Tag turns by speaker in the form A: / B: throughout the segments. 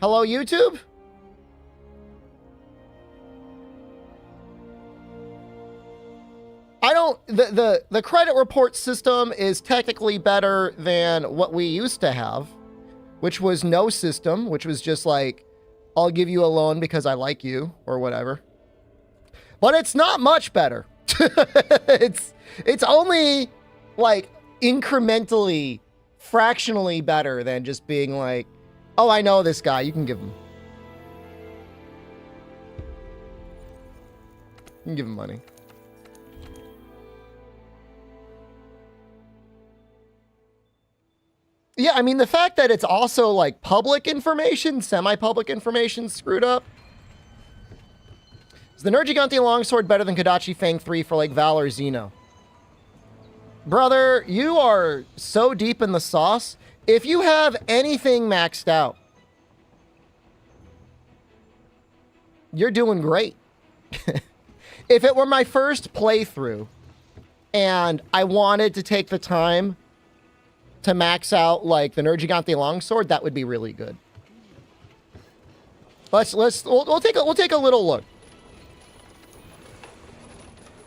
A: Hello, YouTube? I don't, the credit report system is technically better than what we used to have, which was no system, which was just like, I'll give you a loan because I like you or whatever. But it's not much better. It's only like incrementally, fractionally better than just being like, oh, I know this guy, you can give him. You can give him money. Yeah, I mean, the fact that it's also like public information, semi-public information screwed up. Is the Nergigante Longsword better than Kodachi Fang 3 for like Val or Xeno? Brother, you are so deep in the sauce. If you have anything maxed out, you're doing great. If it were my first playthrough and I wanted to take the time to max out like the Nergigante Longsword, that would be really good. We'll take a little look.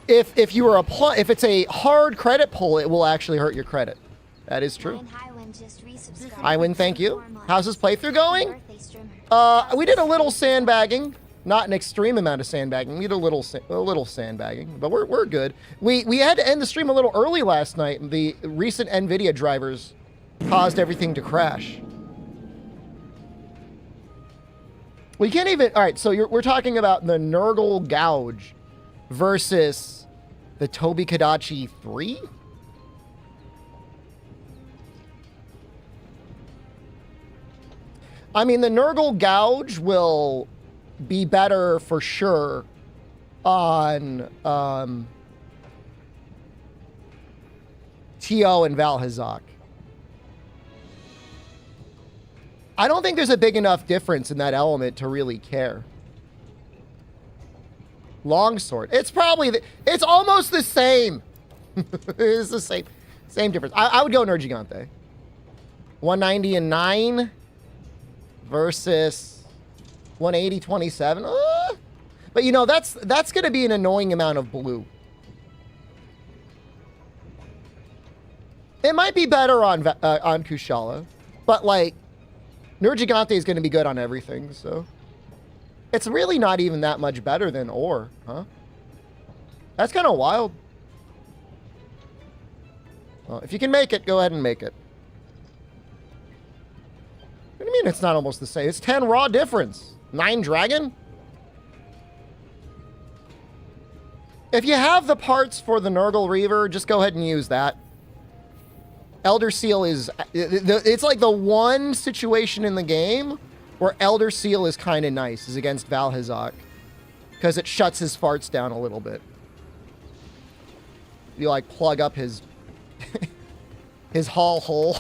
A: If it's a hard credit pull, it will actually hurt your credit. That is true. Iwin, thank you. How's this playthrough going? We did a little sandbagging, not an extreme amount of sandbagging. We did a little sandbagging, but we're good. We had to end the stream a little early last night. The recent NVIDIA drivers caused everything to crash. We can't even. All right, so we're talking about the Nurgle Gouge versus the Toby Kodachi 3? I mean, the Nurgle Gouge will be better for sure on T.O. and Valhazak. I don't think there's a big enough difference in that element to really care. Longsword. It's probably it's almost the same. It's the same difference. I would go Nergigante. 190 and 9 versus 180, 27. But you know, that's going to be an annoying amount of blue. It might be better on Kushala, but like Nergigante is going to be good on everything, so it's really not even that much better than Ore, huh? That's kind of wild. Well, if you can make it, go ahead and make it. What do you mean it's not almost the same? It's 10 raw difference. 9 dragon? If you have the parts for the Nurgle Reaver, just go ahead and use that. Elder Seal is... It's like the one situation in the game where Elder Seal is kind of nice, is against Valhazak. Because it shuts his farts down a little bit. You like plug up his... his hall hole.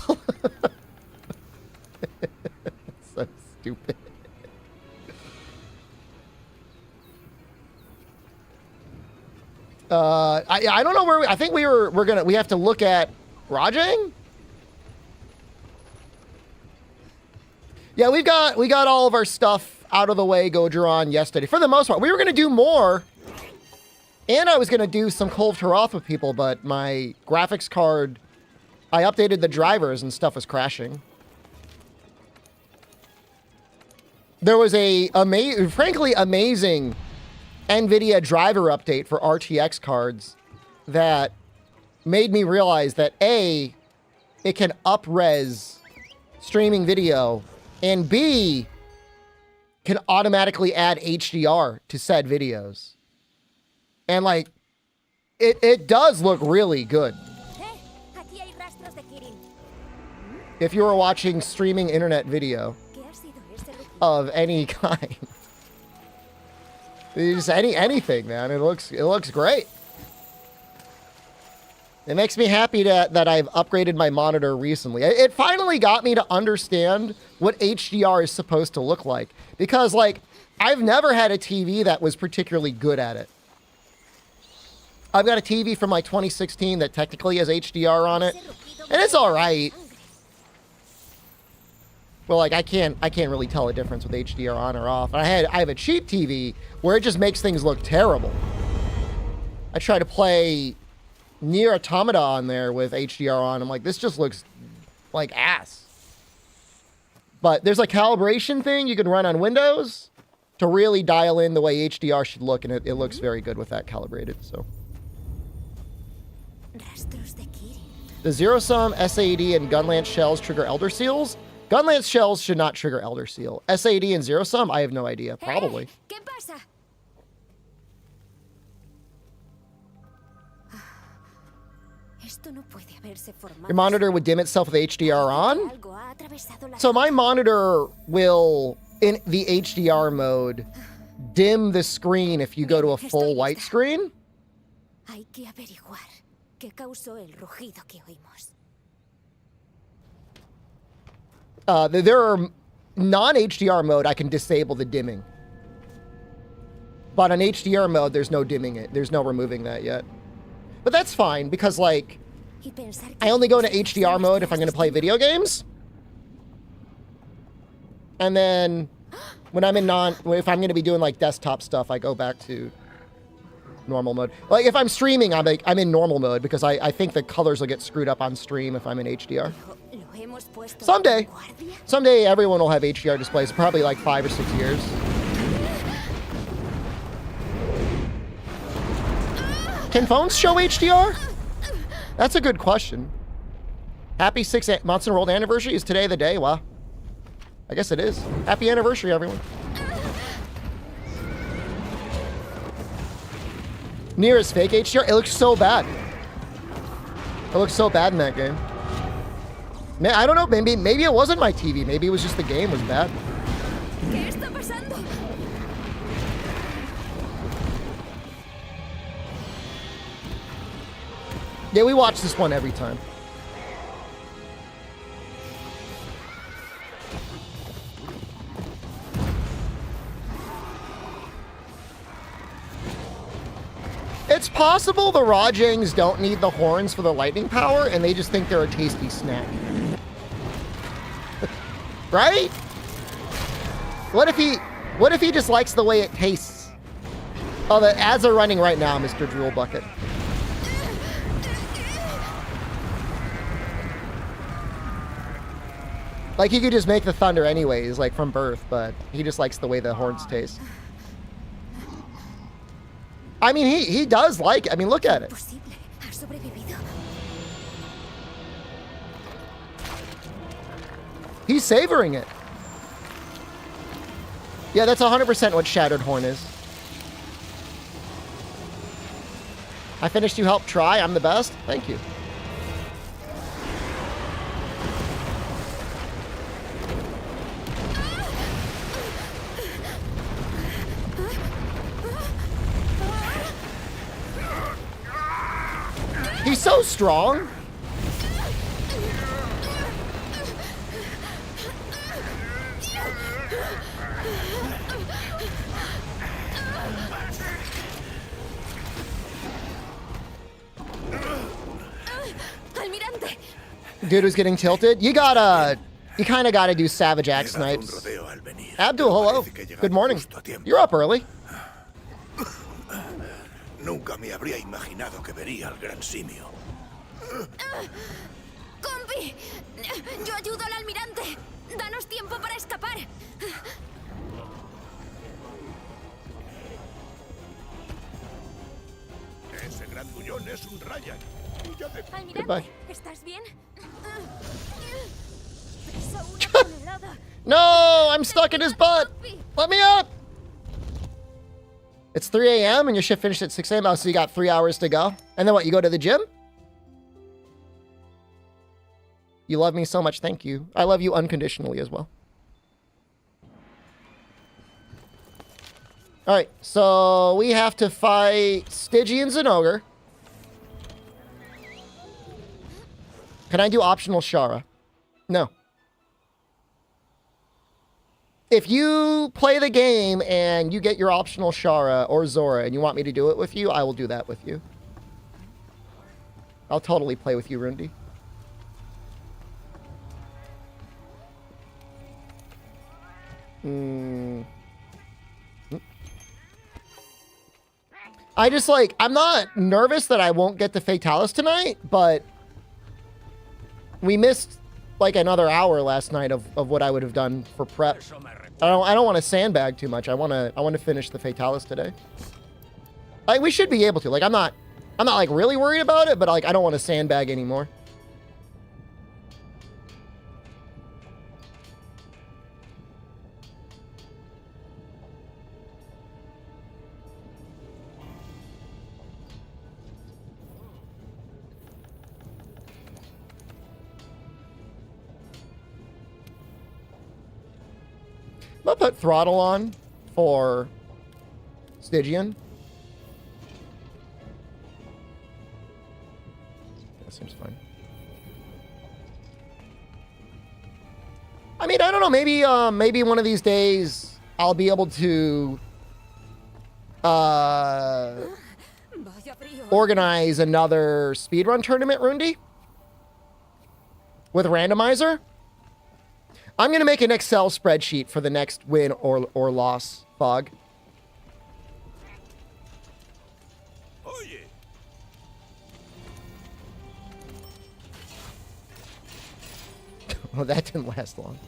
A: So stupid. I don't know where I think we have to look at Rajang? Yeah, we got all of our stuff out of the way, Gojuron, yesterday. For the most part. We were gonna do more. And I was gonna do some Kulve Taroth with people, but my graphics card, I updated the drivers and stuff was crashing. There was a frankly amazing NVIDIA driver update for RTX cards that made me realize that A, it can up-res streaming video, and B, can automatically add HDR to said videos. And like, it does look really good. If you were watching streaming internet video of any kind. Just anything, man. It looks great. It makes me happy that I've upgraded my monitor recently. It finally got me to understand what HDR is supposed to look like. Because, like, I've never had a TV that was particularly good at it. I've got a TV from my 2016 that technically has HDR on it. And it's alright. Well, like I can't really tell a difference with HDR on or off. And I have a cheap TV where it just makes things look terrible. I try to play Nier Automata on there with HDR on. I'm like, this just looks like ass. But there's a calibration thing you can run on Windows to really dial in the way HDR should look, and it looks very good with that calibrated. So the Zero Sum, SAD, and Gunlance shells trigger Elder Seals. Gunlance shells should not trigger Elder Seal. SAD and Zero Sum, I have no idea. Probably.
B: ¿Qué pasa?
A: Your monitor would dim itself with HDR on? So my monitor will, in the HDR mode, dim the screen if you go to a full white screen. There are non-HDR mode, I can disable the dimming. But on HDR mode, there's no dimming it. There's no removing that yet. But that's fine, because, like, I only go into HDR mode if I'm going to play video games. And then when I'm in if I'm going to be doing, like, desktop stuff, I go back to normal mode. Like, if I'm streaming, I'm in normal mode, because I think the colors will get screwed up on stream if I'm in HDR. Someday everyone will have HDR displays, probably like 5 or 6 years. Can phones show HDR? That's a good question. Happy 6th Monster World anniversary. Is today the day? Wow. I guess it is. Happy anniversary, everyone. Nier is fake HDR. It looks so bad. It looks so bad in that game. Man, I don't know. Maybe it wasn't my TV. Maybe it was just the game was bad. Yeah, we watch this one every time. It's possible the Rajangs don't need the horns for the lightning power, and they just think they're a tasty snack. Right? What if he just likes the way it tastes? Oh, the ads are running right now, Mr. Drool Bucket. Like, he could just make the thunder anyways, like, from birth, but he just likes the way the horns taste. I mean, he does like it. I mean, look at it. He's savoring it. Yeah, that's 100% what Shattered Horn is. I finished You Helped Try. I'm the best. Thank you. He's so strong. Dude was getting tilted. You kind of gotta do Savage Axe snipes. Abdul, hello. Good morning. You're up early.
C: Nunca me habría imaginado que vería al gran simio.
B: ¡Compi! ¡Yo ayudo al almirante! ¡Danos tiempo para escapar!
C: Ese grandullón es un Rayan.
B: Almirante, ¿estás bien? Peso una tonelada.
A: No, I'm stuck in his butt. Let me up. It's 3 a.m. and your shift finished at 6 a.m. Oh, so you got 3 hours to go. And then what, you go to the gym? You love me so much, thank you. I love you unconditionally as well. Alright, so we have to fight Stygians and Ogre. Can I do optional Shara? No. If you play the game and you get your optional Shara or Zora and you want me to do it with you, I will do that with you. I'll totally play with you, Rundi. I just like, I'm not nervous that I won't get the Fatalis tonight, but we missed like another hour last night of what I would have done for prep. I don't want to sandbag too much. I want to finish the Fatalis today. Like we should be able to. Like I'm not like really worried about it, but like I don't want to sandbag anymore. I'm gonna put throttle on for Stygian. That seems fine. I mean, I don't know. Maybe, maybe one of these days I'll be able to organize another speedrun tournament, Rundi, with randomizer. I'm going to make an Excel spreadsheet for the next win or loss, Fog. Oh, that didn't last long.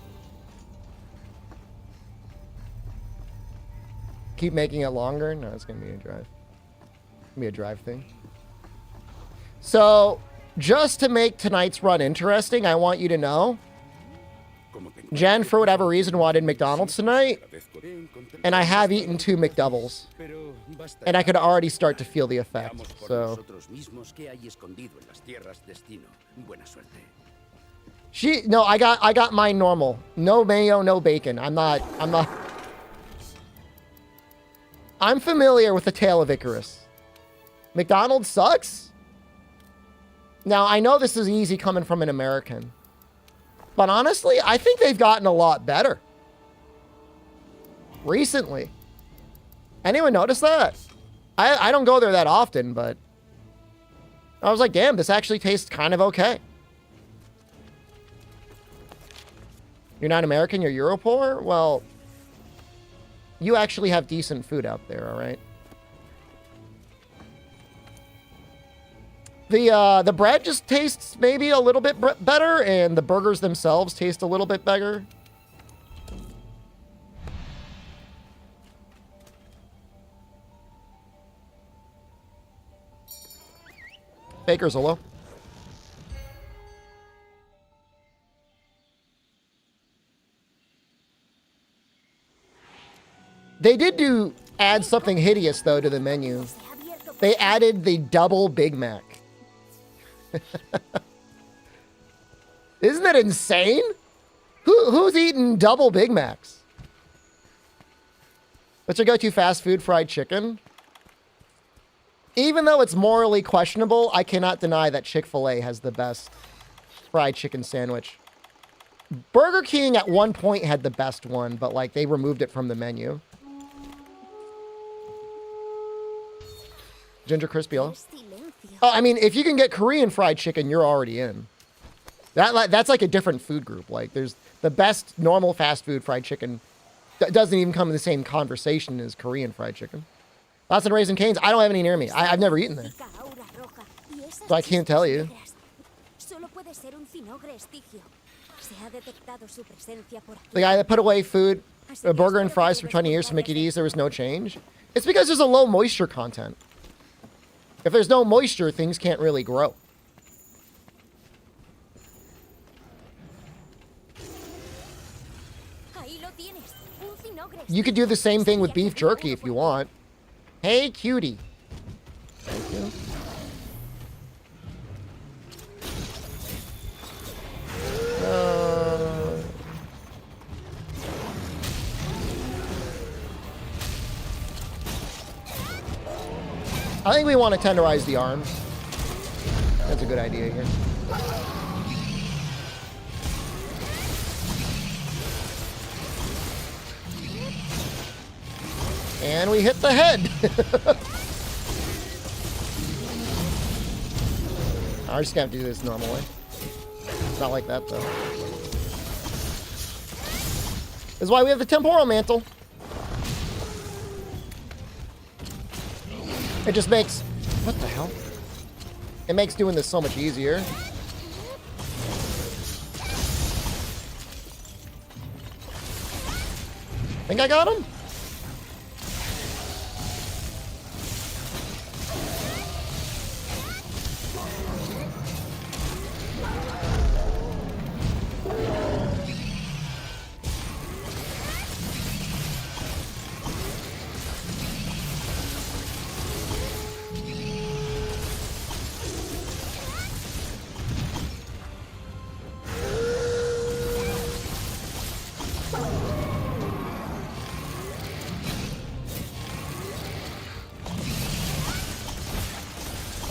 A: Keep making it longer? No, it's going to be a drive. It's going to be a drive thing. So, just to make tonight's run interesting, I want you to know Jen, for whatever reason, wanted McDonald's tonight, and I have eaten 2 McDoubles, and I could already start to feel the effect, so. No, I got mine normal. No mayo, no bacon. I'm familiar with the tale of Icarus. McDonald's sucks? Now, I know this is easy coming from an American. But honestly, I think they've gotten a lot better recently. Anyone notice that? I don't go there that often, but I was like, damn, this actually tastes kind of okay. You're not American, you're Europoor? Well, you actually have decent food out there, all right? The bread just tastes maybe a little bit better, and the burgers themselves taste a little bit better. Baker's hello. They did add something hideous, though, to the menu. They added the double Big Mac. Isn't that insane? Who's eating double Big Macs? What's your go-to fast food? Fried chicken. Even though it's morally questionable, I cannot deny that Chick-fil-A has the best fried chicken sandwich. Burger King at one point had the best one, but like they removed it from the menu. Ginger crispy. Oh, I mean, if you can get Korean fried chicken, you're already in. That's like a different food group. Like, there's the best normal fast food fried chicken that doesn't even come in the same conversation as Korean fried chicken. Lots of Raising Cane's. I don't have any near me. I've never eaten there, so I can't tell you. The guy that put away food, a burger and fries for 20 years to make it easy, there was no change. It's because there's a low moisture content. If there's no moisture, things can't really grow. You could do the same thing with beef jerky if you want. Hey, cutie. Thank you. I think we want to tenderize the arms. That's a good idea here. And we hit the head. I just have to do this normal way. It's not like that, though. This is why we have the temporal mantle. It just makes... What the hell? It makes doing this so much easier. Think I got him?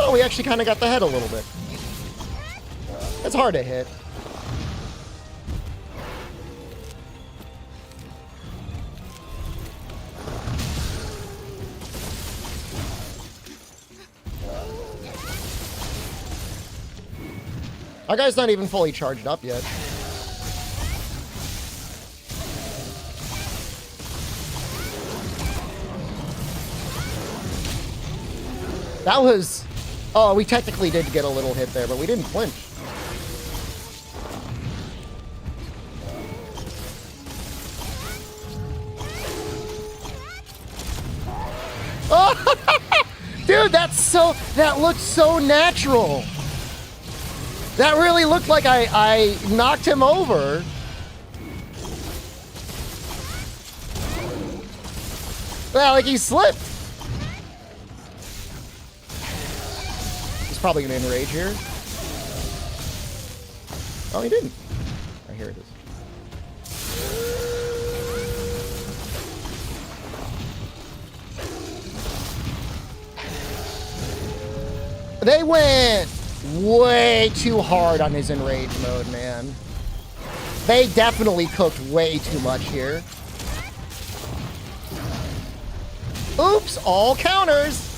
A: Oh, we actually kind of got the head a little bit. It's hard to hit. Our guy's not even fully charged up yet. That was... Oh, we technically did get a little hit there, but we didn't flinch. Oh, dude, that looked so natural. That really looked like I knocked him over. Well, like he slipped. He's probably gonna enrage here. Oh, he didn't. Oh, here it is. They went way too hard on his enrage mode, man. They definitely cooked way too much here. Oops, all counters.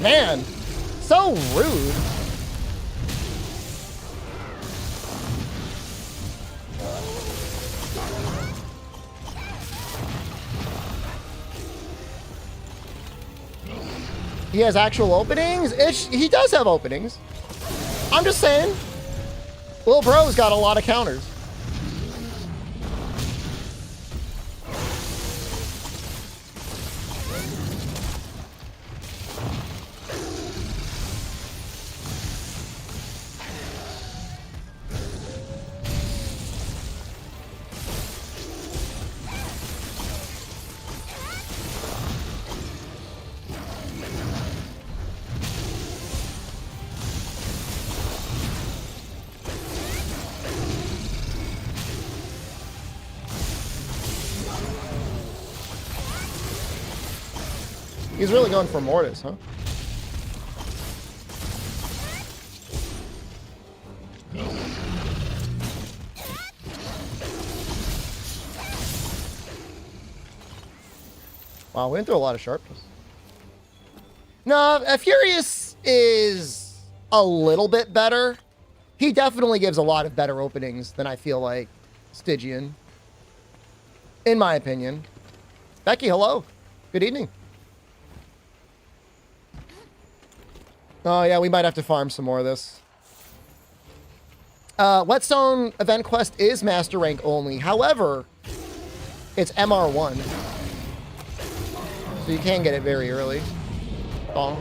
A: Man, so rude. He has actual openings? He does have openings. I'm just saying. Little bro's got a lot of counters. He's really going for Mortis, huh? Wow, we went through a lot of sharpness. No, Furious is a little bit better. He definitely gives a lot of better openings than I feel like Stygian. In my opinion. Becky, hello. Good evening. Oh, yeah, we might have to farm some more of this. Whetstone event quest is master rank only. However, it's MR1. So you can get it very early. Oh.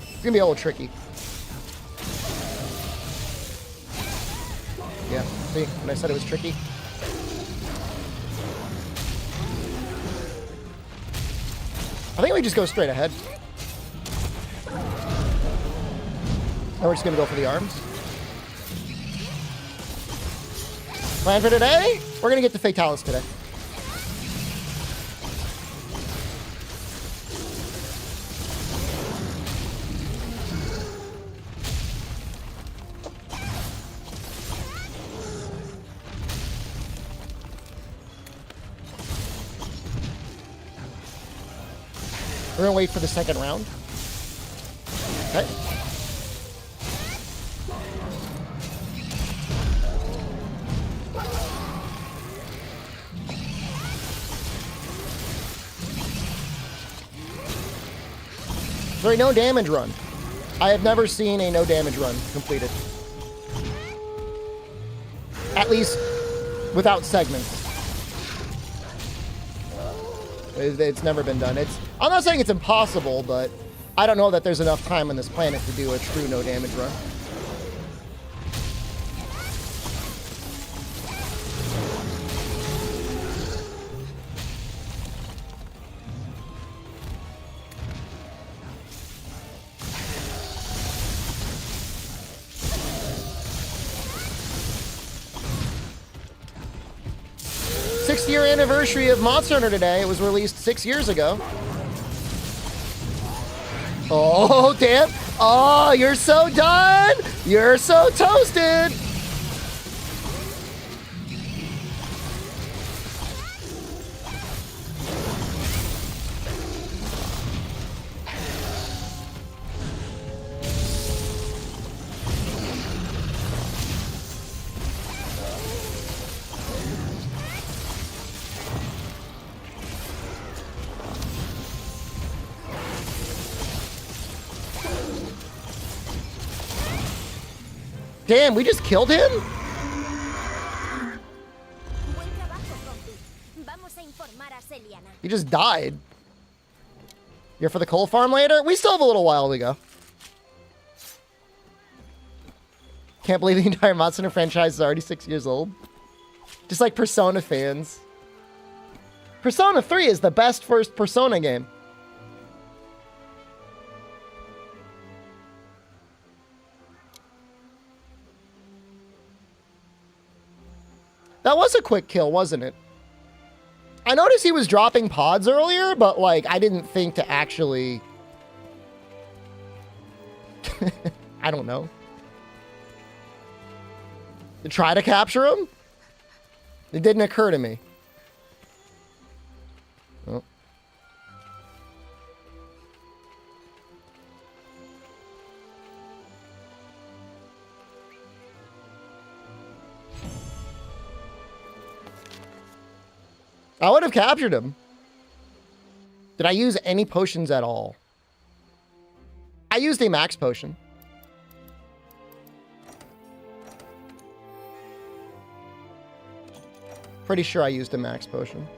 A: It's gonna be a little tricky. Yeah, see, when I said it was tricky. I think we just go straight ahead. Now we're just gonna go for the arms. Plan for today? We're gonna get to Fatalis today. We're gonna wait for the second round. Okay. Sorry, no damage run. I have never seen a no damage run completed. At least without segments. It's never been done. I'm not saying it's impossible, but I don't know that there's enough time on this planet to do a true no damage run. Year anniversary of Monster Hunter today. It was released 6 years ago. Oh, damn. Oh, you're so done. You're so toasted. Damn, we just killed him? He just died. You're for the coal farm later? We still have a little while to go. Can't believe the entire Monster Hunter franchise is already 6 years old. Just like Persona fans. Persona 3 is the best first Persona game. That was a quick kill, wasn't it? I noticed he was dropping pods earlier, but, like, I didn't think to actually... I don't know. To try to capture him? It didn't occur to me. Oh. I would have captured him. Did I use any potions at all? I used a max potion. Pretty sure I used a max potion.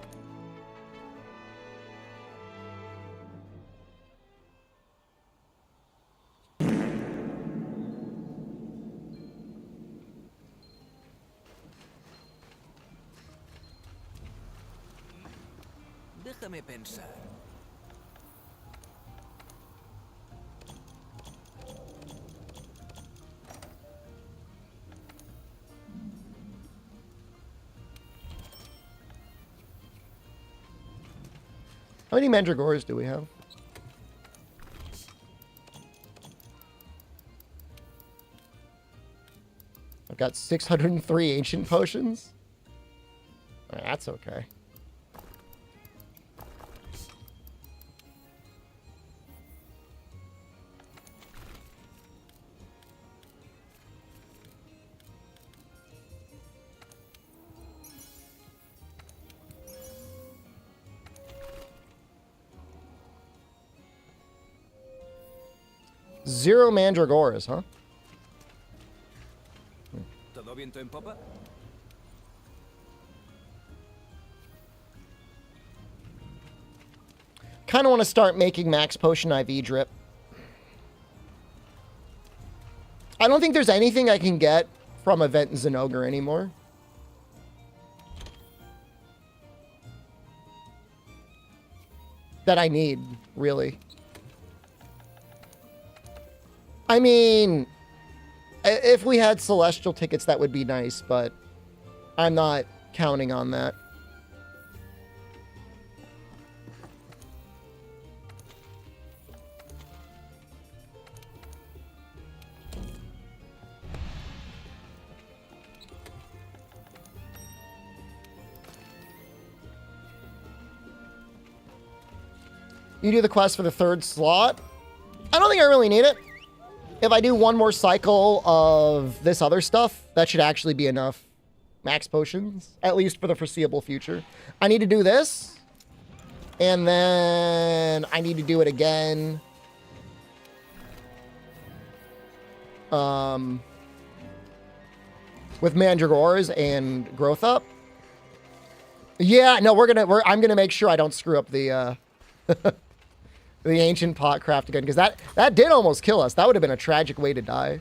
D: Déjame pensar.
A: How many mandragores do we have? I've got 603 ancient potions. That's okay. Zero mandragores, huh?
D: ¿Todo viento en popa?
A: Kind of want to start making max potion IV drip. I don't think there's anything I can get from Event Zinogre anymore. That I need, really. I mean, if we had Celestial tickets, that would be nice, but I'm not counting on that. You do the quest for the 3rd slot. I don't think I really need it. If I do one more cycle of this other stuff, that should actually be enough max potions, at least for the foreseeable future. I need to do this, and then I need to do it again. With Mandragores and Growth Up. Yeah, no, I'm gonna make sure I don't screw up the the ancient pot craft again, because that did almost kill us. That would have been a tragic way to die.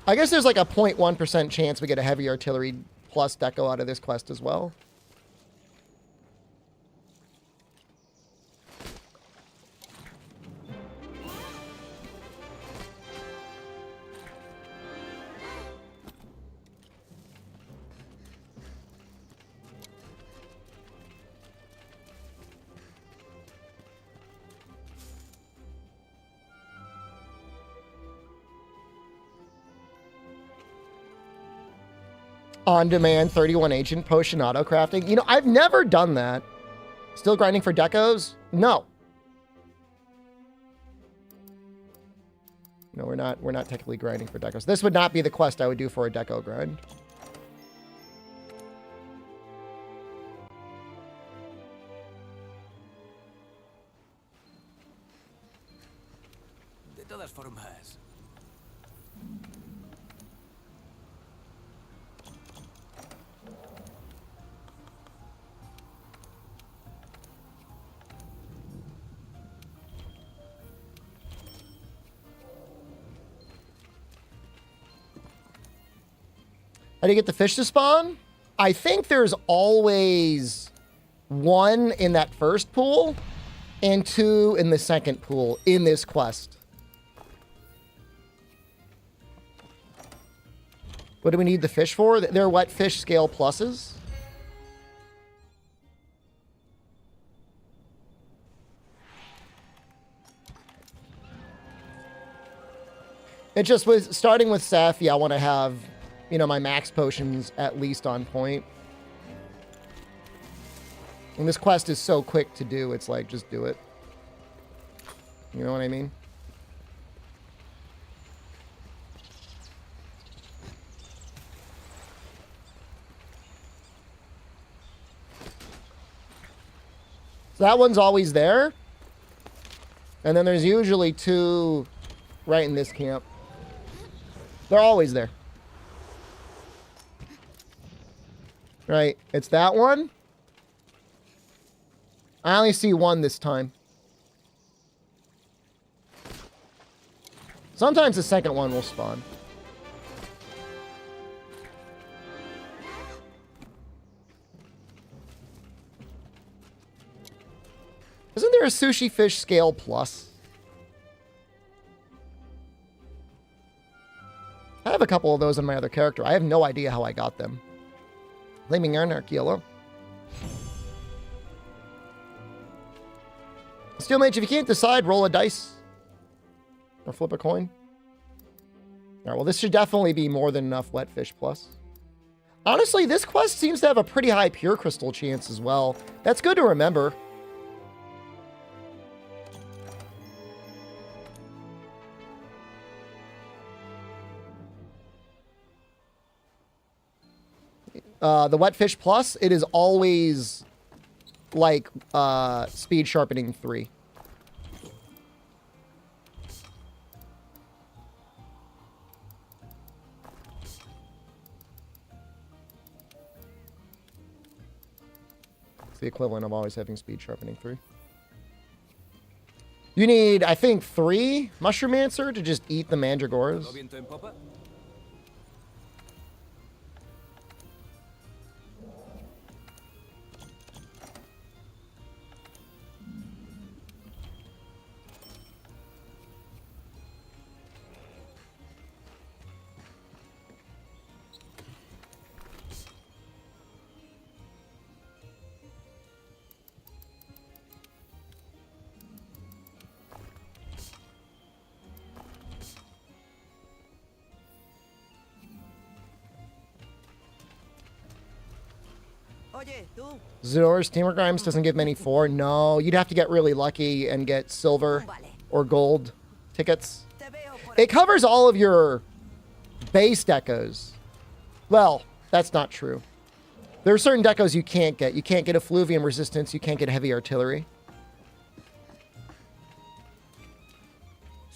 A: I guess there's like a 0.1% chance we get a heavy artillery plus deco out of this quest as well. On-demand 31 ancient potion auto crafting. You know, I've never done that. Still grinding for decos? No. No, we're not technically grinding for decos. This would not be the quest I would do for a deco grind.
D: De todas formas.
A: How do you get the fish to spawn? I think there's always 1 in that first pool and 2 in the second pool in this quest. What do we need the fish for? They're wet fish scale pluses. It just was starting with Seth. Yeah, I want to have, you know, my max potions at least on point. And this quest is so quick to do, it's like, just do it. You know what I mean? So that one's always there. And then there's usually 2 right in this camp. They're always there. Right, it's that one. I only see 1 this time. Sometimes the second one will spawn. Isn't there a sushi fish scale plus? I have a couple of those in my other character. I have no idea how I got them. Flaming Anarch yellow. Steel Mage, if you can't decide, roll a dice. Or flip a coin. Alright, well, this should definitely be more than enough wet fish plus. Honestly, this quest seems to have a pretty high pure crystal chance as well. That's good to remember. The wet fish plus, it is always like speed sharpening 3. It's the equivalent of always having speed sharpening 3. You need, I think, 3 Mushroom Answer to just eat the mandragores.
D: ¿Todo viento en popa?
A: Zoro's Teamwork Rhymes doesn't give many 4. No, you'd have to get really lucky and get silver or gold tickets. It covers all of your base decos. Well, that's not true. There are certain decos you can't get. You can't get Effluvium Resistance. You can't get Heavy Artillery.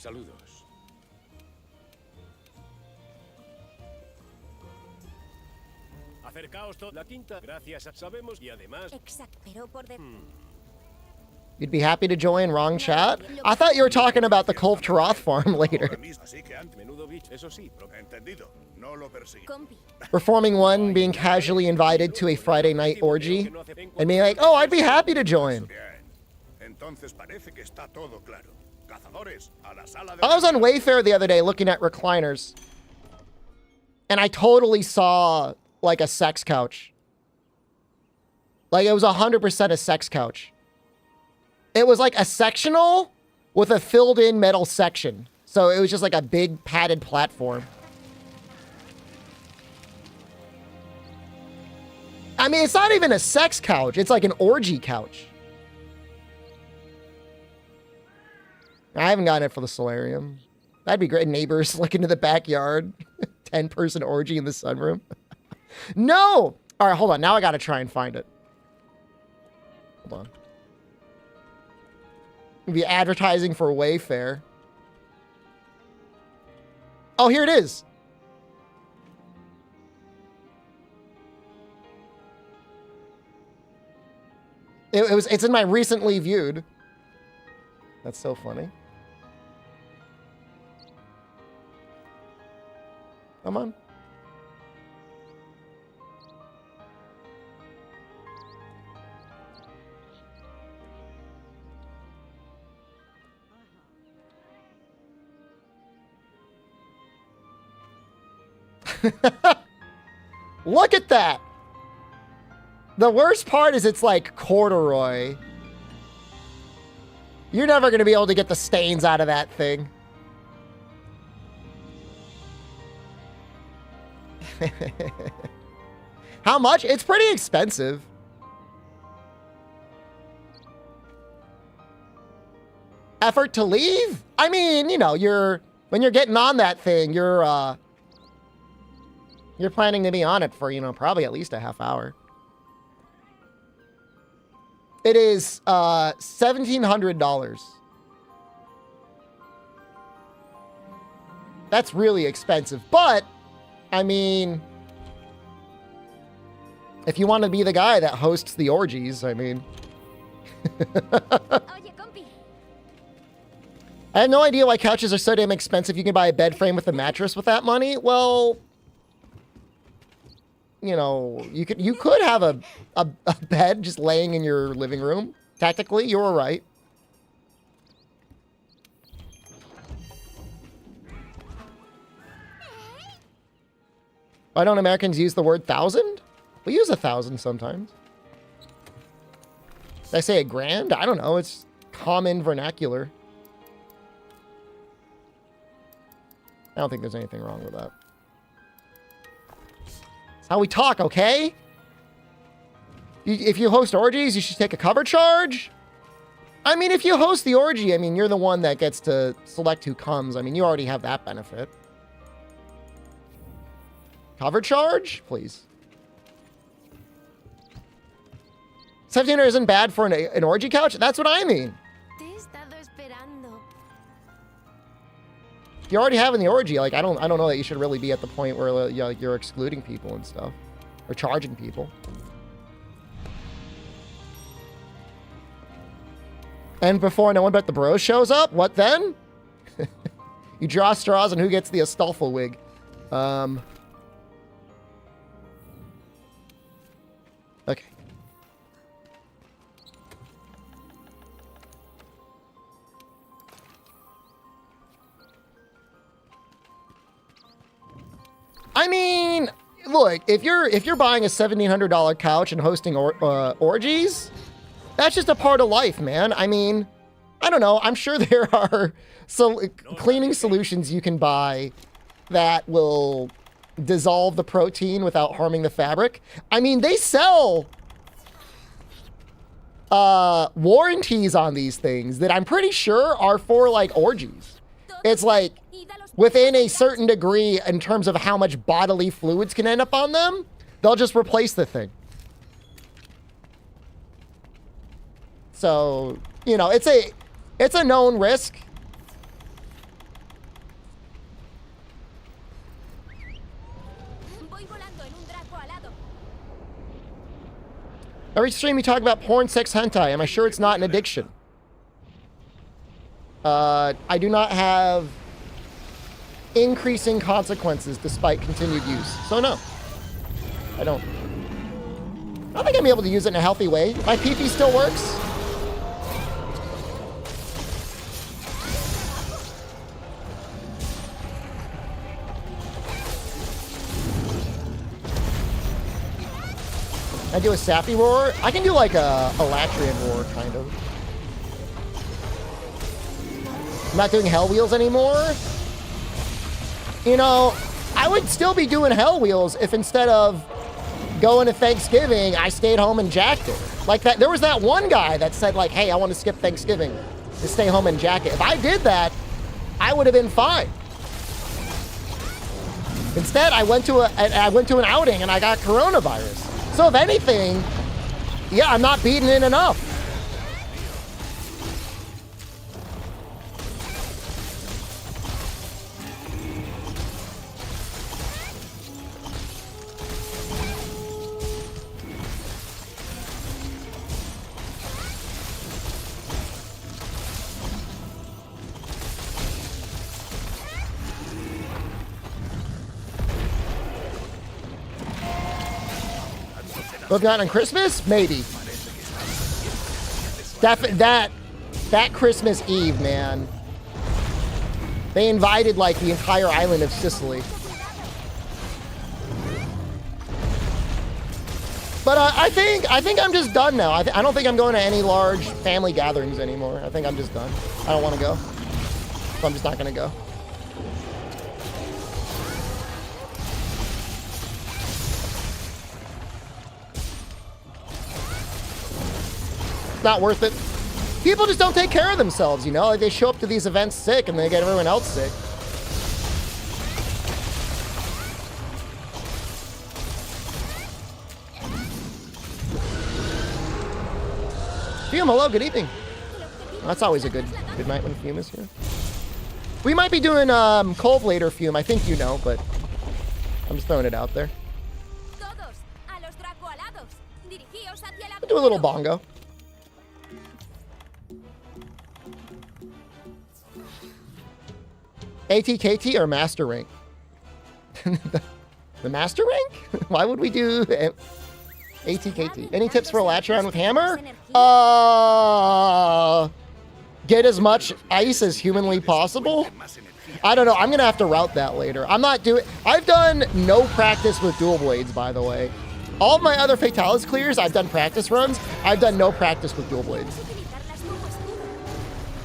C: Saludos.
E: Acercaos la quinta. Gracias. Sabemos y además.
B: Exacto, pero por de...
A: You'd be happy to join. Wrong chat. I thought you were talking about the Kulf Taroth farm later.
C: Así que antes,
E: Menudo bicho. Eso sí.
C: entendido. No lo persigue.
B: Compi.
A: Reforming one, being casually invited to a Friday night orgy, and being like, oh, I'd be happy to join.
C: Bien. Entonces parece que está todo claro. Cazadores, a la sala de...
A: I was on Wayfair the other day looking at recliners, and I totally saw, like, a sex couch. Like, it was 100% a sex couch. It was like a sectional with a filled-in metal section. So it was just like a big padded platform. I mean, it's not even a sex couch. It's like an orgy couch. I haven't gotten it for the solarium. That'd be great. Neighbors look into the backyard. 10-person orgy in the sunroom. No! All right, hold on. Now I got to try and find it. Hold on. Be advertising for Wayfair. Oh, here it is. It's in my recently viewed. That's so funny. Come on. Look at that. The worst part is it's like corduroy. You're never going to be able to get the stains out of that thing. How much? It's pretty expensive. Effort to leave? I mean, you know, when you're getting on that thing, you're planning to be on it for, you know, probably at least a half hour. It is $1,700. That's really expensive, but I mean, if you want to be the guy that hosts the orgies, I mean.
B: Oye, compi.
A: I have no idea why couches are so damn expensive. You can buy a bed frame with a mattress with that money. Well, you know, you could have a bed just laying in your living room. Technically, you're right. Why don't Americans use the word 1,000? We use 1,000 sometimes. Did I say a grand? I don't know. It's common vernacular. I don't think there's anything wrong with that. That's how we talk, okay? If you host orgies, you should take a cover charge. I mean, if you host the orgy, I mean, you're the one that gets to select who comes. I mean, you already have that benefit. Cover charge, please. 1,700 isn't bad for an orgy couch? That's what I mean.
B: Te he estado esperando.
A: If you're already having the orgy, like, I don't know that you should really be at the point where you're excluding people and stuff. Or charging people. And before no one but the bros shows up, what then? You draw straws on who gets the Astolfo wig. Okay. I mean, look, if you're buying a $1,700 couch and hosting orgies, that's just a part of life, man. I mean, I don't know. I'm sure there are some cleaning solutions you can buy that will dissolve the protein without harming the fabric. I mean, they sell warranties on these things that I'm pretty sure are for like orgies. It's like within a certain degree in terms of how much bodily fluids can end up on them, they'll just replace the thing. So, you know, it's a known risk. Every stream you talk about porn, sex, hentai. Am I sure it's not an addiction? I do not have increasing consequences despite continued use. So no, I don't. I think I'm able to use it in a healthy way. My PP still works. I do a sappy roar. I can do like a Alatreon roar, kind of. I'm not doing Hell Wheels anymore. You know, I would still be doing Hell Wheels if instead of going to Thanksgiving, I stayed home and jacked it. Like that, there was that one guy that said like, hey, I want to skip Thanksgiving to stay home and jack it. If I did that, I would have been fine. Instead, I went to an outing and I got coronavirus. So if anything, yeah, I'm not beating it enough. Looking out on Christmas? Maybe. That Christmas Eve, man. They invited like the entire island of Sicily. But I think I'm just done now. I don't think I'm going to any large family gatherings anymore. I think I'm just done. I don't want to go. So I'm just not going to go. Not worth it. People just don't take care of themselves, you know? Like they show up to these events sick and they get everyone else sick. Fume, hello, good evening. That's always a good night when Fume is here. We might be doing Cove later, Fume. I think you know, but I'm just throwing it out there. We'll do a little bongo. ATKT or Master Rank? the Master Rank? Why would we do ATKT? Any tips for Alatreon with hammer? Get as much ice as humanly possible? I don't know. I'm going to have to route that later. I've done no practice with dual blades, by the way. All of my other Fatalis clears, I've done practice runs. I've done no practice with dual blades.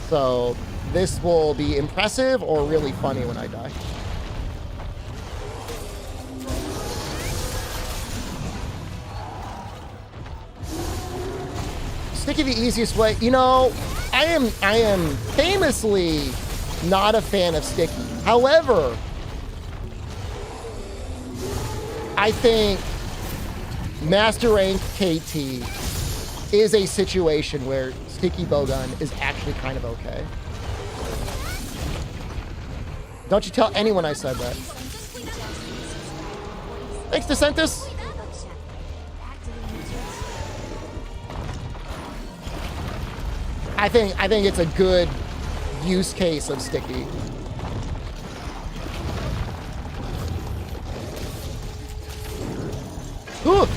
A: So this will be impressive or really funny when I die. Sticky the easiest way. You know, I am famously not a fan of sticky. However, I think Master Rank KT is a situation where sticky bowgun is actually kind of okay. Don't you tell anyone I said that. Thanks, DeSantis. I think it's a good use case of sticky. Ooh.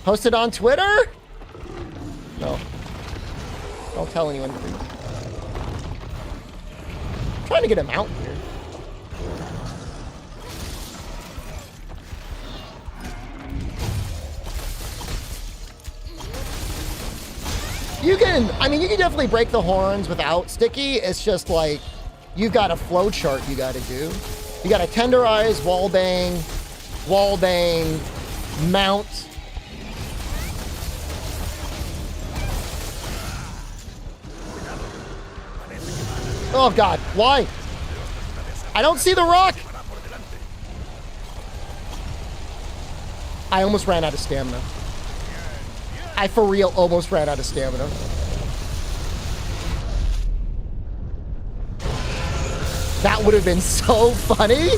A: Post it on Twitter? No. Don't tell anyone, please. I'm trying to get him out here. You can definitely break the horns without sticky. It's just like, you've got a flow chart you got to do. You got to tenderize, wall bang, mount. Oh God, why? I don't see the rock. I almost ran out of stamina. I for real almost ran out of stamina. That would have been so funny.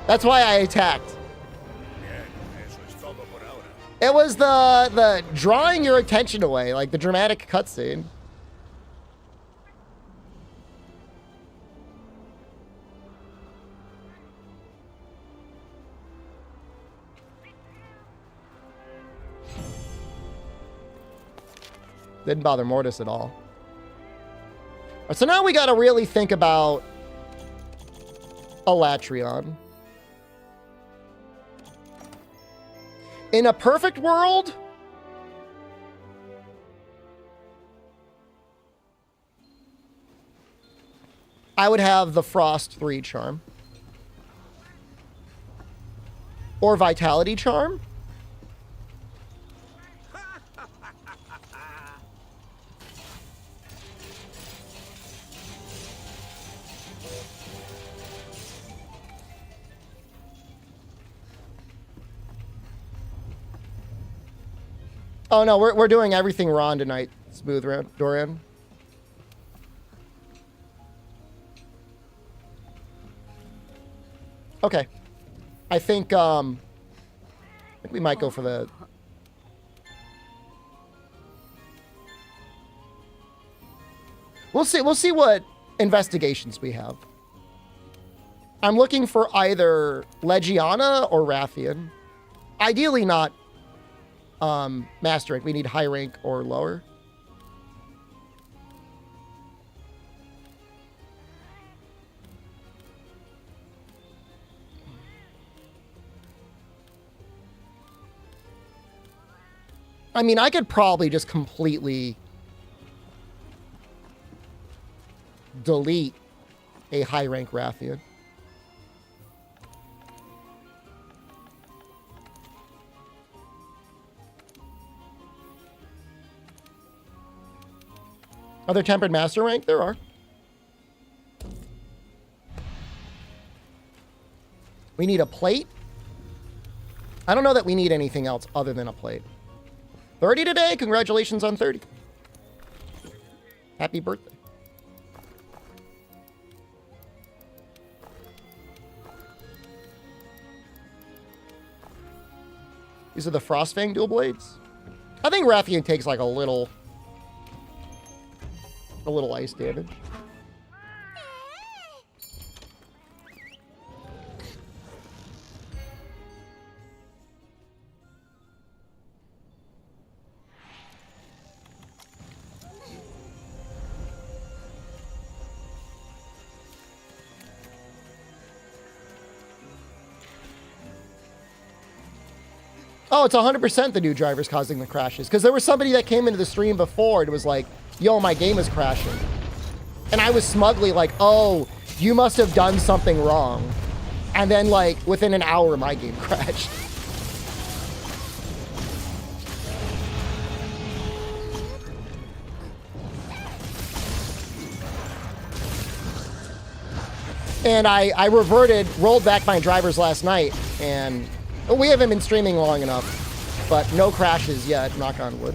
A: That's why I attacked. It was the drawing your attention away, like the dramatic cutscene. Didn't bother Mortis at all. So now we got to really think about Alatreon. In a perfect world, I would have the Frost 3 charm. Or Vitality charm. Oh no, we're doing everything Ron tonight. Smooth Dorian. Okay. I think we might go for the We'll see what investigations we have. I'm looking for either Legiana or Rathian. Ideally not Master rank. We need high rank or lower. I mean, I could probably just completely delete a high rank Rathian. Are there tempered master rank? There are. We need a plate. I don't know that we need anything else other than a plate. 30 today. Congratulations on 30. Happy birthday. These are the Frostfang dual blades. I think Rathian takes like a little ice damage. Oh, it's 100% the new drivers causing the crashes. Because there was somebody that came into the stream before and was like, yo, my game is crashing. And I was smugly like, oh, you must have done something wrong. And then, like, within an hour, my game crashed. And I rolled back my drivers last night, and we haven't been streaming long enough, but no crashes yet, knock on wood.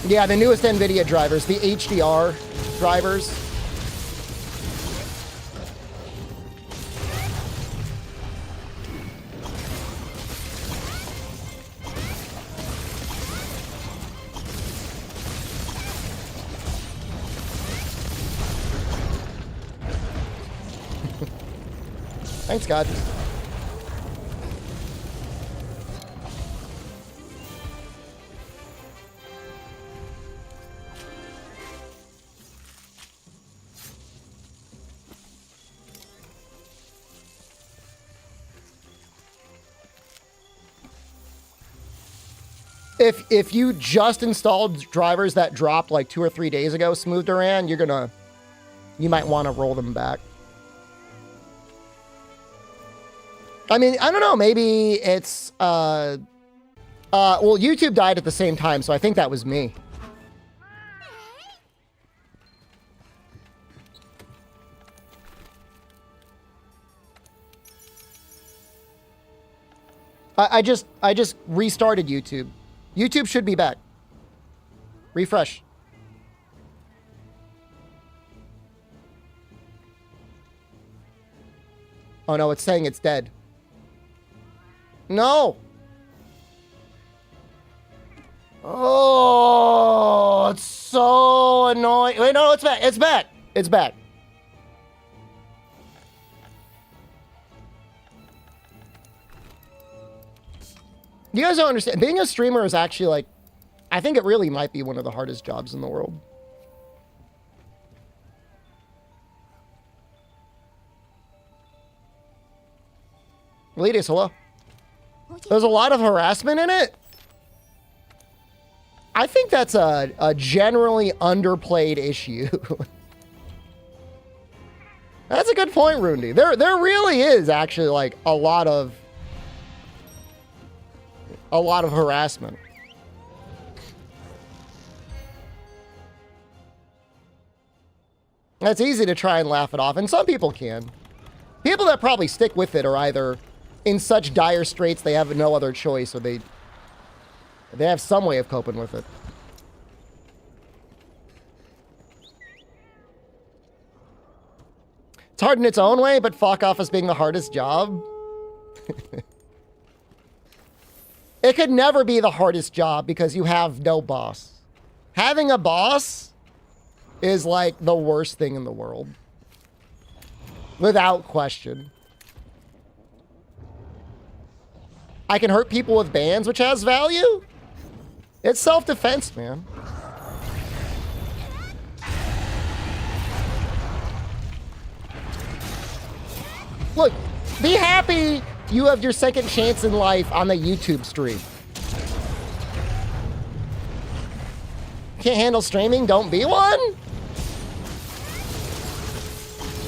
A: Yeah, the newest NVIDIA drivers, the HDR drivers. Thanks, God. if you just installed drivers that dropped like 2 or 3 days ago, Smooth Duran, you might want to roll them back. I mean, I don't know. Maybe it's, well, YouTube died at the same time, so I think that was me. I just restarted YouTube. YouTube should be back. Refresh. Oh no, it's saying it's dead. No. Oh, it's so annoying. Wait, no, it's back. It's back. It's back. You guys don't understand. Being a streamer is actually like, I think it really might be one of the hardest jobs in the world. Ladies, hello. There's a lot of harassment in it. I think that's a generally underplayed issue. That's a good point, Rundy. There really is actually like a lot of harassment. It's easy to try and laugh it off, and some people can. People that probably stick with it are either in such dire straits they have no other choice, or they have some way of coping with it. It's hard in its own way, but fuck off as being the hardest job. It could never be the hardest job because you have no boss. Having a boss is like the worst thing in the world. Without question. I can hurt people with bans, which has value. It's self-defense, man. Look, be happy you have your second chance in life on the YouTube stream. Can't handle streaming? Don't be one?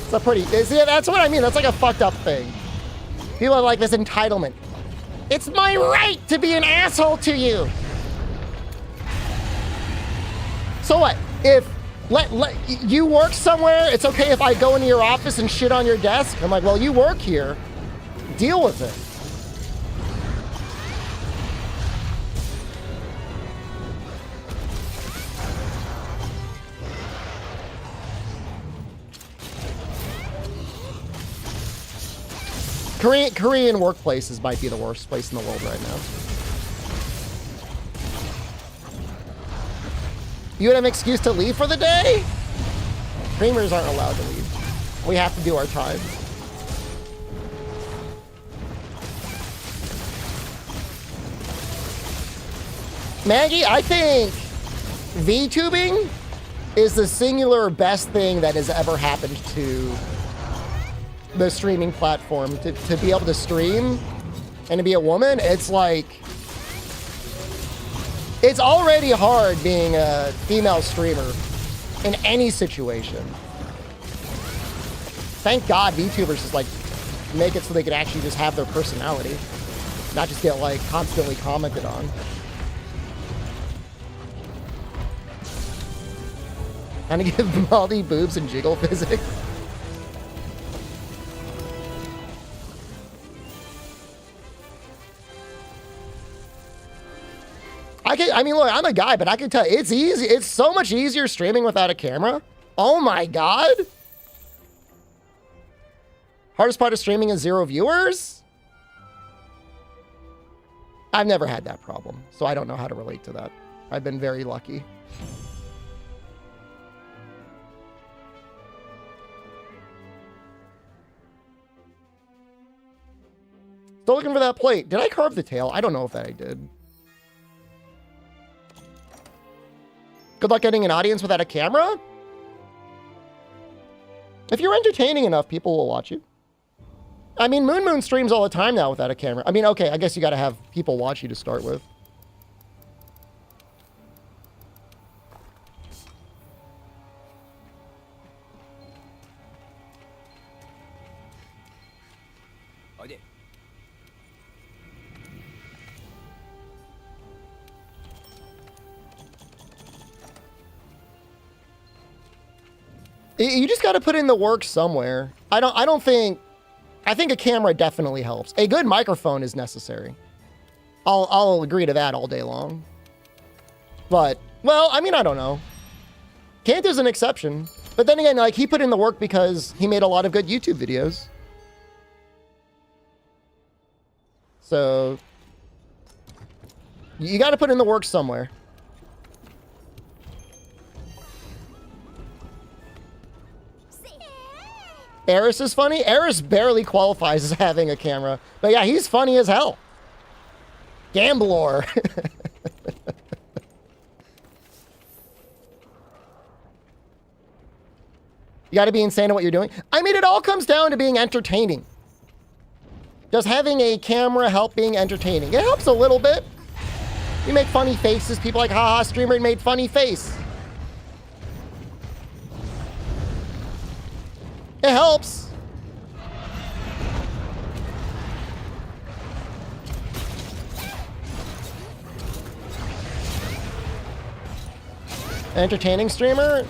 A: It's a pretty... See, that's what I mean. That's like a fucked up thing. People are like this entitlement. It's my right to be an asshole to you. So what? If you work somewhere, it's okay if I go into your office and shit on your desk? I'm like, well, you work here. Deal with it. Korean workplaces might be the worst place in the world right now. You would have an excuse to leave for the day? Streamers aren't allowed to leave. We have to do our time. Maggie, I think VTubing is the singular best thing that has ever happened to the streaming platform. To be able to stream and to be a woman, it's like... It's already hard being a female streamer in any situation. Thank God VTubers just like make it so they can actually just have their personality, not just get like constantly commented on. I'm gonna give Molly boobs and jiggle physics. I mean, look, I'm a guy, but I can tell it's easy. It's so much easier streaming without a camera. Oh my God. Hardest part of streaming is 0 viewers? I've never had that problem, so I don't know how to relate to that. I've been very lucky. Still looking for that plate. Did I carve the tail? I don't know if that I did. Good luck getting an audience without a camera? If you're entertaining enough, people will watch you. I mean, Moon streams all the time now without a camera. I mean, okay, I guess you gotta have people watch you to start with. You just got to put in the work somewhere. I think a camera definitely helps. A good microphone is necessary. I'll agree to that all day long. But, well, I mean, I don't know. Kant is an exception. But then again, like, he put in the work because he made a lot of good YouTube videos. So, you got to put in the work somewhere. Eris is funny. Eris barely qualifies as having a camera. But yeah, he's funny as hell. Gambler. You got to be insane at what you're doing. I mean, it all comes down to being entertaining. Does having a camera help being entertaining? It helps a little bit. You make funny faces. People like, haha, streamer made funny face. It helps. Entertaining streamer?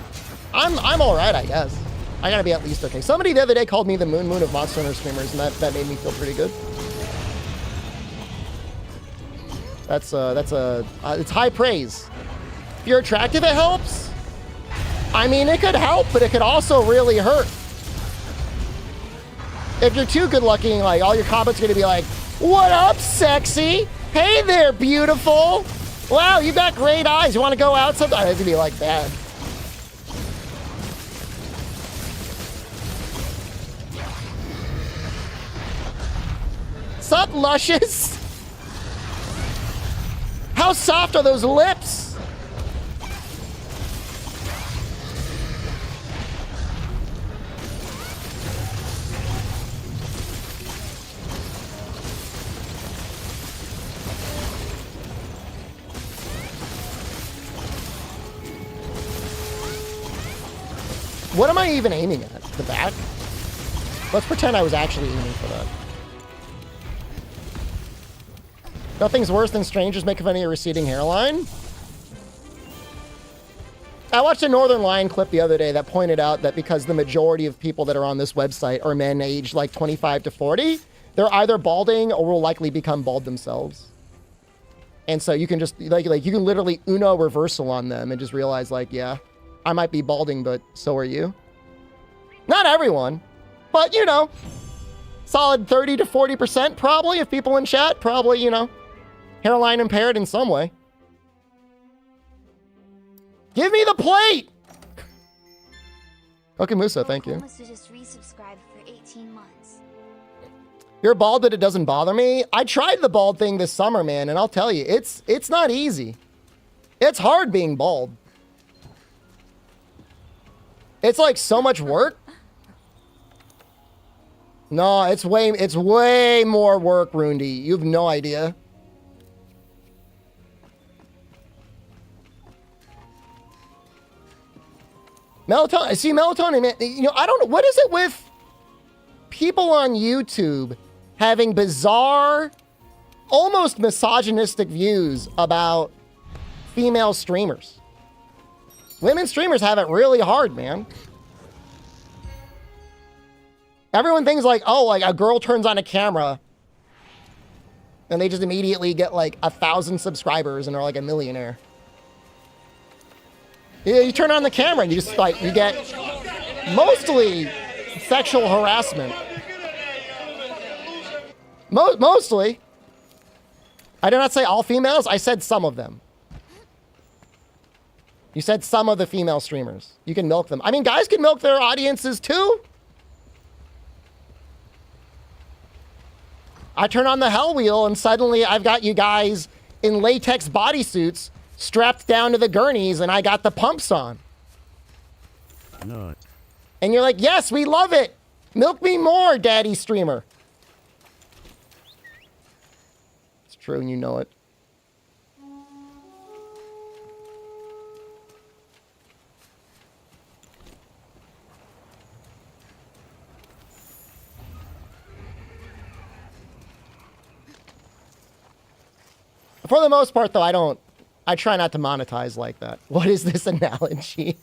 A: I'm all right, I guess. I gotta be at least okay. Somebody the other day called me the moon of Monster Hunter streamers, and that made me feel pretty good. It's high praise. If you're attractive, it helps. I mean, it could help, but it could also really hurt. If you're too good looking, like, all your comments are gonna be like, what up, sexy? Hey there, beautiful. Wow, you got great eyes. You wanna go out sometime? It's gonna be like that. Sup, luscious? How soft are those lips? What am I even aiming at? The back? Let's pretend I was actually aiming for that. Nothing's worse than strangers making fun of your receding hairline. I watched a Northern Lion clip the other day that pointed out that because the majority of people that are on this website are men aged like 25 to 40, they're either balding or will likely become bald themselves. And so you can just, like you can literally Uno reversal on them and just realize, like, yeah, I might be balding, but so are you. Not everyone, but, you know, solid 30 to 40% probably of people in chat, probably, you know, hairline impaired in some way. Give me the plate! Okay, Musa, thank you.
F: Just resubscribed for 18 months.
A: You're bald, but it doesn't bother me. I tried the bald thing this summer, man, and I'll tell you, it's not easy. It's hard being bald. It's like so much work. No, it's way more work, Rundy. You have no idea. Melatonin. See, melatonin, man, you know, I don't know. What is it with people on YouTube having bizarre, almost misogynistic views about female streamers? Women streamers have it really hard, man. Everyone thinks like, oh, like a girl turns on a camera and they just immediately get like 1,000 subscribers and are like a millionaire. Yeah, you turn on the camera and you just like, you get mostly sexual harassment. Mostly. I did not say all females. I said some of them. You said some of the female streamers. You can milk them. I mean, guys can milk their audiences too. I turn on the hell wheel and suddenly I've got you guys in latex bodysuits strapped down to the gurneys and I got the pumps on.
G: No.
A: And you're like, yes, we love it. Milk me more, daddy streamer. It's true and you know it. For the most part, though, I try not to monetize like that. What is this analogy?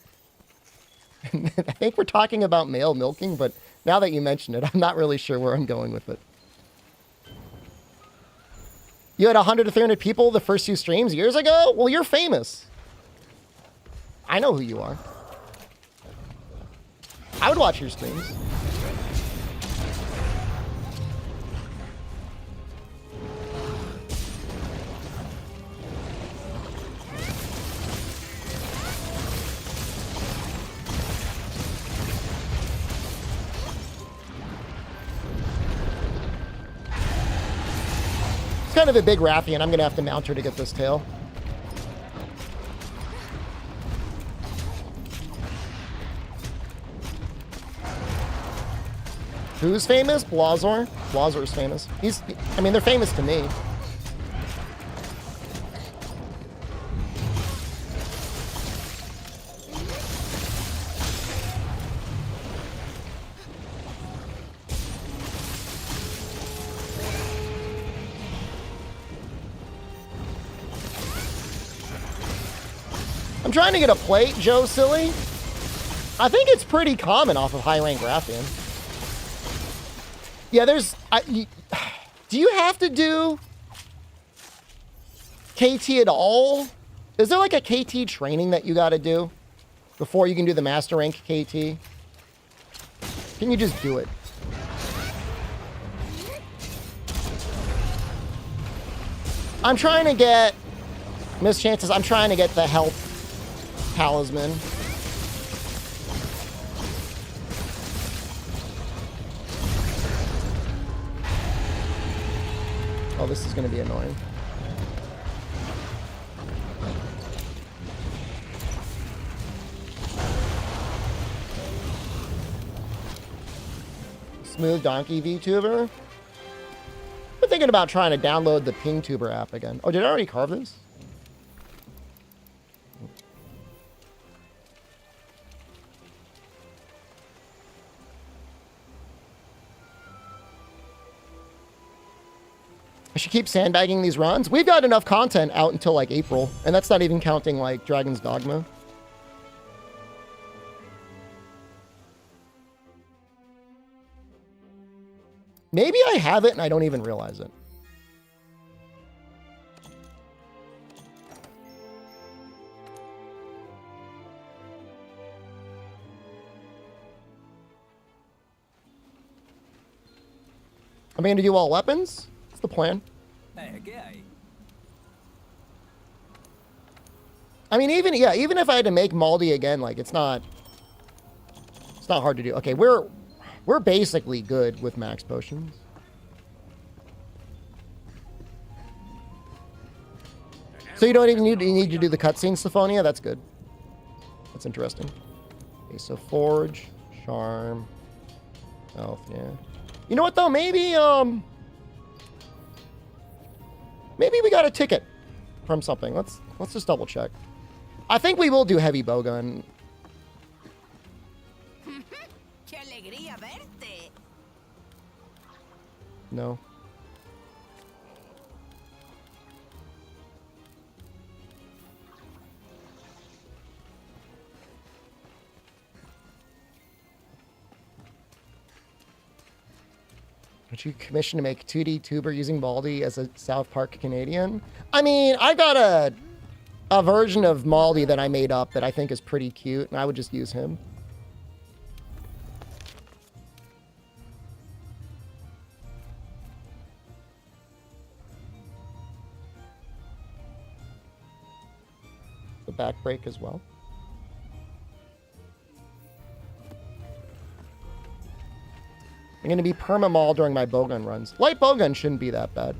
A: I think we're talking about male milking, but now that you mention it, I'm not really sure where I'm going with it. You had 100 to 300 people the first few streams years ago? Well, you're famous. I know who you are. I would watch your streams. It's kind of a big Rathian. I'm going to have to mount her to get this tail. Who's famous? Blazor. Blazor's famous. I mean, they're famous to me. I'm trying to get a plate, Joe Silly. I think it's pretty common off of high rank Rathian. Yeah, there's... do you have to do KT at all? Is there like a KT training that you got to do before you can do the master rank KT? Can you just do it? I'm trying to get... Miss Chances, I'm trying to get the health talisman. Oh, this is going to be annoying. Smooth Donkey VTuber. I'm thinking about trying to download the PingTuber app again. Oh, did I already carve this? I should keep sandbagging these runs. We've got enough content out until like April, and that's not even counting like Dragon's Dogma. Maybe I have it and I don't even realize it. Am I going to do all weapons? What's the plan? I mean, even if I had to make Maldi again, like it's not hard to do. Okay, we're basically good with max potions. So you don't even need to do the cutscene, Symphonia? That's good. That's interesting. Okay, so Forge, Charm, Health, yeah. You know what though? Maybe we got a ticket from something. Let's just double check. I think we will do heavy bowgun. No. Aren't you commissioned to make 2D tuber using Baldi as a South Park Canadian? I mean, I got a version of Maldi that I made up that I think is pretty cute, and I would just use him. The back break as well. I'm going to be perma-maul during my bowgun runs. Light bowgun shouldn't be that bad.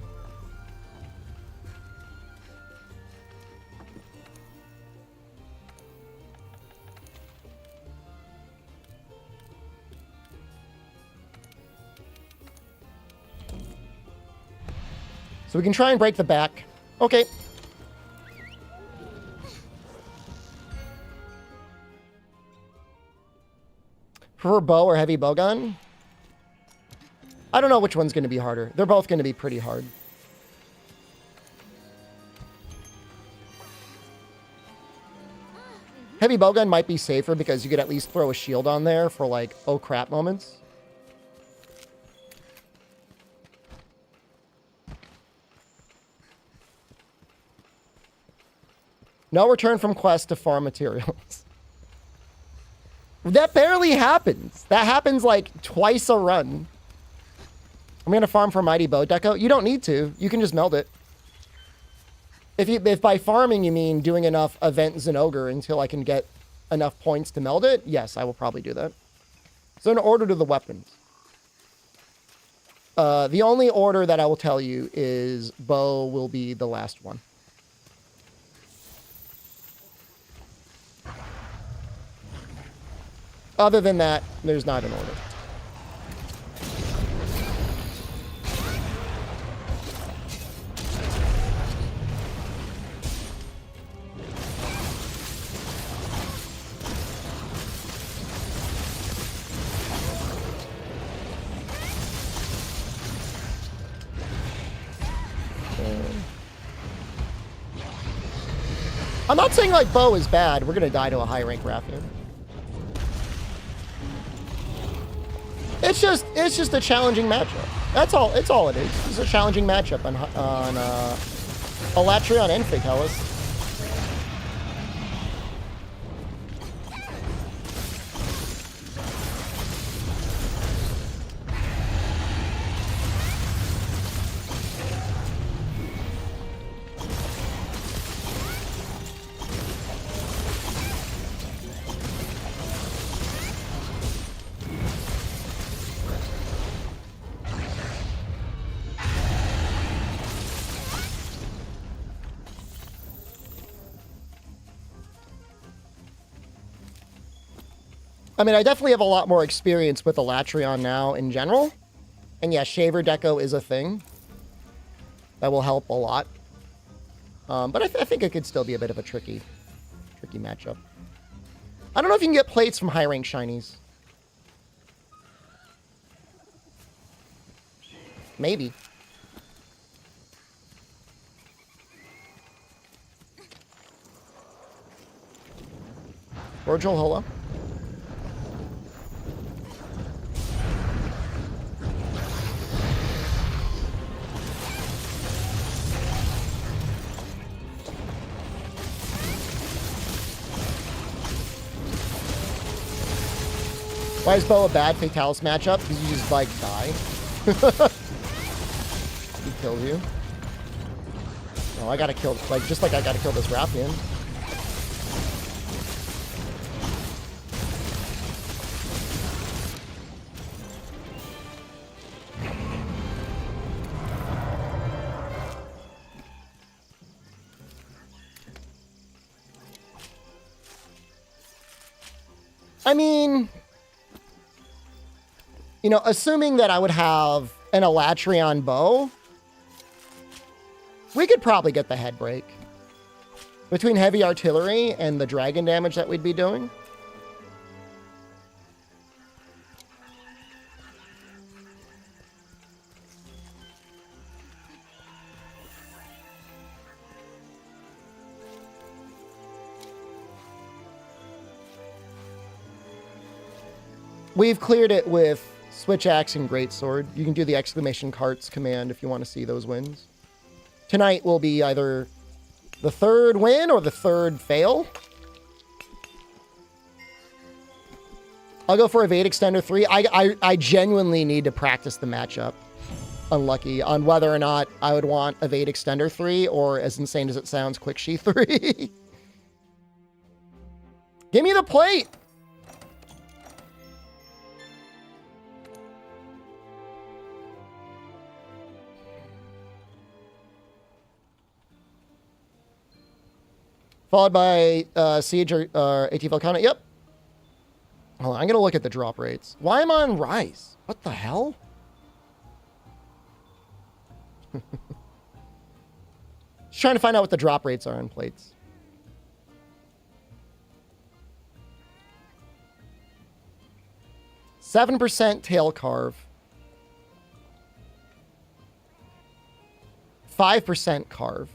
A: So we can try and break the back. Okay. For bow or heavy bowgun? I don't know which one's going to be harder. They're both going to be pretty hard. Heavy bowgun might be safer because you could at least throw a shield on there for like, oh crap moments. No return from quest to farm materials. That barely happens. That happens like twice a run. I'm going to farm for Mighty Bow Deco. You don't need to. You can just meld it. If by farming you mean doing enough Event Zinogre until I can get enough points to meld it, yes, I will probably do that. So in order to the weapons. The only order that I will tell you is bow will be the last one. Other than that, there's not an order. I'm not saying like bow is bad. We're gonna die to a high rank Rathian. It's just a challenging matchup. That's all. It's all it is. It's a challenging matchup on Alatreon and Fatalis. I mean, I definitely have a lot more experience with Alatreon now in general. And yeah, Shaver Deco is a thing. That will help a lot. But I think it could still be a bit of a tricky matchup. I don't know if you can get plates from high rank shinies. Maybe. Virgil, hello. Why is Bo a bad Fatalis matchup? Because you just, like, die. He kills you. Oh, I gotta kill, like, just like I gotta kill this Rathian. I mean, you know, assuming that I would have an Alatreon bow, we could probably get the head break. Between heavy artillery and the dragon damage that we'd be doing. We've cleared it with Switch Axe and Greatsword. You can do the exclamation carts command if you want to see those wins. Tonight will be either the third win or the third fail. I'll go for Evade Extender 3. I genuinely need to practice the matchup. Unlucky on whether or not I would want Evade Extender 3 or, as insane as it sounds, Quick Sheath 3. Give me the plate! Followed by Siege or AT Volcano. Yep. Hold on, I'm going to look at the drop rates. Why am I on Rise? What the hell? Just trying to find out what the drop rates are on plates. %, tail carve. 5% carve.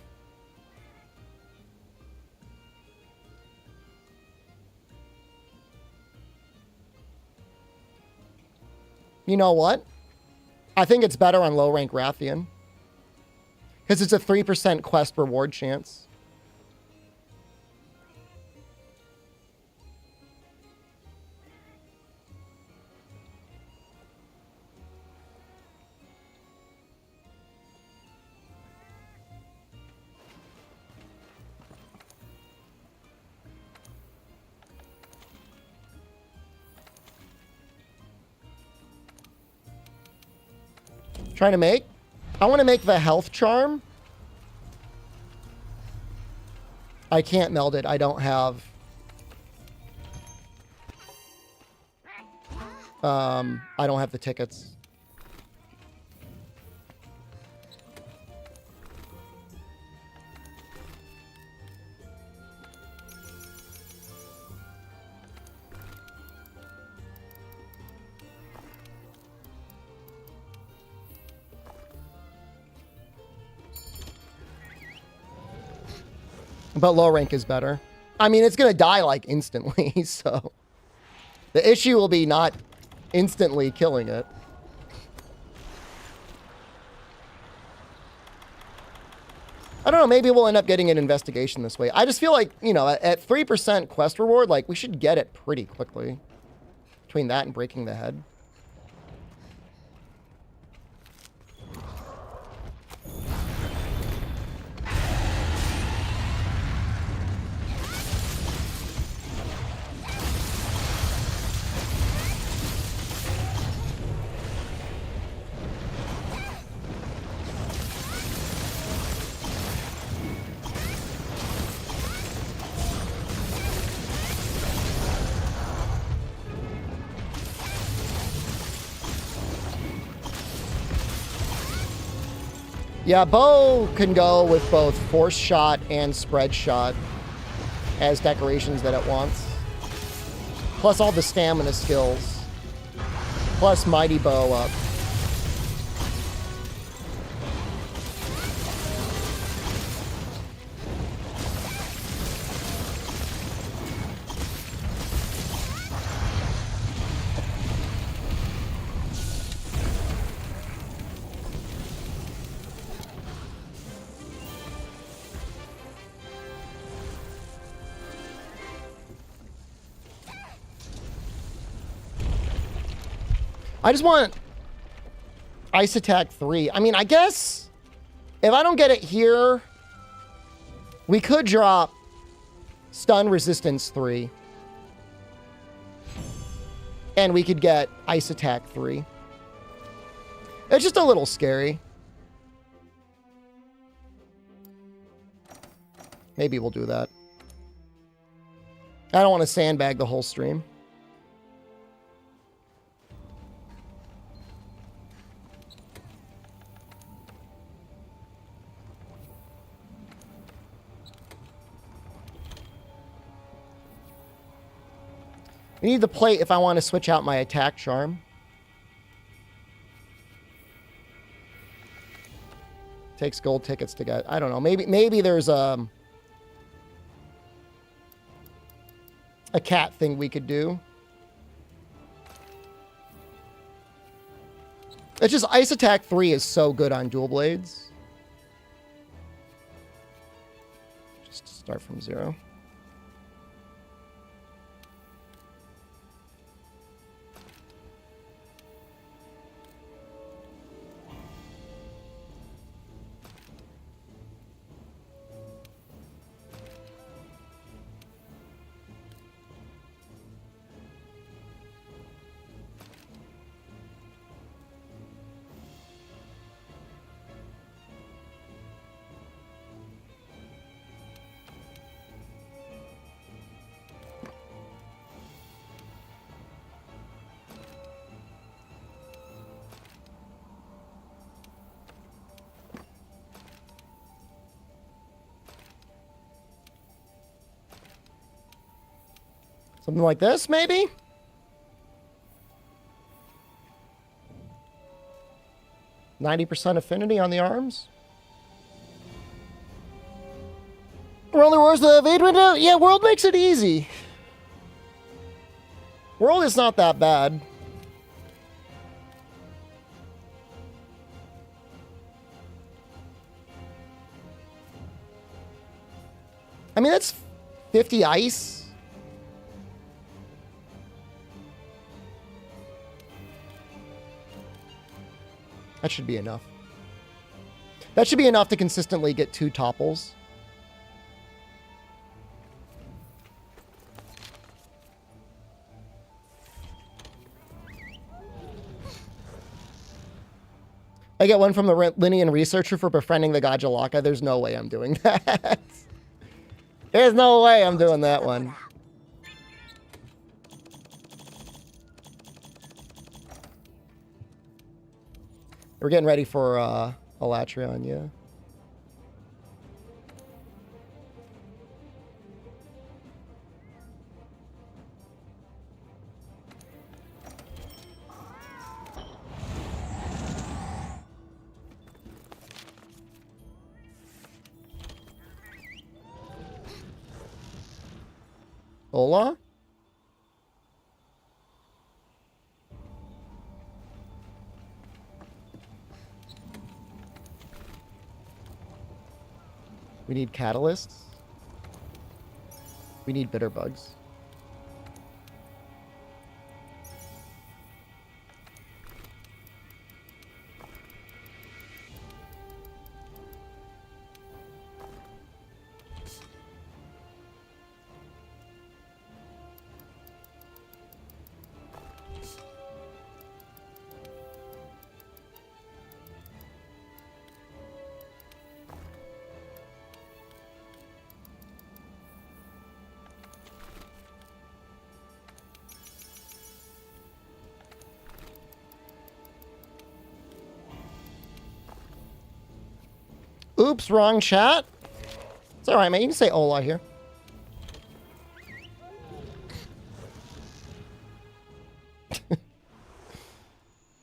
A: You know what? I think it's better on low rank Rathian. Because it's a 3% quest reward chance. Trying to make? I want to make the health charm. I can't meld it. I don't have... I don't have the tickets. But low rank is better. I mean, it's going to die, like, instantly, so... The issue will be not instantly killing it. I don't know, maybe we'll end up getting an investigation this way. I just feel like, you know, at 3% quest reward, like, we should get it pretty quickly. Between that and breaking the head. Yeah, bow can go with both force shot and spread shot as decorations that it wants. Plus all the stamina skills. Plus mighty bow up. I just want Ice Attack 3. I mean, I guess if I don't get it here, we could drop Stun Resistance 3. And we could get Ice Attack 3. It's just a little scary. Maybe we'll do that. I don't want to sandbag the whole stream. I need the plate if I want to switch out my attack charm. Takes gold tickets to get. I don't know. Maybe there's a cat thing we could do. It's just Ice Attack 3 is so good on dual blades. Just start from 0. Something like this, maybe? %90 affinity on the arms. World rewards the evade window? Yeah, World makes it easy. World is not that bad. I mean, that's 50 ice. That should be enough. That should be enough to consistently get 2 topples. I get one from the Linian researcher for befriending the Gajalaka. There's no way I'm doing that. There's no way I'm doing that one. We're getting ready for Alatreon, yeah. Hola? We need catalysts. We need bitter bugs. Oops, wrong chat. It's all right, man. You can say hola here.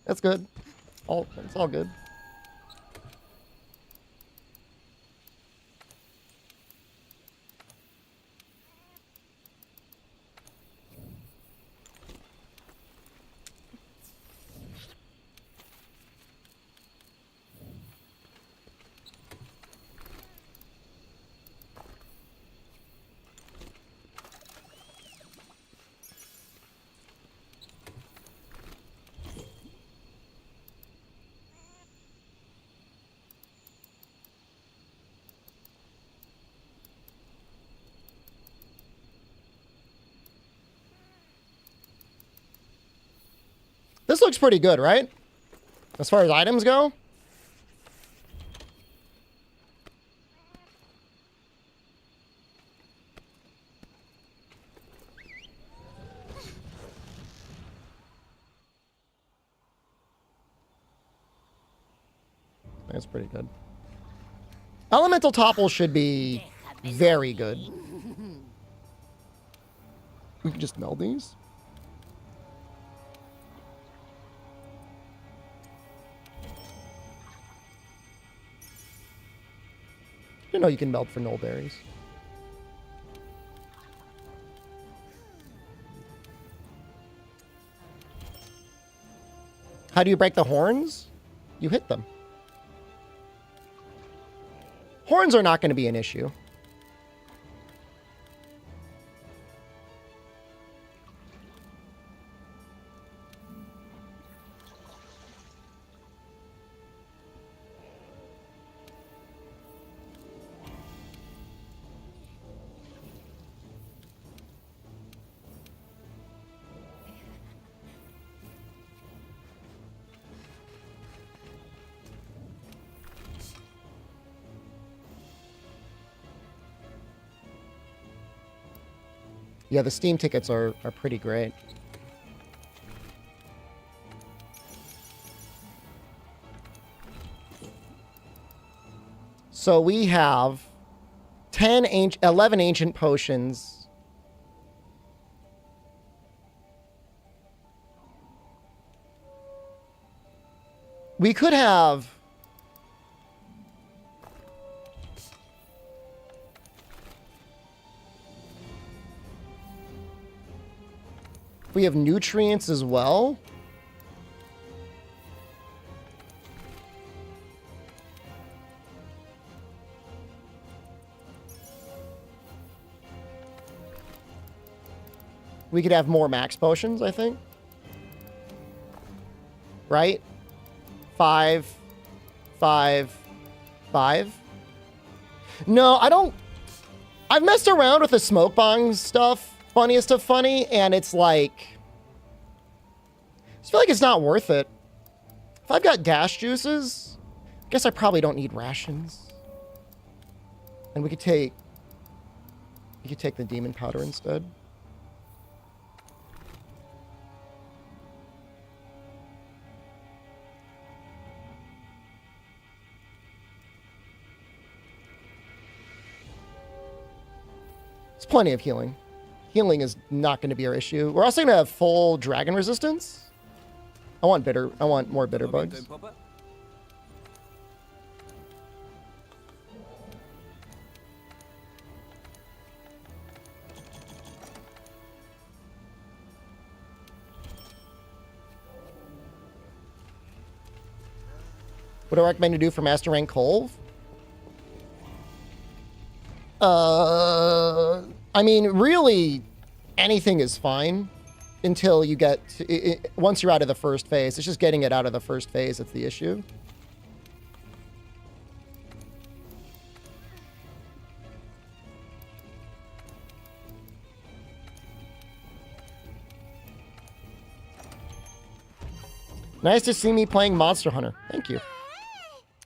A: That's good. It's all good. This looks pretty good, right? As far as items go. That's pretty good. Elemental topple should be very good. We can just meld these. You know you can melt for null berries. How do you break the horns? You hit them. Horns are not going to be an issue. Yeah, the Steam tickets are pretty great. So we have 11 ancient potions. We could have... We have nutrients as well. we could have more max potions, I think. Right? 5, 5, 5. No, I don't... I've messed around with the smoke bong stuff, funniest of funny, and it's like... I just feel like it's not worth it. If I've got dash juices, I guess I probably don't need rations. And we could take... You could take the demon powder instead. It's plenty of healing. Healing is not going to be our issue. We're also going to have full dragon resistance. I want more bitter
D: ¿Todo viento
A: bugs.
D: en popa?
A: What do I recommend to do for Master Rank Colv? I mean, really, anything is fine until you get to, once you're out of the first phase. It's just getting it out of the first phase that's the issue. Nice to see me playing Monster Hunter. Thank you.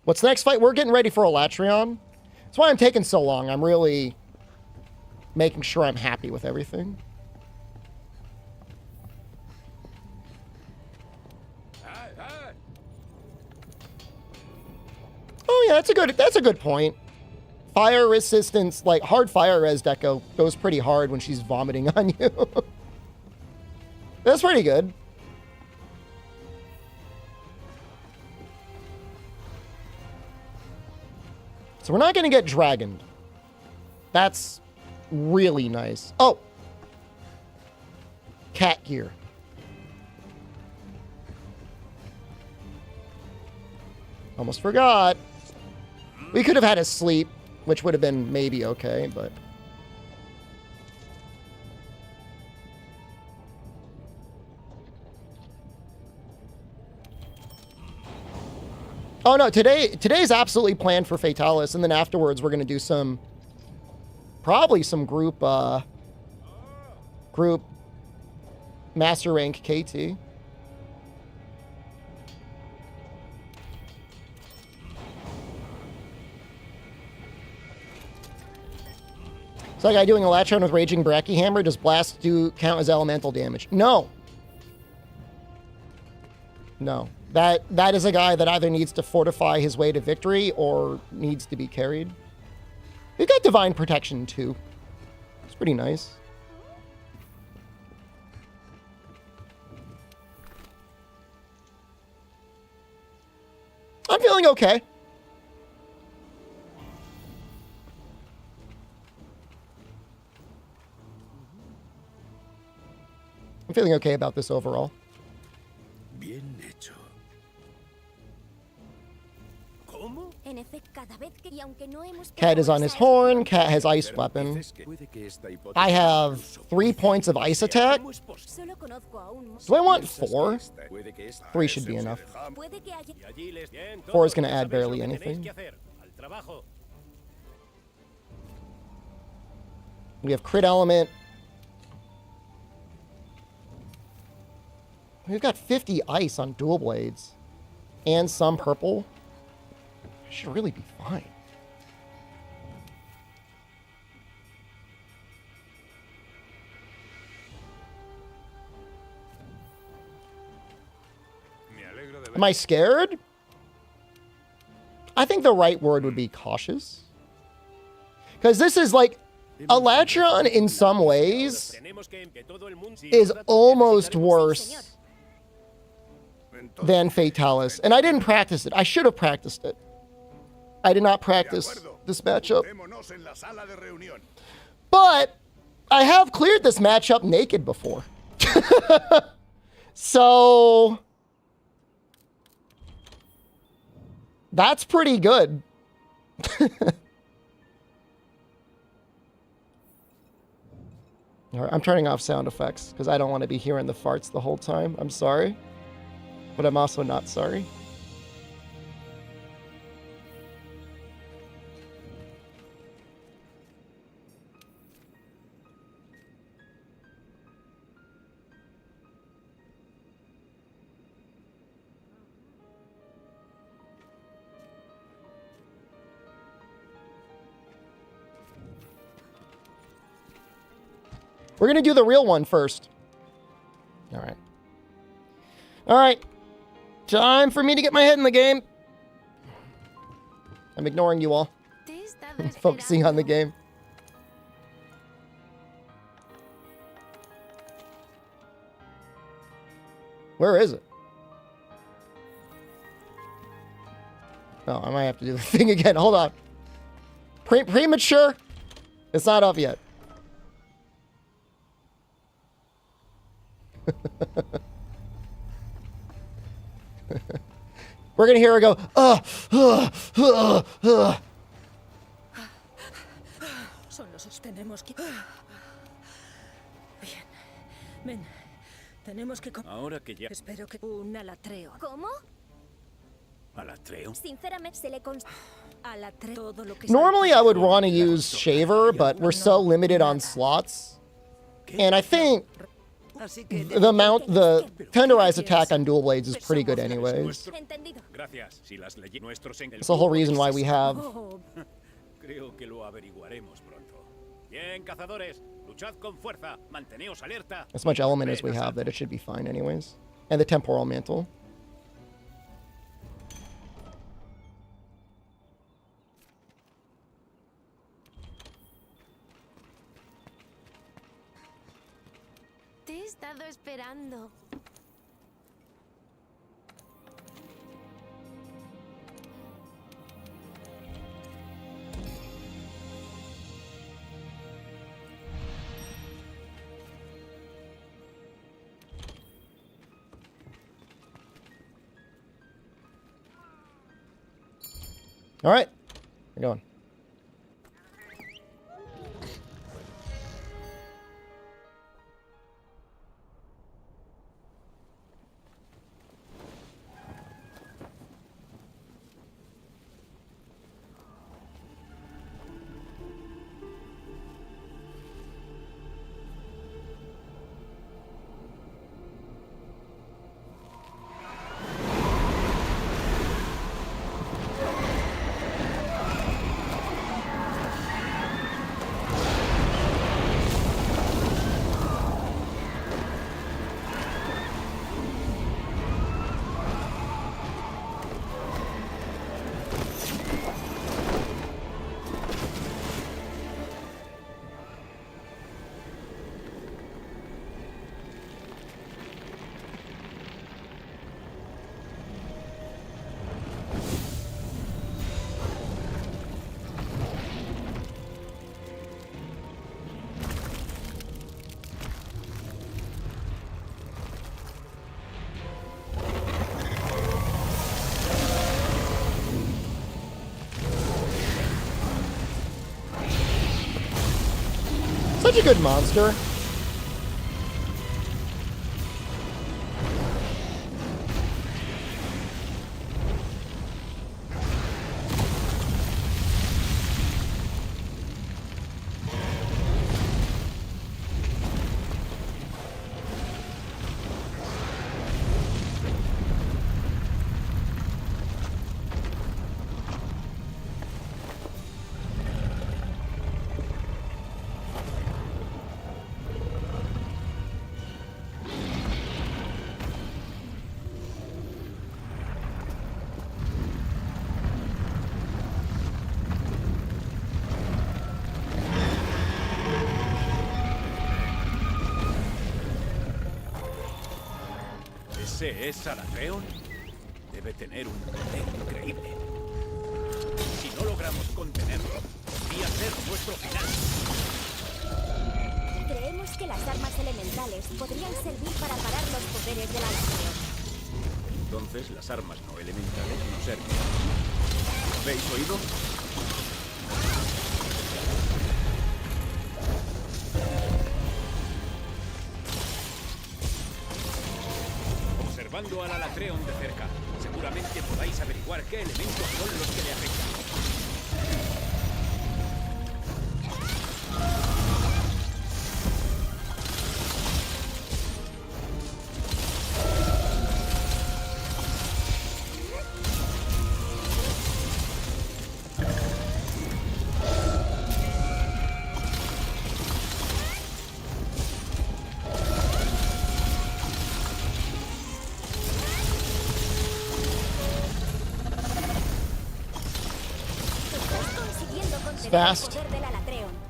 A: What's the next fight? We're getting ready for Alatreon. That's why I'm taking so long. I'm really making sure I'm happy with everything. Oh yeah, that's a good point. Fire resistance, like hard fire res deco goes pretty hard when she's vomiting on you. That's pretty good. So we're not going to get dragoned. That's really nice. Oh! Cat gear. Almost forgot. We could have had a sleep, which would have been maybe okay, but... Oh no, today's absolutely planned for Fatalis, and then afterwards we're gonna do some, probably some group master rank KT. So like I doing Alatreon with Raging Brachyhammer, does Blast count as elemental damage? No. No. That is a guy that either needs to fortify his way to victory or needs to be carried. We've got Divine Protection too. It's pretty nice. I'm feeling okay. I'm feeling okay about this overall.
C: Bien hecho.
A: Cat is on his horn. Cat has ice weapon. I have 3 points of ice attack. Do I want 4? 3 should be enough. 4 is going to add barely anything. We have crit element. We've got 50 ice on dual blades. And some purple. Should really be fine. Am I scared? I think the right word would be cautious. Because this is like, Alatreon in some ways is almost worse than Fatalis. And I didn't practice it. I should have practiced it. I did not practice this matchup. But I have cleared this matchup naked before. So that's pretty good. All right, I'm turning off sound effects because I don't want to be hearing the farts the whole time. I'm sorry. But I'm also not sorry. We're going to do the real one first. All right. All right. Time for me to get my head in the game. I'm ignoring you all. I'm focusing on the game. Where is it? Oh, I might have to do the thing again. Hold on. Premature? It's not up yet. We're gonna hear her go,
H: Solo sostenemos que... Bien. Ven. Tenemos que...
E: Ahora que ya...
H: Espero que... Un Alatreon.
B: ¿Cómo?
E: Alatreon.
B: Sinceramente, se le consta.
H: Alatreon. Todo lo que...
A: Normally I would want to use Shaver, but we're so limited on slots. And I think
D: Así que
A: the tenderized attack on dual blades is pretty good anyways.
B: Entendido.
E: Gracias. Si las leyes nuestros en el...
A: That's the whole reason why we have...
H: Oh,
E: Creo que lo averiguaremos pronto. Bien, cazadores. Luchad con fuerza. Manteneos alerta.
A: as much element as we have that it should be fine anyways. And the temporal mantle.
B: Te he estado esperando.
A: All right, we're going. Such a good monster.
E: ¿Ese es Alatreon? Debe tener un poder increíble. Si no logramos contenerlo, podría ser nuestro final.
B: Creemos que las armas elementales podrían servir para parar los poderes del Alatreon.
E: Entonces las armas no elementales no sirven. ¿Lo habéis oído? observando al Alatreon de cerca. Seguramente podáis averiguar qué elementos son los que le afectan.
B: Estás consiguiendo contener
A: fast.
B: el poder del Alatreon.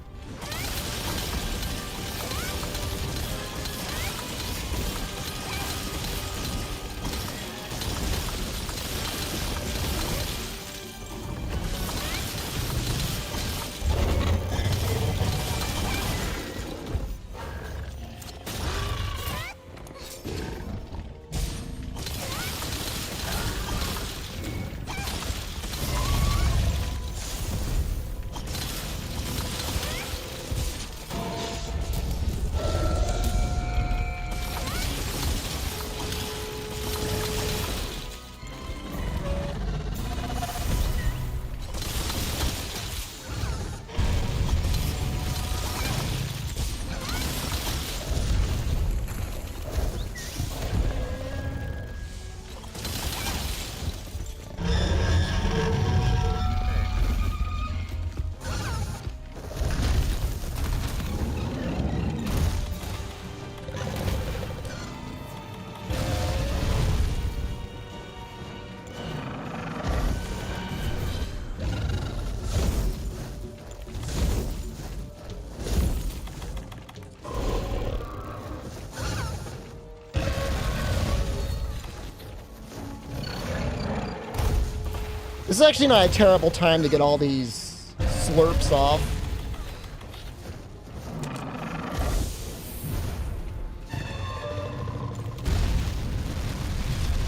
A: This is actually not a terrible time to get all these slurps off.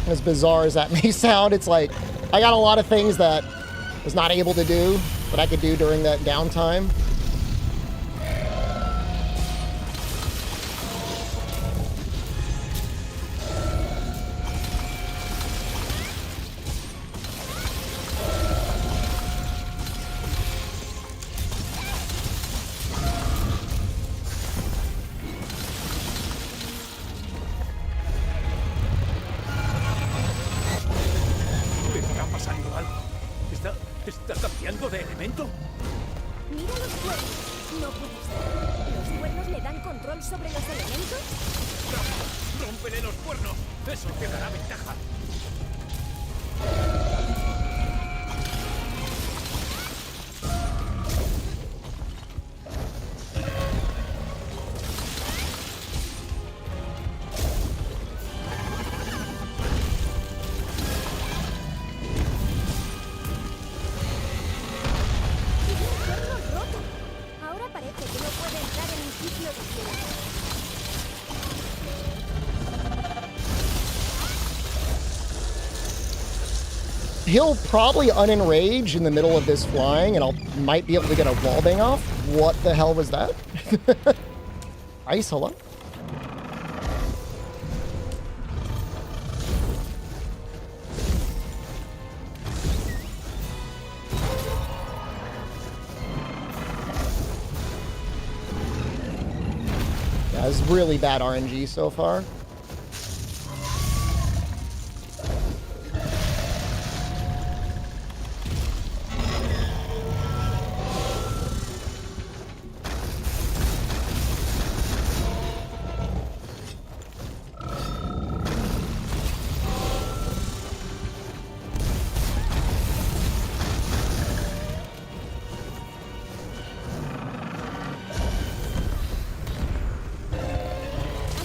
A: As bizarre as that may sound, it's like I got a lot of things that I was not able to do that I could do during that downtime.
E: ¿Está pasando algo? ¿Está cambiando de elemento?
B: Mira los cuernos. No puede ser. ¿Los cuernos le dan control sobre los elementos?
E: ¡Rómpele los cuernos! Eso te dará ventaja.
B: Tiene un cuerno roto. Ahora parece que no puede entrar en un sitio de hielo.
A: He'll probably unenrage in the middle of this flying, and might be able to get a wallbang off. What the hell was that? Ice, hello? Yeah, this is really bad RNG so far.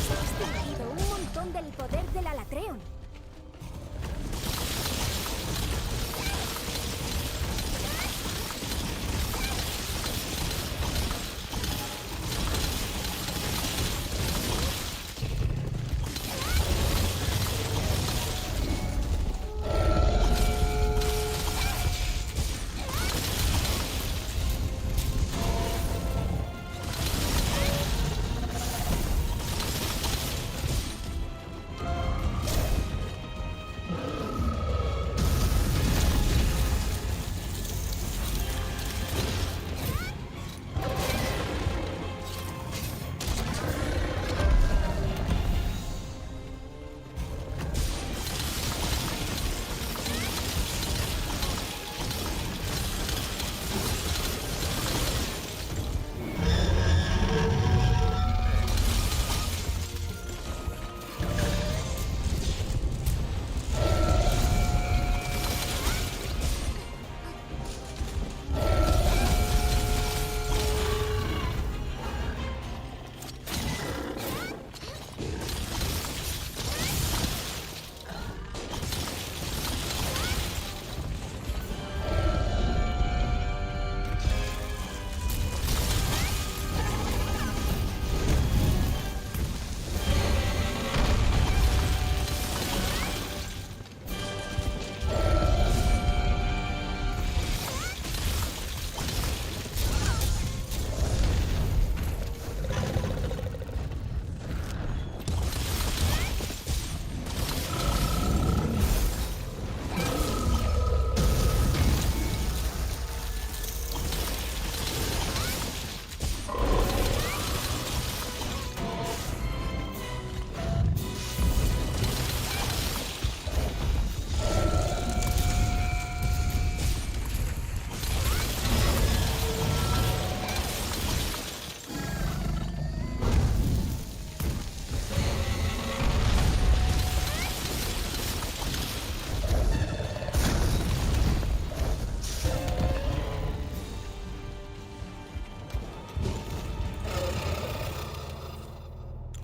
B: Has extinguido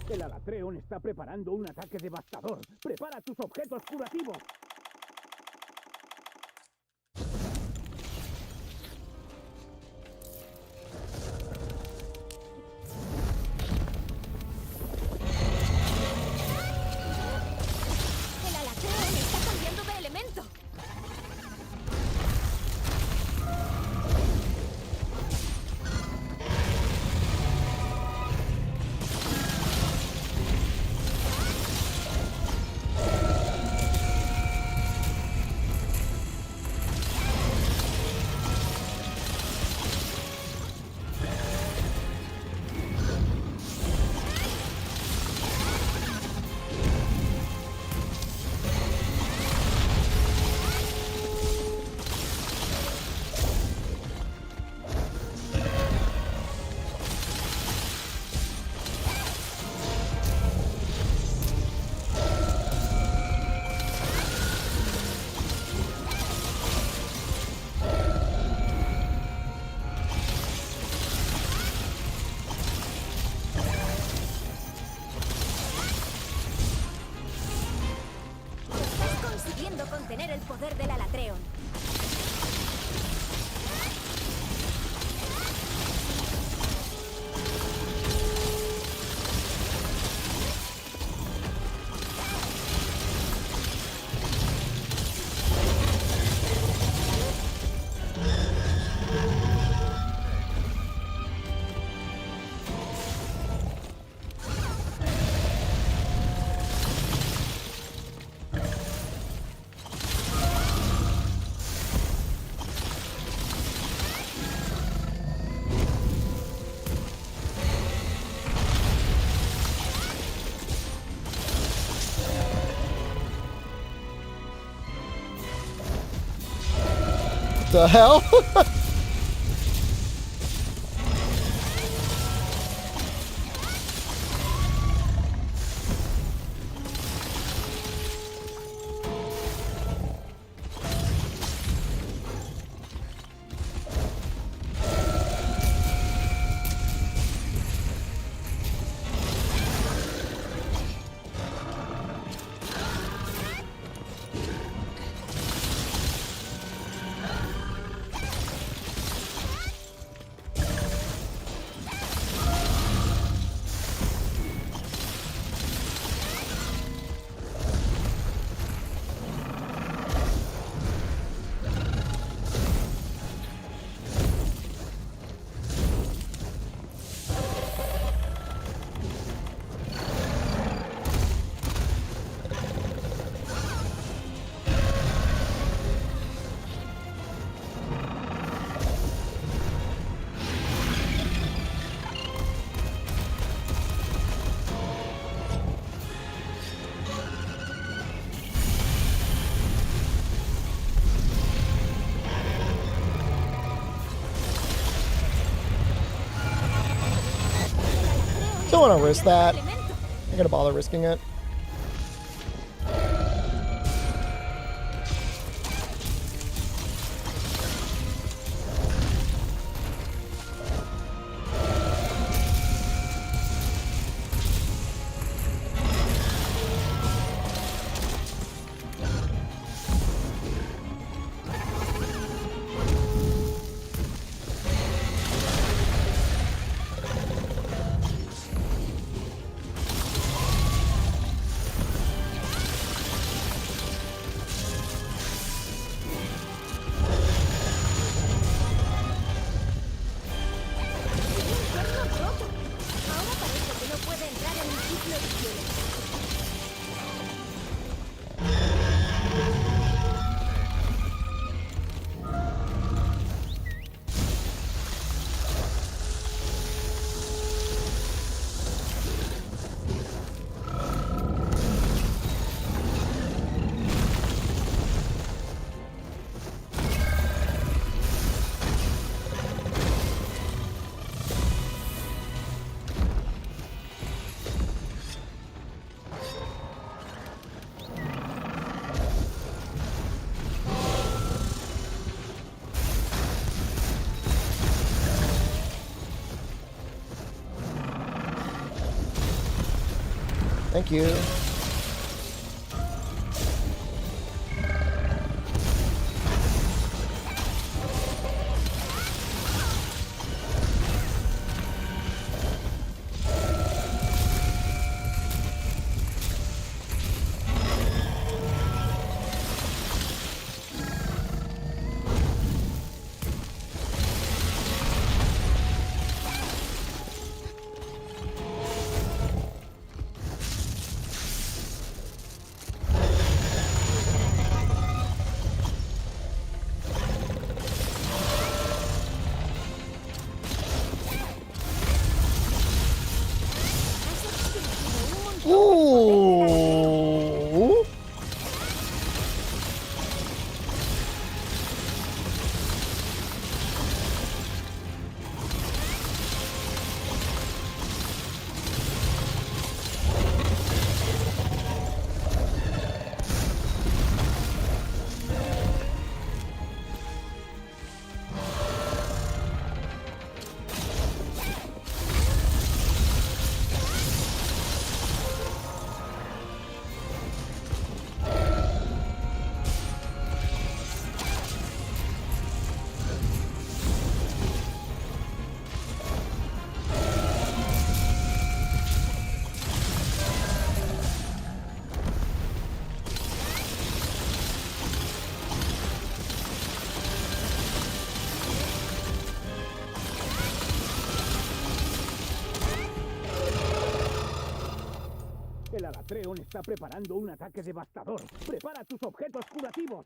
E: El Alatreon está preparando un ataque devastador. Prepara tus objetos curativos.
B: El Alatreon está cambiando de elemento. Estás consiguiendo contener el poder del Alatreon.
A: The hell? Don't want to risk that. I gotta bother risking it. Thank you. Ooh.
E: El Alatreon está preparando un ataque devastador. Prepara tus objetos curativos.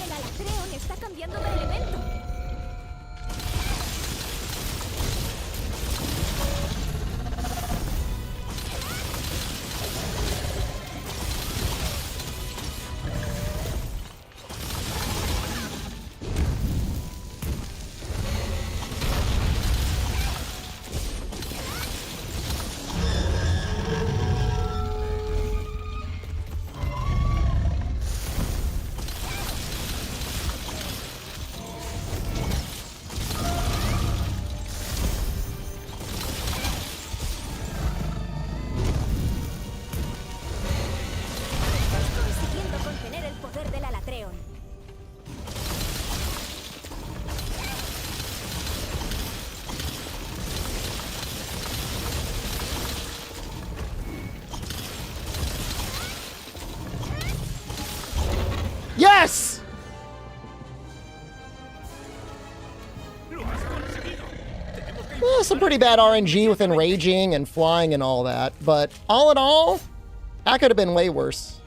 B: El Alatreon está cambiando de elemento. Consiguiendo contener el poder del Alatreon.
A: Yes! Well, some pretty bad RNG with enraging and flying and all that, but all in all, that could have been way worse.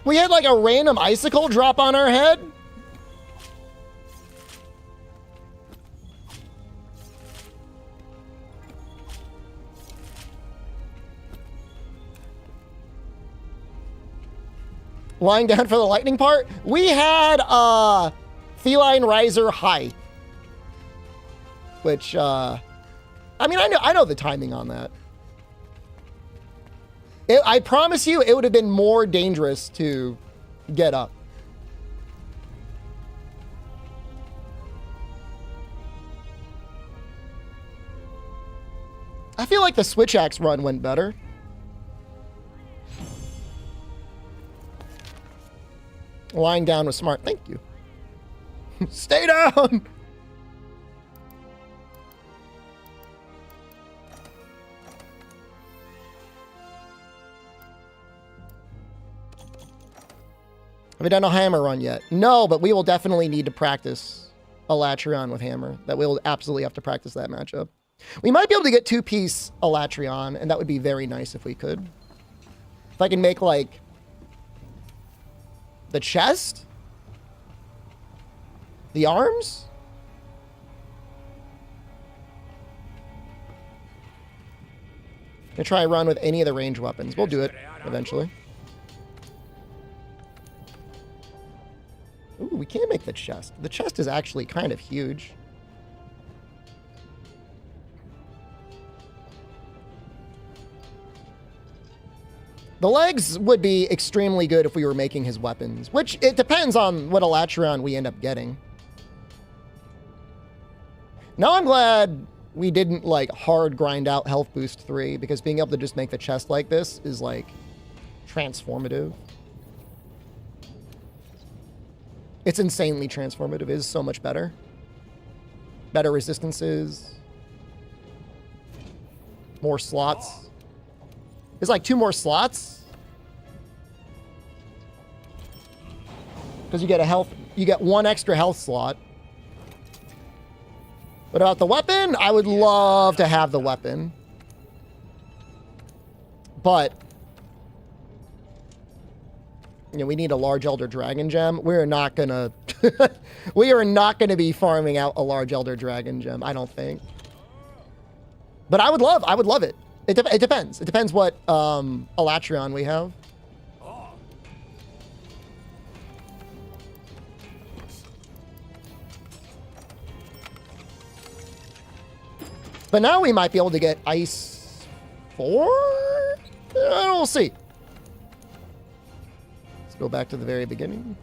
A: We had like a random icicle drop on our head. Lying down for the lightning part. We had Feline Riser High. Which I mean I know the timing on that. I promise you it would have been more dangerous to get up. I feel like the Switch Axe run went better. Lying down was smart. Thank you. Stay down! Have we done a hammer run yet? No, but we will definitely need to practice Alatreon with hammer. That we'll absolutely have to practice that matchup. We might be able to get two-piece Alatreon, and that would be very nice if we could. If I can make, like, the chest? The arms? I'm gonna try a run with any of the range weapons. We'll do it eventually. Ooh, we can't make the chest. The chest is actually kind of huge. The legs would be extremely good if we were making his weapons, which it depends on what Alatreon we end up getting. Now I'm glad we didn't like hard grind out health boost 3, because being able to just make the chest like this is like transformative. It's insanely transformative. It is so much better. Better resistances. More slots. It's like 2 more slots. Because you get 1 extra health slot. What about the weapon? I would love to have the weapon. But you know, we need a large Elder Dragon gem. We're not gonna we are not gonna be farming out a large Elder Dragon gem, I don't think. But I would love it. It depends. It depends what Alatreon we have. But now we might be able to get Ice 4? We'll see. Let's go back to the very beginning.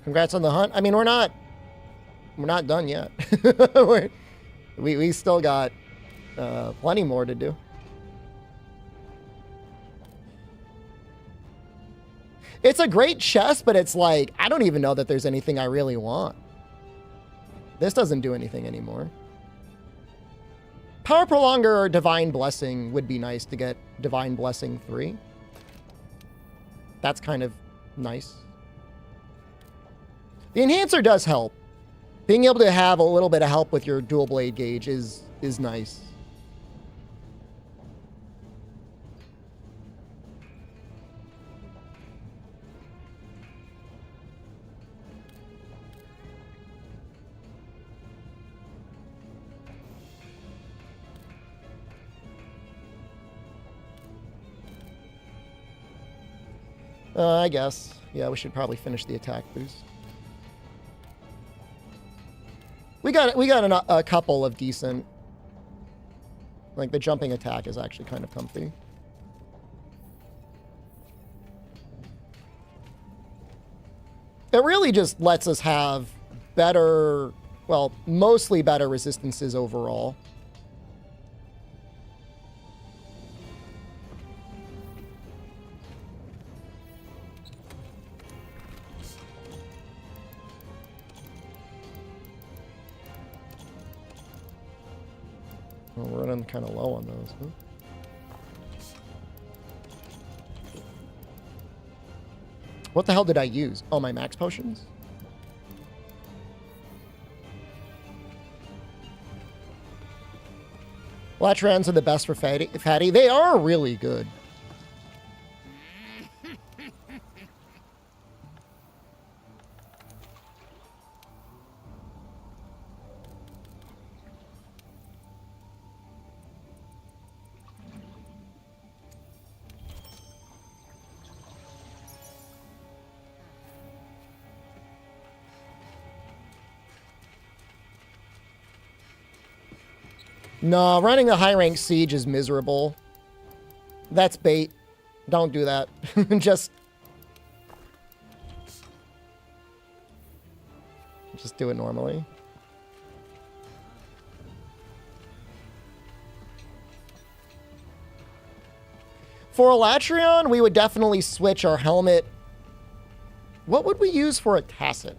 A: Congrats on the hunt. I mean, we're not done yet. we still got plenty more to do. It's a great chest, but it's like, I don't even know that there's anything I really want. This doesn't do anything anymore. Power Prolonger or Divine Blessing would be nice to get Divine Blessing 3. That's kind of nice. The Enhancer does help. Being able to have a little bit of help with your dual blade gauge is nice. I guess. Yeah, we should probably finish the attack boost. We got a couple of decent. Like the jumping attack is actually kind of comfy. It really just lets us have better, well, mostly better resistances overall. Well, we're running kind of low on those, huh? What the hell did I use? Oh, my max potions? Alatreons are the best for fatty. They are really good. No, running a high-rank siege is miserable. That's bait. Don't do that. Just do it normally. For Alatreon, we would definitely switch our helmet. What would we use for a tacit?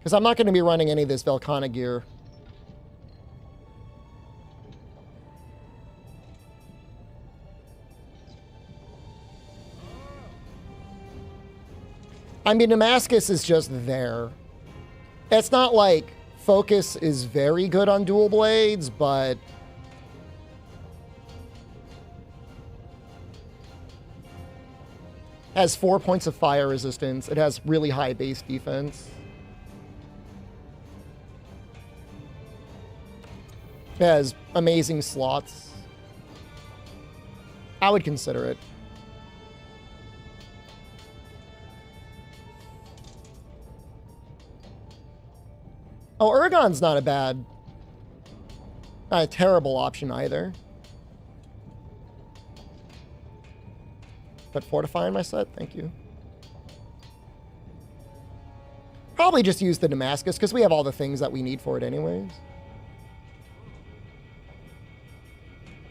A: Because I'm not going to be running any of this Velcana gear. I mean, Damascus is just there. It's not like Focus is very good on dual blades, but... has 4 points of fire resistance. It has really high base defense. It has amazing slots. I would consider it. Oh, Ergon's not a terrible option either. But fortify in my set, thank you. Probably just use the Damascus because we have all the things that we need for it anyways.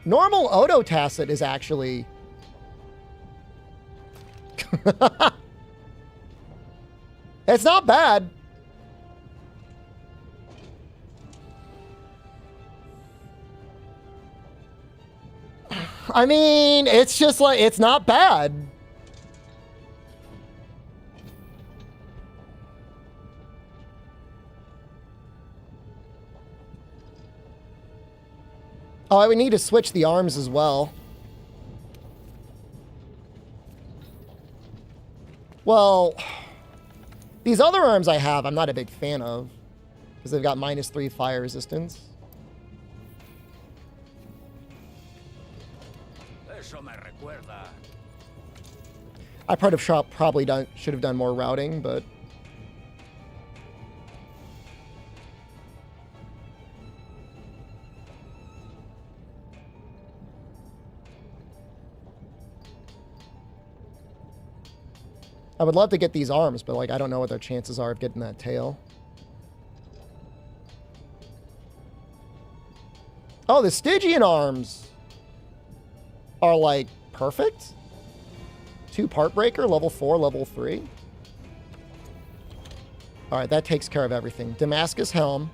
A: Normal Odo Tacit is actually... it's not bad. I mean, it's just like, it's not bad. Oh, I would need to switch the arms as well. Well, these other arms I have, I'm not a big fan of. Because they've got -3 fire resistance. I probably should have done more routing, but... I would love to get these arms, but like I don't know what their chances are of getting that tail. Oh, the Stygian arms are like perfect. 2 part breaker, level 4, level 3. All right, that takes care of everything. Damascus helm.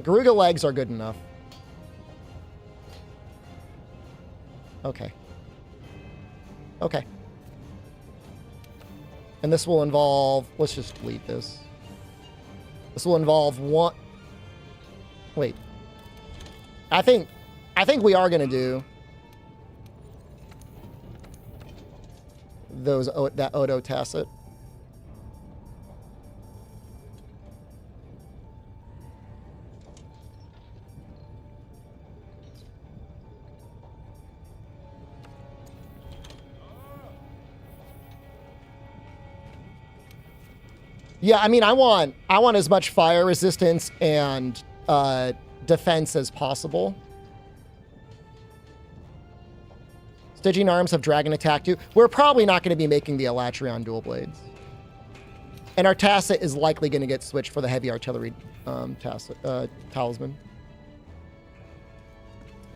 A: Garuga legs are good enough. Okay. Okay. And this will involve... let's just delete this. This will involve one... wait. I think we are going to do... that Odo Tacit. Yeah, I mean, I want as much fire resistance and defense as possible. Stygian arms have dragon attack too. We're probably not going to be making the Alatreon dual blades. And our Tacit is likely going to get switched for the heavy artillery talisman.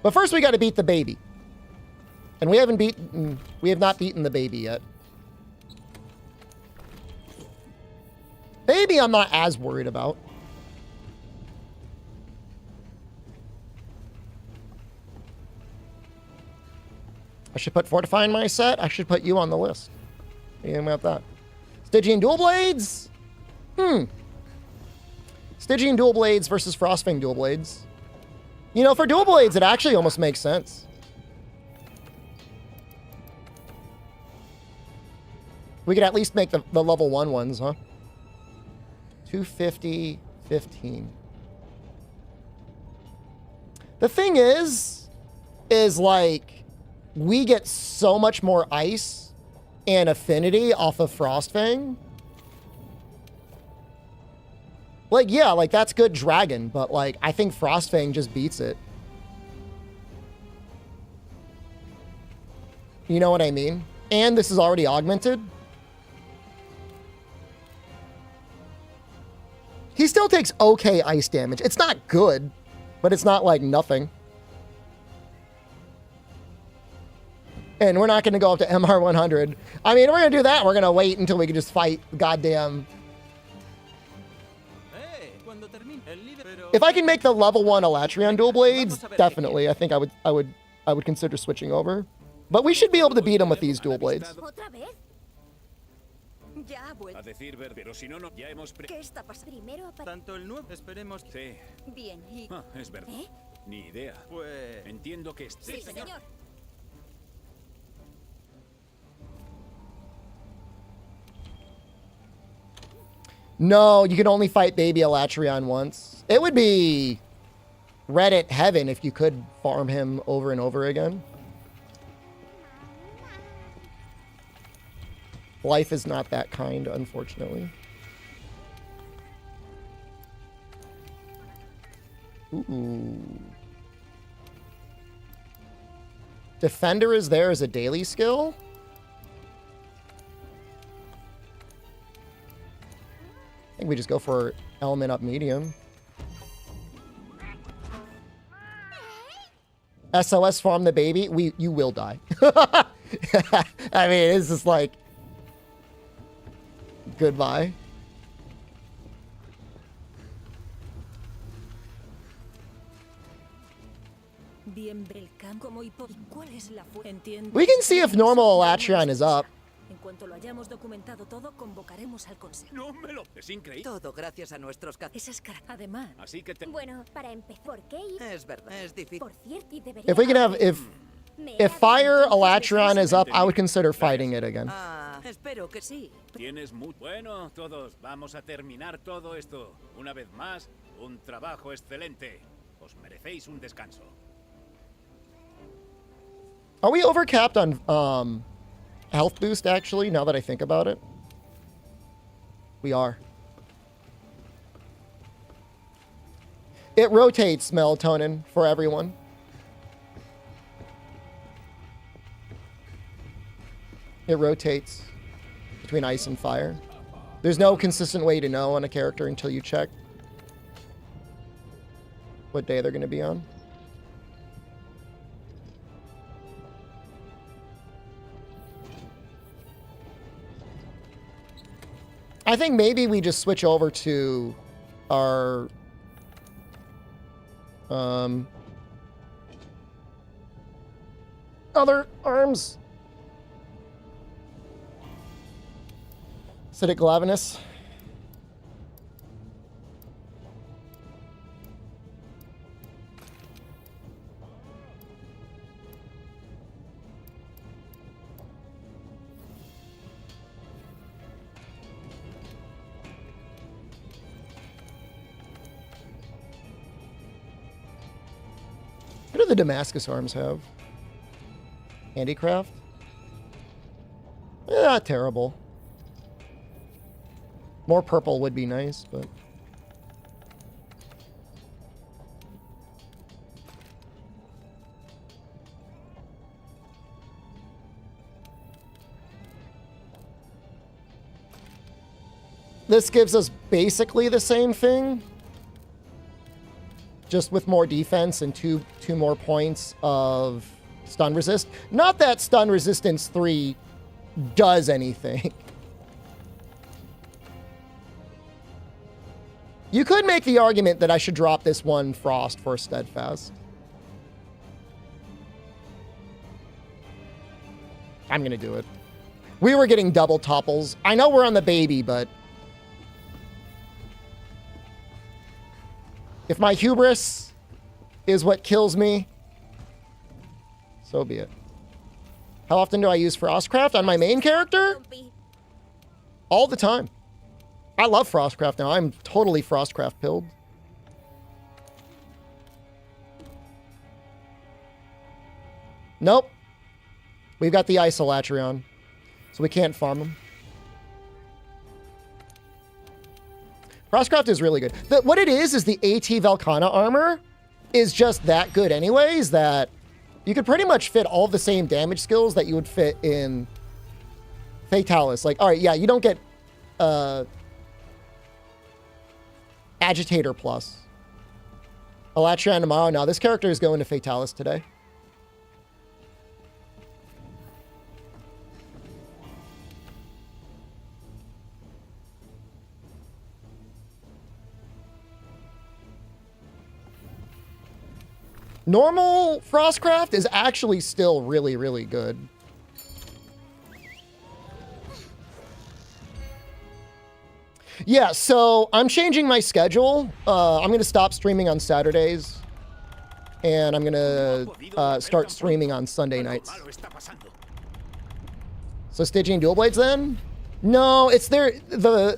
A: But first we got to beat the baby. And we have not beaten the baby yet. Baby I'm not as worried about. I should put Fortify in my set. I should put you on the list. And we have that. Stygian dual blades? Stygian dual blades versus Frostfang dual blades. You know, for dual blades, it actually almost makes sense. We could at least make the level 1 ones, huh? 250, 15. The thing is like, we get so much more ice and affinity off of Frostfang. Like, yeah, like that's good dragon, but like, I think Frostfang just beats it. You know what I mean? And this is already augmented. He still takes okay ice damage. It's not good, but it's not like nothing. And we're not going to go up to MR 100. I mean, we're going to do that. We're going to wait until we can just fight goddamn. If I can make the level 1 Alatreon dual blades, definitely. I think I would consider switching over. But we should be able to beat him with these dual blades.
B: ¿Otra vez?
H: Ya ha vuelto.
E: A decir verdad, pero si no, no, ya hemos...
H: ¿Qué está pasando?
B: Primero
I: Tanto el nuevo, esperemos que...
E: Sí,
H: Bien, y...
E: es verdad.
B: ¿Eh?
E: Ni idea.
I: Pues...
E: Entiendo que...
B: Sí, señor.
A: No, you can only fight baby Alatreon once. It would be Reddit heaven if you could farm him over and over again. Life is not that kind, unfortunately. Ooh. Defender is there as a daily skill? I think we just go for element up medium. SOS farm the baby. You will die. I mean, it's just like goodbye.
H: Bien, Belcam, como hipo... ¿Y cuál es la Entiendo.
A: We can see if normal Alatreon is up.
H: En cuanto lo hayamos documentado todo, convocaremos al consejo.
E: No me lo... Es increíble.
J: Todo gracias a nuestros
H: Esas caras. Además,
E: Así que te...
B: Bueno, para empezar, ¿por qué ir?
J: Es verdad, es difícil.
B: Por cierto, y debería...
A: If we can have if fire Alatreon is up, I would consider fighting it again.
J: Ah, espero que
H: sí.
E: Tienes muy... Bueno, todos, vamos a terminar todo esto. Una vez más, un trabajo excelente. Os merecéis un descanso.
A: Are we overcapped on health boost, actually, now that I think about it? We are. It rotates melatonin for everyone. It rotates between ice and fire. There's no consistent way to know on a character until you check what day they're going to be on. I think maybe we just switch over to our other arms. Acidic Glavinus. What do the Damascus arms have? Handicraft? Not terrible. More purple would be nice, but... This gives us basically the same thing, just with more defense and two more points of stun resist. Not that stun resistance 3 does anything. You could make the argument that I should drop this one Frost for Steadfast. I'm going to do it. We were getting double topples. I know we're on the baby, but... if my hubris is what kills me, so be it. How often do I use Frostcraft on my main character? All the time. I love Frostcraft now. I'm totally Frostcraft pilled. Nope. We've got the Ice Alatreon, so we can't farm him. Frostcraft is really good. What it is the AT Velkhana armor is just that good anyways, that you could pretty much fit all the same damage skills that you would fit in Fatalis. Like, all right, yeah, you don't get Agitator Plus. Alatreon tomorrow. Now, this character is going to Fatalis today. Normal Frostcraft is actually still really, really good. Yeah, so I'm changing my schedule. I'm going to stop streaming on Saturdays. And I'm going to start streaming on Sunday nights. So Stygian Dual Blades then? No, it's the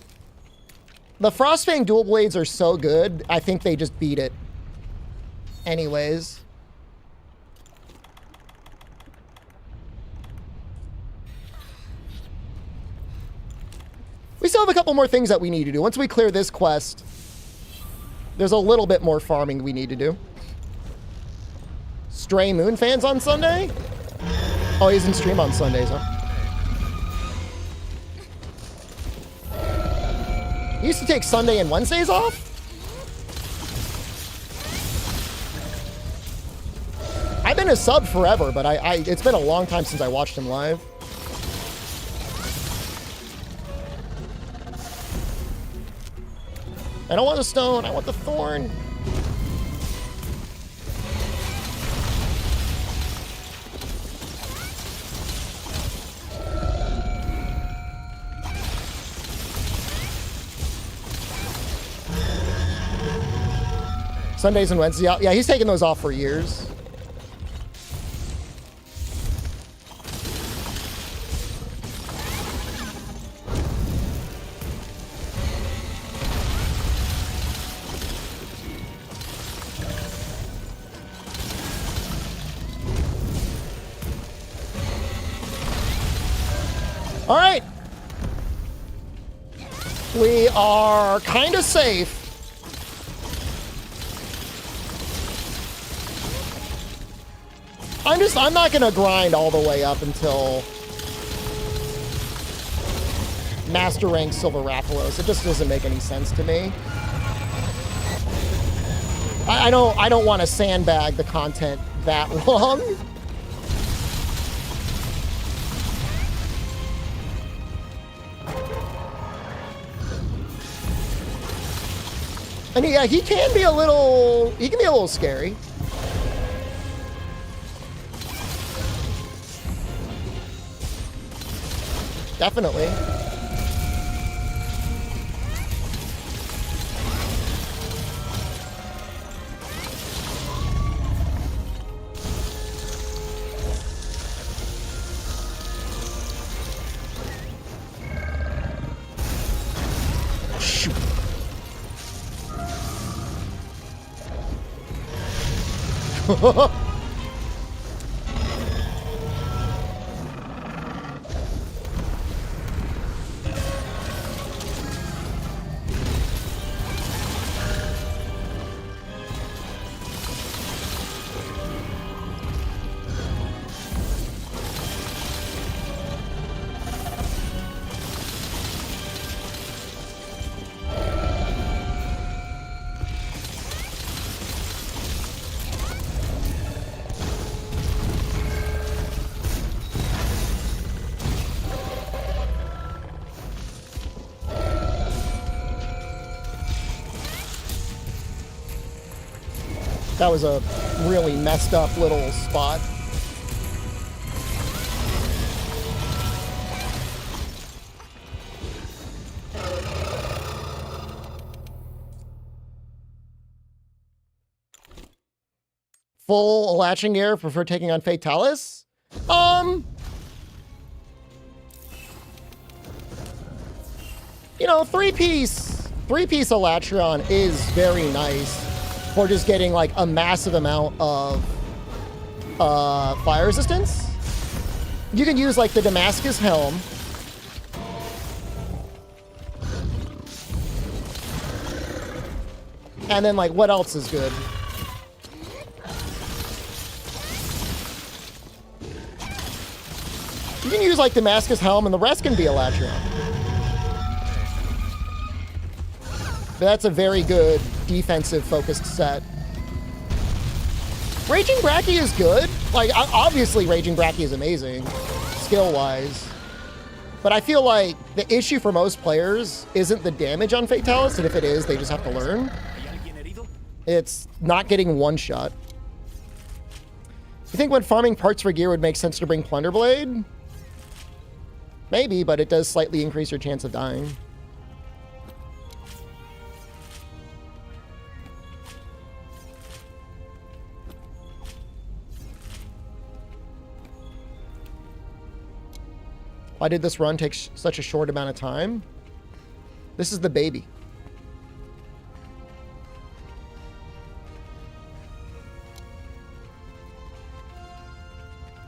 A: Frostfang Dual Blades are so good, I think they just beat it. Anyways. We still have a couple more things that we need to do. Once we clear this quest, there's a little bit more farming we need to do. Stray Moon fans on Sunday? Oh, he's in stream on Sundays, huh? He used to take Sunday and Wednesdays off? I've been a sub forever, but it's been a long time since I watched him live. I don't want the stone, I want the thorn. Sundays and Wednesdays. Yeah, he's taken those off for years. All right. We are kind of safe. I'm not gonna grind all the way up until Master Rank Silver Rathalos. It just doesn't make any sense to me. I don't want to sandbag the content that long. And yeah, he can be a little scary. Definitely. Shoot. That was a really messed up little spot. Full latching gear, prefer taking on Fatalis? You know, three-piece Alatreon is very nice for just getting like a massive amount of fire resistance. You can use like the Damascus Helm. And then like what else is good? You can use like Damascus Helm and the rest can be Alatreon. But that's a very good defensive focused set. Raging Bracky is good. Like, obviously Raging Bracky is amazing, skill-wise. But I feel like the issue for most players isn't the damage on Fatalis, and if it is, they just have to learn. It's not getting one shot. You think when farming parts for gear would make sense to bring Plunder Blade? Maybe, but it does slightly increase your chance of dying. Why did this run take such a short amount of time? This is the baby.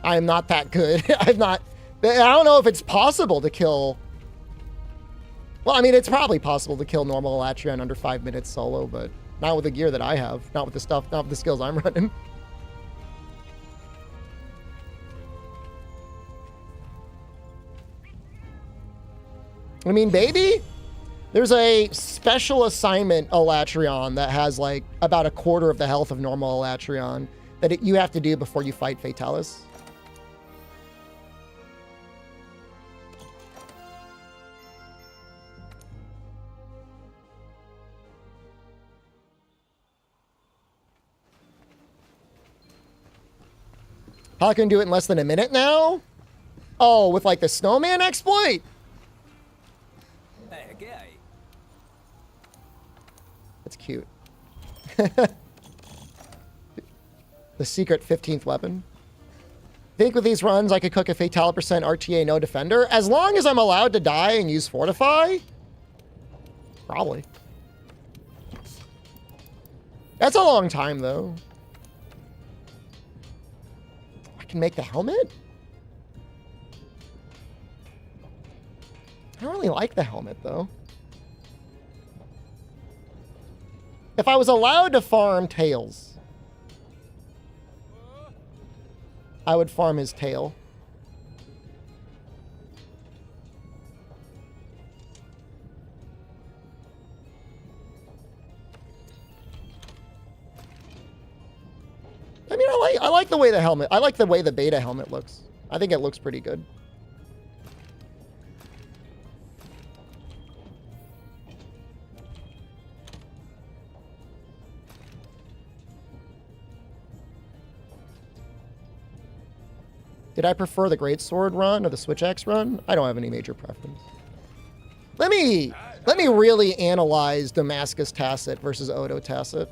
A: I am not that good. I don't know if it's possible to kill. Well, I mean, it's probably possible to kill normal Alatreon under 5 minutes solo, but not with the gear that I have. Not with the stuff, not with the skills I'm running. I mean, baby, there's a special assignment Alatreon that has like about a quarter of the health of normal Alatreon that you have to do before you fight Fatalis. How can I do it in less than a minute now? Oh, with like the snowman exploit?
D: ¿Qué hay?
A: That's cute. The secret 15th weapon. Think with these runs I could cook a Fatal percent RTA no defender? As long as I'm allowed to die and use Fortify? Probably. That's a long time though. I can make the helmet? I don't really like the helmet though. If I was allowed to farm tails, I would farm his tail. I mean, I like the way the helmet, I like the way the beta helmet looks. I think it looks pretty good. Did I prefer the Greatsword run or the Switch Axe run? I don't have any major preference. Let me really analyze Damascus Tacit versus Odo Tacit.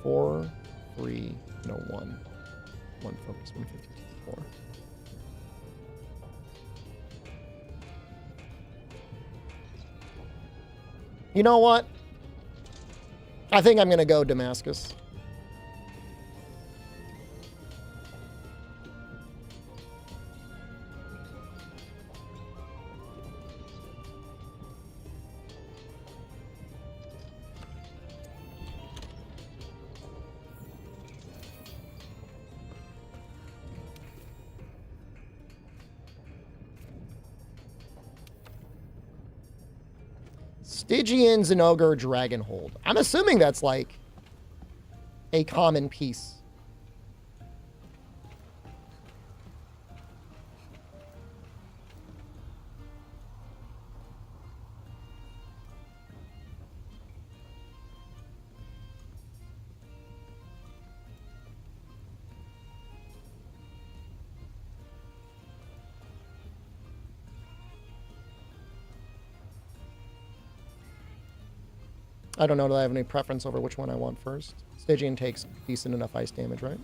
A: Four, three, no, one. One focus, 154. You know what? I think I'm going to go Damascus. Stygian Zinogre Dragonhold. I'm assuming that's like a common piece. I don't know that I have any preference over which one I want first. Stygian takes decent enough ice damage, right?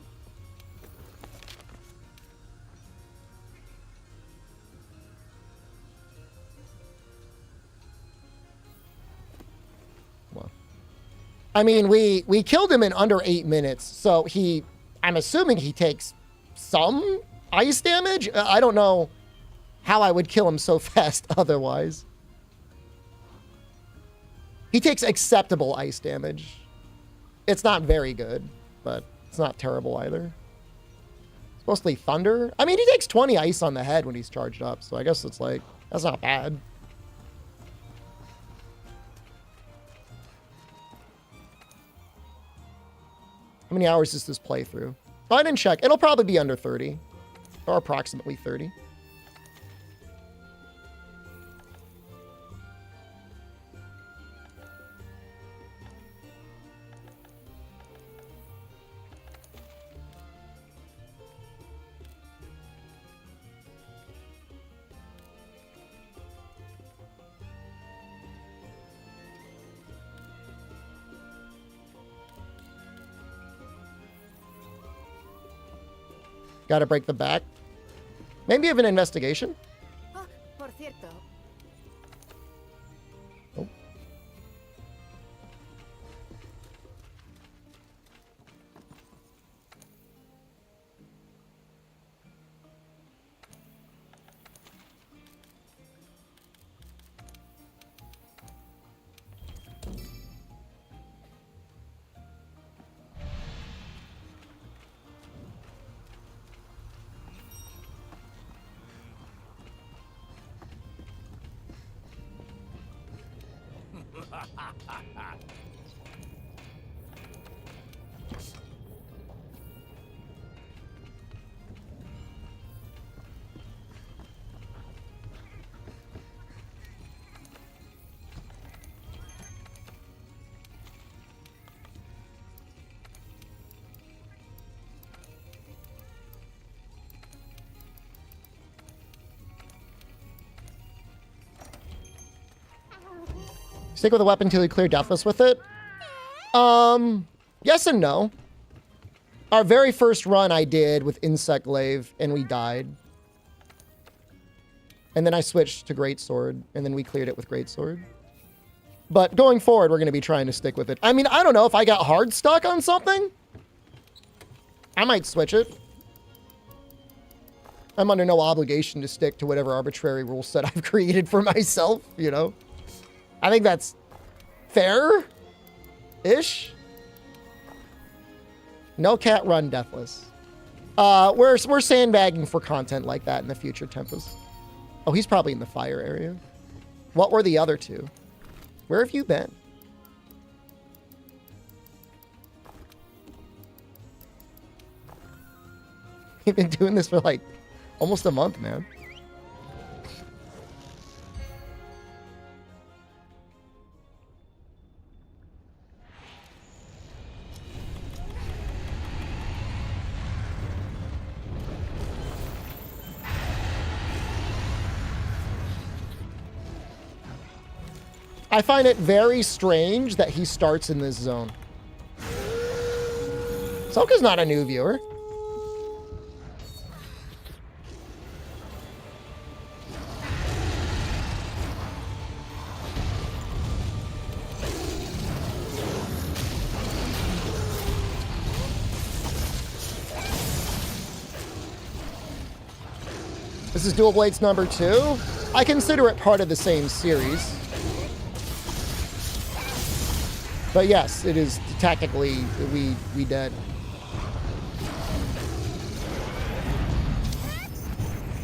A: Well, I mean, we killed him in under 8 minutes, so I'm assuming he takes some ice damage. I don't know how I would kill him so fast otherwise. He takes acceptable ice damage. It's not very good, but it's not terrible either. It's mostly thunder. I mean, he takes 20 ice on the head when he's charged up, so I guess it's like, that's not bad. How many hours is this playthrough? Oh, I didn't check. It'll probably be under 30, or approximately 30. Gotta break the back. Maybe have an investigation.
B: Oh, por cierto,
A: Oh. Stick with a weapon until you clear Deathless with it. Yes and no. Our very first run I did with Insect Glaive, and we died. And then I switched to Greatsword, and then we cleared it with Greatsword. But going forward, we're going to be trying to stick with it. I mean, I don't know. If I got hard stuck on something, I might switch it. I'm under no obligation to stick to whatever arbitrary rule set I've created for myself, you know? I think that's fair-ish. No cat run Deathless. We're sandbagging for content like that in the future, Tempest. Oh, he's probably in the fire area. What were the other two? Where have you been? You've been doing this for like almost a month, man. I find it very strange that he starts in this zone. Soka's not a new viewer. This is Dual Blades number 2. I consider it part of the same series. But yes, it is technically, we dead.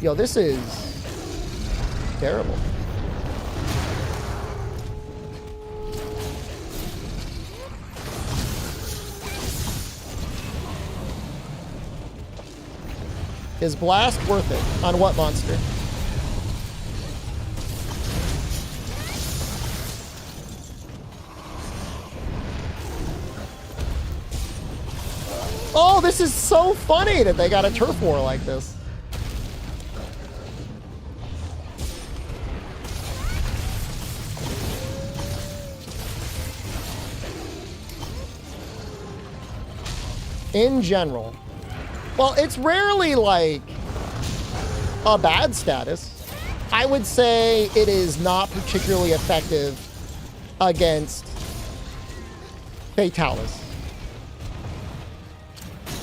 A: Yo, this is terrible. Is Blast worth it? On what monster? Oh, this is so funny that they got a turf war like this. In general. Well, it's rarely like a bad status. I would say it is not particularly effective against Fatalis.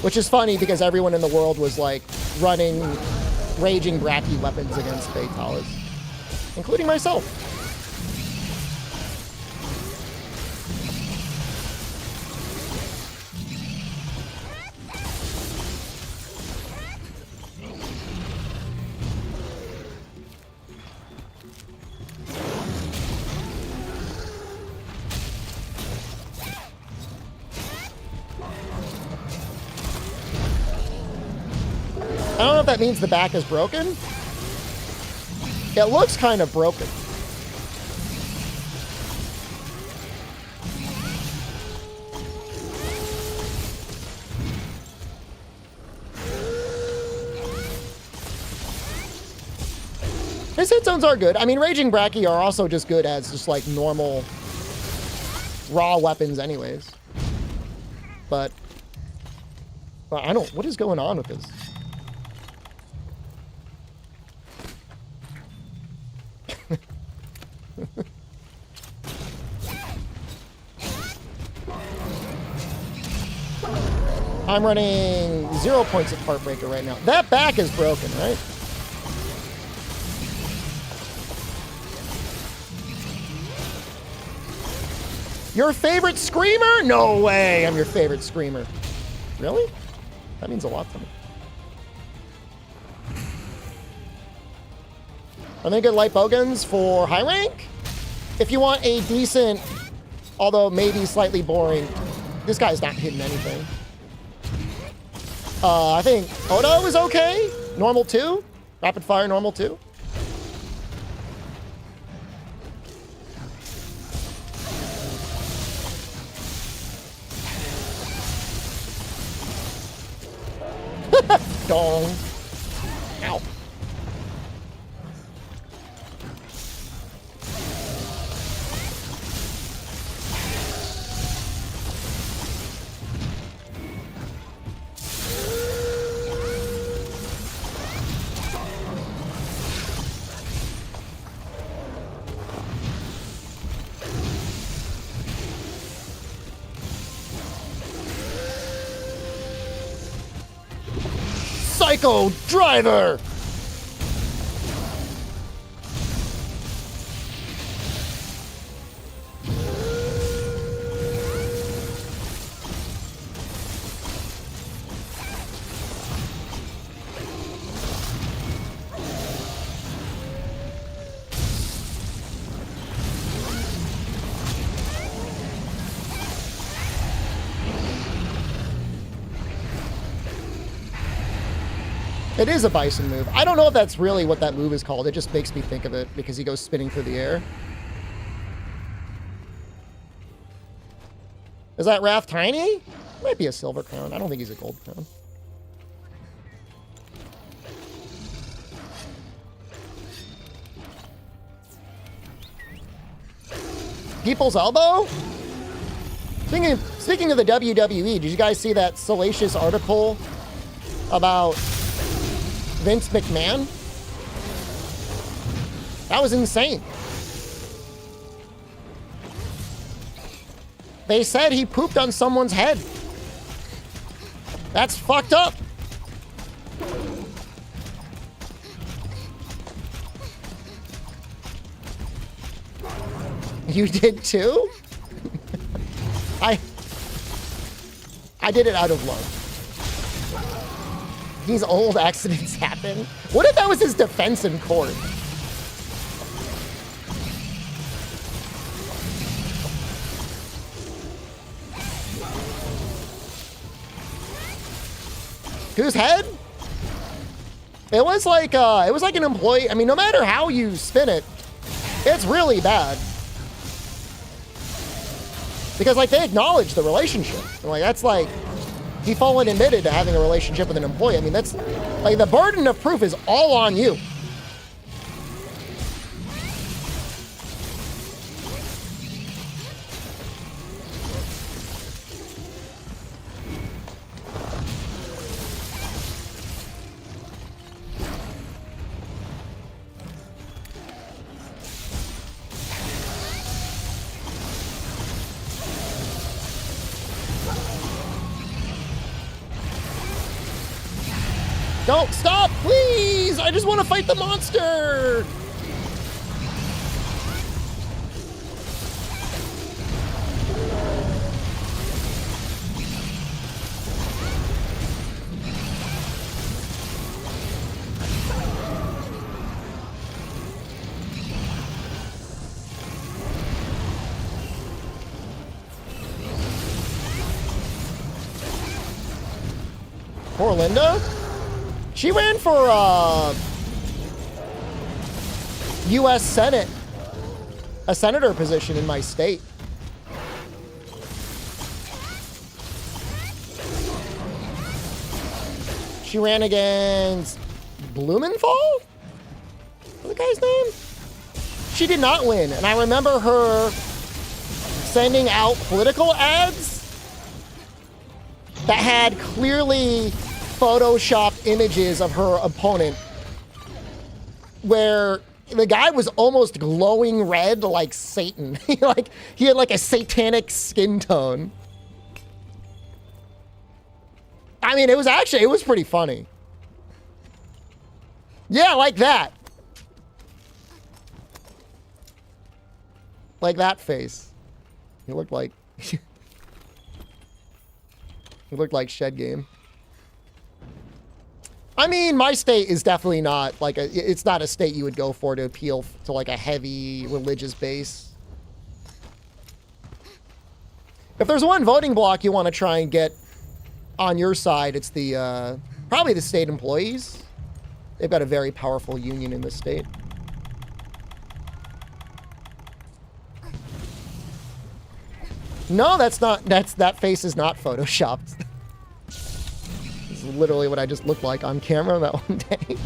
A: Which is funny because everyone in the world was like running raging bracky weapons against Fatalis, including myself. I don't know if that means the back is broken. It looks kind of broken. His hit zones are good. I mean, Raging Bracky are also just good as just like normal raw weapons anyways. But I don't, what is going on with this? I'm running 0 points of Heartbreaker right now. That back is broken, right? Your favorite screamer? No way I'm your favorite screamer. Really? That means a lot to me. Are they good light bowguns for high rank? If you want a decent, although maybe slightly boring, this guy's not hitting anything. I think Odo is okay. Normal 2. Rapid fire normal 2. Dong. Ow. Psycho Driver! It is a bison move. I don't know if that's really what that move is called. It just makes me think of it because he goes spinning through the air. Is that Wrath tiny? Might be a silver crown. I don't think he's a gold crown. People's Elbow? Speaking of the WWE, did you guys see that salacious article about Vince McMahon? That was insane. They said he pooped on someone's head. That's fucked up. You did too? I did it out of love. These old accidents happen. What if that was his defense in court? Whose head? It was like an employee. I mean, no matter how you spin it, it's really bad. Because like they acknowledge the relationship. And, like that's like he full and admitted to having a relationship with an employee. I mean, that's like the burden of proof is all on you. Don't stop, please! I just want to fight the monster! Poor Linda? She ran for U.S. Senate, a senator position in my state. She ran against Blumenthal? What's the guy's name? She did not win, and I remember her sending out political ads that had clearly photoshopped images of her opponent where the guy was almost glowing red like Satan. He had like a satanic skin tone. I mean, it was pretty funny. Yeah, like that. Like that face. He looked like he looked like Shed Game. I mean, my state is definitely not like it's not a state you would go for to appeal to like a heavy religious base. If there's one voting block you want to try and get on your side, it's the probably the state employees. They've got a very powerful union in this state. No, that face is not photoshopped. This is literally what I just looked like on camera that one day.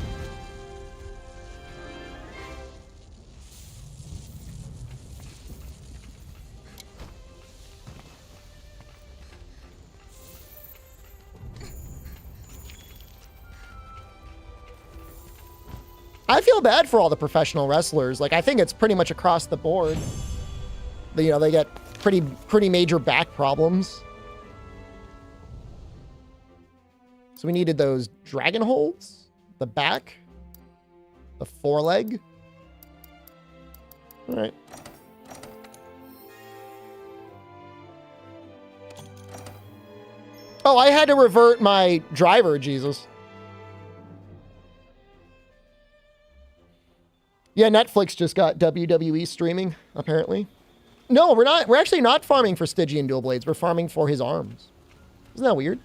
A: I feel bad for all the professional wrestlers. Like, I think it's pretty much across the board. You know, they get pretty major back problems. So we needed those dragon holds, the back, the foreleg. All right. Oh, I had to revert my driver, Jesus. Yeah, Netflix just got WWE streaming, apparently. No, we're not. We're actually not farming for Stygian dual blades. We're farming for his arms. Isn't that weird?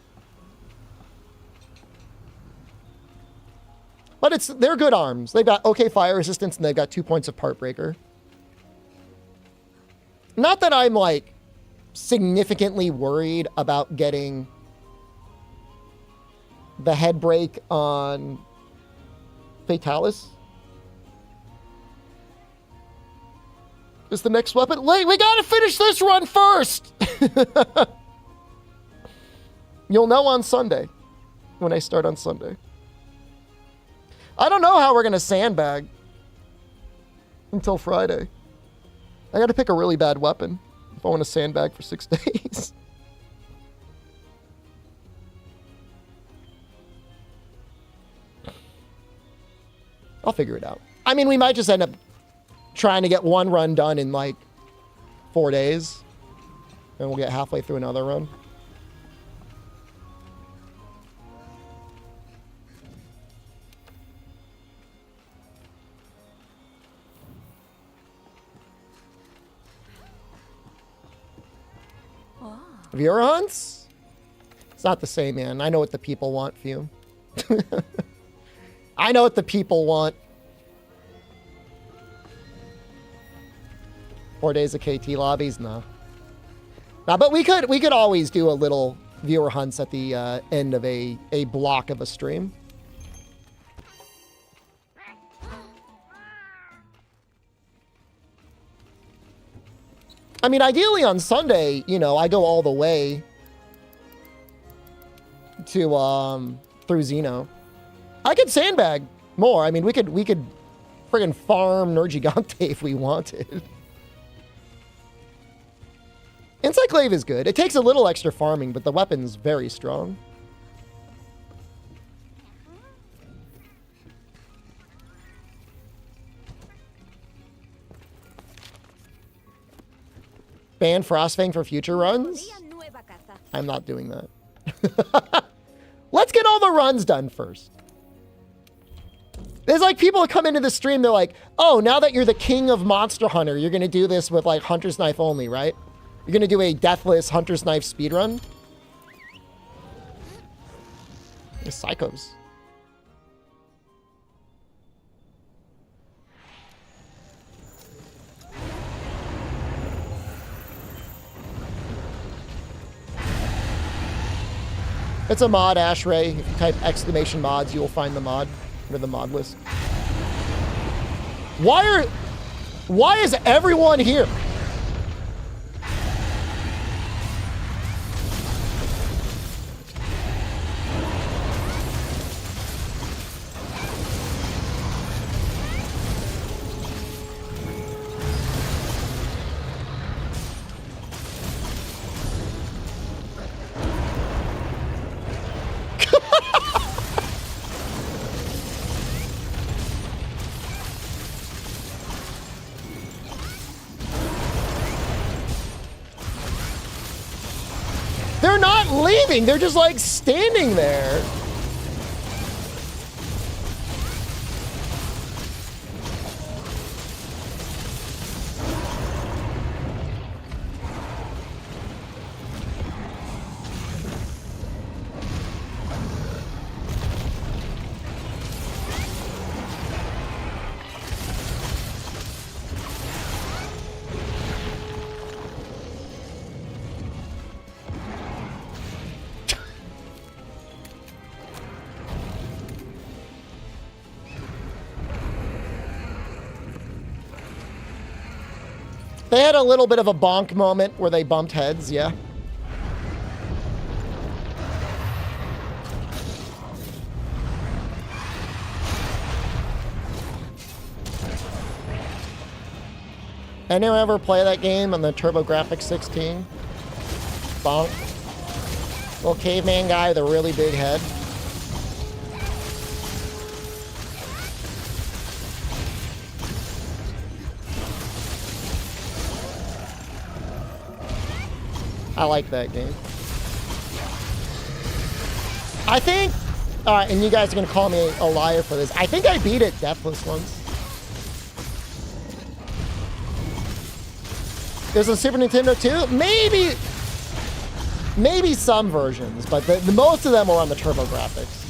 A: But they're good arms. They've got okay fire resistance and they've got 2 points of part breaker. Not that I'm like significantly worried about getting the head break on Fatalis. Is the next weapon? Wait, we gotta finish this run first! You'll know on Sunday. When I start on Sunday. I don't know how we're gonna sandbag until Friday. I gotta pick a really bad weapon if I want to sandbag for 6 days. I'll figure it out. I mean, we might just end up trying to get one run done in like 4 days. And we'll get halfway through another run. Viewer hunts? It's not the same, man. I know what the people want, Fume. I know what the people want. 4 days of KT lobbies? No. Nah, but we could always do a little viewer hunts at the end of a block of a stream. I mean, ideally on Sunday, you know, I go all the way to through Xeno. I could sandbag more. I mean, we could friggin' farm Nergigante if we wanted. Encyclave is good. It takes a little extra farming, but the weapon's very strong. Ban Frostfang for future runs? I'm not doing that. Let's get all the runs done first. There's like people that come into the stream, they're like, oh, now that you're the king of Monster Hunter, you're going to do this with like Hunter's Knife only, right? You're going to do a Deathless Hunter's Knife speedrun? They're psychos. It's a mod, Ashray. If you type exclamation mods, you will find the mod under the mod list. Why is everyone here? moving. They're just like standing there. They had a little bit of a bonk moment where they bumped heads, yeah. Anyone ever play that game on the TurboGrafx 16? Bonk. Little caveman guy with a really big head. I like that game. I think, and you guys are gonna call me a liar for this, I think I beat it Deathless once. There's a Super Nintendo too? Maybe some versions, but the most of them are on the TurboGrafx.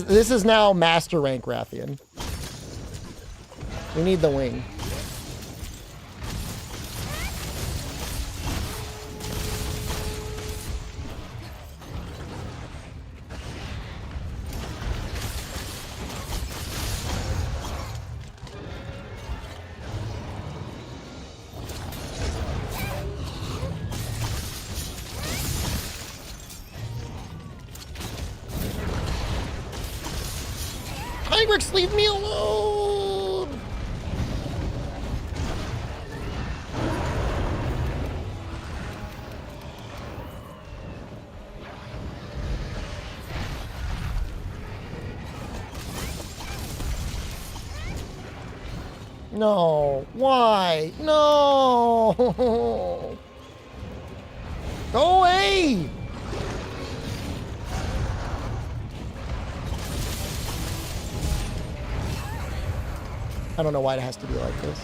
A: This is now master rank Rathian. We need the wing. Tigrex, leave me alone! No, why? No! Go away! I don't know why it has to be like this.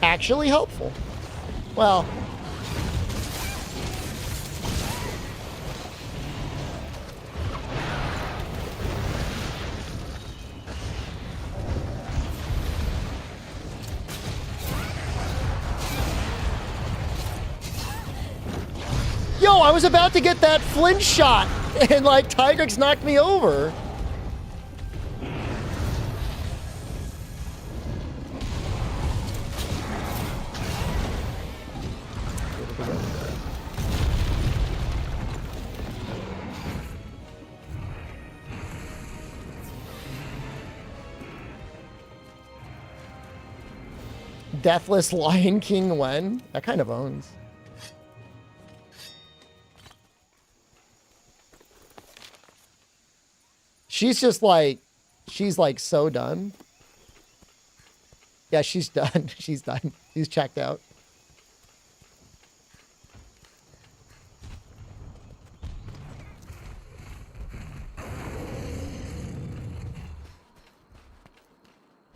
A: Actually helpful. Well. Yo, I was about to get that flinch shot, and like Tigrex knocked me over. Deathless Lion King when? That kind of owns. She's just like, she's like so done. Yeah, she's done. She's done. She's checked out.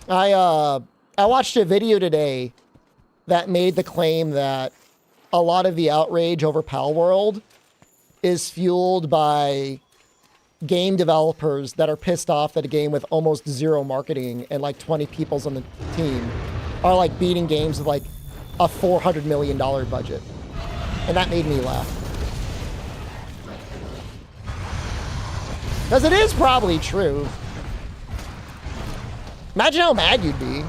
A: I watched a video today that made the claim that a lot of the outrage over Palworld is fueled by game developers that are pissed off that a game with almost zero marketing and like 20 people's on the team are like beating games with like a $400 million budget. And that made me laugh. Because it is probably true. Imagine how mad you'd be.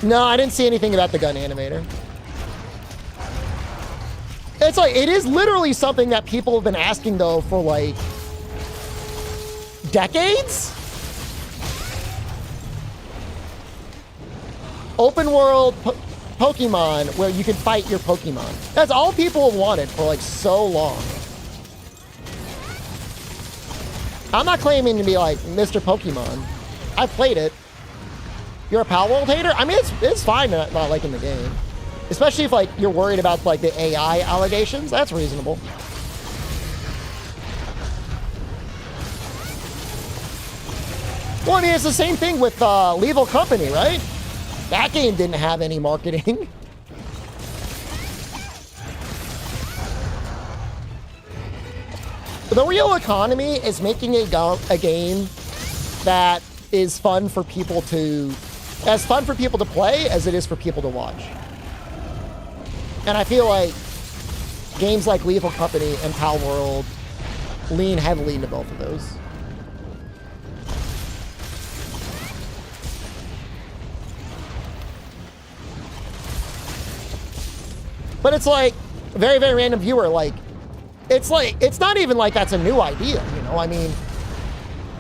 A: No, I didn't see anything about the gun animator. It's like, it is literally something that people have been asking though for like decades. Open world Pokemon where you can fight your Pokemon. That's all people have wanted for like so long. I'm not claiming to be like Mr. Pokemon. I've played it. You're a Pal World hater? I mean, it's fine not liking the game. Especially if like you're worried about like the AI allegations. That's reasonable. Well, I mean, it's the same thing with Lethal Company, right? That game didn't have any marketing. The real economy is making a game that is fun for people to, as fun for people to play as it is for people to watch. And I feel like games like Lethal Company and Pal World lean heavily into both of those. But it's like, very, very random viewer, like, it's not even like that's a new idea, you know? I mean,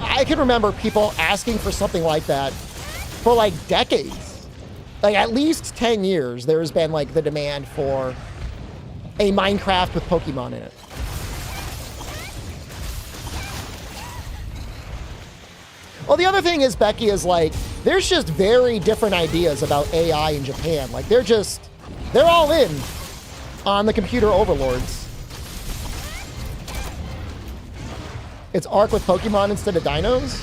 A: I can remember people asking for something like that for like decades. Like at least 10 years, there's been like the demand for a Minecraft with Pokemon in it. Well, the other thing is, Becky, is like, there's just very different ideas about AI in Japan. Like they're all in on the computer overlords. It's Ark with Pokemon instead of dinos.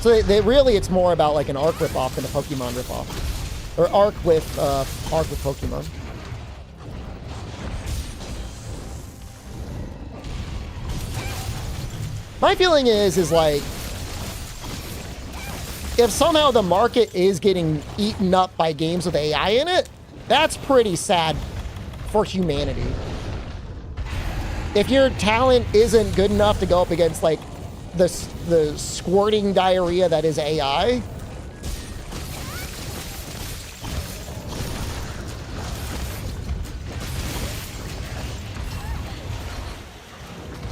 A: So they really, it's more about like an Ark ripoff than a Pokemon ripoff. Or Ark with Pokemon. My feeling is like, if somehow the market is getting eaten up by games with AI in it, that's pretty sad for humanity. If your talent isn't good enough to go up against like the squirting diarrhea that is AI,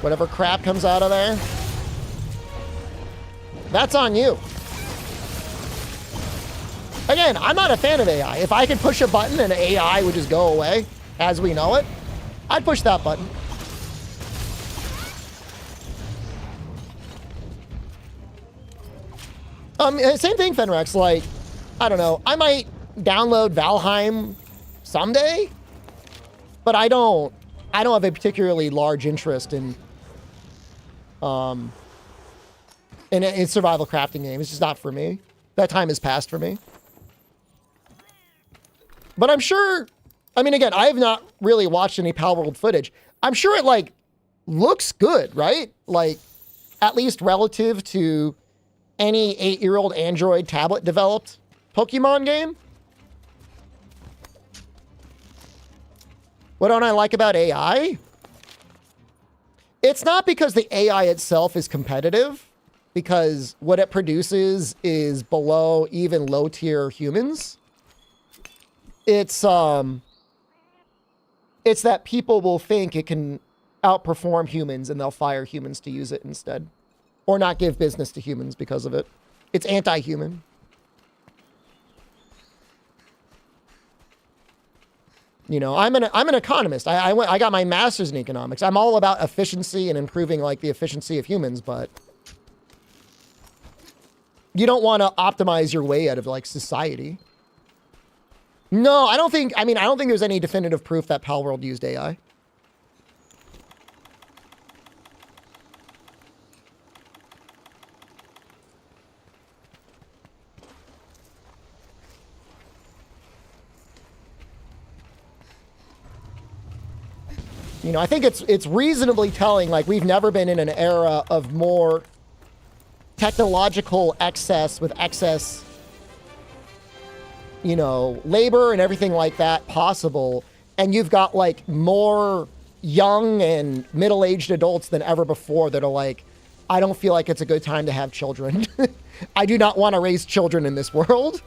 A: whatever crap comes out of there, that's on you. Again, I'm not a fan of AI. If I could push a button and AI would just go away as we know it, I'd push that button. Same thing, Fenrex. Like, I don't know. I might download Valheim someday, but I don't have a particularly large interest in survival crafting game. It's just not for me. That time has passed for me. But I'm sure, I mean, again, I have not really watched any Pal World footage. I'm sure it like looks good, right? Like at least relative to any 8-year-old Android tablet developed Pokemon game. What don't I like about AI? It's not because the AI itself is competitive, because what it produces is below even low-tier humans. It's that people will think it can outperform humans and they'll fire humans to use it instead. Or not give business to humans because of it. It's anti-human. You know, I'm an economist. I got my master's in economics. I'm all about efficiency and improving like the efficiency of humans, but you don't want to optimize your way out of like society. No, I don't think there's any definitive proof that Pal World used AI. You know, I think it's reasonably telling, like we've never been in an era of more technological excess with excess, you know, labor and everything like that possible. And you've got like more young and middle-aged adults than ever before that are like, I don't feel like it's a good time to have children. I do not want to raise children in this world.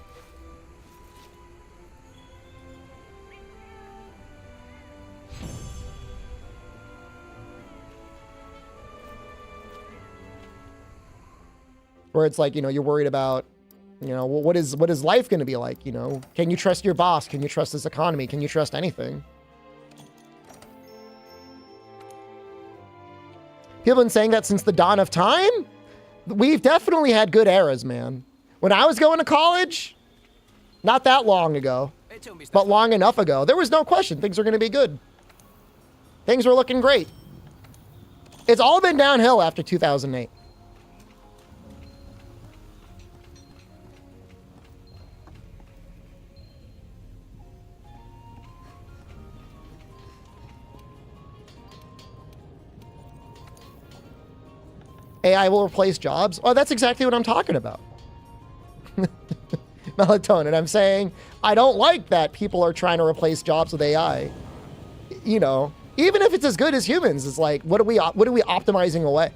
A: where it's like, you know, you're worried about, you know, well, what is life going to be like? You know, can you trust your boss? Can you trust this economy? Can you trust anything? People have been saying that since the dawn of time. We've definitely had good eras, man. When I was going to college, not that long ago, but long enough ago, there was no question things were going to be good. Things were looking great. It's all been downhill after 2008. AI will replace jobs. Oh, that's exactly what I'm talking about. Melatonin. I'm saying I don't like that people are trying to replace jobs with AI. You know, even if it's as good as humans, it's like, what are we optimizing away?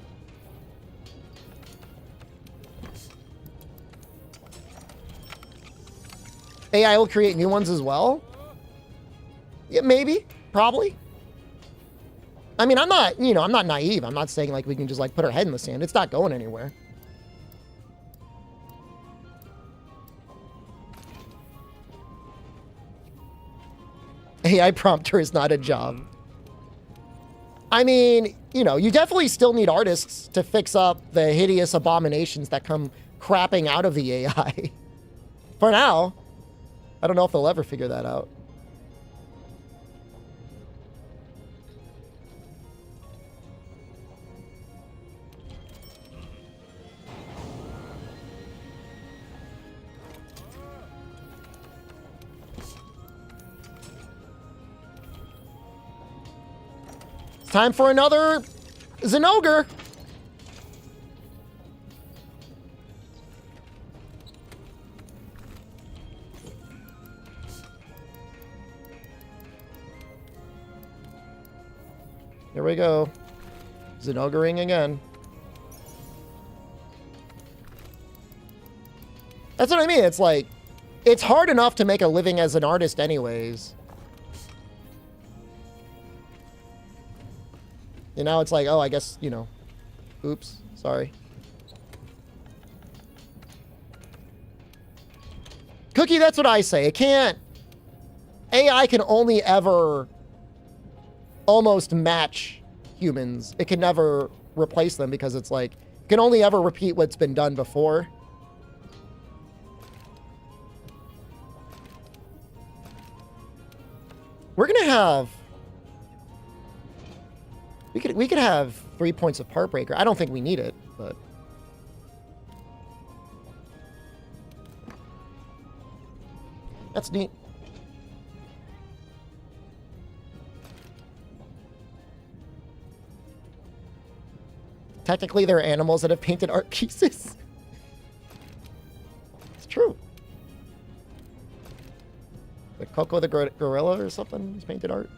A: AI will create new ones as well. Yeah, maybe, probably. I mean, I'm not naive. I'm not saying like we can just like put our head in the sand. It's not going anywhere. AI prompter is not a job. I mean, you know, you definitely still need artists to fix up the hideous abominations that come crapping out of the AI. For now, I don't know if they'll ever figure that out. It's time for another Zenogre. Here we go. Zenogering again. That's what I mean. It's like, it's hard enough to make a living as an artist anyways. And now it's like, oh, I guess, you know, oops, sorry. Cookie, that's what I say. It can't, AI can only ever almost match humans. It can never replace them because it's like, it can only ever repeat what's been done before. We're gonna have, we could have 3 points of part breaker. I don't think we need it, but that's neat. Technically, there are animals that have painted art pieces. It's true. The Coco the gorilla or something is painted art.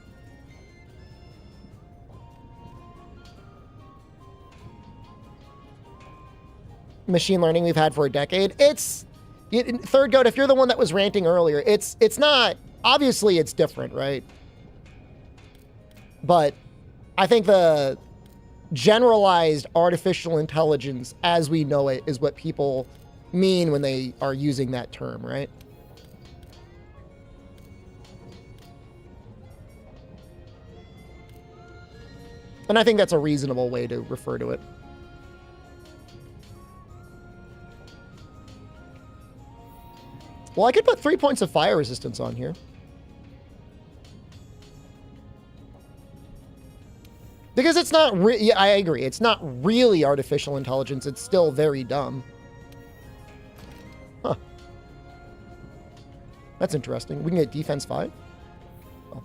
A: Machine learning we've had for a decade. It's Third Goat, if you're the one that was ranting earlier, it's not, obviously it's different, right? But I think the generalized artificial intelligence as we know it is what people mean when they are using that term, right? And I think that's a reasonable way to refer to it. Well, I could put 3 points of fire resistance on here. Because it's not yeah, I agree. It's not really artificial intelligence. It's still very dumb. Huh. That's interesting. We can get defense 5. Oh.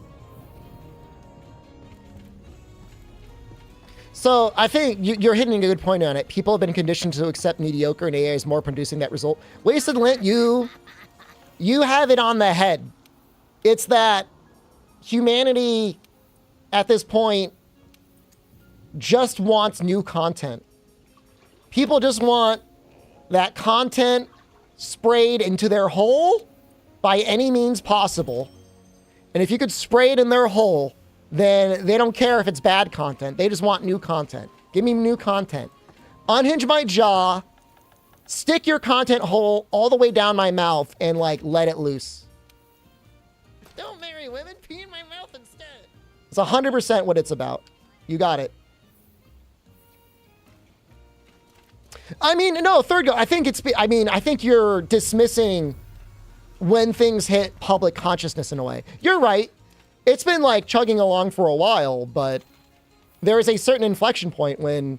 A: So I think you're hitting a good point on it. People have been conditioned to accept mediocre, and AI is more producing that result. Wasted Lint, you have it on the head. It's that humanity at this point just wants new content. People just want that content sprayed into their hole by any means possible. And if you could spray it in their hole, then they don't care if it's bad content. They just want new content. Give me new content. Unhinge my jaw. Stick your content hole all the way down my mouth and like let it loose. Don't marry women, pee in my mouth instead. It's 100% what it's about. You got it. I mean, no, third go. I think I think you're dismissing when things hit public consciousness in a way. You're right. It's been like chugging along for a while, but there is a certain inflection point when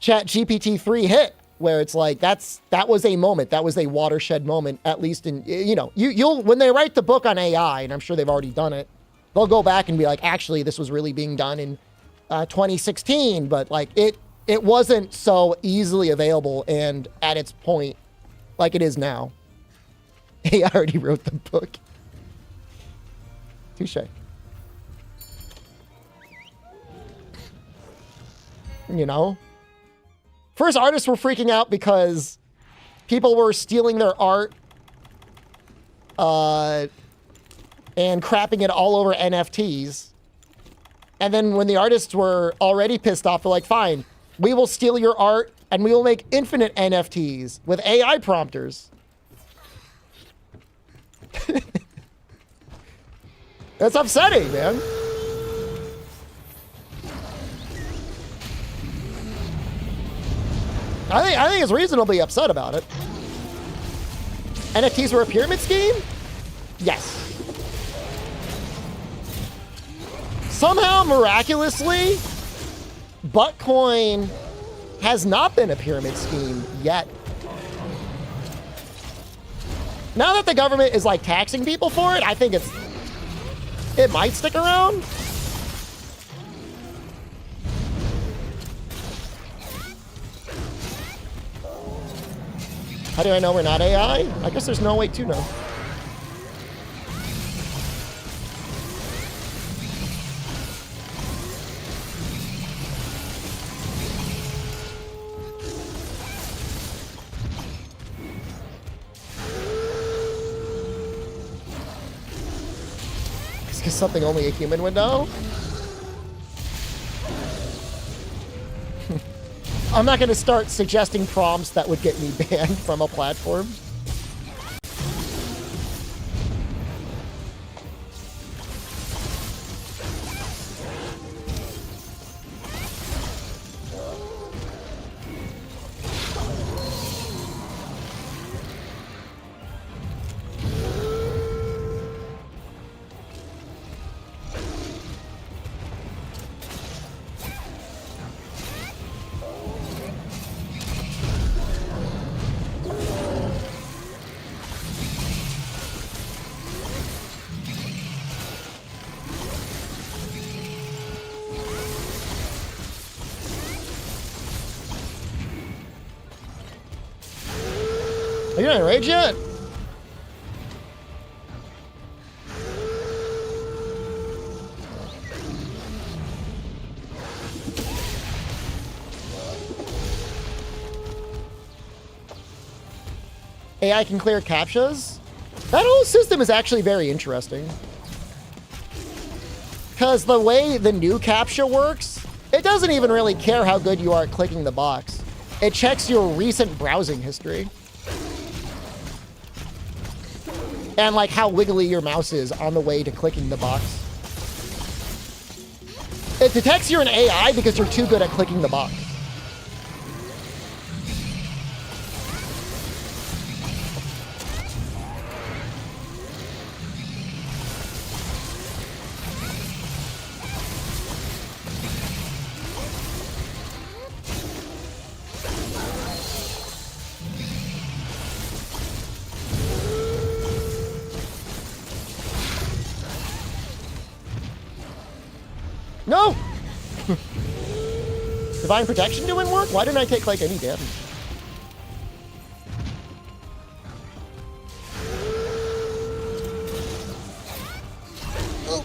A: ChatGPT-3 hit, where it's like that was a moment, that was a watershed moment, at least in, you know, you'll when they write the book on AI, and I'm sure they've already done it, they'll go back and be like, actually, this was really being done in 2016, but like it wasn't so easily available and at its point like it is now. AI already wrote the book. Touche. You know? First, artists were freaking out because people were stealing their art and crapping it all over NFTs. And then when the artists were already pissed off, they're like, fine, we will steal your art and we will make infinite NFTs with AI prompters. That's upsetting, man. I think it's reasonably upset about it. NFTs were a pyramid scheme? Yes. Somehow, miraculously, Buttcoin has not been a pyramid scheme yet. Now that the government is like taxing people for it, I think it might stick around. How do I know we're not AI? I guess there's no way to know. Is something only a human would know? I'm not going to start suggesting prompts that would get me banned from a platform. Are you not enraged yet? AI can clear CAPTCHAs? That whole system is actually very interesting. Because the way the new CAPTCHA works, it doesn't even really care how good you are at clicking the box. It checks your recent browsing history. And like how wiggly your mouse is on the way to clicking the box. It detects you're an AI because you're too good at clicking the box. No! Divine Protection doing work? Why didn't I take, like, any damage? Oh.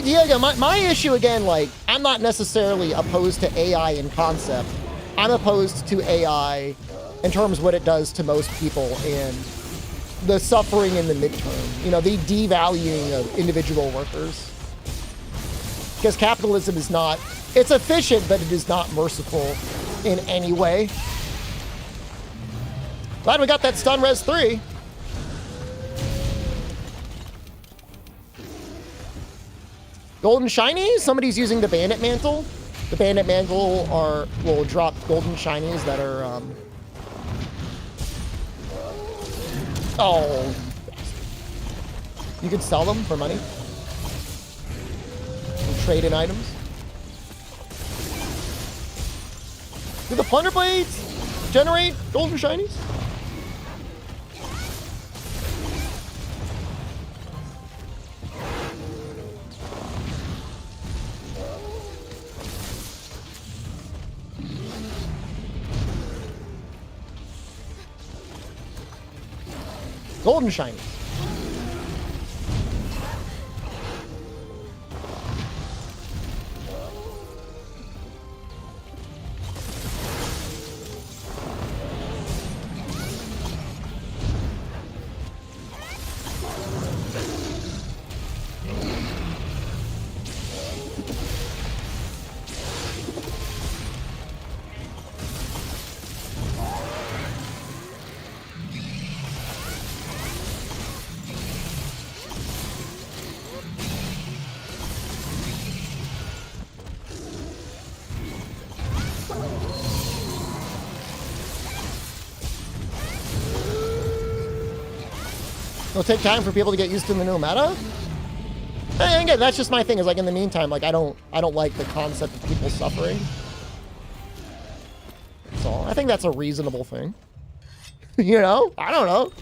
A: Diego, my issue again, like, I'm not necessarily opposed to AI in concept. I'm opposed to AI in terms of what it does to most people and the suffering in the midterm. You know, the devaluing of individual workers. Because capitalism is not, it's efficient, but it is not merciful in any way. Glad we got that stun res 3. Golden shinies? Somebody's using the bandit mantle. The bandit mantle will drop golden shinies that are oh, you can sell them for money and trade in items. Do the plunder blades generate golden shinies? Golden shiny. It'll take time for people to get used to the new meta. And again, that's just my thing. Is like in the meantime, like I don't like the concept of people suffering. So I think that's a reasonable thing. You know, I don't know.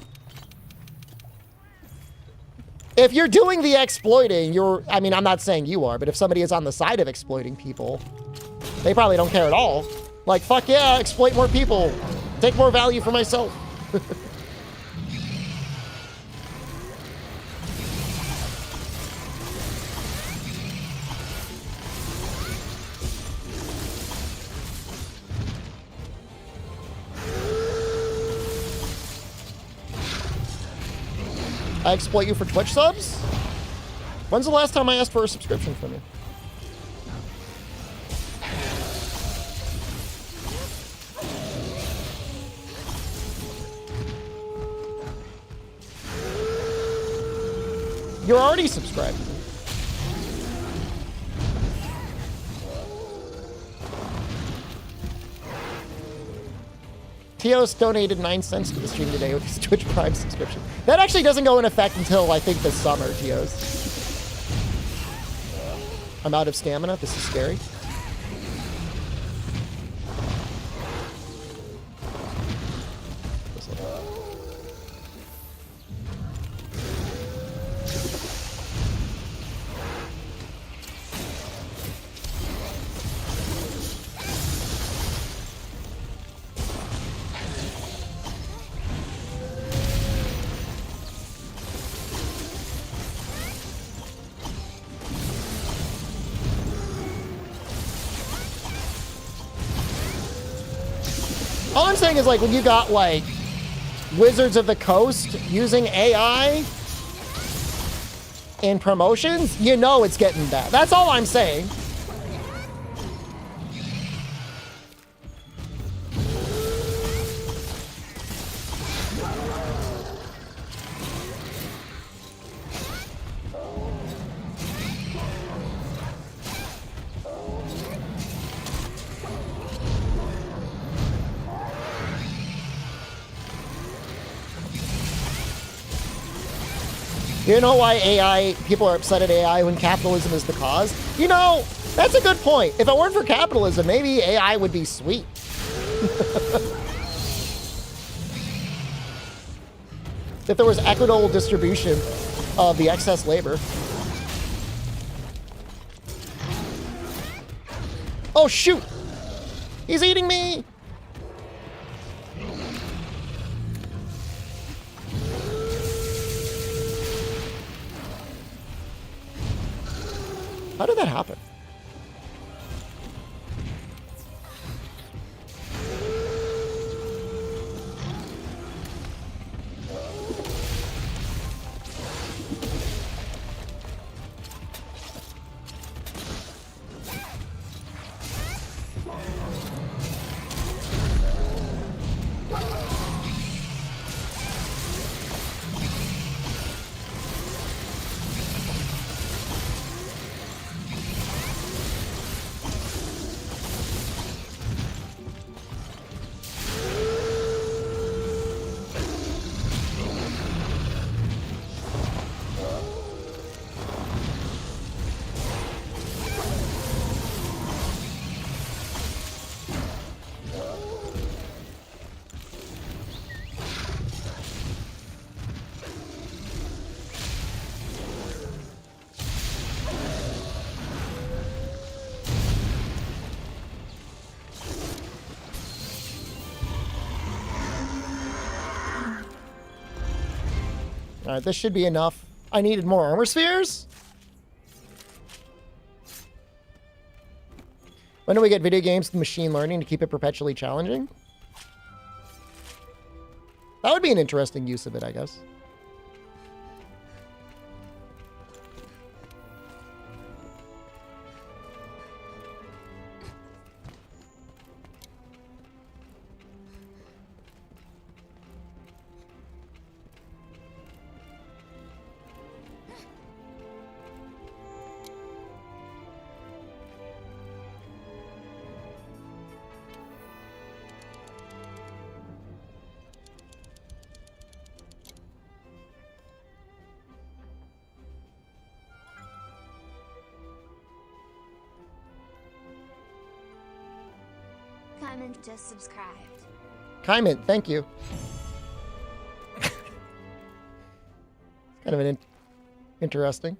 A: If you're doing the exploiting, I mean, I'm not saying you are, but if somebody is on the side of exploiting people, they probably don't care at all. Like, fuck yeah, exploit more people. Take more value for myself. I exploit you for Twitch subs? When's the last time I asked for a subscription from you? You're already subscribed. Teos donated 9 cents to the stream today with his Twitch Prime subscription. That actually doesn't go in effect until, I think, this summer, Teos. I'm out of stamina. This is scary. All I'm saying is, like, when you got, like, Wizards of the Coast using AI in promotions, you know it's getting bad. That's all I'm saying. You know why people are upset at AI when capitalism is the cause? You know, that's a good point. If it weren't for capitalism, maybe AI would be sweet. If there was equitable distribution of the excess labor. Oh, shoot! He's eating me! How did that happen? All right, this should be enough. I needed more armor spheres? When do we get video games with machine learning to keep it perpetually challenging? That would be an interesting use of it, I guess.
F: Simon just subscribed.
A: Kaiman, thank you. Kind of an interesting.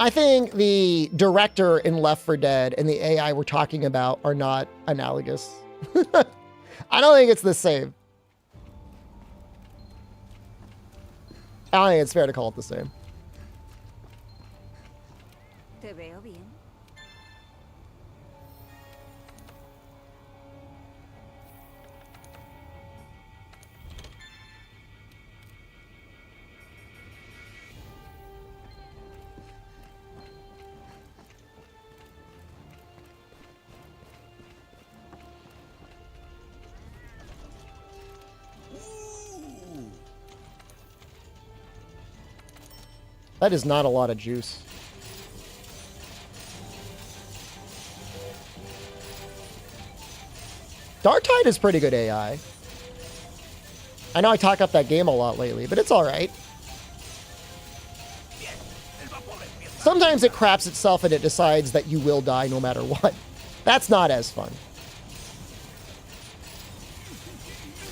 A: I think the director in Left 4 Dead and the AI we're talking about are not analogous. I don't think it's the same. I don't think it's fair to call it the same.
H: Te veo bien.
A: That is not a lot of juice. Darktide is pretty good AI. I know I talk up that game a lot lately, but it's alright. Sometimes it craps itself and it decides that you will die no matter what. That's not as fun.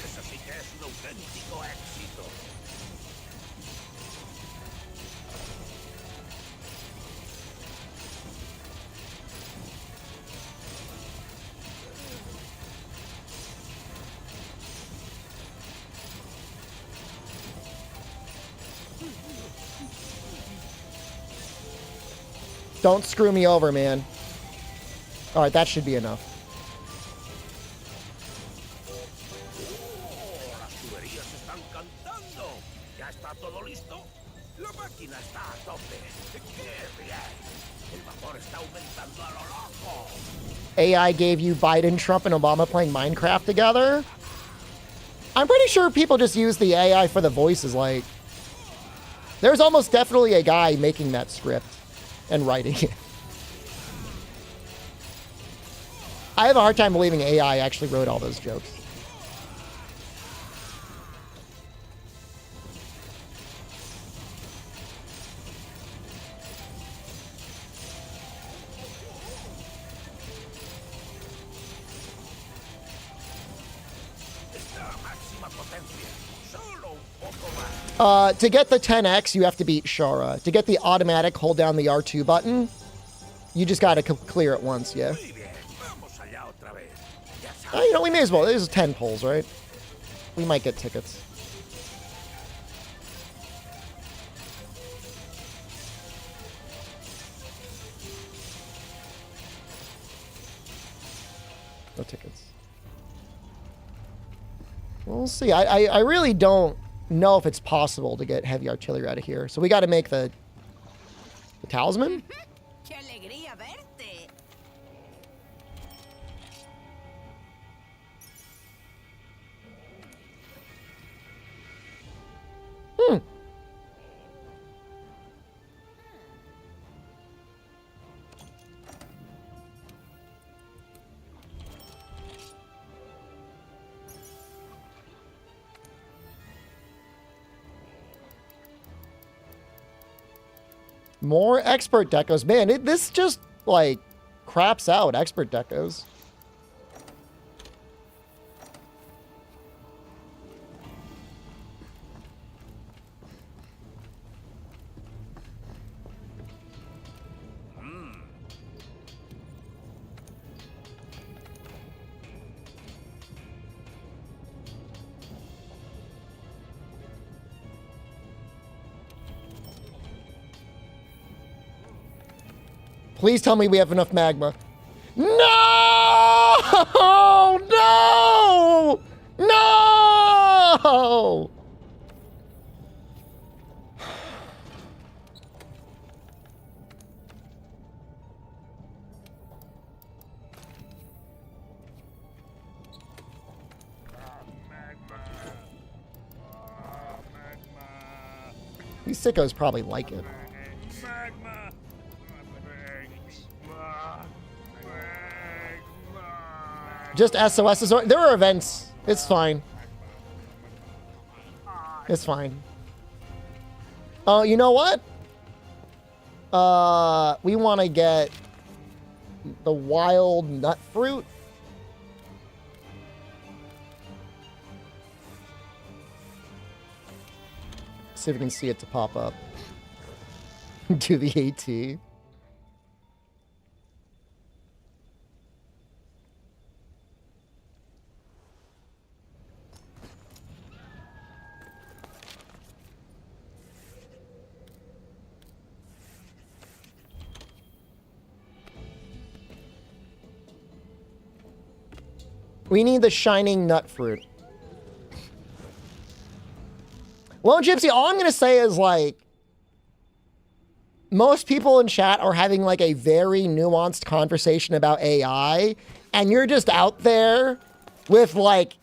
C: Eso sí que es un auténtico éxito.
A: Don't screw me over, man. All right, that should be enough.
C: Las tuberías están cantando. ¿Ya está todo listo? La máquina está a tope. ¡Qué bien! El vapor está aumentando a lo loco.
A: AI gave you Biden, Trump, and Obama playing Minecraft together? I'm pretty sure people just use the AI for the voices. Like, there's almost definitely a guy making that script and writing it. I have a hard time believing AI actually wrote all those jokes. To get the 10x, you have to beat Shara. To get the automatic, hold down the R2 button. You just gotta clear it once, yeah. You know, we may as well. This is 10 pulls, right? We might get tickets. No tickets. We'll see. I really don't know if it's possible to get heavy artillery out of here. So we got to make the talisman?
J: ¡Qué alegría verte!
A: Hmm. More expert decos. Man, this just, like, craps out expert decos. Please tell me we have enough magma. No! No! No! These sickos probably like it. Just SOSs. There are events. It's fine. It's fine. Oh, you know what? We want to get the wild nut fruit. See if we can see it to pop up. Do the AT. We need the shining nut fruit. Well, Gypsy, all I'm going to say is, like, most people in chat are having, like, a very nuanced conversation about AI, and you're just out there with, like,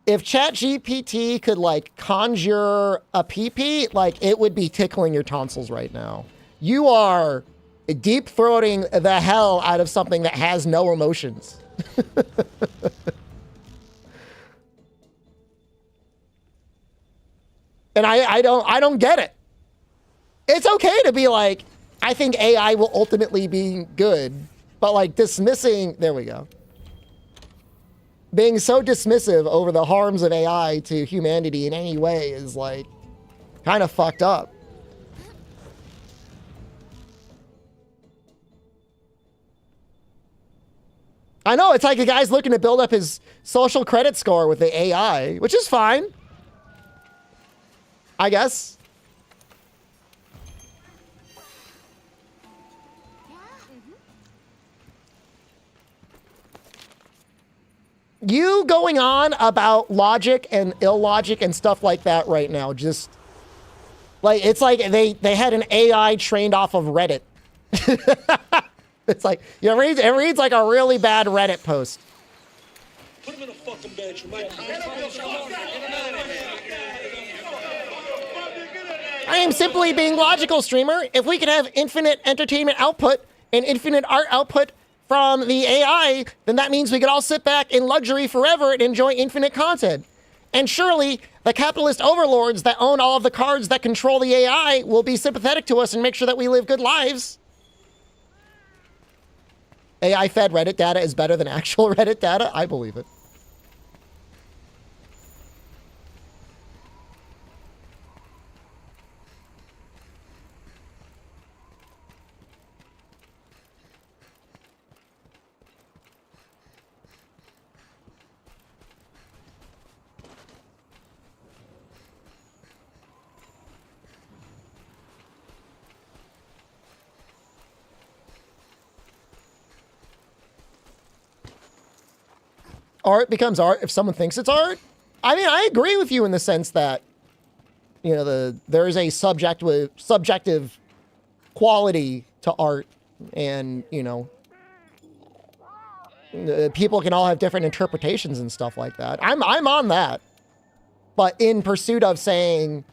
A: if ChatGPT could, like, conjure a pee-pee, like, it would be tickling your tonsils right now. You are deep-throating the hell out of something that has no emotions. And I don't get it. It's okay to be like, I think AI will ultimately be good, but like dismissing, there we go. Being so dismissive over the harms of AI to humanity in any way is like kind of fucked up. I know, it's like a guy's looking to build up his social credit score with the AI, which is fine. I guess. You going on about logic and illogic and stuff like that right now, just like, it's like they had an AI trained off of Reddit. It's like, it reads like a really bad Reddit post. Put him in a fucking bench. I am simply being logical, streamer. If we could have infinite entertainment output and infinite art output from the AI, then that means we could all sit back in luxury forever and enjoy infinite content. And surely the capitalist overlords that own all of the cards that control the AI will be sympathetic to us and make sure that we live good lives. AI-fed Reddit data is better than actual Reddit data? I believe it. art becomes art if someone thinks it's art. I mean, I agree with you in the sense that, you know, there is a subjective quality to art, and, you know, people can all have different interpretations and stuff like that. I'm on that. But in pursuit of saying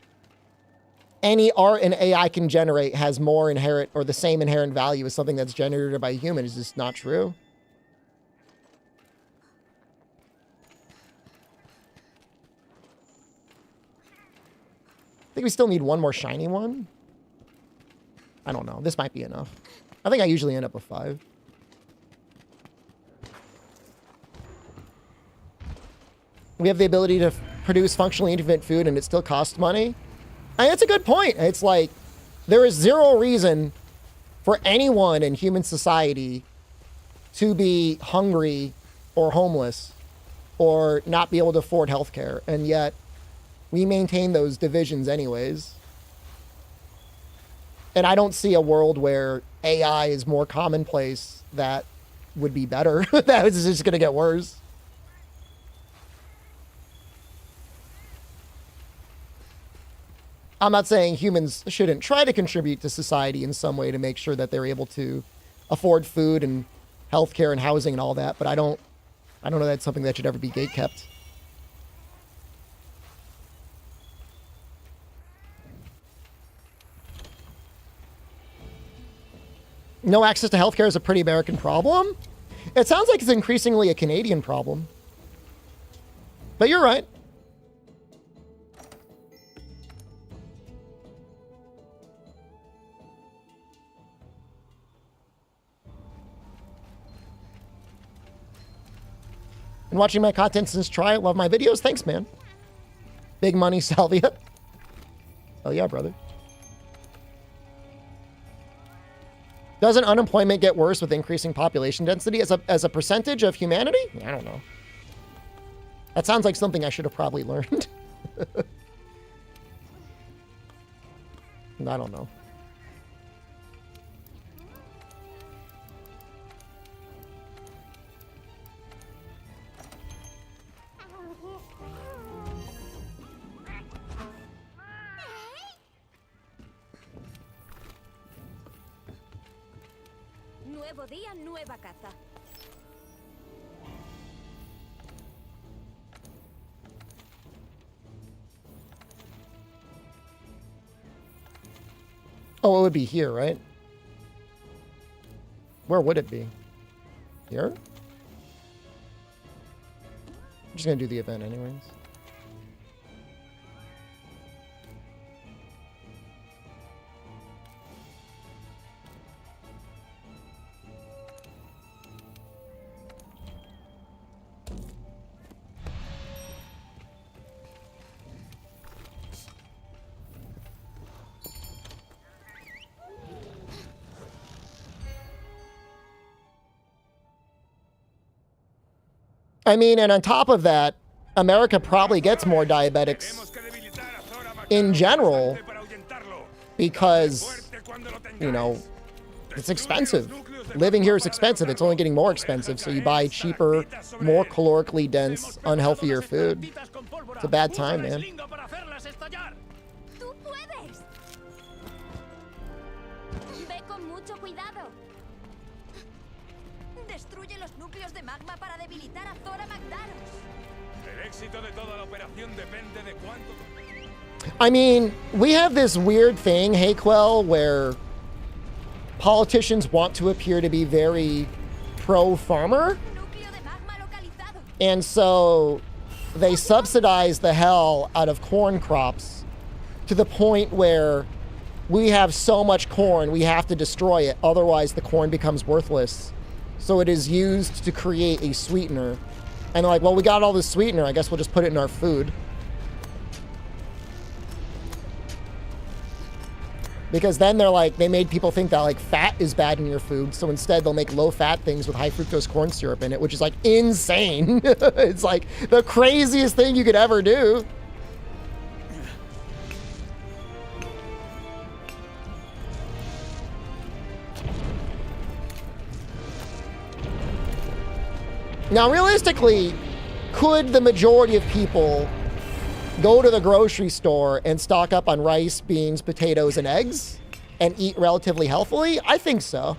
A: any art an AI can generate has more inherent or the same inherent value as something that's generated by a human is just not true. I think we still need one more shiny one. I don't know. This might be enough. I think I usually end up with 5. We have the ability to produce functionally infinite food and it still costs money. And it's a good point. It's like, there is zero reason for anyone in human society to be hungry or homeless or not be able to afford healthcare. And yet we maintain those divisions anyways. And I don't see a world where AI is more commonplace that would be better. That is just going to get worse. I'm not saying humans shouldn't try to contribute to society in some way to make sure that they're able to afford food and healthcare and housing and all that, but I don't know that's something that should ever be gatekept. No access to healthcare is a pretty American problem. It sounds like it's increasingly a Canadian problem. But you're right. Been watching my content since Try. Love my videos. Thanks, man. Big money salvia. Oh yeah, brother. Doesn't unemployment get worse with increasing population density as a percentage of humanity? I don't know. That sounds like something I should have probably learned. I don't know.
B: Nuevo día, nueva caza.
A: Oh, it would be here, right? Where would it be? Here? I'm just gonna do the event anyways. I mean, and on top of that, America probably gets more diabetics in general because, you know, it's expensive. Living here is expensive. It's only getting more expensive. So you buy cheaper, more calorically dense, unhealthier food. It's a bad time, man.
B: ¡Tú puedes! Ve con mucho cuidado. Destruye los núcleos de magma para debilitar a Zora Magdaros.
E: El éxito de toda la operación depende de cuánto.
A: I mean, we have this weird thing, Hayquell, where politicians want to appear to be very pro-farmer. And so they subsidize the hell out of corn crops to the point where we have so much corn, we have to destroy it. Otherwise, the corn becomes worthless. So it is used to create a sweetener. And they're like, well, we got all this sweetener. I guess we'll just put it in our food. Because then they're like, they made people think that like fat is bad in your food. So instead they'll make low fat things with high fructose corn syrup in it, which is like insane. It's like the craziest thing you could ever do. Now, realistically, could the majority of people go to the grocery store and stock up on rice, beans, potatoes, and eggs and eat relatively healthily? I think so.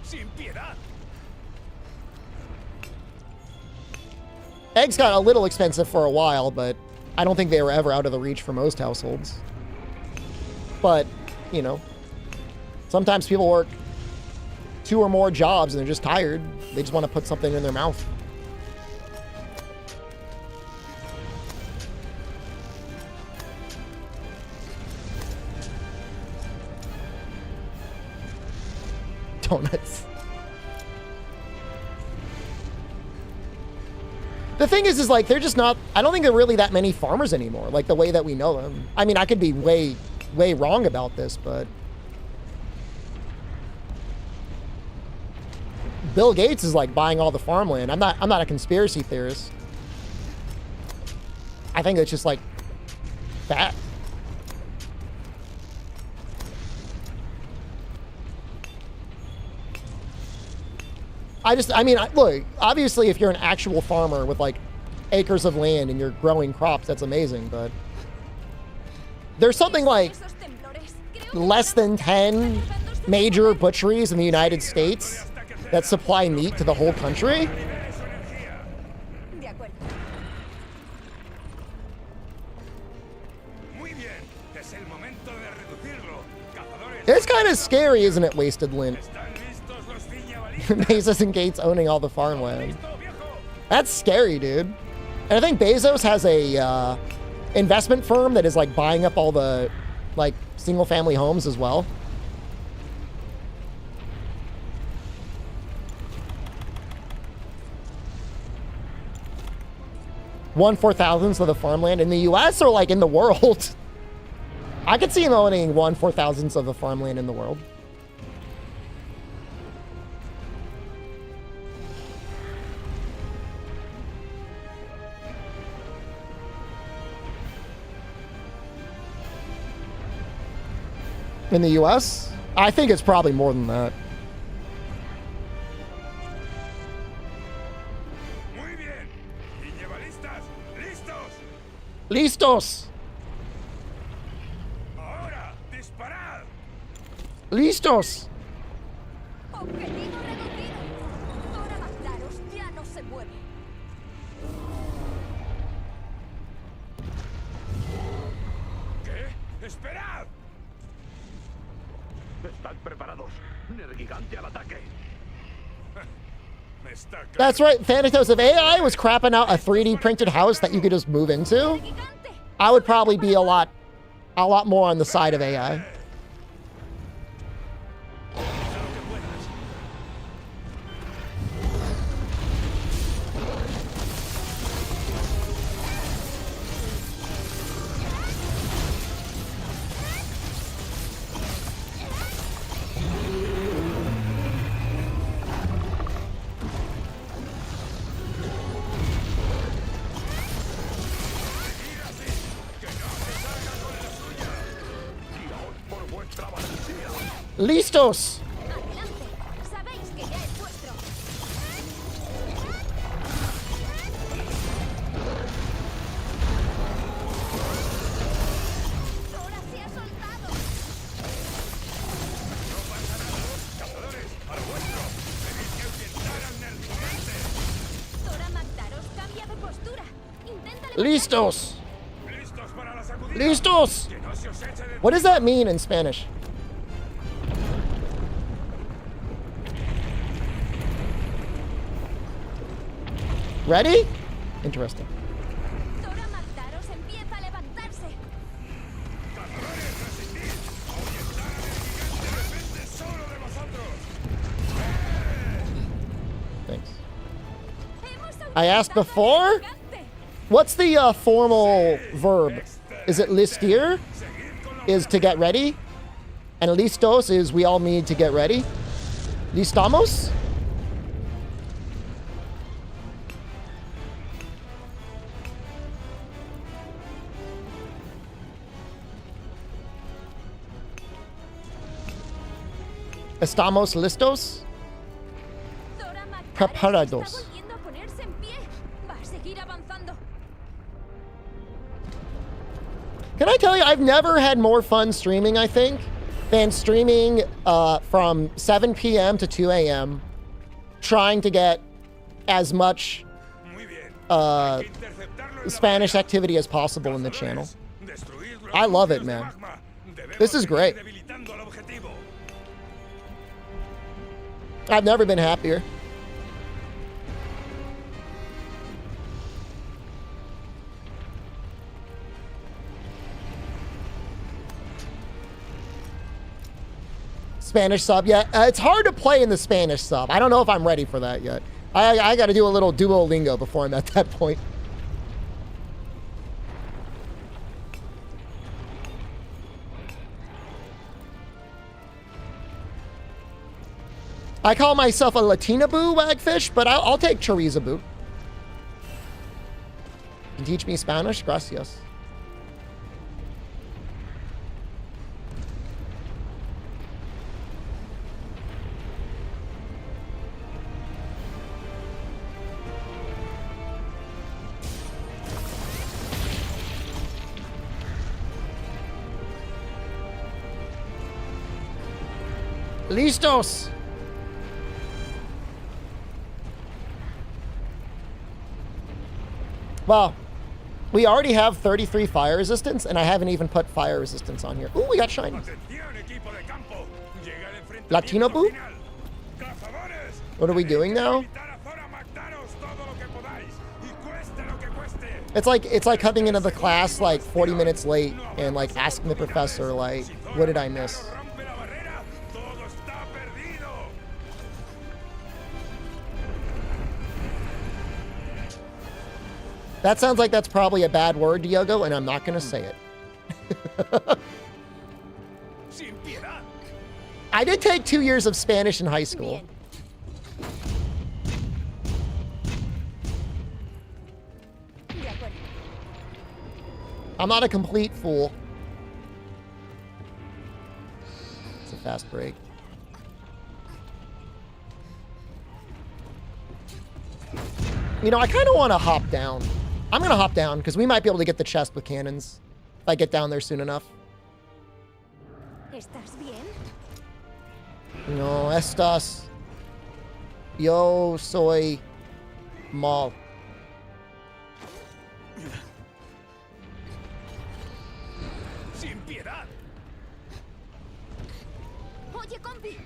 A: Eggs got a little expensive for a while, but I don't think they were ever out of the reach for most households. But, you know, sometimes people work 2 or more jobs and they're just tired. They just want to put something in their mouth. Donuts. The thing is like, they're just not, I don't think there are really that many farmers anymore, like the way that we know them. I mean, I could be way wrong about this, but Bill Gates is like buying all the farmland. I'm not a conspiracy theorist. I think it's just like fact. I mean, look, obviously if you're an actual farmer with like acres of land and you're growing crops, that's amazing, but there's something like less than 10 major butcheries in the United States that supply meat to the whole country. It's kind of scary, isn't it, Wasted Lint? Bezos and Gates owning all the farmland. That's scary, dude. And I think Bezos has a investment firm that is like buying up all the like single family homes as well. One 4,000th of the farmland in the US or like in the world? I could see him owning 1/4,000th of the farmland in the world. In the US? I think it's probably more than that. Listos. Listos.
B: Objetivo reducido. Ahora Magdaros ya no se mueve.
C: ¿Qué? ¡Esperad! ¿Están preparados? Nergigante al ataque.
A: That's right, Thanatos. If AI was crapping out a 3D printed house that you could just move into, I would probably be a lot more on the side of AI. Listos.
B: Adelante. Sabéis que ya es vuestro. Ahora se ha soltado.
C: No pasa nada. Cazadores, a lo vuestro. Tenéis que ahuyentar al nergigante.
B: Dora Magdaros cambia de postura. Intenta
A: Listos.
C: Listos para la sacudida.
A: Listos.
C: Que no se os eche de...
A: What does that mean in Spanish? Ready? Interesting.
B: Dora Magdaros empieza a levantarse.
C: Cazadores, resistid. Ahuyentar al nergigante depende solo de vosotros.
A: Thanks.
B: Hemos
A: I asked
B: ahuyentado al
A: before?
B: nergigante.
A: What's the formal verb? Is it listir? Is to get ready? And listos is we all need to get ready? Listamos? ¿Estamos listos?
B: Dora Magdaros
A: Preparados.
B: está volviendo a ponerse en pie. Va a seguir avanzando.
A: Can I tell you, I've never had more fun streaming, I think, than streaming from 7 p.m. to 2 a.m. trying to get as much Spanish activity as possible in the channel. I love it, man. This is great. I've never been happier. Spanish sub, yeah. It's hard to play in the Spanish sub. I don't know if I'm ready for that yet. I got to do a little Duolingo before I'm at that point. I call myself a Latina boo, Wagfish, but I'll take chorizo boo. You can teach me Spanish? Gracias. Listos. Well, we already have 33 fire resistance, and I haven't even put fire resistance on here. Ooh, we got shiny. Latino boo? What are we doing now? It's like coming into the class like 40 minutes late and like asking the professor like, what did I miss? That sounds like that's probably a bad word, Diogo, and I'm not going to say it. I did take 2 years of Spanish in high school. I'm not a complete fool. It's a fast break. You know, I kind of want to hop down. I'm going to hop down because we might be able to get the chest with cannons if I get down there soon enough.
B: ¿Estás bien?
A: No, estas. Yo soy mal.
C: Sin piedad.
B: Oye, compi.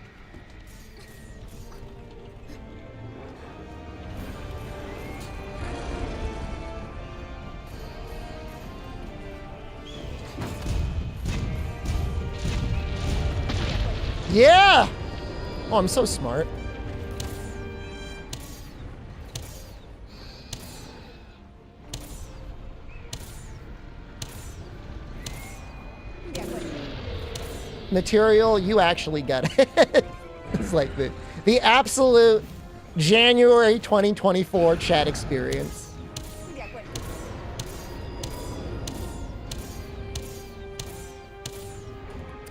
A: Yeah! Oh, I'm so smart. Material, you actually get it. It's like the absolute January 2024 chat experience.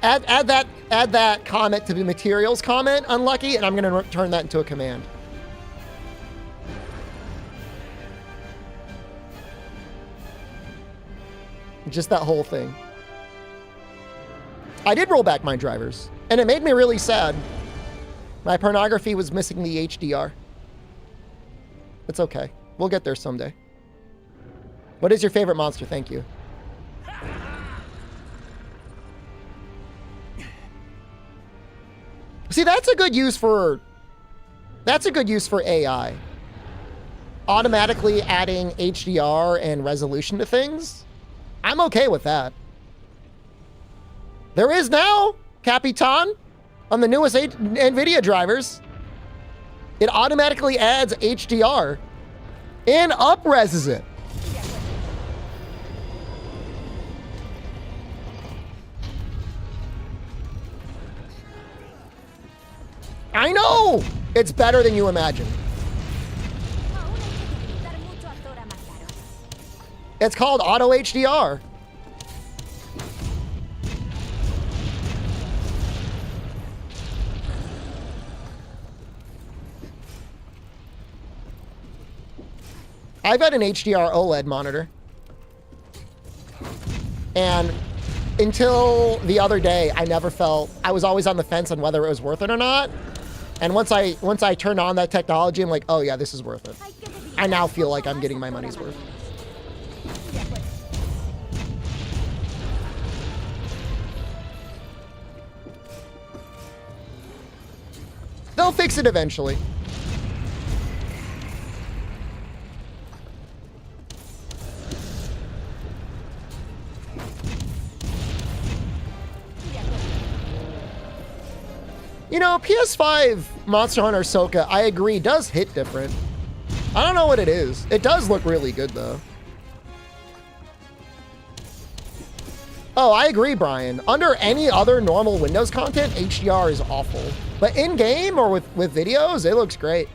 A: Add that comment to the materials comment, Unlucky, and I'm going to turn that into a command. Just that whole thing. I did roll back my drivers, and it made me really sad. My pornography was missing the HDR. It's okay. We'll get there someday. What is your favorite monster? Thank you. See, that's a good use for AI. Automatically adding HDR and resolution to things. I'm okay with that. There is now, Capitan, on the newest NVIDIA drivers. It automatically adds HDR and up-reses it. I know! It's better than you imagine. It's called Auto HDR. I've got an HDR OLED monitor. And until the other day, I never felt, I was always on the fence on whether it was worth it or not. And once I turned on that technology, I'm like, oh yeah, this is worth it. I now feel like I'm getting my money's worth. They'll fix it eventually. You know, PS5 Monster Hunter Soka, I agree, does hit different. I don't know what it is. It does look really good, though. Oh, I agree, Brian. Under any other normal Windows content, HDR is awful. But in-game or with videos, it looks great.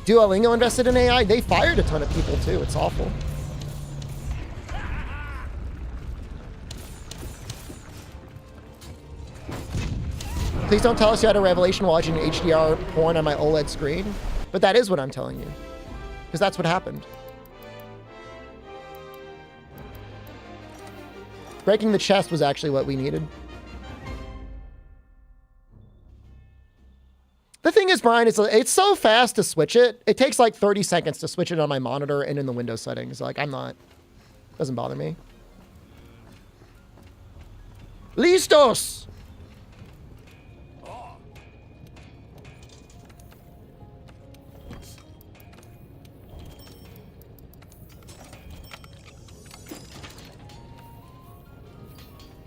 A: Duolingo invested in AI. They fired a ton of people, too. It's awful. Please don't tell us you had a revelation watching HDR porn on my OLED screen. But that is what I'm telling you. Because that's what happened. Breaking the chest was actually what we needed. The thing is, Brian, it's so fast to switch it. It takes like 30 seconds to switch it on my monitor and in the Windows settings. Like, doesn't bother me. Listos!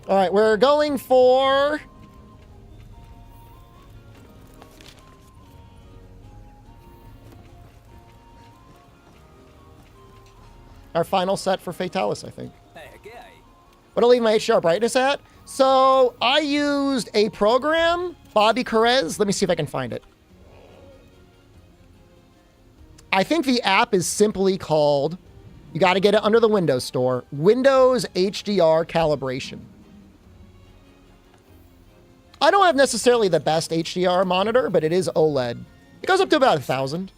A: All right, we're going for... our final set for Fatalis, I think. What do I leave my HDR brightness at? So I used a program, Bobby Carez. Let me see if I can find it. I think the app is simply called, you got to get it under the Windows Store, Windows HDR Calibration. I don't have necessarily the best HDR monitor, but it is OLED. It goes up to about 1,000.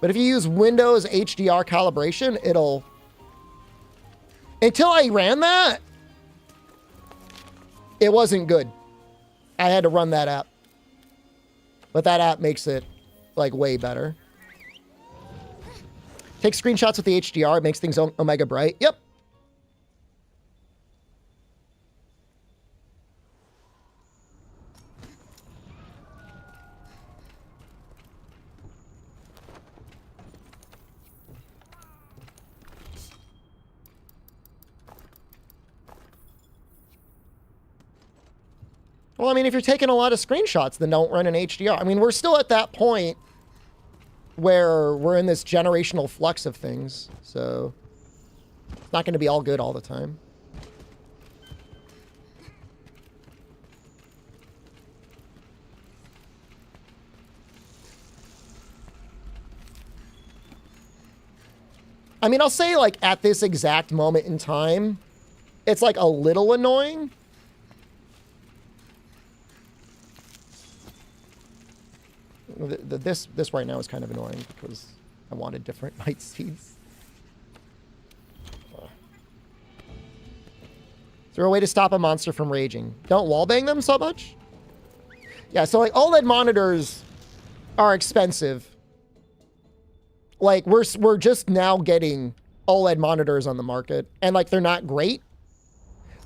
A: But if you use Windows HDR calibration, it'll... Until I ran that, it wasn't good. I had to run that app. But that app makes it, like, way better. Take screenshots with the HDR. It makes things omega bright. Yep. Well, I mean, if you're taking a lot of screenshots, then don't run an HDR. I mean, we're still at that point where we're in this generational flux of things. So it's not going to be all good all the time. I mean, I'll say, like, at this exact moment in time, it's, like, a little annoying. This right now is kind of annoying because I wanted different night speeds. Is there a way to stop a monster from raging? Don't wallbang them so much? Yeah, so like OLED monitors are expensive. Like we're just now getting OLED monitors on the market and like they're not great.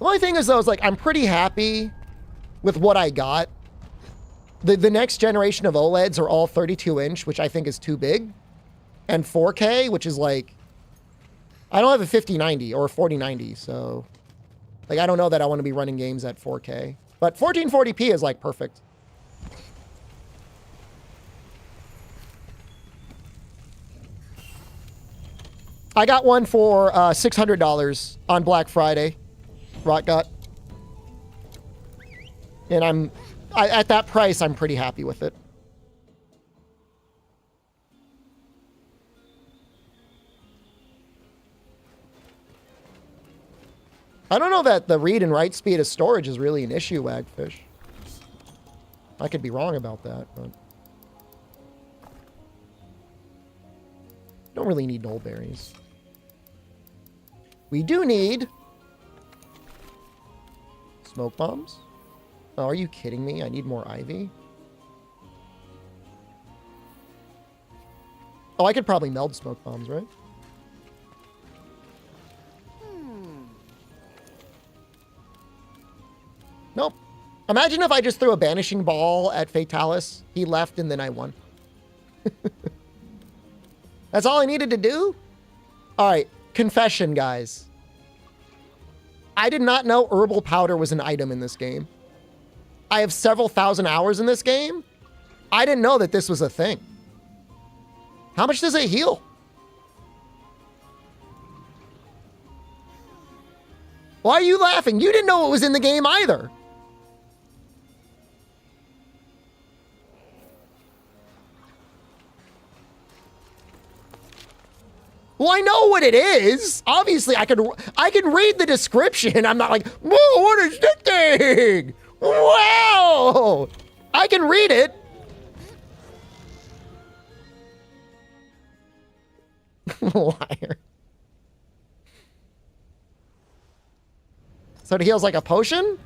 A: The only thing is though, is like I'm pretty happy with what I got. The next generation of OLEDs are all 32-inch, which I think is too big. And 4K, which is like... I don't have a 5090 or a 4090, so... Like, I don't know that I want to be running games at 4K. But 1440p is, like, perfect. I got one for $600 on Black Friday. Rotgut. And at that price, I'm pretty happy with it. I don't know that the read and write speed of storage is really an issue, Wagfish. I could be wrong about that, but... don't really need null berries. We do need smoke bombs. Oh, are you kidding me? I need more ivy. Oh, I could probably meld smoke bombs, right? Nope. Imagine if I just threw a banishing ball at Fatalis. He left and then I won. That's all I needed to do? All right, confession, guys. I did not know herbal powder was an item in this game. I have several thousand hours in this game. I didn't know that this was a thing. How much does it heal? Why are you laughing? You didn't know it was in the game either. Well, I know what it is. Obviously, I can read the description. I'm not like, whoa, what is this thing? Wow! I can read it. Liar. So it heals like a potion?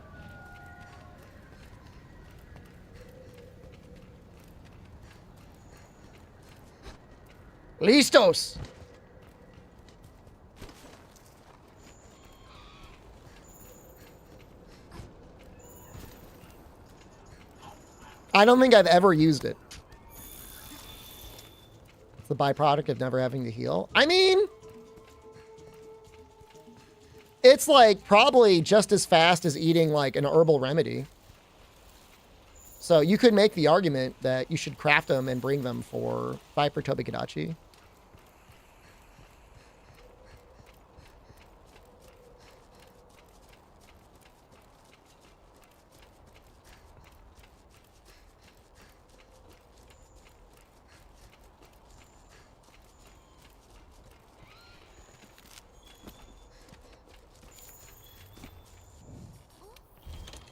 A: Listos. I don't think I've ever used it. It's the byproduct of never having to heal. I mean, it's like probably just as fast as eating like an herbal remedy. So you could make the argument that you should craft them and bring them for Viper Tobikadachi.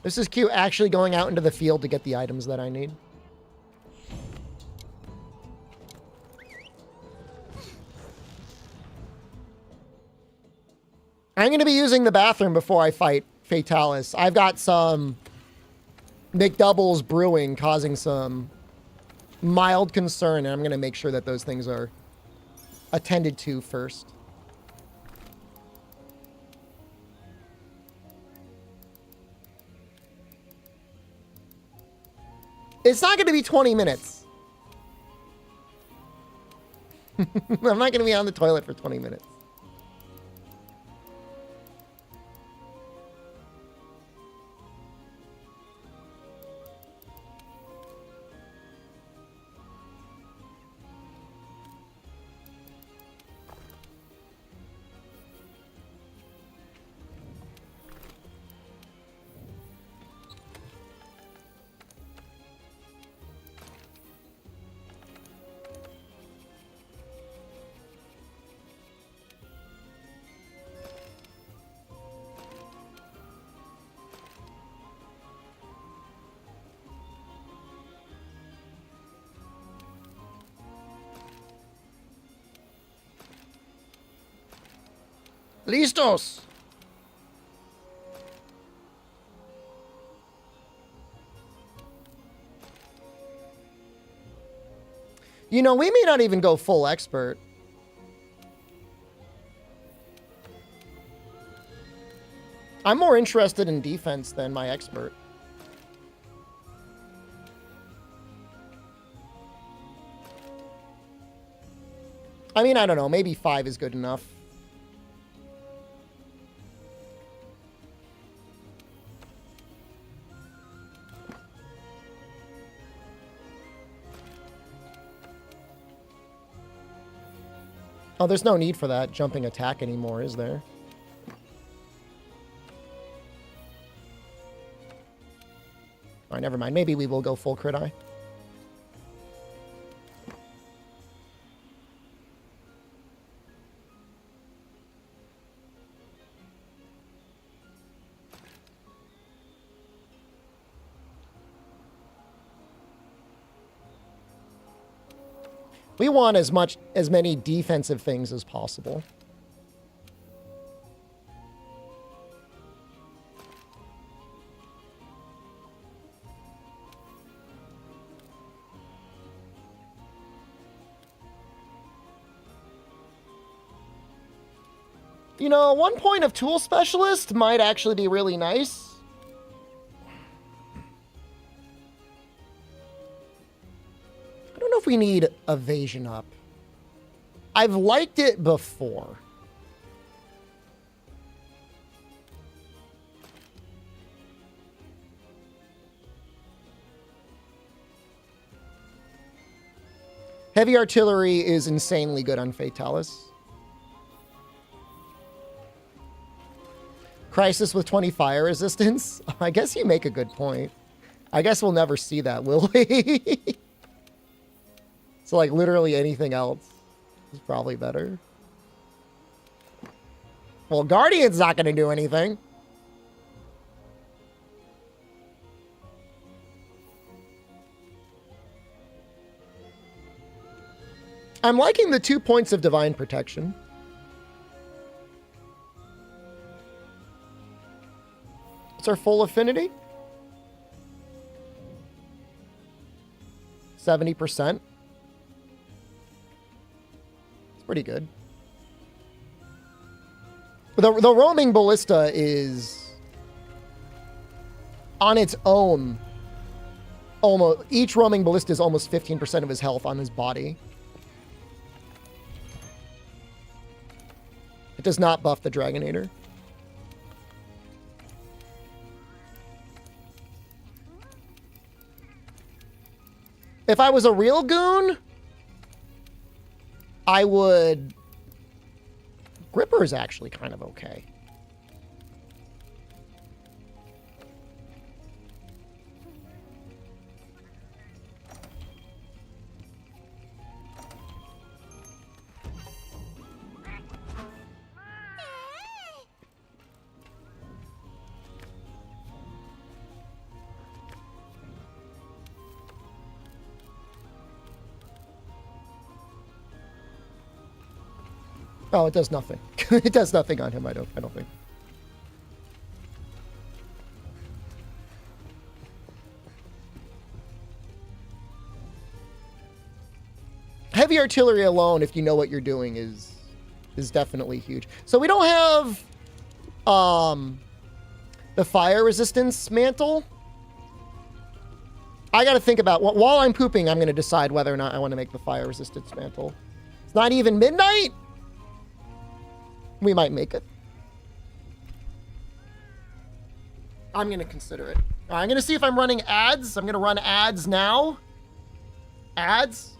A: This is cute, actually going out into the field to get the items that I need. I'm going to be using the bathroom before I fight Fatalis. I've got some McDoubles brewing causing some mild concern, and I'm going to make sure that those things are attended to first. It's not going to be 20 minutes. I'm not going to be on the toilet for 20 minutes. Listos. You know, we may not even go full expert. I'm more interested in defense than my expert. I mean, I don't know. Maybe 5 is good enough. Oh, there's no need for that jumping attack anymore, is there? All right, never mind. Maybe we will go full crit eye. We want as many defensive things as possible. You know, 1 point of tool specialist might actually be really nice. I don't know if we need evasion up. I've liked it before. Heavy artillery is insanely good on Fatalis. Crisis with 20 fire resistance? I guess you make a good point. I guess we'll never see that, will we? So, like, literally anything else is probably better. Well, Guardian's not going to do anything. I'm liking the 2 points of divine protection. What's our full affinity? 70%. It's pretty good. The roaming ballista is on its own. Almost each roaming ballista is almost 15% of his health on his body. It does not buff the Dragonator. If I was a real goon, I would... Gripper is actually kind of okay. Oh, it does nothing. It does nothing on him, I don't think. Heavy artillery alone, if you know what you're doing, is definitely huge. So we don't have the fire resistance mantle. I got to think about, while I'm pooping, I'm going to decide whether or not I want to make the fire resistance mantle. It's not even midnight. We might make it. I'm going to consider it. I'm going to see if I'm running ads. I'm going to run ads now. Ads.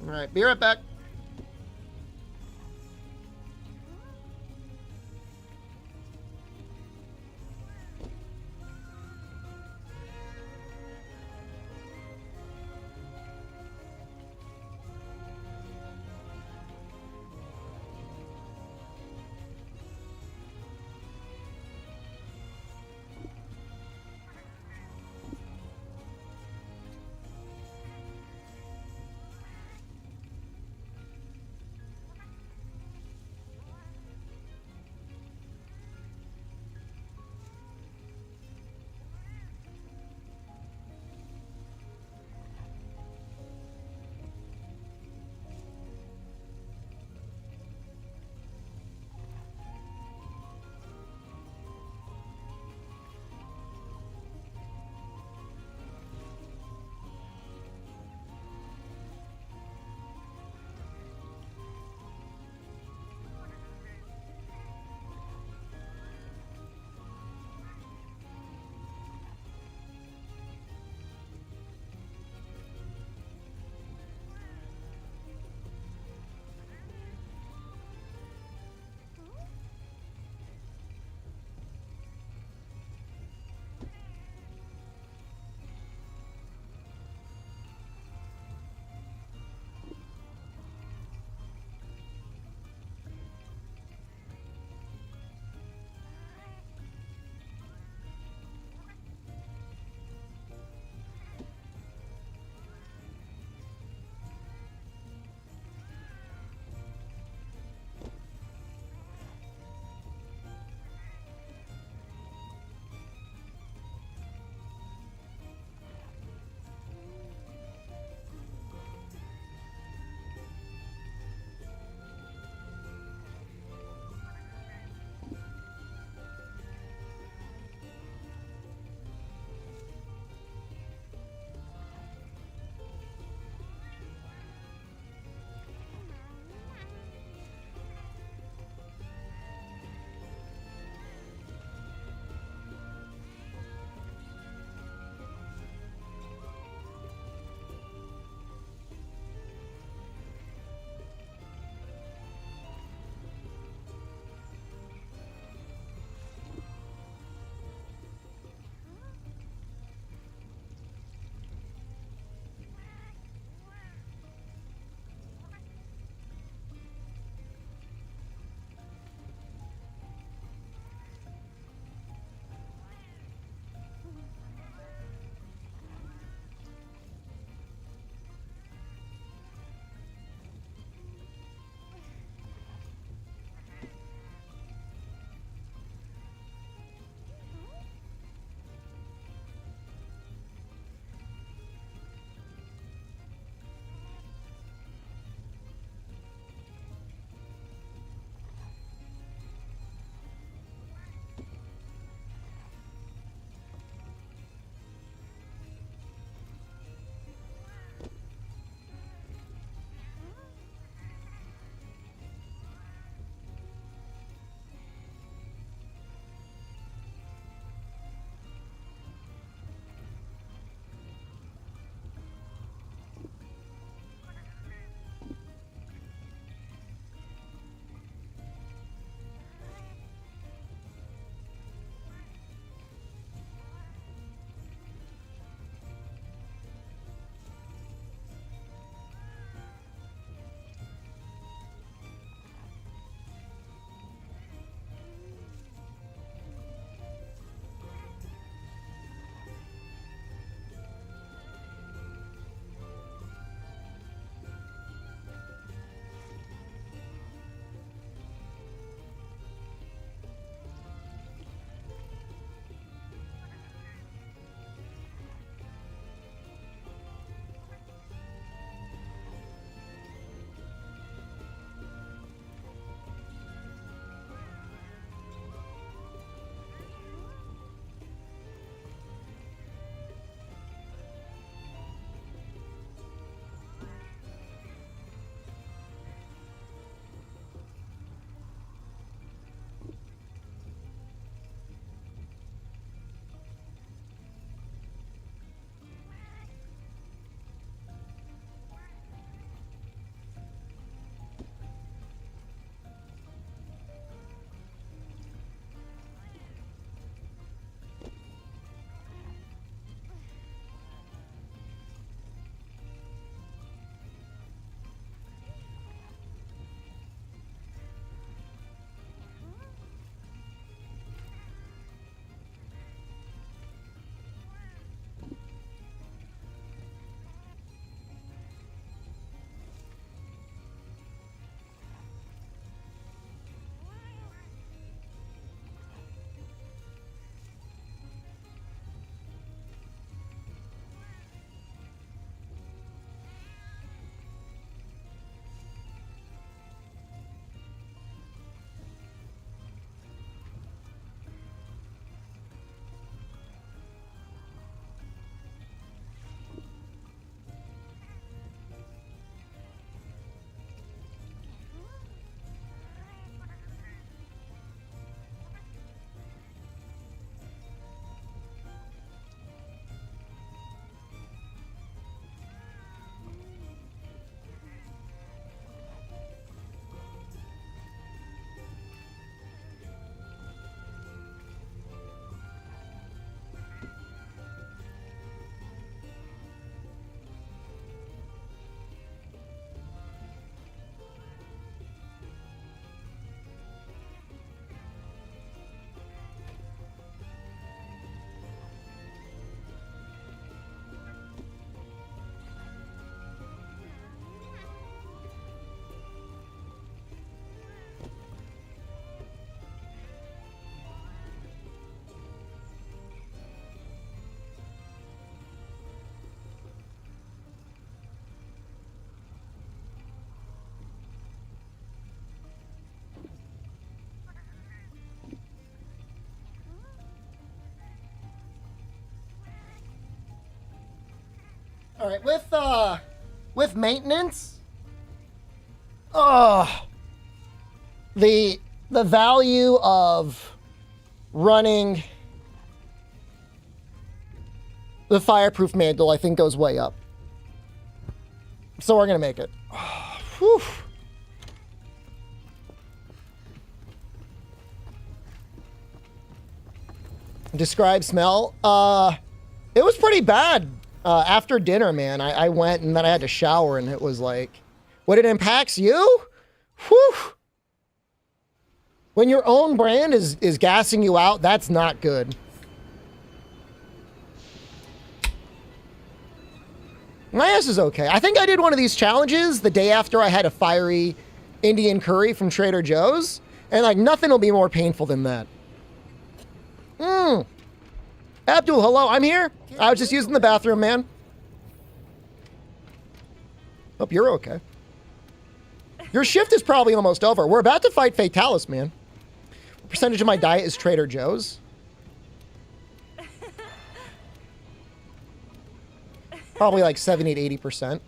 A: All right, be right back. All right, with maintenance, the value of running the fireproof mantle, I think, goes way up. So we're gonna make it. Whew. Describe smell. It was pretty bad. After dinner, man, I went and then I had to shower and it was like, when it impacts you, whew. When your own brand is gassing you out, that's not good. My ass is okay. I think I did one of these challenges the day after I had a fiery Indian curry from Trader Joe's, and like nothing will be more painful than that. Abdul, hello, I'm here. I was just using the bathroom, man. Hope you're okay. Your shift is probably almost over. We're about to fight Fatalis, man. What percentage of my diet is Trader Joe's? Probably like 70 to 80%.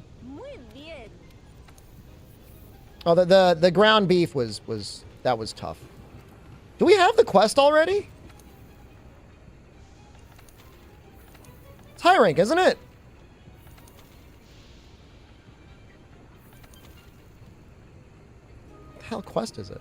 A: Oh, the ground beef was tough. Do we have the quest already? It's high rank, isn't it? What the hell quest is it?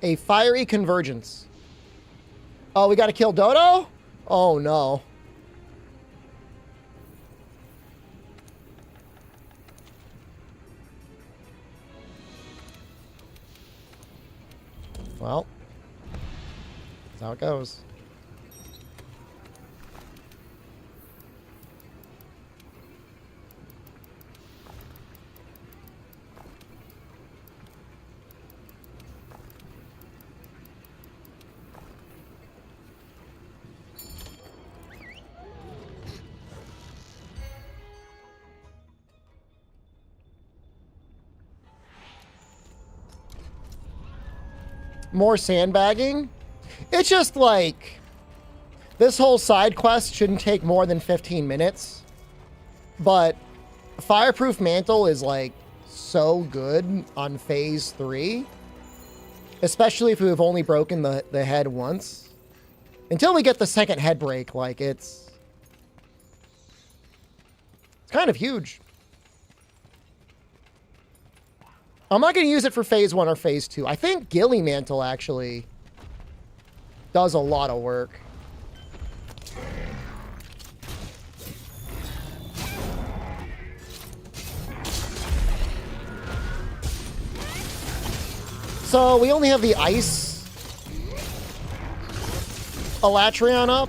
A: A fiery convergence. Oh, we gotta kill Dodo? Oh no. Well, that's how it goes. More sandbagging? It's just like, this whole side quest shouldn't take more than 15 minutes. But Fireproof Mantle is like so good on phase 3. Especially if we've only broken the head once. Until we get the second head break, like it's kind of huge. I'm not going to use it for phase 1 or phase 2. I think Ghillie Mantle actually does a lot of work. So we only have the ice Alatreon up.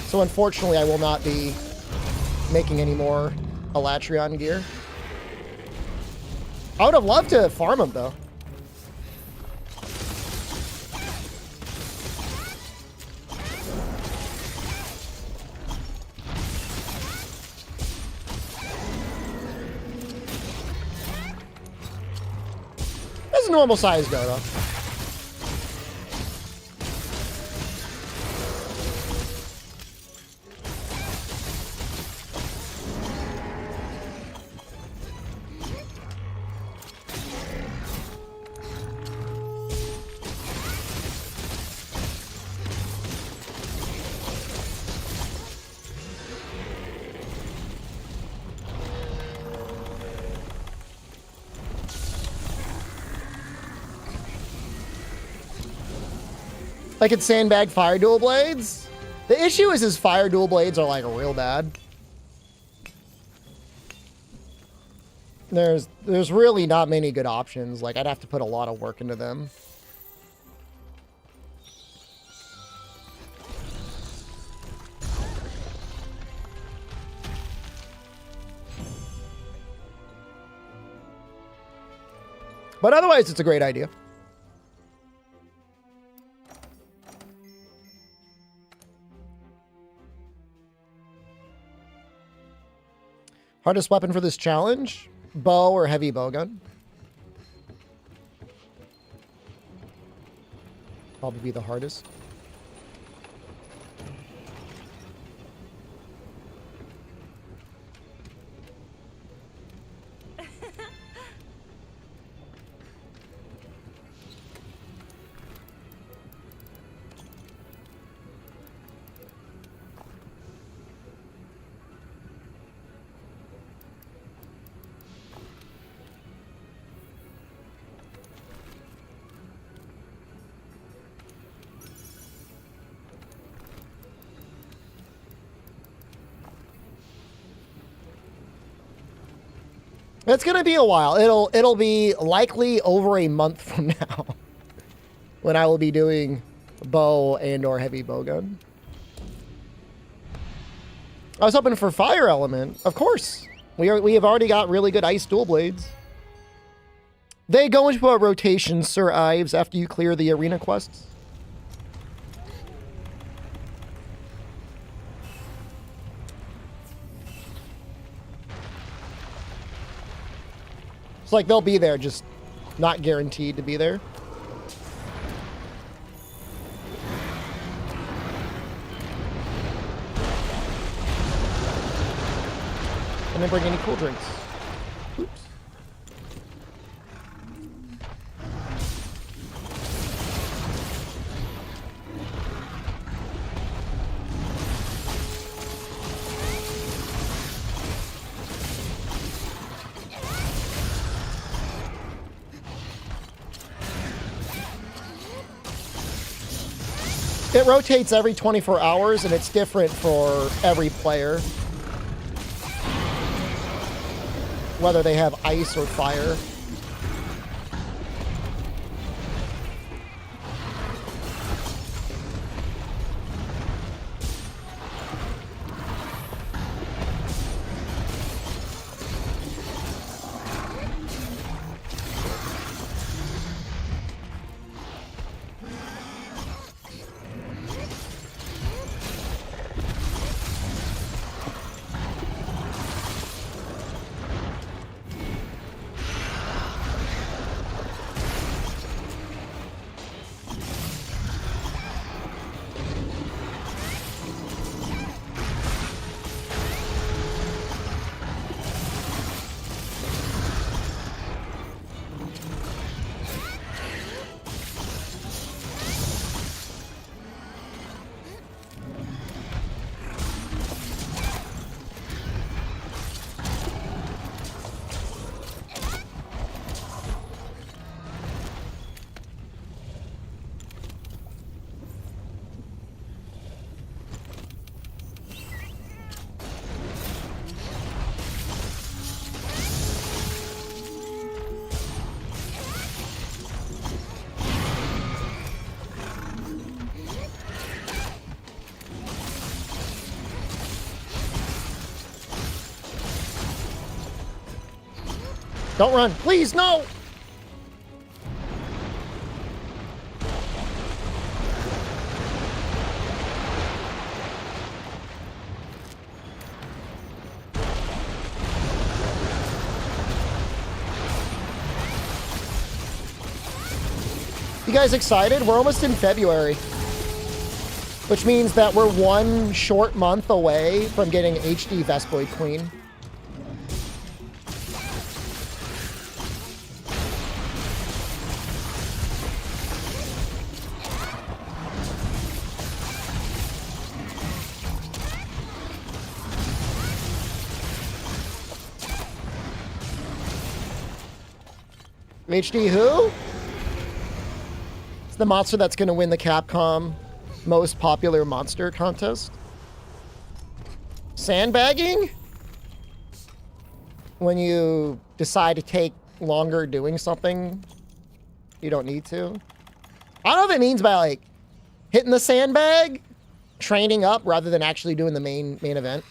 A: So unfortunately I will not be making any more Alatreon gear. I would have loved to farm him though. That's a normal size Dodo. I could sandbag fire dual blades. The issue is his fire dual blades are like real bad. There's really not many good options. Like I'd have to put a lot of work into them. But otherwise, it's a great idea. Hardest weapon for this challenge? Bow or heavy bowgun? Probably be the hardest. It's gonna be a while. It'll be likely over a month from now when I will be doing bow and or heavy bowgun. I was hoping for fire element, of course. We have already got really good ice dual blades. They go into a rotation, Sir Ives, after you clear the arena quests. It's like they'll be there, just not guaranteed to be there. And then bring any cool drinks. Oops. It rotates every 24 hours, and it's different for every player, whether they have ice or fire. Don't run. Please, no! You guys excited? We're almost in February, which means that we're one short month away from getting HD Vespoid Queen. HD who? It's the monster that's going to win the Capcom most popular monster contest. Sandbagging? When you decide to take longer doing something you don't need to. I don't know if it means by like hitting the sandbag, training up rather than actually doing the main event.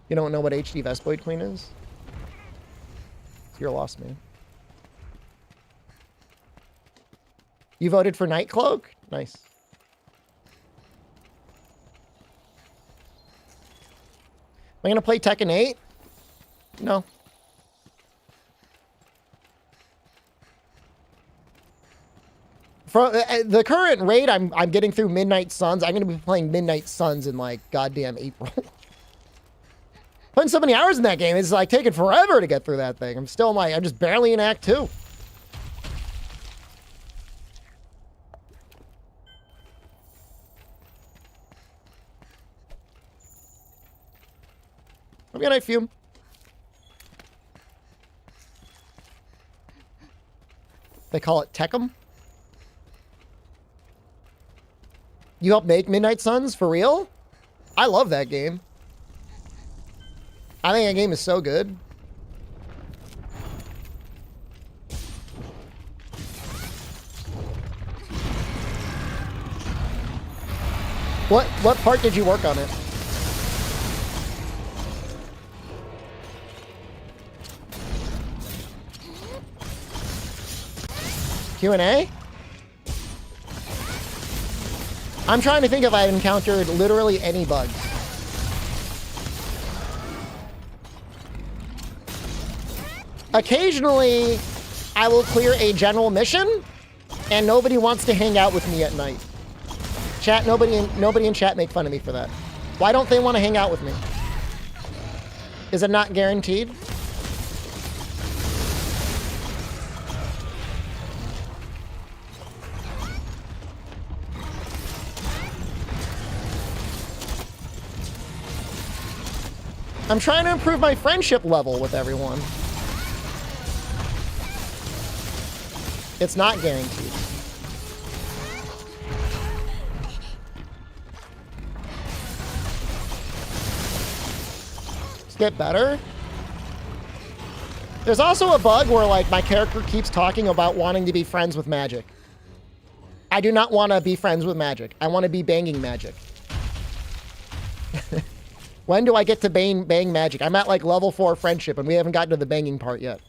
A: You don't know what HD Vespoid Queen is? You're lost, man. You voted for Nightcloak? Nice. I gonna play Tekken 8? No. For the current raid, I'm getting through Midnight Suns. I'm gonna be playing Midnight Suns in like goddamn April. Putting so many hours in that game, it's like taking forever to get through that thing. I'm just barely in Act 2. Have a good night, Fume. They call it Tekken. You helped make Midnight Suns? For real? I love that game. I think that game is so good. What part did you work on it? Q&A? I'm trying to think if I've encountered literally any bugs. Occasionally, I will clear a general mission, and nobody wants to hang out with me at night. Chat, nobody in chat make fun of me for that. Why don't they want to hang out with me? Is it not guaranteed? I'm trying to improve my friendship level with everyone. It's not guaranteed. Let's get better. There's also a bug where like my character keeps talking about wanting to be friends with magic. I do not want to be friends with magic. I want to be banging magic. When do I get to bang magic? I'm at like level 4 friendship and we haven't gotten to the banging part yet.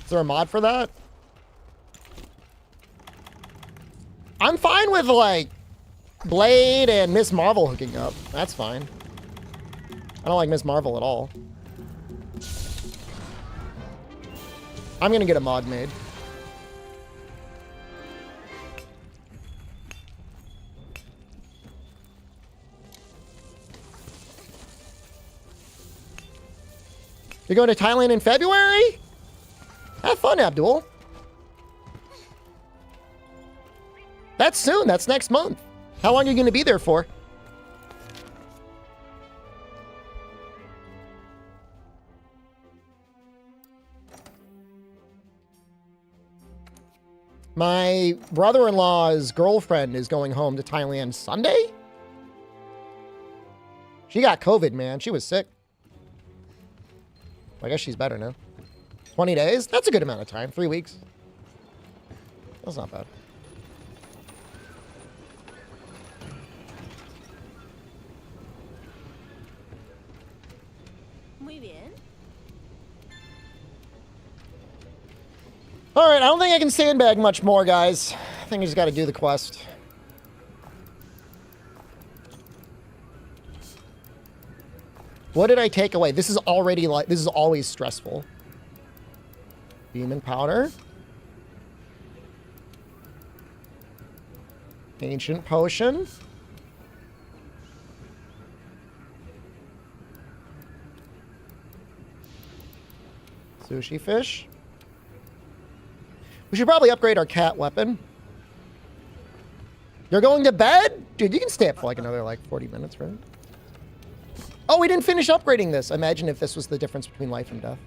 A: Is there a mod for that? I'm fine with like Blade and Miss Marvel hooking up. That's fine. I don't like Miss Marvel at all. I'm gonna get a mod made. You're going to Thailand in February? Have fun, Abdul. That's soon. That's next month. How long are you going to be there for? My brother-in-law's girlfriend is going home to Thailand Sunday? She got COVID, man. She was sick. I guess she's better now. 20 days? That's a good amount of time. 3 weeks. That's not bad.
B: Muy bien.
A: All right, I don't think I can sandbag much more, guys. I think I just got to do the quest. What did I take away? This is already like, this is always stressful. Demon powder. Ancient potion. Sushi fish. We should probably upgrade our cat weapon. You're going to bed? Dude, you can stay up for like another like 40 minutes, right? Oh, we didn't finish upgrading this. Imagine if this was the difference between life and death.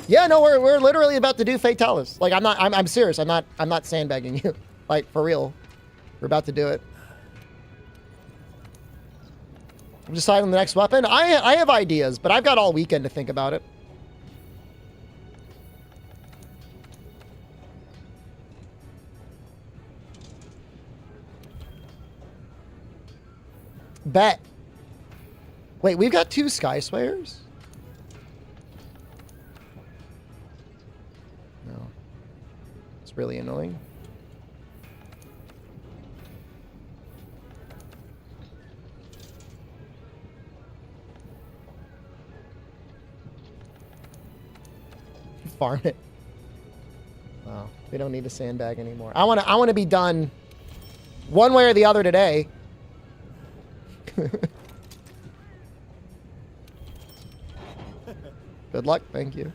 A: Yeah, no, we're literally about to do Fatalis. Like I'm serious. I'm not sandbagging you. Like for real. We're about to do it. I'm deciding on the next weapon. I have ideas, but I've got all weekend to think about it. Bet. Wait, we've got 2 Sky Swayers? really annoying. Farm it. Wow, we don't need a sandbag anymore. I want to be done one way or the other today. Good luck, thank you.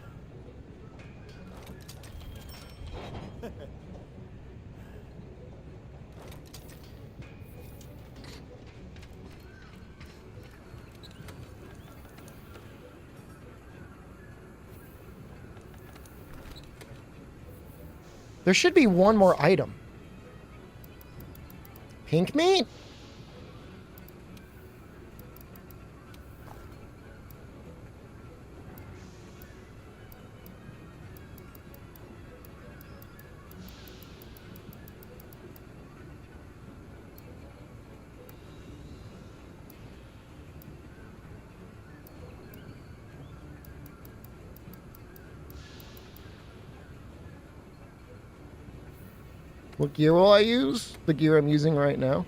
A: There should be one more item. Pink meat? What gear will I use? The gear I'm using right now.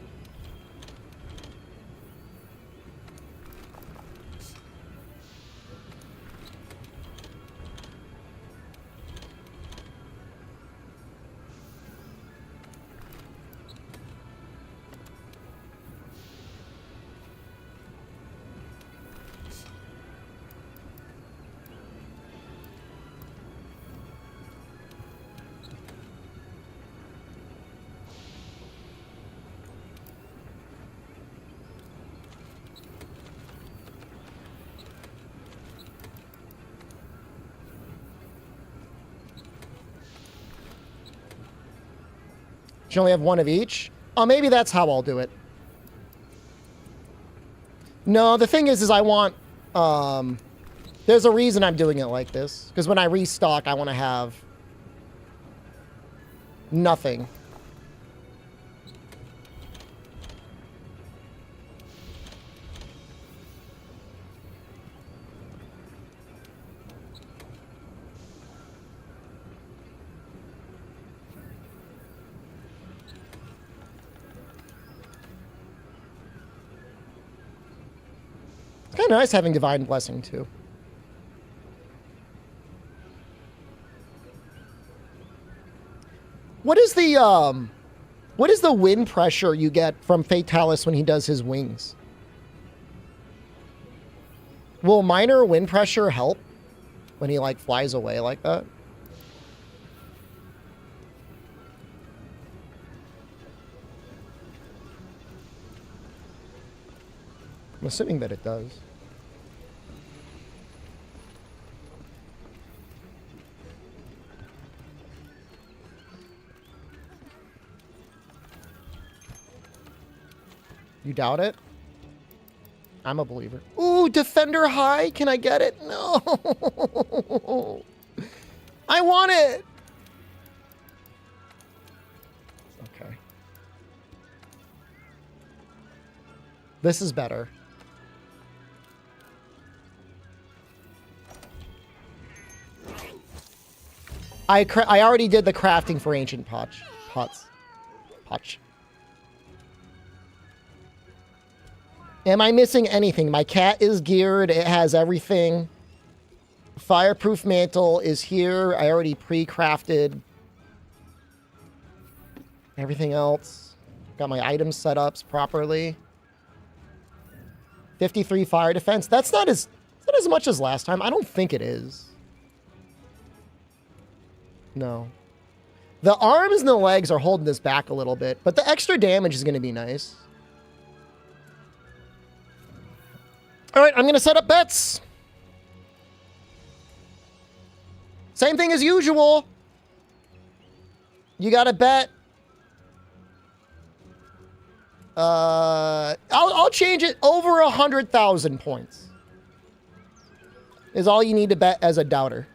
A: You only have one of each? Oh, maybe that's how I'll do it. No, the thing is I want, there's a reason I'm doing it like this. Because when I restock, I want to have nothing. It's kind of nice having Divine Blessing, too. What is the wind pressure you get from Fatalis when he does his wings? Will minor wind pressure help when he, like, flies away like that? I'm assuming that it does. You doubt it? I'm a believer. Ooh, Defender High. Can I get it? No. I want it. Okay. This is better. I already did the crafting for ancient pots. Am I missing anything? My cat is geared. It has everything. Fireproof mantle is here. I already pre-crafted everything else. Got my items set up properly. 53 fire defense. That's not as much as last time. I don't think it is. No. The arms and the legs are holding this back a little bit, but the extra damage is going to be nice. All right, I'm going to set up bets. Same thing as usual. You got to bet. I'll change it over 100,000 points. Is all you need to bet as a doubter.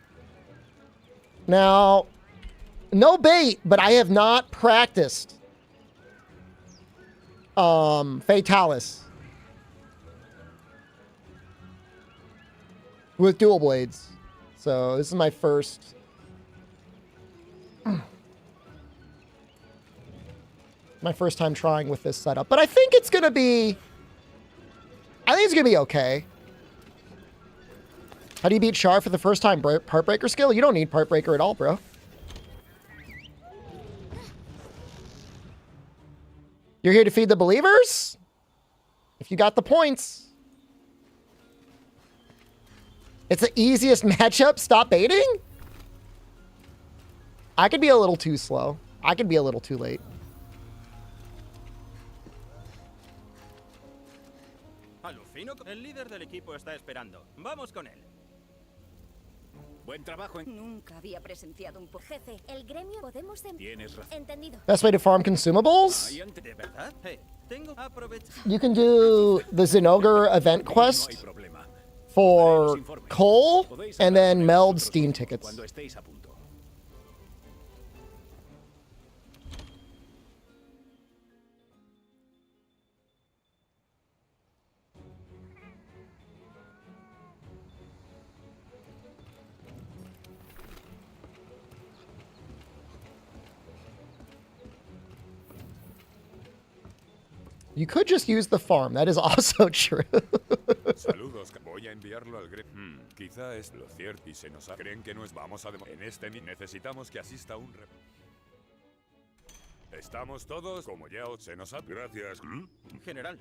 A: Now, no bait, but I have not practiced Fatalis with dual blades. So this is my first. My first time trying with this setup. But I think it's going to be... I think it's going to be okay. How do you beat Char for the first time? Part breaker skill? You don't need part breaker at all, bro. You're here to feed the believers? If you got the points. It's the easiest matchup. Stop baiting? I could be a little too slow. I could be a little too late.
I: Alucino. El líder del equipo está esperando. Vamos con él.
E: Buen trabajo.
B: Nunca había presenciado un jefe. El gremio podemos...
E: Tienes razón.
B: Entendido.
A: Best way to farm consumables?
I: ¿De verdad? Tengo aprovecha.
A: You can do the Zinogre event
E: No hay
A: quest
E: problema.
A: for coal and then meld Steam tickets.
E: Cuando estéis a punto.
A: You could just use the farm. That is also true.
K: Saludos, voy a enviarlo al gremio. Quizá es lo cierto y se nos creen que nos vamos a en este necesitamos que asista un ¿Estamos todos como ya se nos ha...
C: Gracias.
I: General.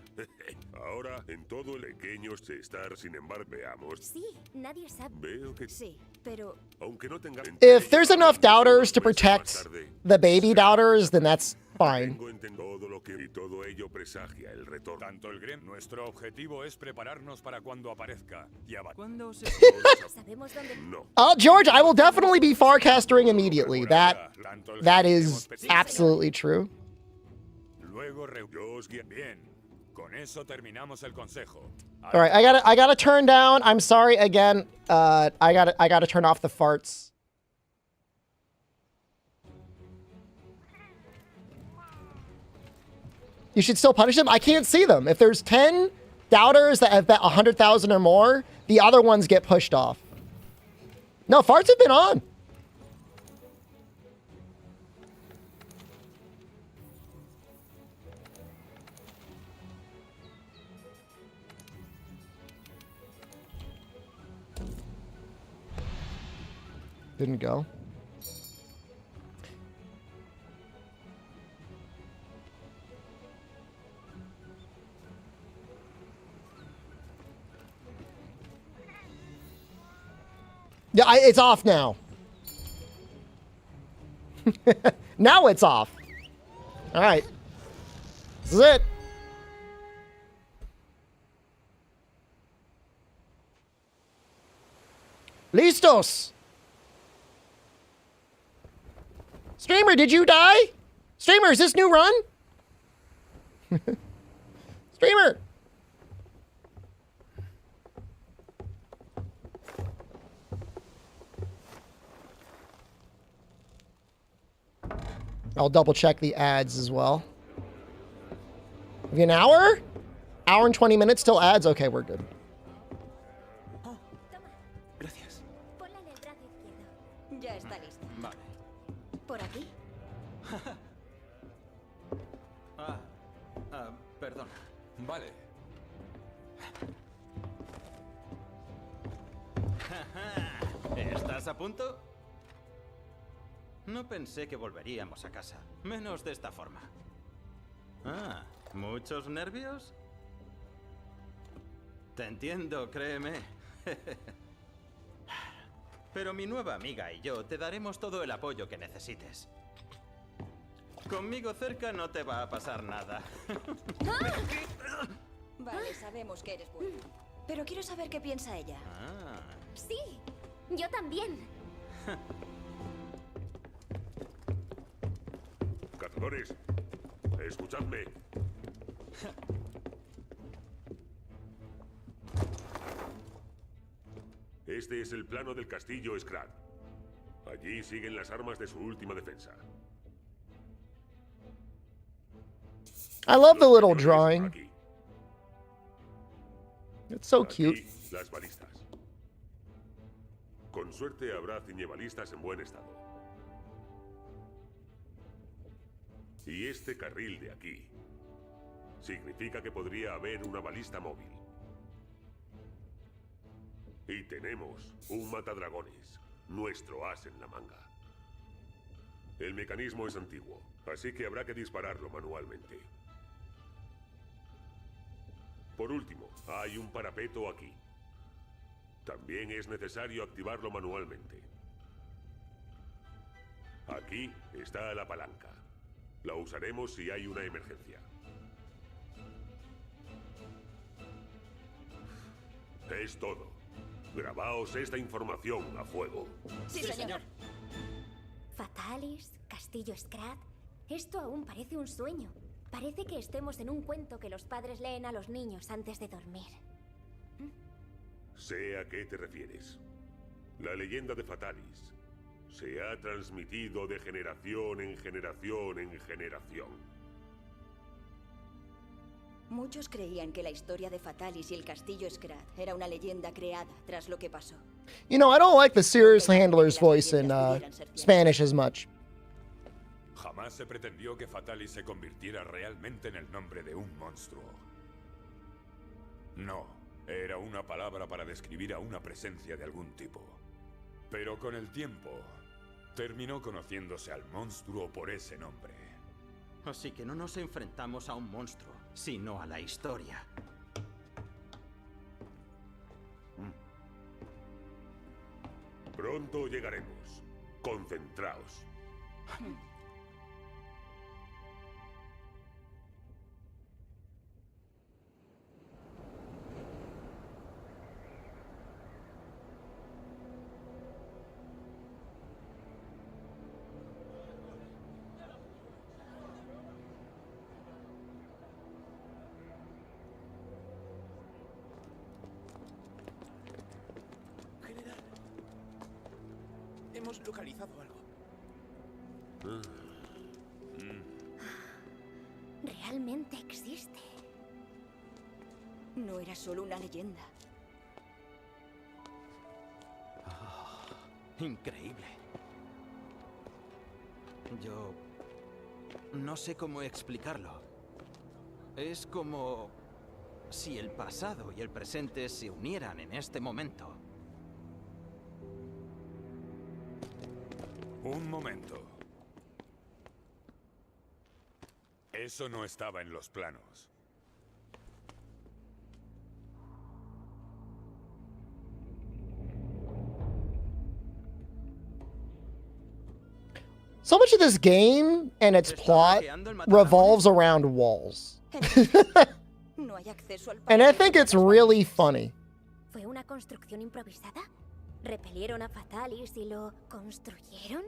C: Ahora, en todo el pequeño estar, sin embargo, veamos.
B: Sí, nadie sabe.
C: Veo que...
B: Sí, pero...
C: Aunque no tenga...
A: If there's enough doubters to protect the baby doubters, then that's fine.
C: Tengo todo lo que... Y todo ello presagia el retorno.
K: Tanto el gremio. Nuestro objetivo es prepararnos para cuando aparezca y
I: ¿Cuándo se...
B: ¿Sabemos dónde...?
C: No.
A: George, I will definitely be farcastering immediately. That is absolutely true.
K: Luego bien. Con eso terminamos el consejo.
A: All right, I gotta turn down. I'm sorry again. I gotta turn off the farts. You should still punish them. I can't see them. If there's 10 doubters that have bet 100,000 or more, the other ones get pushed off. No, farts have been on. Didn't go. Yeah, it's off now. Now it's off. All right. This is it. Listos. Streamer, did you die? Streamer, is this new run? Streamer. I'll double check the ads as well. Have you an hour? Hour and 20 minutes till ads? Okay, we're good.
I: Gracias.
B: Ponla en el brazo izquierdo. Ya está lista.
I: Vale.
B: ¿Por aquí?
I: Perdona.
E: Vale.
I: ¿Estás a punto? No pensé que volveríamos a casa. Menos de esta forma. ¿Muchos nervios? Te entiendo, créeme. Pero mi nueva amiga y yo te daremos todo el apoyo que necesites. Conmigo cerca no te va a pasar nada.
B: Vale, sabemos que eres bueno. Pero quiero saber qué piensa ella.
F: Sí, yo también.
C: Cazadores, escuchadme. Este es el plano del castillo Scrat. Allí siguen las armas de su última defensa.
A: I love the little drawing.
C: Aquí.
A: It's so cute.
C: Aquí, las balistas. Con suerte habrá ciñebalistas en buen estado.
L: Y este carril de aquí significa que podría haber una balista móvil. Y tenemos un matadragones, nuestro as en la manga. El mecanismo es antiguo, así que habrá que dispararlo manualmente. Por último, hay un parapeto aquí. También es necesario activarlo manualmente. Aquí está la palanca. La usaremos si hay una emergencia. Es todo. Grabaos esta información a fuego.
B: Sí, señor.
F: Fatalis, Castillo Scrat. Esto aún parece un sueño. Parece que estemos en un cuento que los padres leen a los niños antes de dormir.
L: Sé a qué te refieres. La leyenda de Fatalis se ha transmitido de generación en generación en generación.
B: Muchos creían que la historia de Fatalis y el Castillo Scrat era una leyenda creada tras lo que pasó.
A: You know, I don't like the Sears handler's voice in Spanish as much.
K: Jamás se pretendió que Fatalis se convirtiera realmente en el nombre de un monstruo. No, era una palabra para describir a una presencia de algún tipo. Pero con el tiempo, terminó conociéndose al monstruo por ese nombre.
I: Así que no nos enfrentamos a un monstruo, sino a la historia.
L: Pronto llegaremos. Concentraos.
E: General, hemos localizado algo.
F: Realmente existe.
B: No era solo una leyenda.
I: Increíble. Yo no sé cómo explicarlo. Es como si el pasado y el presente se unieran en este momento.
K: Un momento. Eso no estaba en los planos.
A: So much of this game and its plot revolves around walls.
B: No hay acceso al
A: And I think it's really funny.
F: ¿Fue una construcción improvisada? ¿Repelieron a Fatalis y lo construyeron?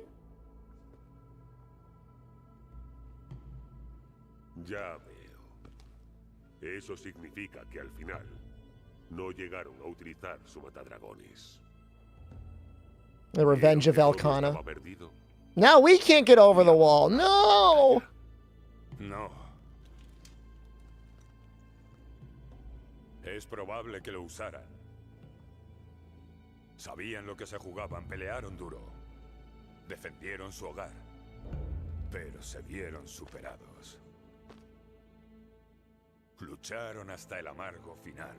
L: Ya veo. Eso significa que al final no llegaron a utilizar su matadragones.
A: The Revenge of
L: ¿Todo
A: Elkanah.
L: estaba perdido?
A: Now we can't get over the wall. No!
K: No. Es probable que lo usaran. Sabían lo que se jugaban, pelearon duro. Defendieron su hogar. Pero se vieron superados. Lucharon hasta el amargo final.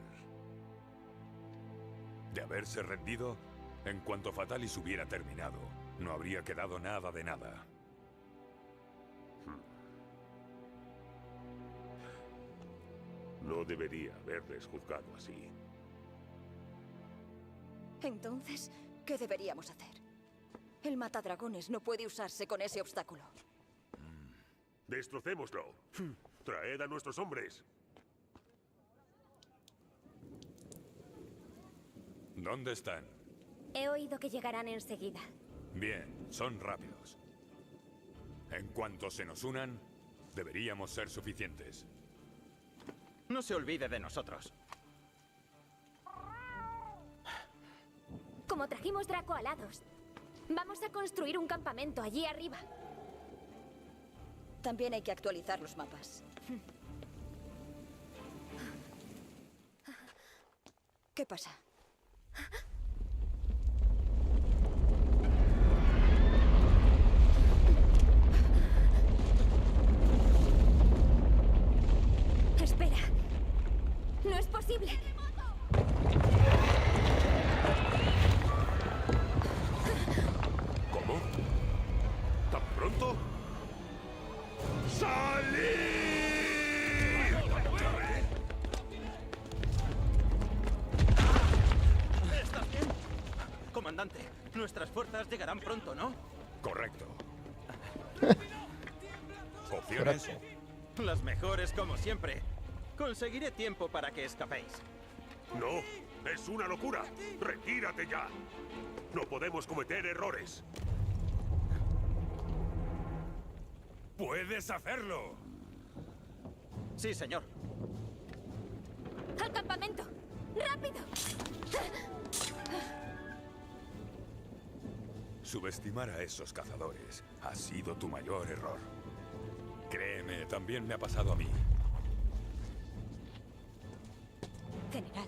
K: De haberse rendido, en cuanto Fatalis hubiera terminado, no habría quedado nada de nada.
L: No debería haberles juzgado así.
B: Entonces, ¿qué deberíamos hacer? El matadragones no puede usarse con ese obstáculo.
L: ¡Destrocémoslo! ¡Traed a nuestros hombres!
K: ¿Dónde están?
F: He oído que llegarán enseguida.
K: Bien, son rápidos. En cuanto se nos unan, deberíamos ser suficientes.
I: No se olvide de nosotros.
F: Como trajimos Draco alados, vamos a construir un campamento allí arriba.
B: También hay que actualizar los mapas. ¿Qué pasa?
I: ¿Estás bien? Comandante, nuestras fuerzas llegarán pronto, ¿no?
K: Correcto. ¿Opciones?
I: Las mejores como siempre. Conseguiré tiempo para que escapéis.
L: No, es una locura. Retírate ya. No podemos cometer errores.
K: ¡Puedes hacerlo!
I: Sí, señor.
F: ¡Al campamento! ¡Rápido!
K: Subestimar a esos cazadores ha sido tu mayor error. Créeme, también me ha pasado a mí.
H: General.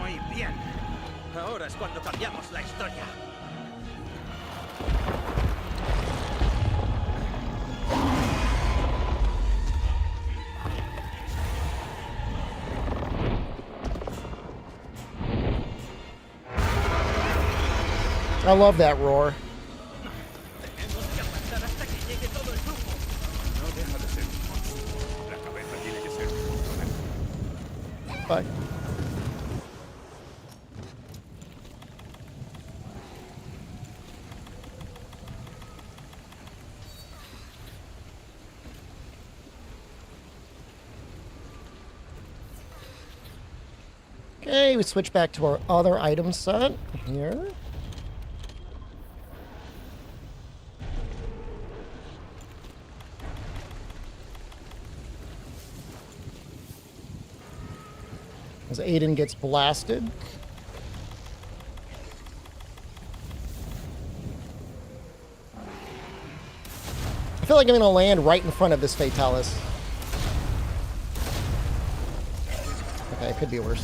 I: Muy bien. Ahora es cuando cambiamos la historia.
A: I love that roar.
I: Tenemos que aguantar hasta que llegue todo el grupo.
K: No deja de ser un monstruo. La cabeza tiene que ser mi punto débil.
A: Bye. Okay, we switch back to our other item set here. As Aiden gets blasted. I feel like I'm gonna land right in front of this Fatalis. Okay, it could be worse.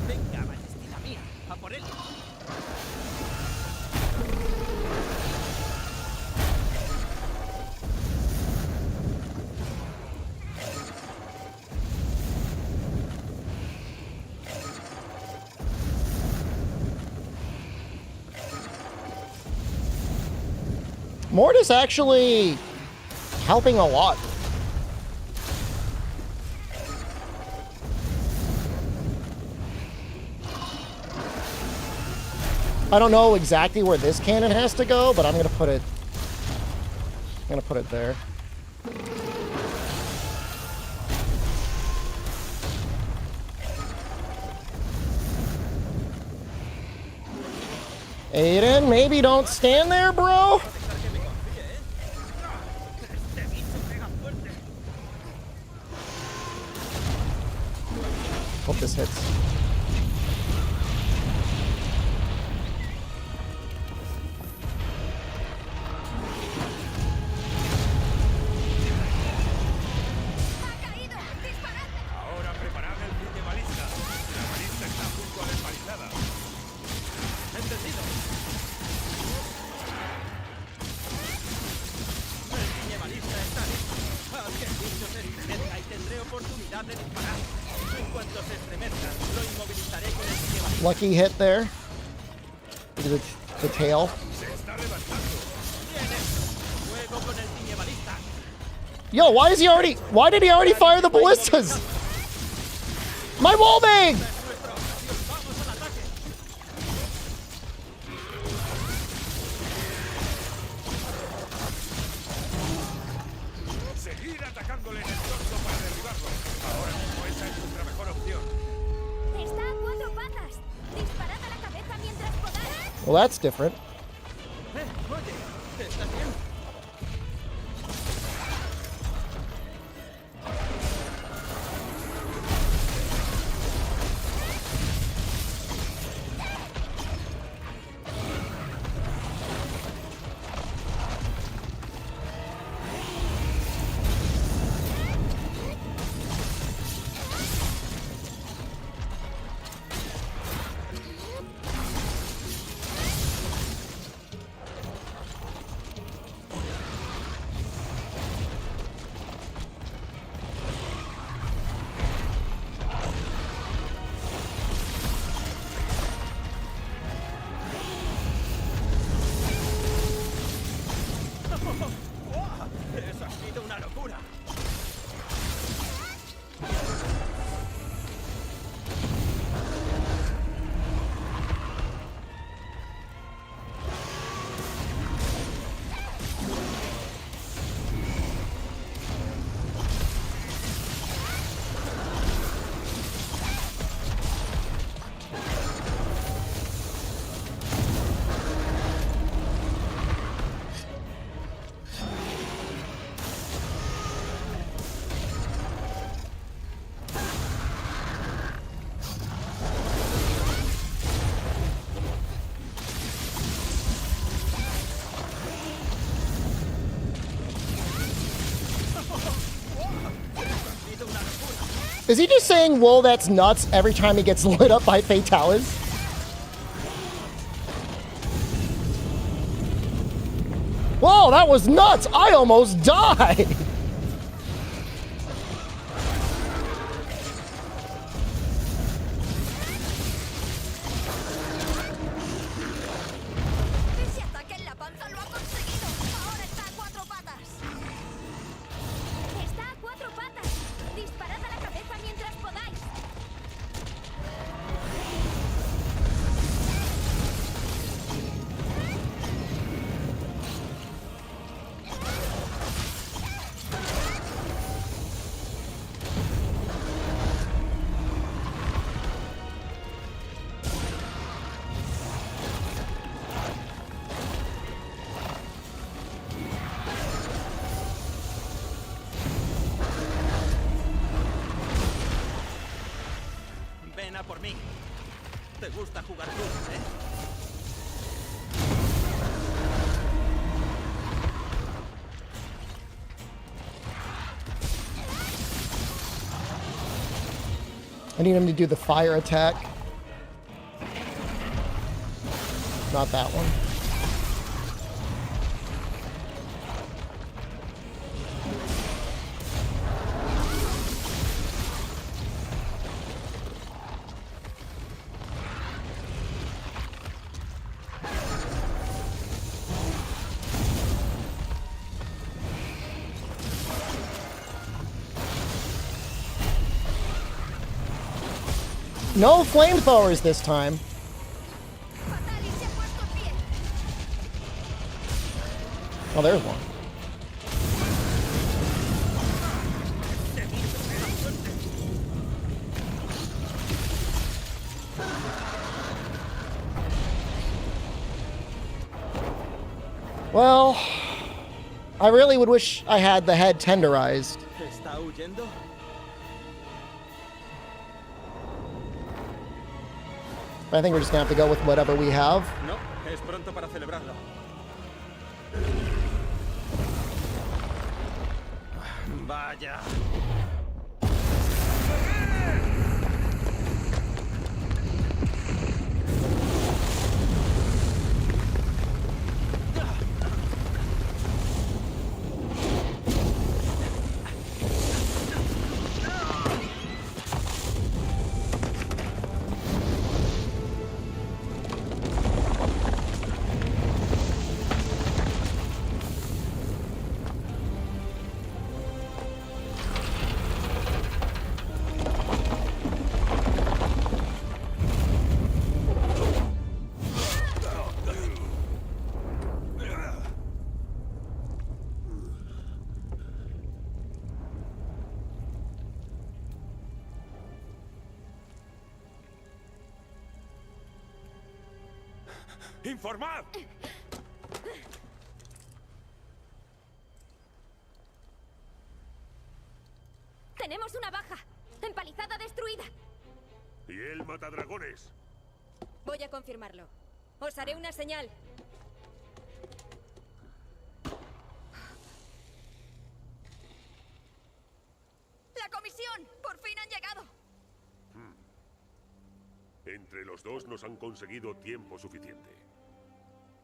I: Venga, ballestina mía, a por él.
A: Mort is actually helping a lot. I don't know exactly where this cannon has to go, but I'm gonna put it there. Aiden, maybe don't stand there, bro. Hope this hits.
K: Ahora preparad el piñe balista. La balista está junto a la empalizada.
I: Entendido. El piñe balista está listo. Haz que el bicho se estremezca y tendré oportunidad de disparar. En cuanto se estremezca, lo inmovilizaré con el piñe balista.
A: Lucky hit there. Look at the tail.
K: Se está levantando.
I: Bien hecho. Fuego con el piñe balista.
A: Yo, why did he already fire the ballistas? My wall bang!
I: Vamos al ataque.
A: Well, that's different.
I: Oye, ¿estás bien? Eso ha sido una locura.
A: Is he just saying, whoa, that's nuts every time he gets lit up by Fatalis? Whoa, that was nuts! I almost died!
B: Ese ataque en la panza lo ha conseguido. Ahora está a cuatro patas.
F: ¡Está a cuatro patas! ¡Disparad a la cabeza mientras podáis!
I: Ven a por mí. Te gusta jugar tú, ¿eh?
A: I need him to do the fire attack. Not that one. No flamethrowers this time.
B: Fatalis se ha puesto en pie.
A: Oh, there's one. Well, I really would wish I had the head tenderized.
I: ¿Está huyendo?
A: But I think we're just gonna have to go with whatever we have.
I: No, es pronto para celebrarlo. Vaya.
K: ¡Informad!
B: Tenemos una baja. Empalizada destruida.
L: ¿Y el matadragones?
B: Voy a confirmarlo. Os haré una señal. ¡La comisión! ¡Por fin han llegado!
L: Entre los dos nos han conseguido tiempo suficiente.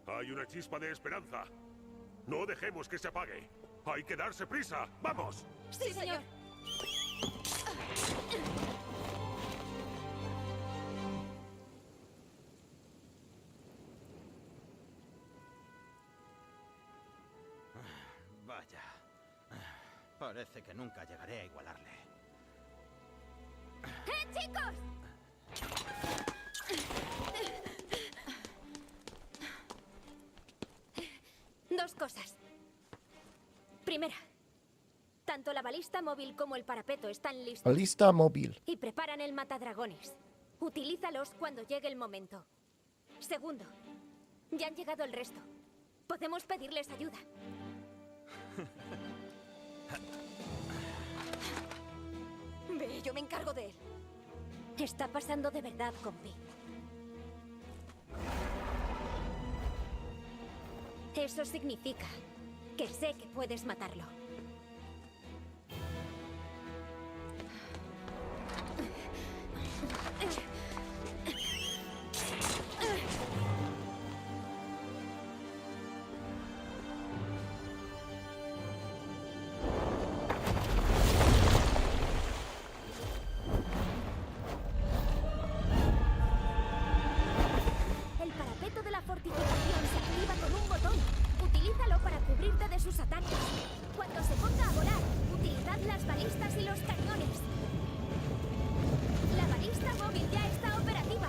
L: Hay una chispa de esperanza. No dejemos que se apague. Hay que darse prisa. ¡Vamos!
B: ¡Sí, señor!
I: Vaya. Parece que nunca llegaré a igualarle.
B: ¡Chicos! Dos cosas. Primera, tanto la balista móvil como el parapeto están listos.
A: Balista móvil.
B: Y preparan el matadragones. Utilízalos cuando llegue el momento. Segundo, ya han llegado el resto. Podemos pedirles ayuda. Ve, yo me encargo de él. Está pasando de verdad, compi. Eso significa que sé que puedes matarlo. El parapeto de la fortificación se activa con un botón. Utilízalo para cubrirte de sus ataques. Cuando se ponga a volar, utilizad las balistas y los cañones. La balista móvil ya está operativa.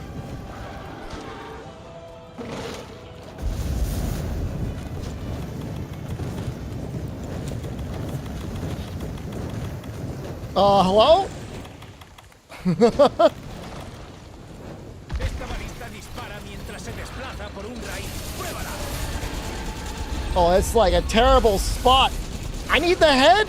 A: Hello?
E: Esta balista dispara mientras se desplaza por un raíz. ¡Pruébala!
A: Oh, it's like a terrible spot. I need the head.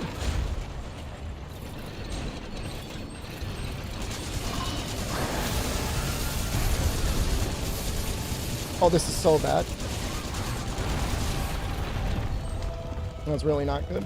A: Oh, this is so bad. That's really not good.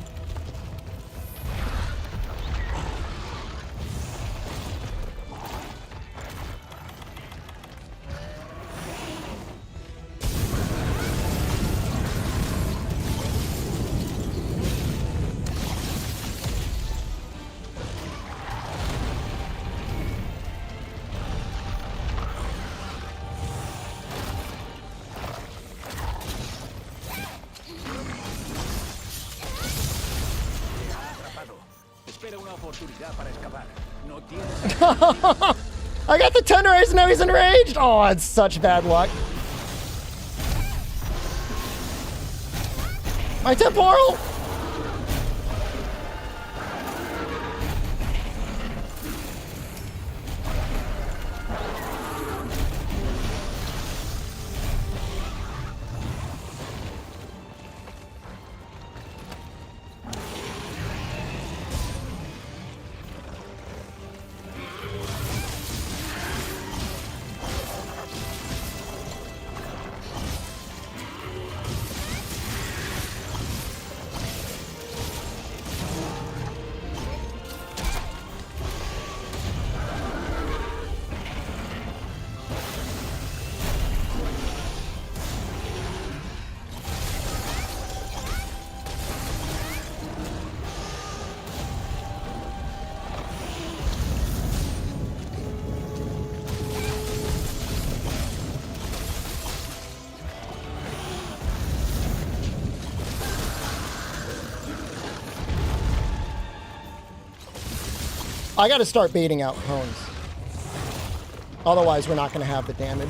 E: Espera una oportunidad para escapar. No tienes...
A: I got the tenderizer and now he's enraged. Oh, it's such bad luck. My temporal. I gotta start baiting out cones. Otherwise, we're not gonna have the damage.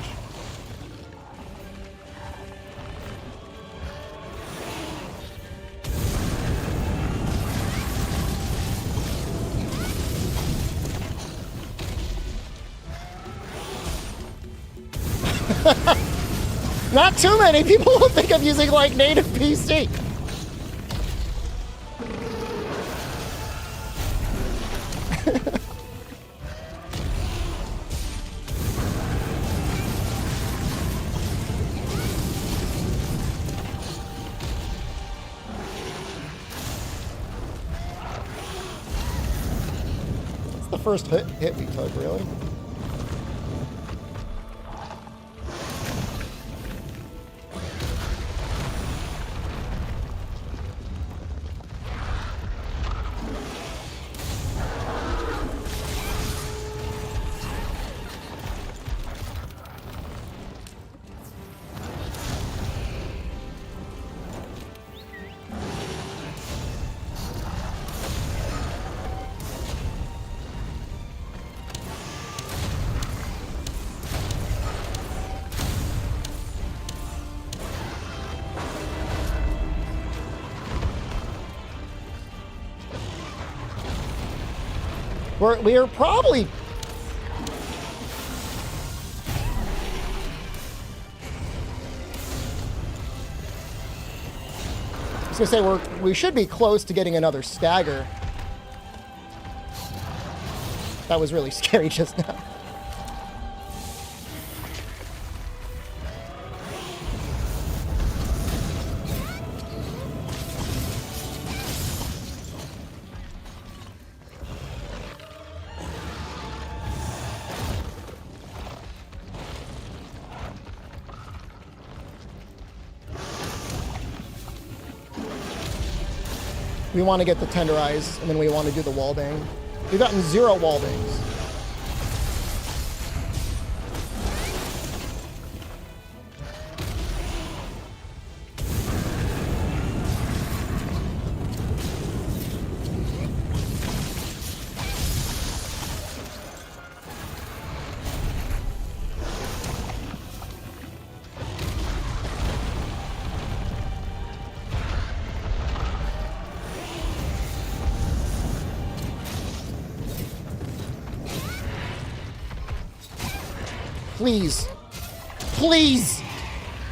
A: Not too many people will think of using like native PC. It's the first hit we took, really. We are probably... I was gonna say we should be close to getting another stagger. That was really scary just now. We want to get the tenderize, and then we want to do the wall bang. We've gotten 0 wall bangs. Please. Please.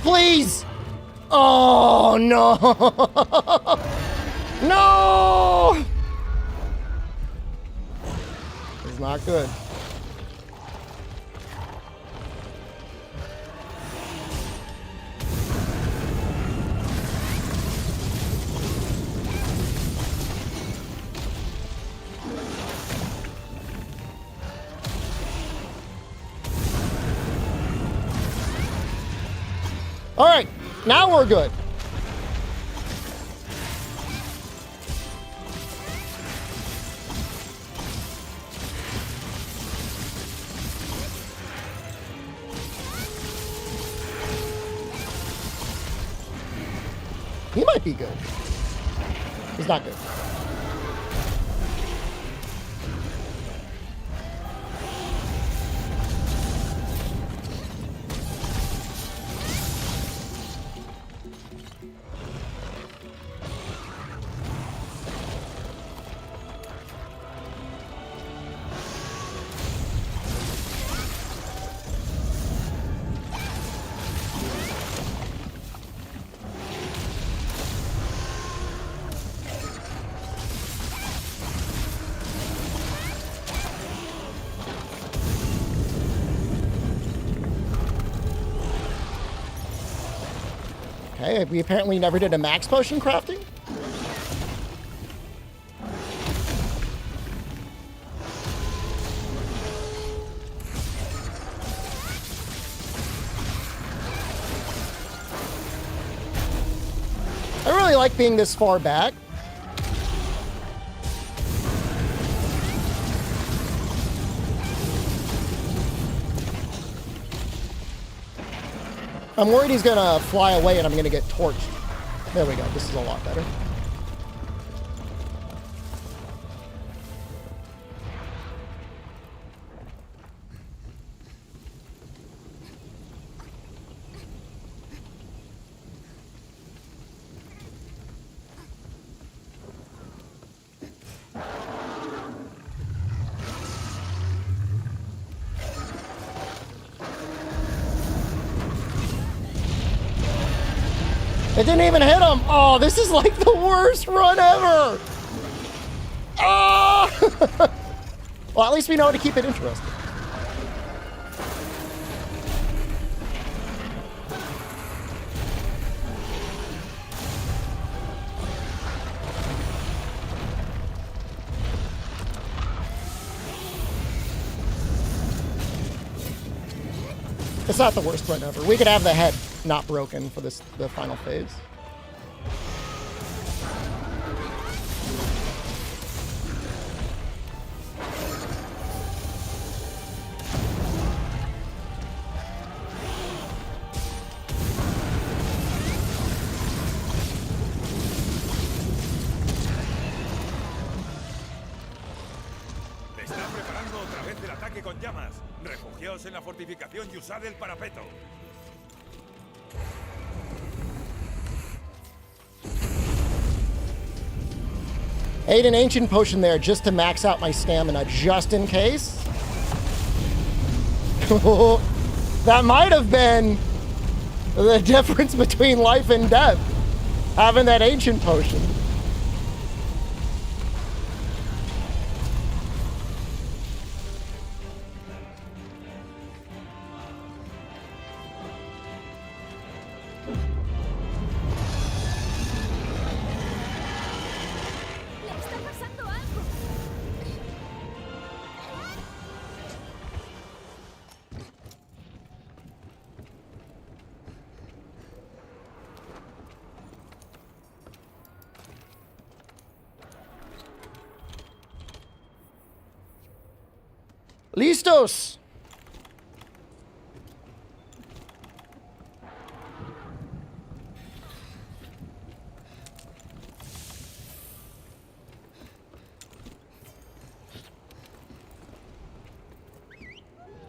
A: Please. Oh, no. No. It's not good. All right, now we're good. He might be good. He's not good. Okay, we apparently never did a max potion crafting. I really like being this far back. I'm worried he's gonna fly away and I'm gonna get torched. There we go, this is a lot better. It didn't even hit him. Oh, this is like the worst run ever. Oh! Well, at least we know how to keep it interesting. It's not the worst run ever. We could have the head not broken for the final phase.
E: Está preparando otra vez el ataque con llamas. Refugiaos en la fortificación y usad el parapeto.
A: Ate an ancient potion there just to max out my stamina, just in case. That might have been the difference between life and death, having that ancient potion. Listos.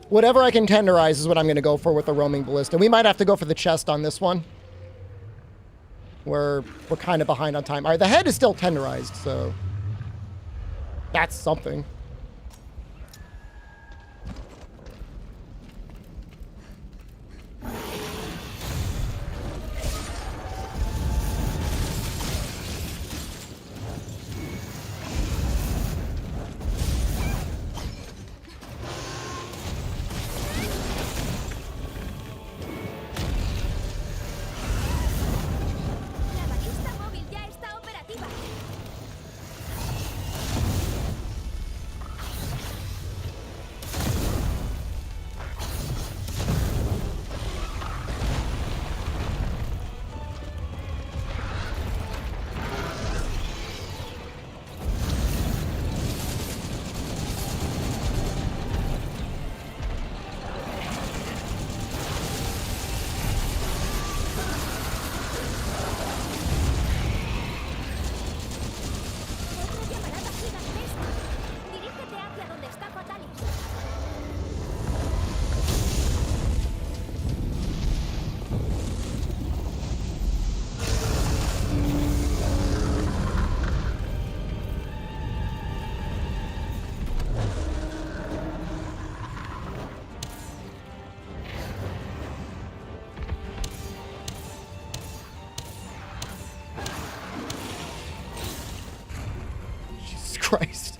A: Whatever I can tenderize is what I'm going to go for with the roaming ballista. We might have to go for the chest on this one. We're kind of behind on time. All right, the head is still tenderized, so that's something.
B: Dirígete hacia donde está Fatalis.
A: Jesus Christ.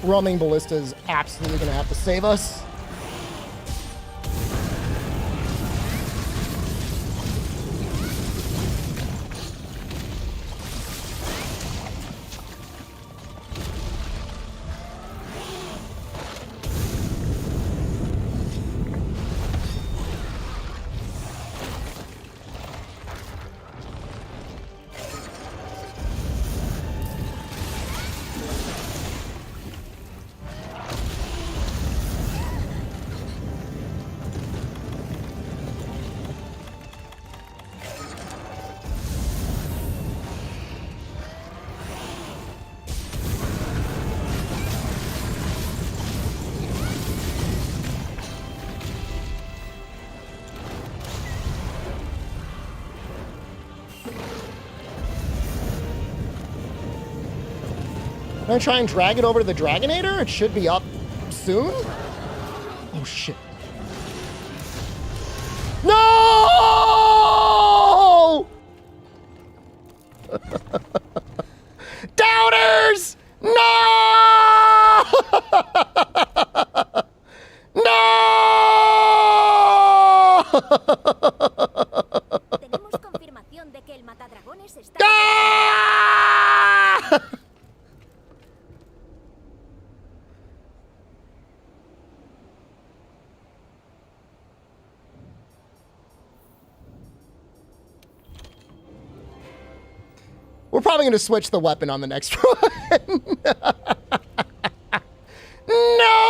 A: Roaming Ballista is absolutely going to have to save us. I'm gonna try and drag it over to the Dragonator. It should be up soon. Oh shit. No! Doubters! No! No!
B: Tenemos confirmación de que el matadragones está...
A: Ah! We're probably going to switch the weapon on the next one. No!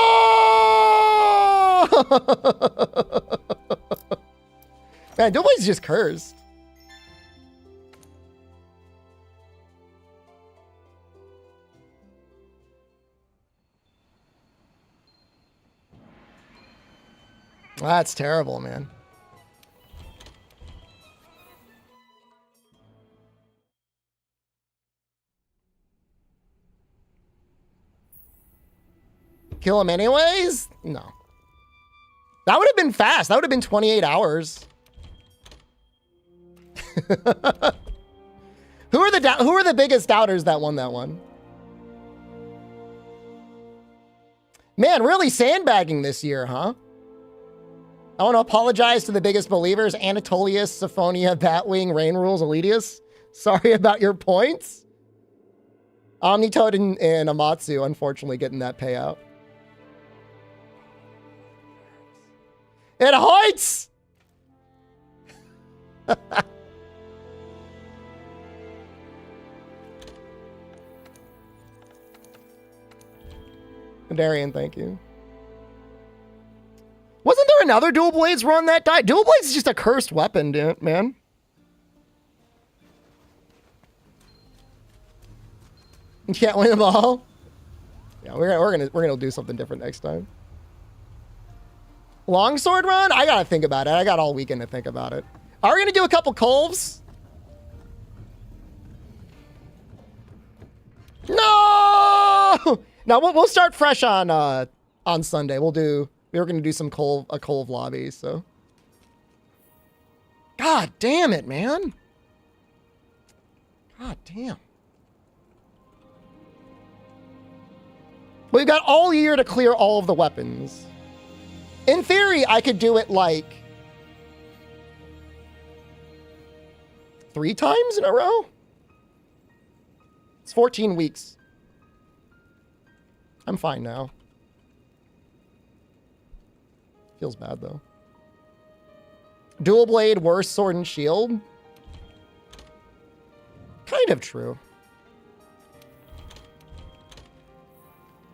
A: Man, Doughboy's just cursed. That's terrible, man. Kill him anyways? No. That would have been fast. That would have been 28 hours. Who are the biggest doubters that won that one? Man, really sandbagging this year, huh? I want to apologize to the biggest believers, Anatolius, Syphonia, Batwing, Rain Rules, Elitius. Sorry about your points. Omnitoad and Amatsu, unfortunately, getting that payout. It hurts! Darian, thank you. Wasn't there another Dual Blades run that died? Dual Blades is just a cursed weapon, dude, man. You can't win them all. Yeah, we're gonna do something different next time. Longsword run? I gotta think about it. I got all weekend to think about it. Are we gonna do a couple Colves? No! No, we'll start fresh on Sunday. We were gonna do some a Colv lobby, so. God damn it, man. God damn. We've got all year to clear all of the weapons. In theory, I could do it like 3 times in a row. It's 14 weeks. I'm fine now. Feels bad though. Dual blade, worse sword and shield. Kind of true.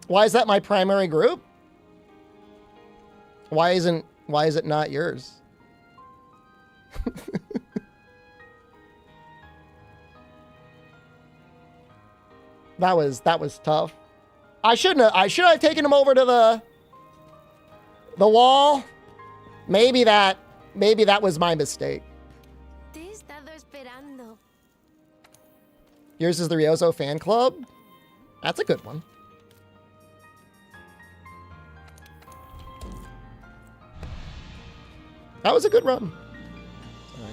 A: Why is that my primary group? Why is it not yours? That was tough. I should have taken him over to the wall. Maybe that was my mistake.
B: Te he estado esperando.
A: Yours is the Ryozo fan club? That's a good one. That was a good run. All right.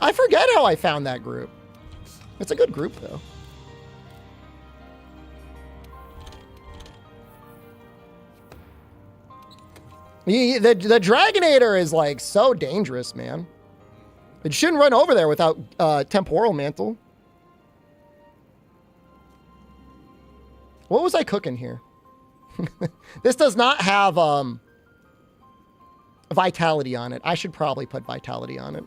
A: I forget how I found that group. It's a good group, though. The Dragonator is like so dangerous, man. You shouldn't run over there without Temporal Mantle. What was I cooking here? This does not have Vitality on it. I should probably put Vitality on it.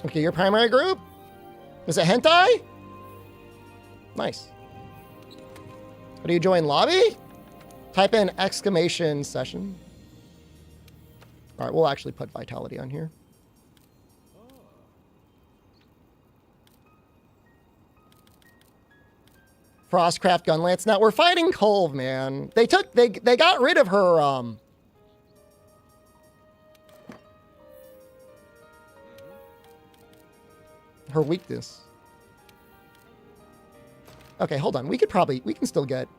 A: Okay, your primary group? Is it hentai? Nice. How do you join lobby? Type in exclamation session. All right, we'll actually put Vitality on here. Frostcraft Gunlance. Now we're fighting Colv, man. They got rid of her her weakness. Okay, hold on. We can still get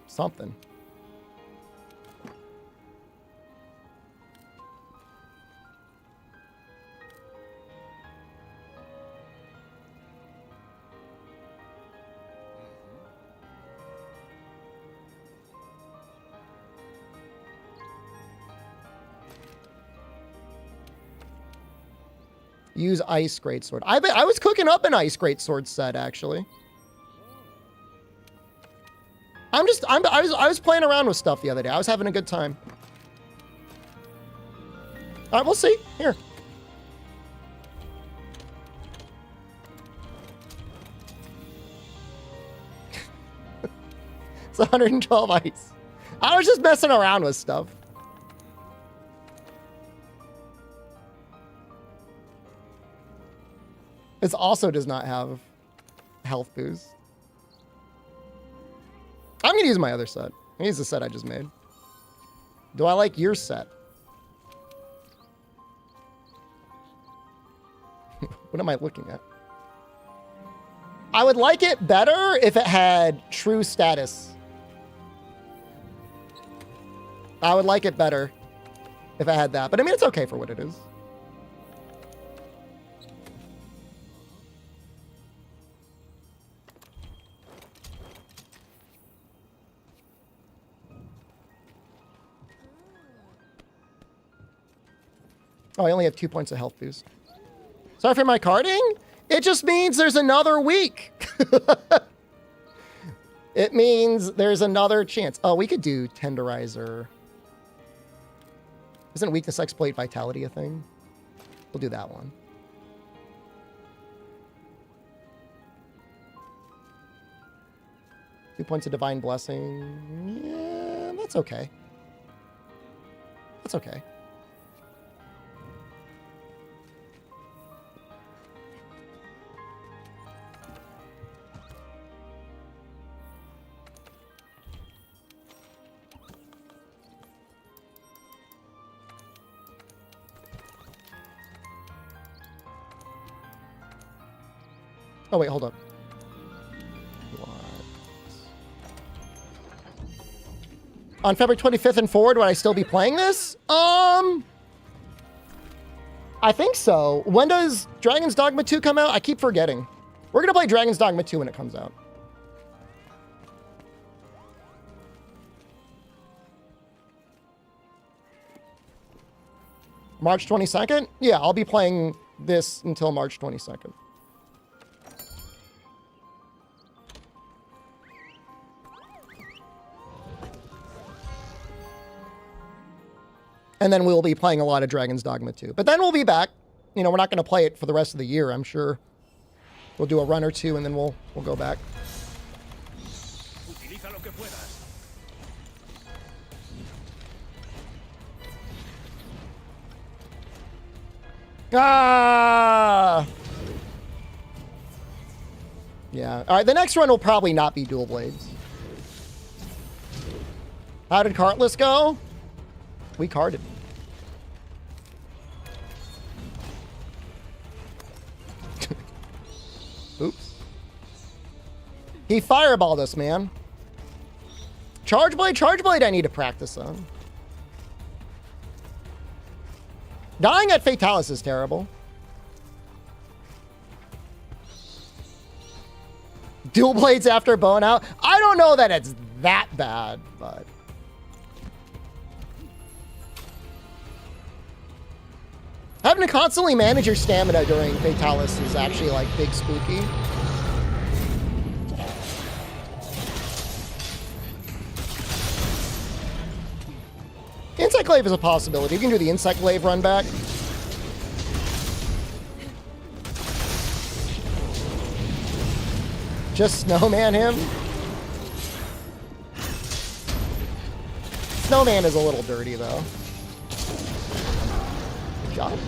A: something. Use Ice Greatsword. I was cooking up an Ice Greatsword set, actually. I was playing around with stuff the other day. I was having a good time. All right, we'll see. Here. It's 112 ice. I was just messing around with stuff. This also does not have health boost. I'm going to use my other set. I'm going to use the set I just made. Do I like your set? What am I looking at? I would like it better if it had true status. I would like it better if it had that. But I mean, it's okay for what it is. Oh, I only have 2 points of health boost. Sorry for my carding. It just means there's another week. It means there's another chance. Oh, we could do Tenderizer. Isn't Weakness Exploit Vitality a thing? We'll do that one. Two points of Divine Blessing. Yeah, that's okay. That's okay. Oh, wait, hold up. What? On February 25th and forward, would I still be playing this? I think so. When does Dragon's Dogma 2 come out? I keep forgetting. We're going to play Dragon's Dogma 2 when it comes out. March 22nd? Yeah, I'll be playing this until March 22nd. And then we'll be playing a lot of Dragon's Dogma 2. But then we'll be back. You know, we're not going to play it for the rest of the year, I'm sure. We'll do a run or two, and then we'll go back. Ah! Yeah. All right, the next run will probably not be dual blades. How did Cartless go? We carded. Oops. He fireballed us, man. Charge blade I need to practice on. Dying at Fatalis is terrible. Dual blades after bone out. I don't know that it's that bad, but having to constantly manage your stamina during Fatalis is actually like big spooky. Insect glaive is a possibility. You can do the insect glaive run back. Just snowman him. Snowman is a little dirty though. Good job.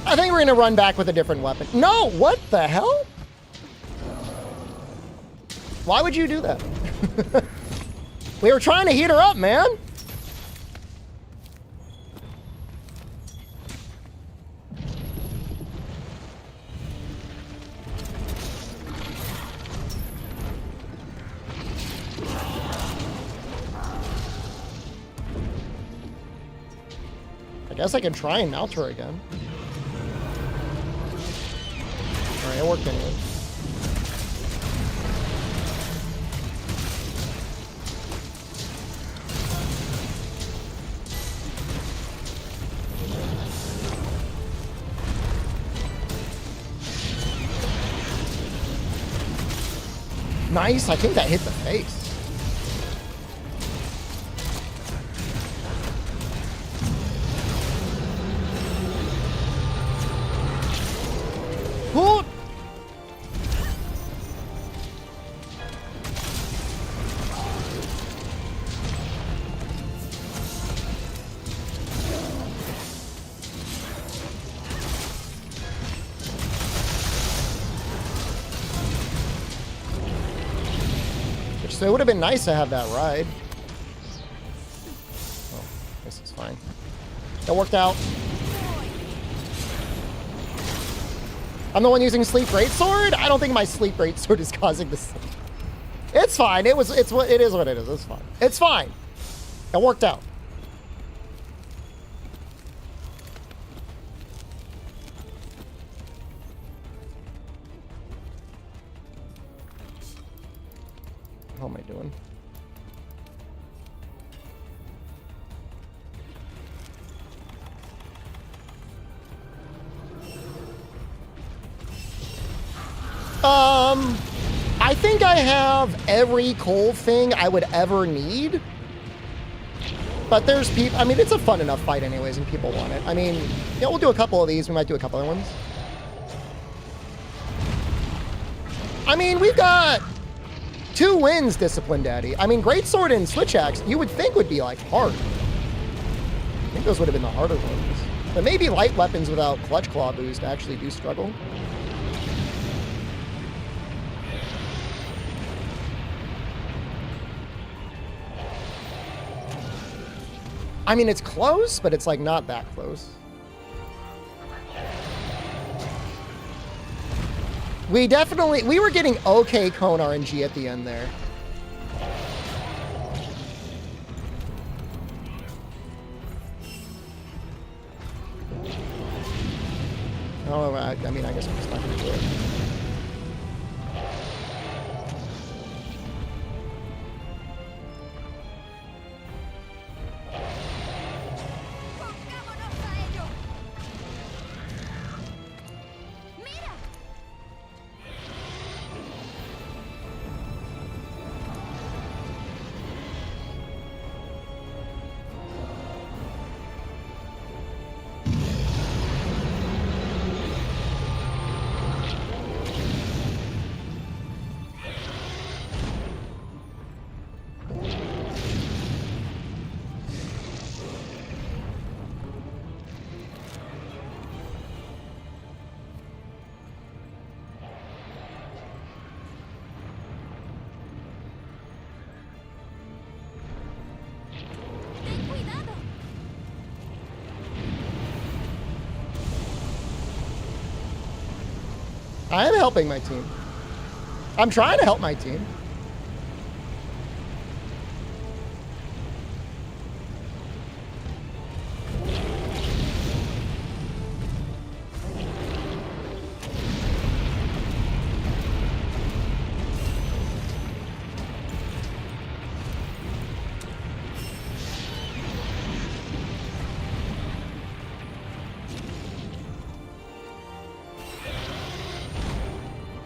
A: I think we're gonna run back with a different weapon. No, what the hell? Why would you do that? We were trying to heat her up, man. I guess I can try and mount her again. Alright, it worked anyway. Nice, I think that hit the face. Whoa! So it would have been nice to have that ride. Oh, this is fine. That worked out. I'm the one using sleep greatsword? I don't think my sleep greatsword is causing this. It's fine. It is what it is. It's fine. It's fine. It worked out. How am I doing? I think I have every coal thing I would ever need. But there's people, I mean, it's a fun enough fight anyways, and people want it. I mean, yeah, we'll do a couple of these. We might do a couple other ones. I mean, we've got 2 wins, Discipline Daddy. I mean, Greatsword and Switch Axe, you would think would be, like, hard. I think those would have been the harder ones. But maybe light weapons without Clutch Claw boost actually do struggle. I mean, it's close, but it's, like, not that close. We were getting okay cone RNG at the end there. Oh, I mean, I guess I'm just not gonna do it. I am helping my team. I'm trying to help my team.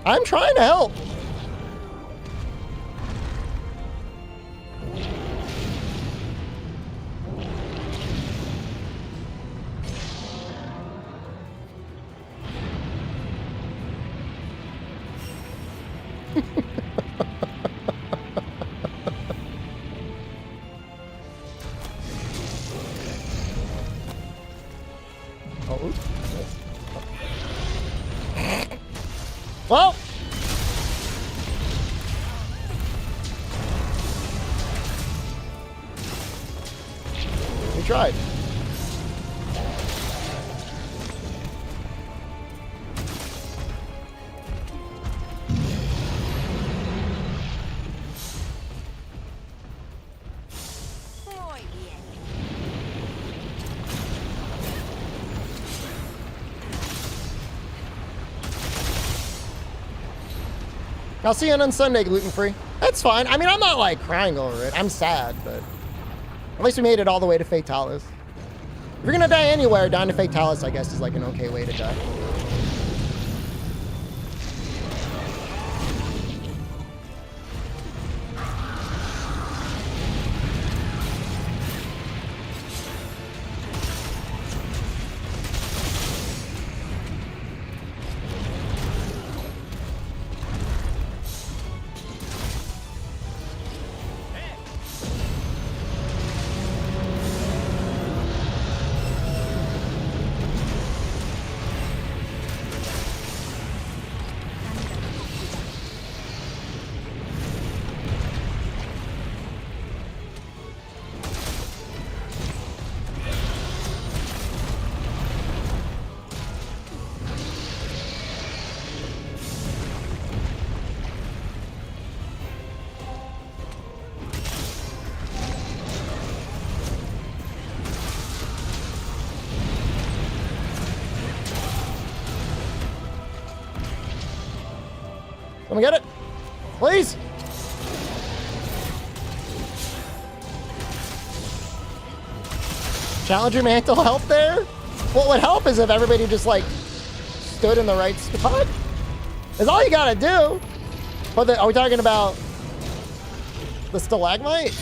A: I'm trying to help. Well, we tried.
J: Muy bien.
A: I'll see you on Sunday, gluten-free. That's fine. I mean, I'm not like crying over it. I'm sad, but at least we made it all the way to Fatalis. If you're gonna die anywhere, dying to Fatalis, I guess, is like an okay way to die. Let me get it, please. Challenger mantle help there? What would help is if everybody just like stood in the right spot. That's all you gotta do. But are we talking about the stalagmite?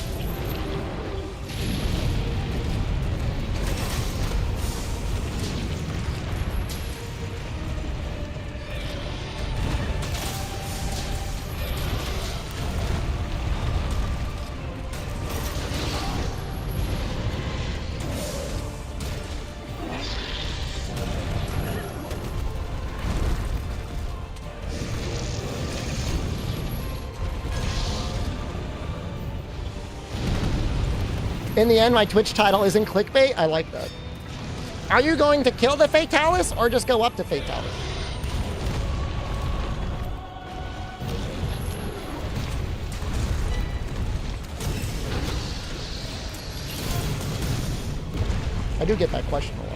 A: In the end, my Twitch title isn't clickbait. I like that. Are you going to kill the Fatalis or just go up to Fatalis? I do get that question a lot.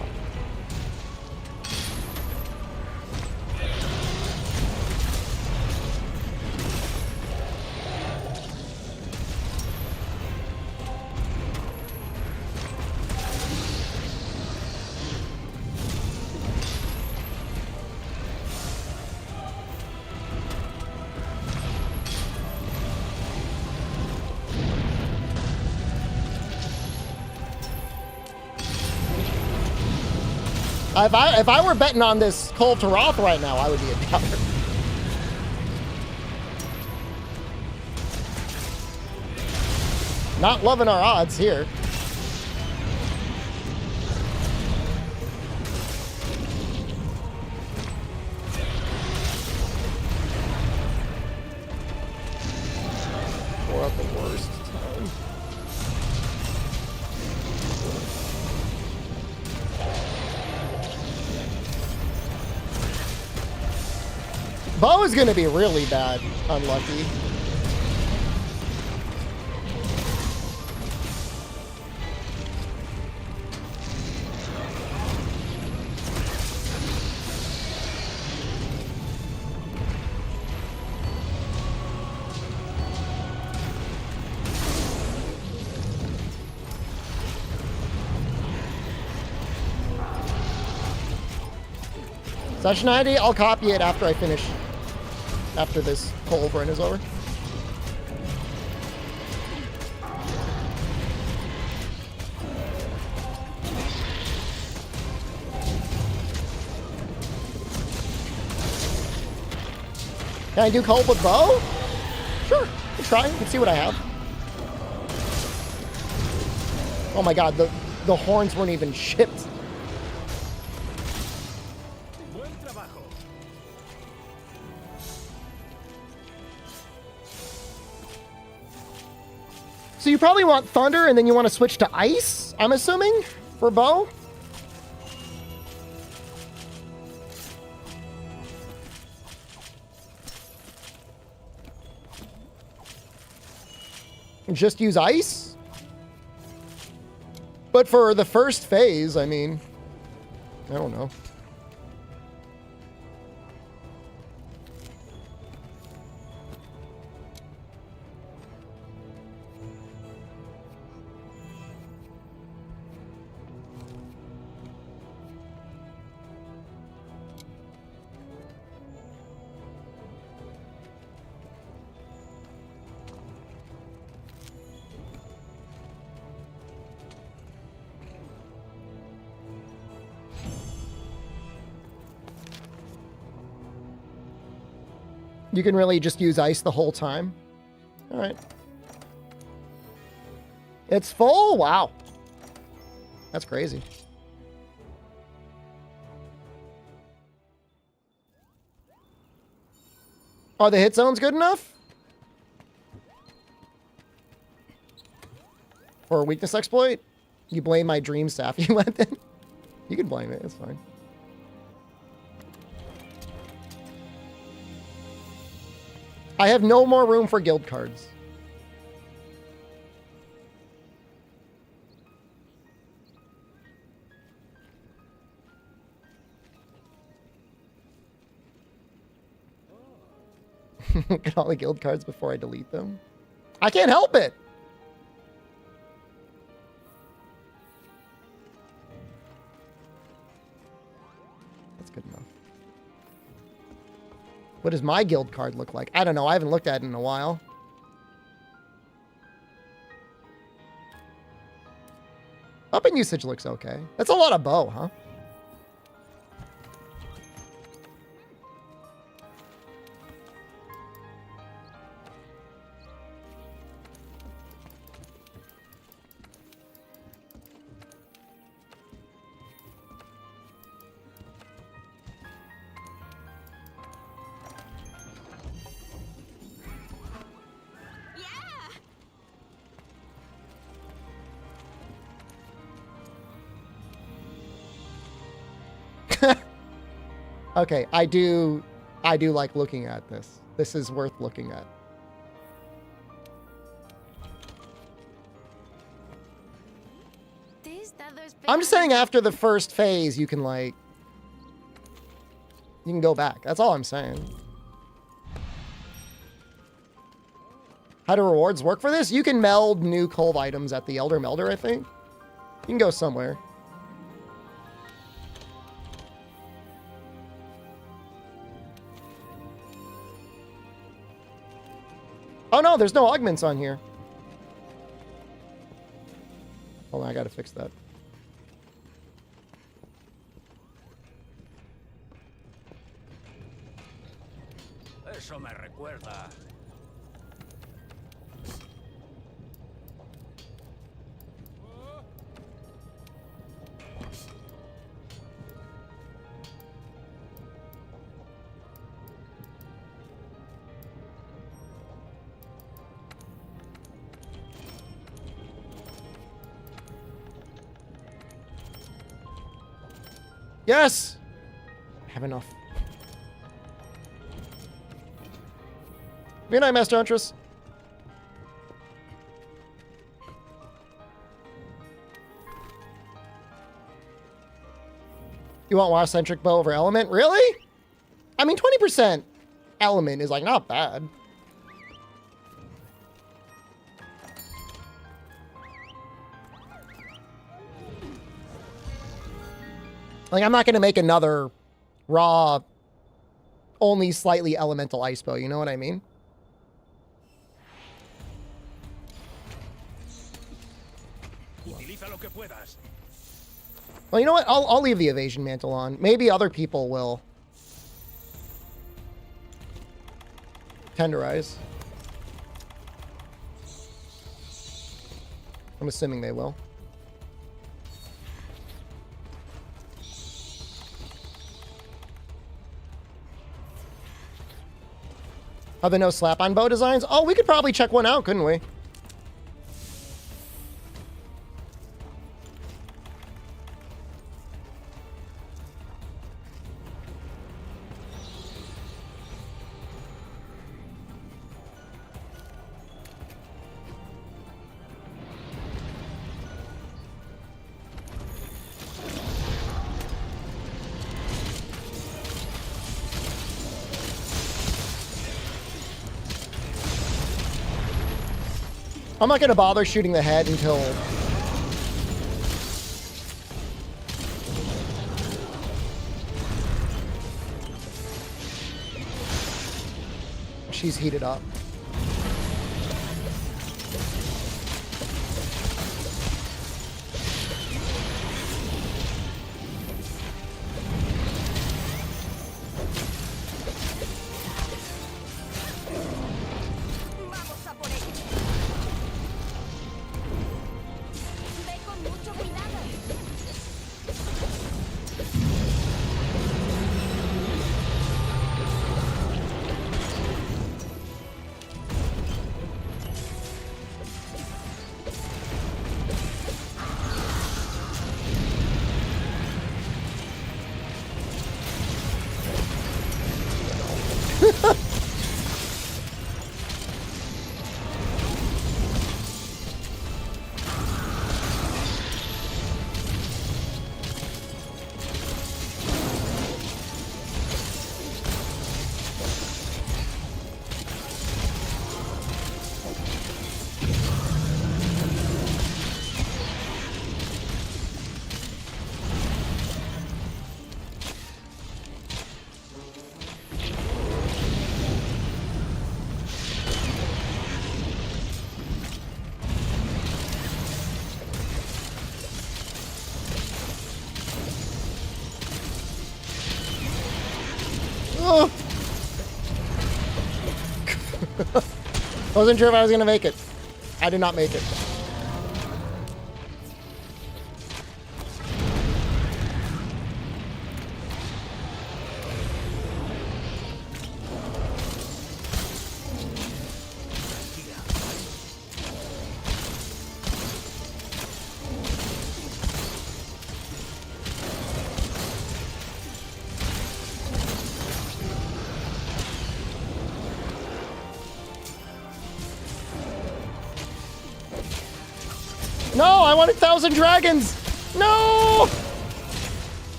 A: If I were betting on this Cole to Roth right now, I would be a doubter. Not loving our odds here. We're at the worst time. Bo is gonna be really bad. Unlucky. Session ID, I'll copy it after I finish. After this cold run is over. Can I do cold with bow? Sure, let's try. Let's see what I have. Oh my god, the horns weren't even shipped. So you probably want thunder and then you want to switch to ice, I'm assuming, for bow? Just use ice? But for the first phase, I mean, I don't know. You can really just use ice the whole time. All right. It's full? Wow. That's crazy. Are the hit zones good enough? For a weakness exploit? You blame my dream staff you went in? You can blame it, it's fine. I have no more room for guild cards. Look at all the guild cards before I delete them. I can't help it. That's good enough. What does my guild card look like? I don't know. I haven't looked at it in a while. Weapon usage looks okay. That's a lot of bow, huh? Okay, I do like looking at this. This is worth looking at. I'm just saying after the first phase, you can go back. That's all I'm saying. How do rewards work for this? You can meld new cold items at the Elder Melder, I think. You can go somewhere. Oh no, there's no augments on here. Hold on, I gotta fix that.
E: Eso me recuerda.
A: Yes! I have enough. Good night, Master Huntress. You want War-centric bow over element? Really? I mean, 20% element is like not bad. Like, I'm not going to make another raw, only slightly elemental ice bow. You know what I mean?
C: Utiliza lo que puedas.
A: Well, you know what? I'll leave the evasion mantle on. Maybe other people will tenderize. I'm assuming they will. Are there no slap-on bow designs? Oh, we could probably check one out, couldn't we? I'm not going to bother shooting the head until she's heated up.
B: Vamos a por ello. Ve con mucho cuidado. Oh. Wasn't sure if I was going to make it. I did not make it. No, I wanted 1,000 dragons. No!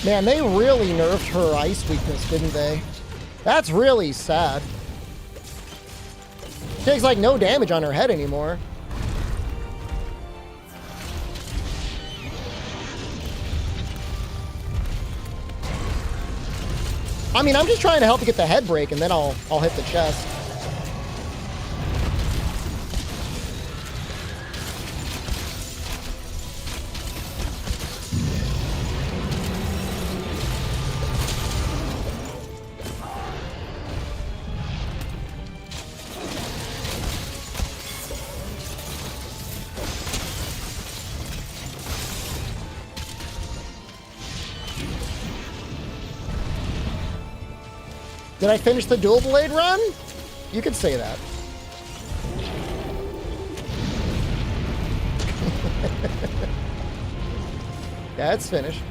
B: Man, they really nerfed her ice weakness, didn't they?
A: That's really sad. Takes like no damage on her head anymore. I mean, I'm just trying to help you get the head break, and then I'll hit the chest. Did I finish the dual blade run? You could say that. Yeah, it's finished.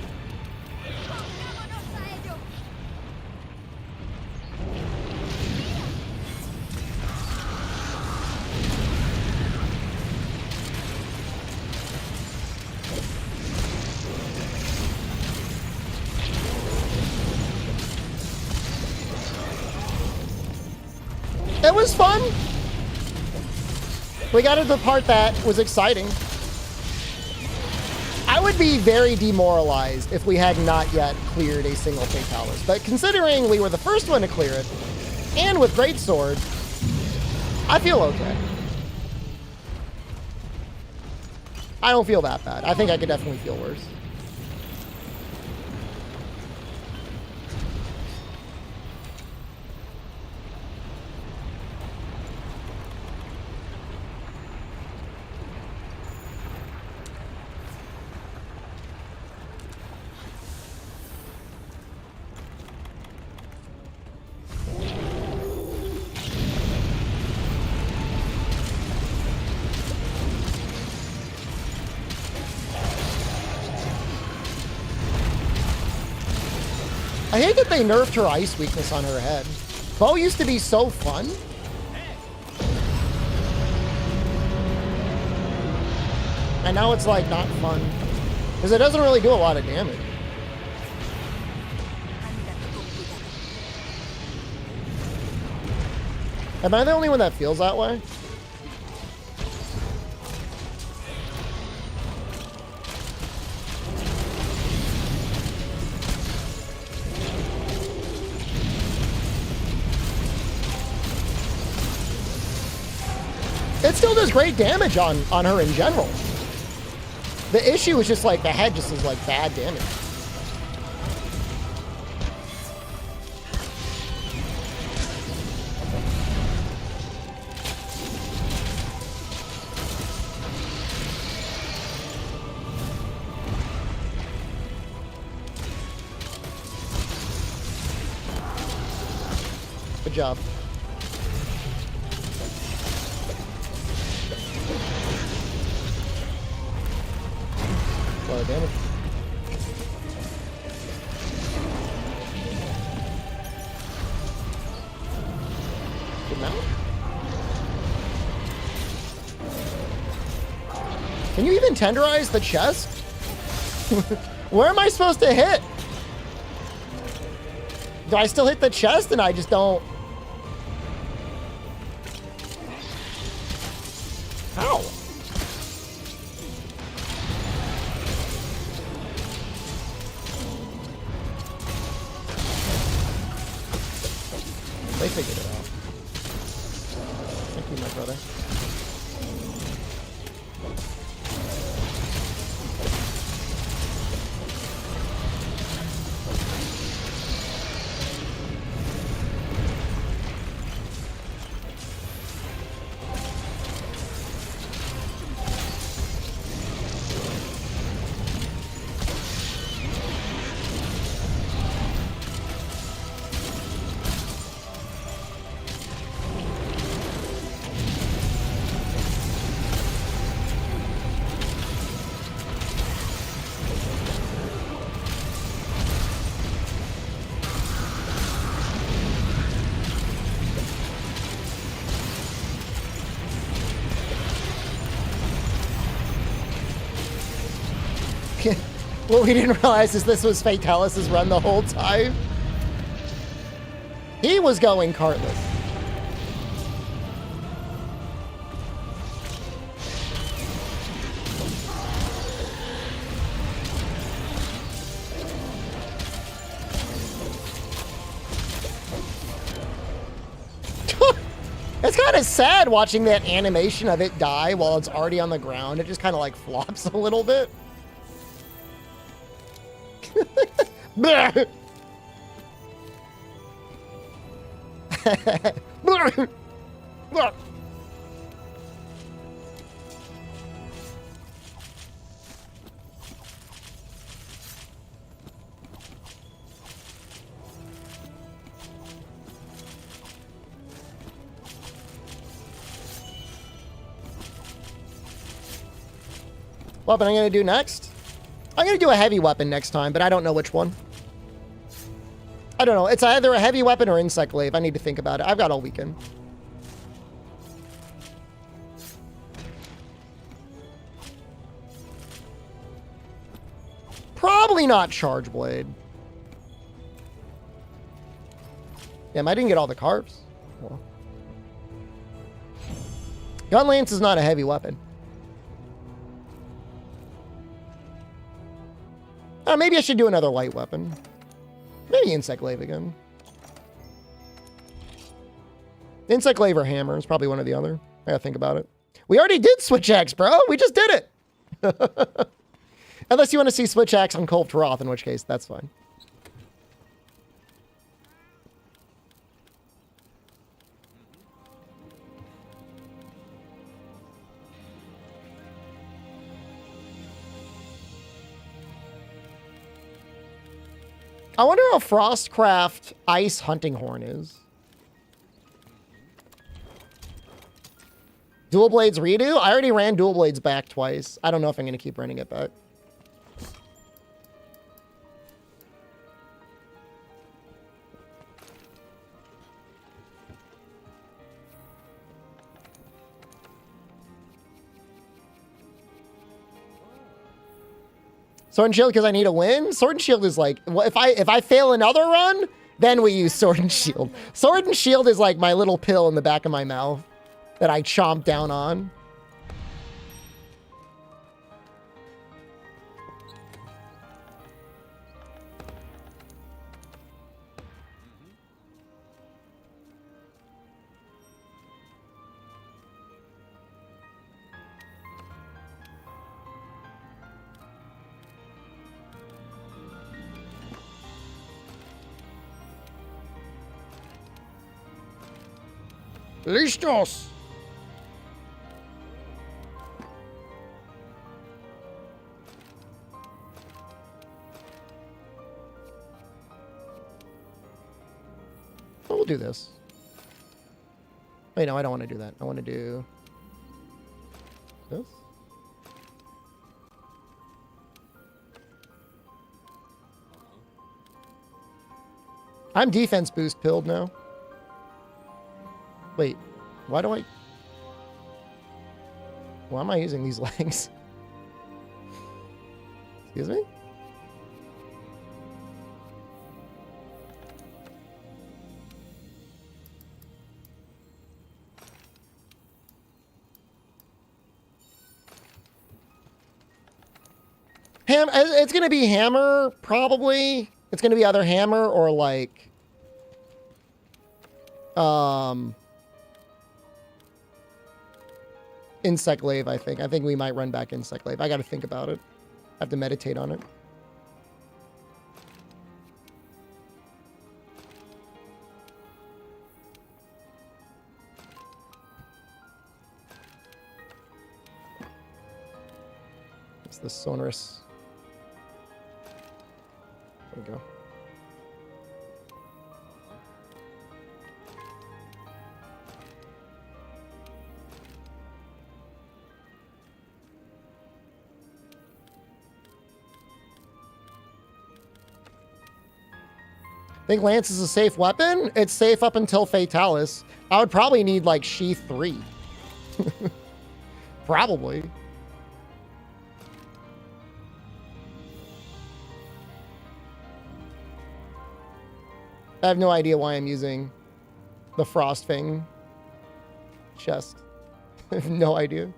A: It was fun. We got to the part that was exciting. I would be very demoralized if we had not yet cleared a single Fatalis. But considering we were the first one to clear it, and with Greatsword, I feel okay. I don't feel that bad. I think I could definitely feel worse. I hate that they nerfed her ice weakness on her head. Bow used to be so fun. And now it's like not fun. Because it doesn't really do a lot of damage. Am I the only one that feels that way? It still does great damage on her in general. The issue is just like the head just is like bad damage. Good job. Damage. Good mount. Can you even tenderize the chest? Where am I supposed to hit? Do I still hit the chest and I just don't? How? They figured it out. Thank you, my brother. What we didn't realize is this was Fatalis' run the whole time. He was going cartless. It's kind of sad watching that animation of it die while it's already on the ground. It just kind of like flops a little bit. Weapon I'm going to do next? I'm going to do a heavy weapon next time, but I don't know which one. I don't know. It's either a heavy weapon or insect glaive. I need to think about it. I've got all weekend. Probably not charge blade. Damn, I didn't get all the carbs. Well. Gun lance is not a heavy weapon. Maybe I should do another light weapon. Maybe insect glaive again. Insect glaive or hammer is probably one or the other. I gotta think about it. We already did switch axe, bro. We just did it. Unless you want to see switch axe on Kolv Taroth, in which case that's fine. I wonder how Frostcraft Ice Hunting Horn is. Dual Blades redo? I already ran Dual Blades back twice. I don't know if I'm going to keep running it back. Sword and Shield because I need a win? Sword and Shield is like, well, if I fail another run, then we use Sword and Shield. Sword and Shield is like my little pill in the back of my mouth that I chomp down on. ¡Listos! Oh, we'll do this. Wait, no, I don't want to do that. I want to do this. I'm defense boost pilled now. Wait, why am I using these legs? Excuse me? It's going to be hammer, probably. It's going to be either hammer or like... Insect glaive, I think. I think we might run back insect glaive. I got to think about it. I have to meditate on it. It's the sonorous. There we go. Think Lance is a safe weapon? It's safe up until Fatalis. I would probably need like Sheath 3. Probably. I have no idea why I'm using the Frostfang chest. I have no idea.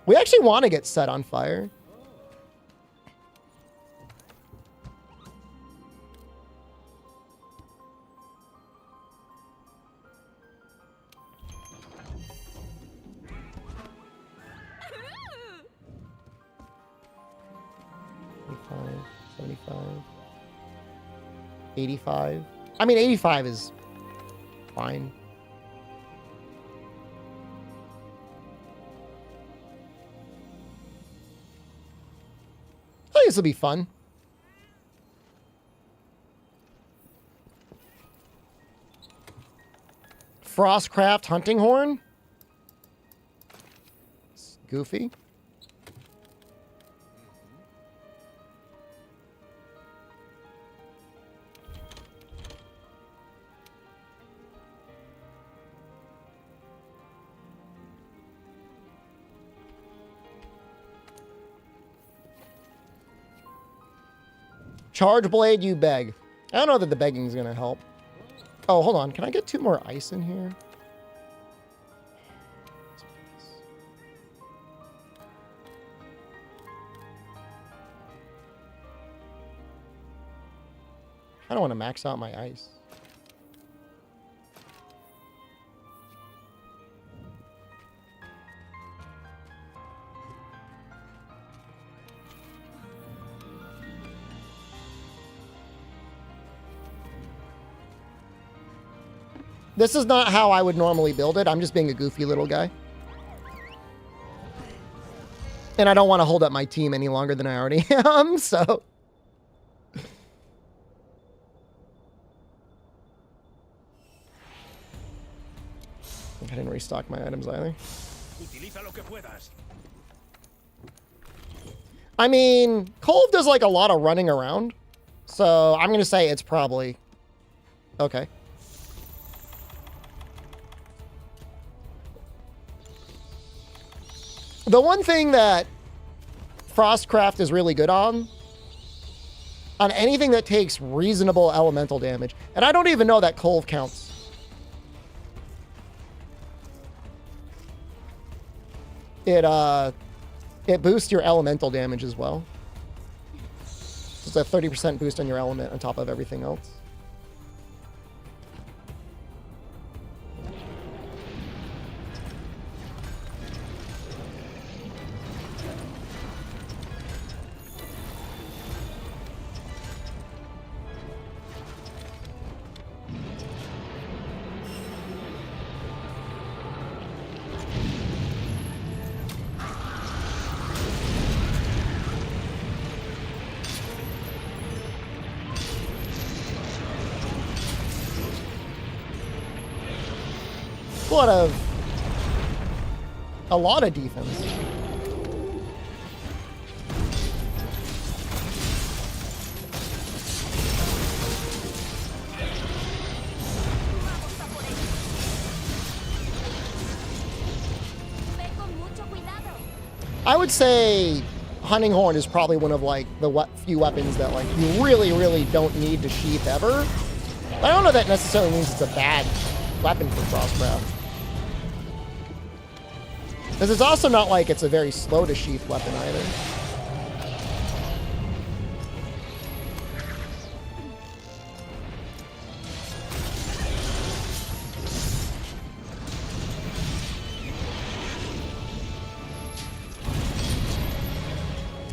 A: We actually want to get set on fire. $75, 75, 85. I mean, 85 is fine. I think this will be fun. Frostcraft hunting horn. It's goofy. Charge blade, you beg. I don't know that the begging is going to help. Oh, hold on. Can I get 2 more ice in here? I don't want to max out my ice. This is not how I would normally build it. I'm just being a goofy little guy. And I don't want to hold up my team any longer than I already am, so... I didn't restock my items either. I mean, Colv does like a lot of running around. So I'm going to say it's probably... Okay. The one thing that Frostcraft is really good on anything that takes reasonable elemental damage, and I don't even know that Colv counts. It boosts your elemental damage as well. It's a 30% boost on your element on top of everything else. A lot of defense. I would say Hunting Horn is probably one of like the few weapons that like you really don't need to sheath ever. But I don't know that necessarily means it's a bad weapon for Frostcraft. Because it's also not like it's a very slow to sheath weapon either.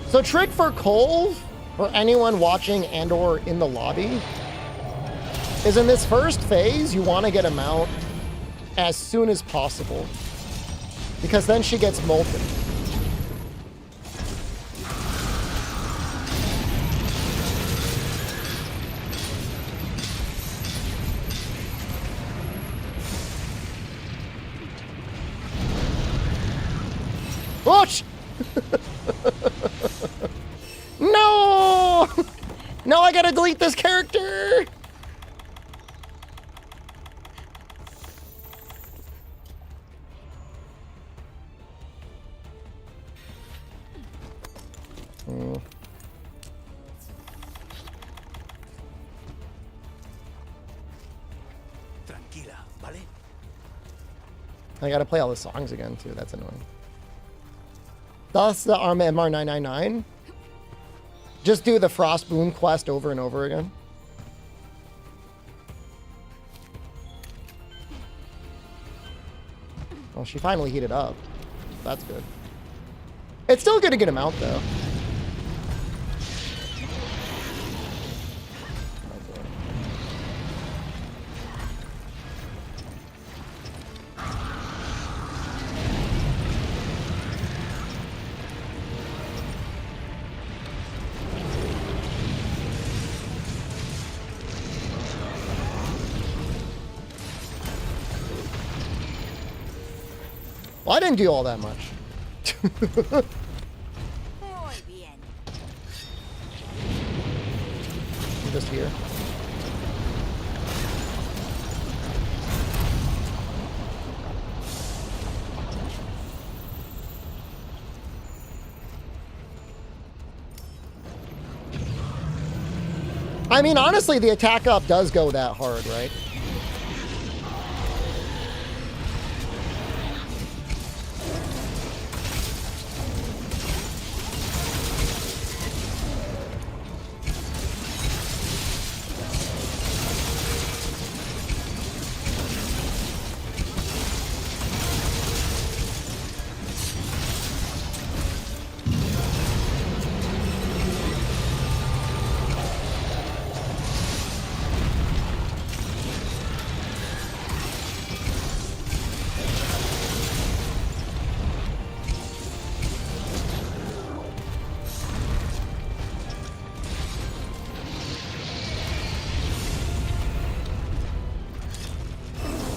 A: So trick for Colv, for anyone watching and or in the lobby, is in this first phase, you want to get a mount as soon as possible. Because then she gets molten. Ouch! No! No, I gotta delete this character! I gotta play all the songs again, too. That's annoying. Thus, the Arma MR999. Just do the Frostboom quest over and over again. Well, she finally heated up. That's good. It's still good to get him out, though. Well, I didn't do all that much.
J: Muy bien.
A: Just here. I mean, honestly, the attack up does go that hard, right?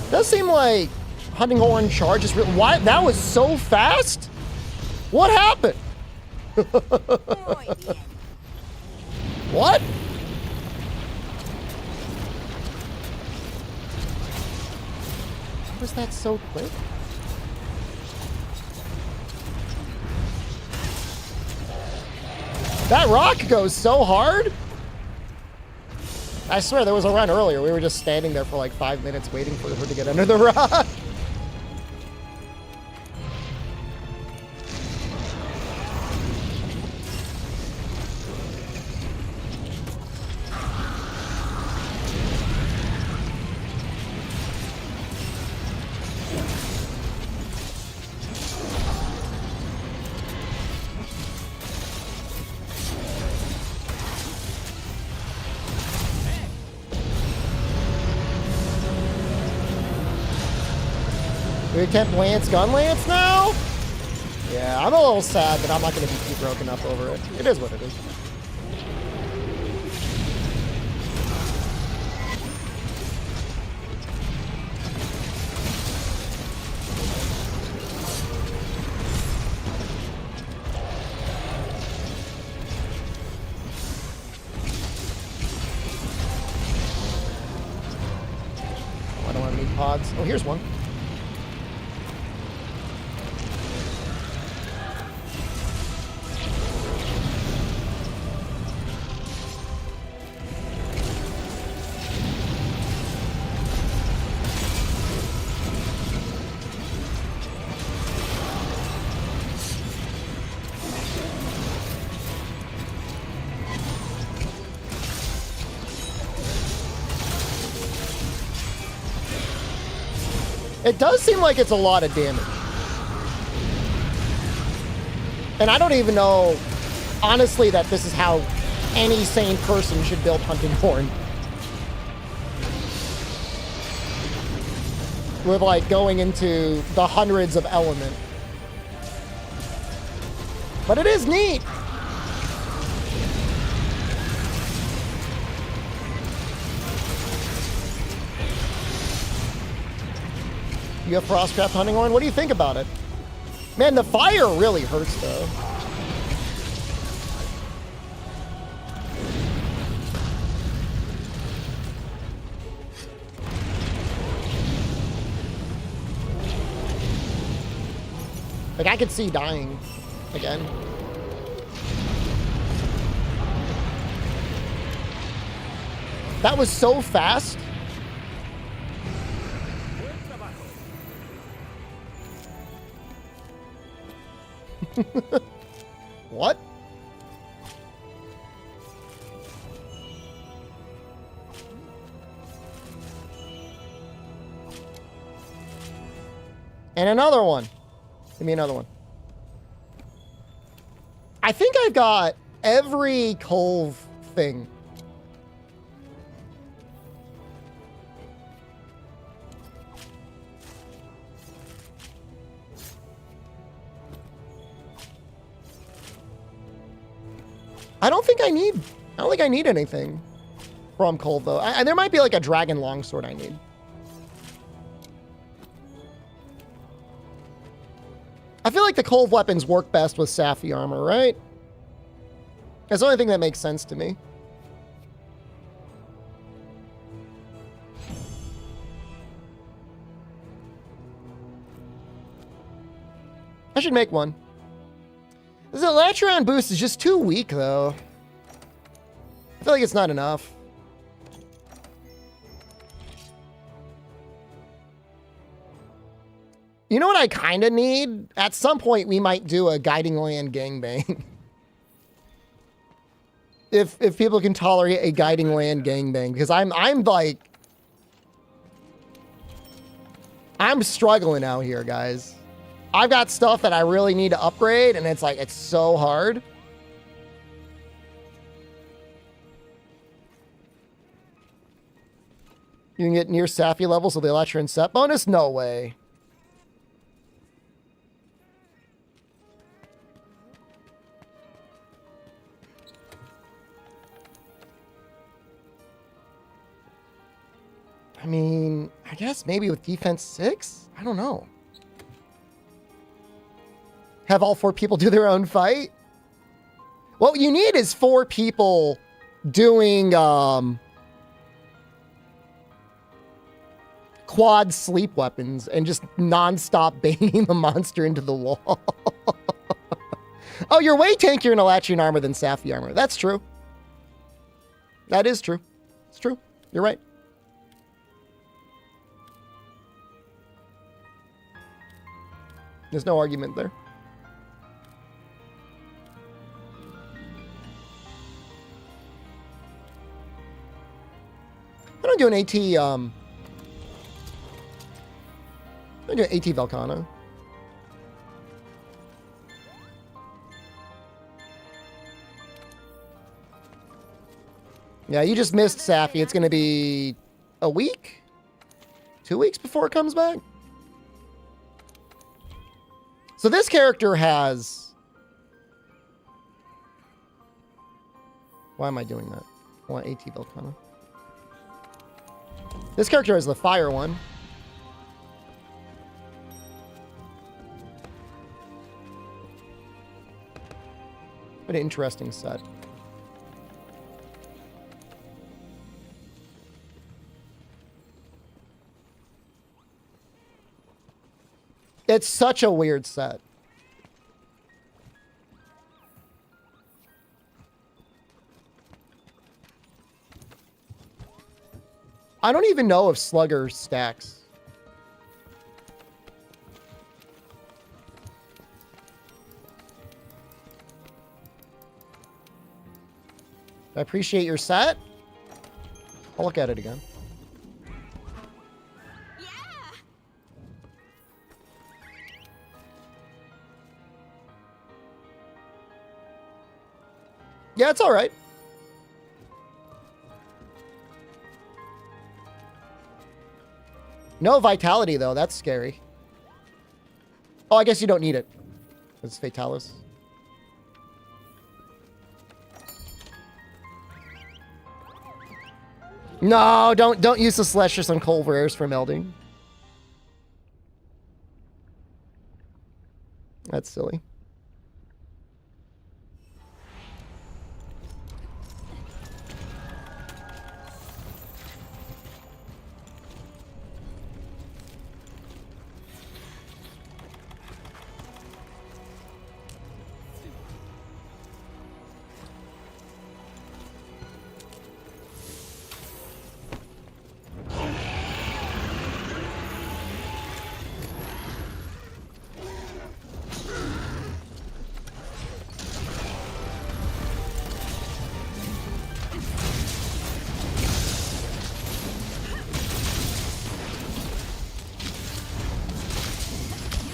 A: Does seem like Hunting Horn charge is real. Why? That was so fast? What happened? What? How was that so quick? That rock goes so hard? I swear there was a run earlier. We were just standing there for like 5 minutes waiting for her to get under the rock. We attempt Lance Gun Lance now? Yeah, I'm a little sad that I'm not going to be too broken up over it. It is what it is. Oh, I don't have any pods. Oh, here's one. It does seem like it's a lot of damage. And I don't even know, honestly, that this is how any sane person should build Hunting Horn. With, like, going into the hundreds of element. But it is neat. You have Frostcraft Hunting Horn? What do you think about it? Man, the fire really hurts, though. Like, I could see dying again. That was so fast. What? And another one. Give me another one. I think I've got every Colv thing. I don't think I need anything from Colv though. There might be like a dragon longsword I need. I feel like the Colv weapons work best with Sapphire armor, right? That's the only thing that makes sense to me. I should make one. This Alatreon boost is just too weak, though. I feel like it's not enough. You know what I kind of need? At some point, we might do a Guiding Land gangbang. if people can tolerate a Guiding Land gangbang, because I'm struggling out here, guys. I've got stuff that I really need to upgrade, and it's like, it's so hard. You can get near Sappy levels with the Alatreon set bonus? No way. I mean, I guess maybe with defense 6? I don't know. Have all 4 people do their own fight? What you need is 4 people doing quad sleep weapons and just non-stop banging the monster into the wall. Oh, you're way tankier in Alatreon armor than Sapphire armor. That's true. That is true. It's true. You're right. There's no argument there. I don't do an AT, I do an AT Velcana. Yeah, you just missed Sappy. It's going to be a week? 2 weeks before it comes back? So this character has... Why am I doing that? I want AT Velcana. This character has the fire one. What an interesting set. It's such a weird set. I don't even know if Slugger stacks. I appreciate your set. I'll look at it again. Yeah, it's all right. No vitality, though. That's scary. Oh, I guess you don't need it. It's Fatalis. No, don't use the Celestials on Colv rares for melding. That's silly.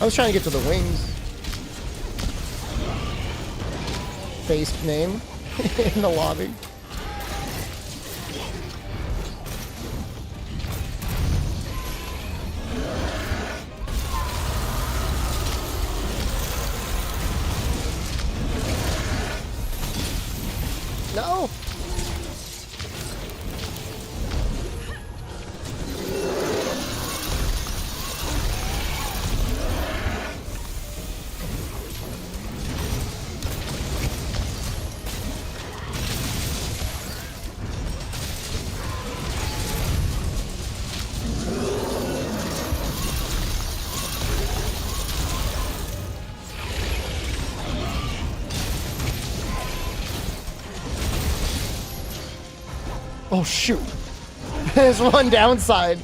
A: I was trying to get to the wings. Face name in the lobby. No. Oh shoot. There's one downside.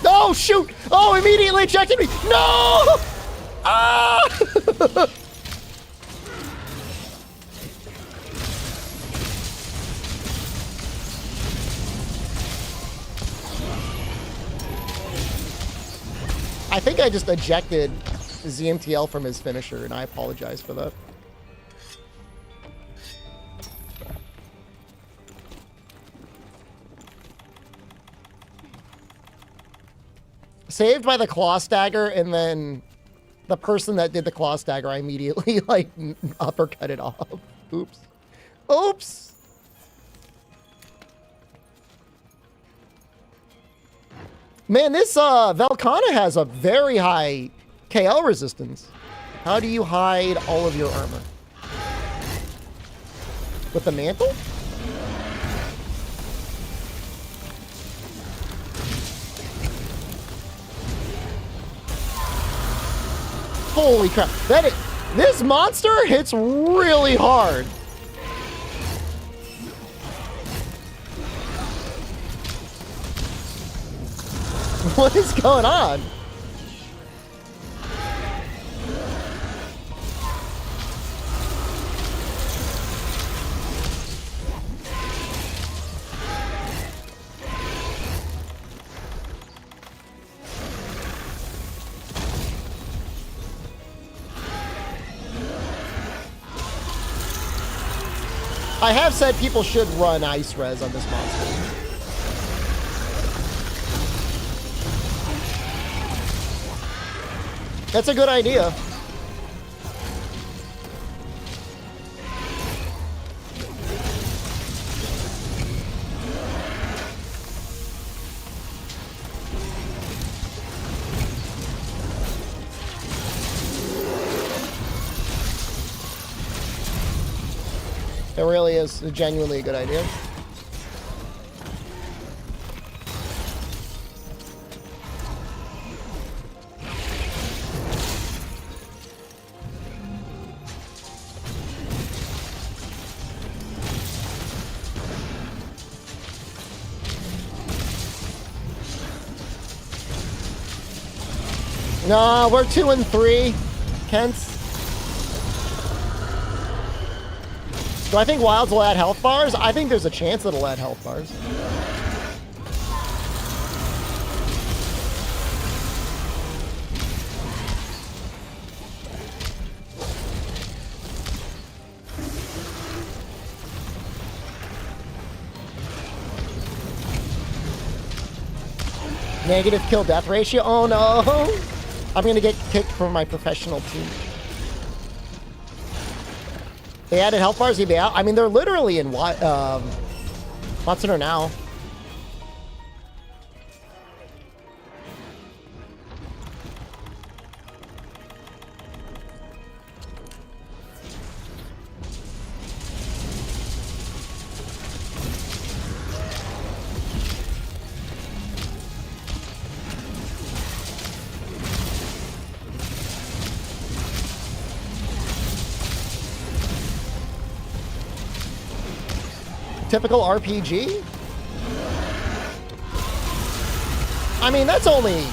A: Oh shoot! Oh, immediately ejected me! No! Ah! I think I just ejected ZMTL from his finisher, and I apologize for that. Saved by the claw stagger, and then the person that did the claw stagger, I immediately, like, uppercutted off. Oops. Oops! Man, this Velcana has a very high KL resistance. How do you hide all of your armor? With the mantle? Holy crap. This monster hits really hard. What is going on? I have said people should run ice res on this monster. That's a good idea. It really is genuinely a good idea. No, we're 2 and 3, Kent. Do I think Wilds will add health bars? I think there's a chance it'll add health bars. Negative kill death ratio? Oh no! I'm gonna get kicked from my professional team. They added health bars, he'd be out. I mean, they're literally in Monster now. Typical RPG? I mean, that's only...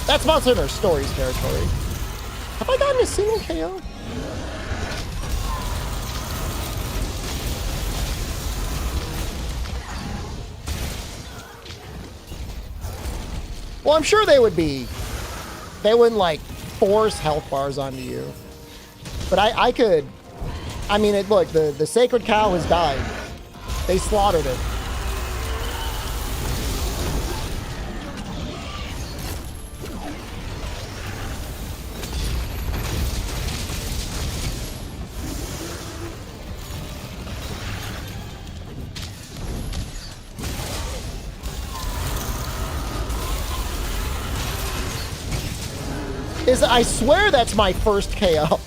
A: That's Monster Hunter Stories territory. Have I gotten a single KO? Well, I'm sure they would be. They wouldn't, like, force health bars onto you. But I could. I mean, look, the sacred cow has died. They slaughtered it. I swear that's my first KO.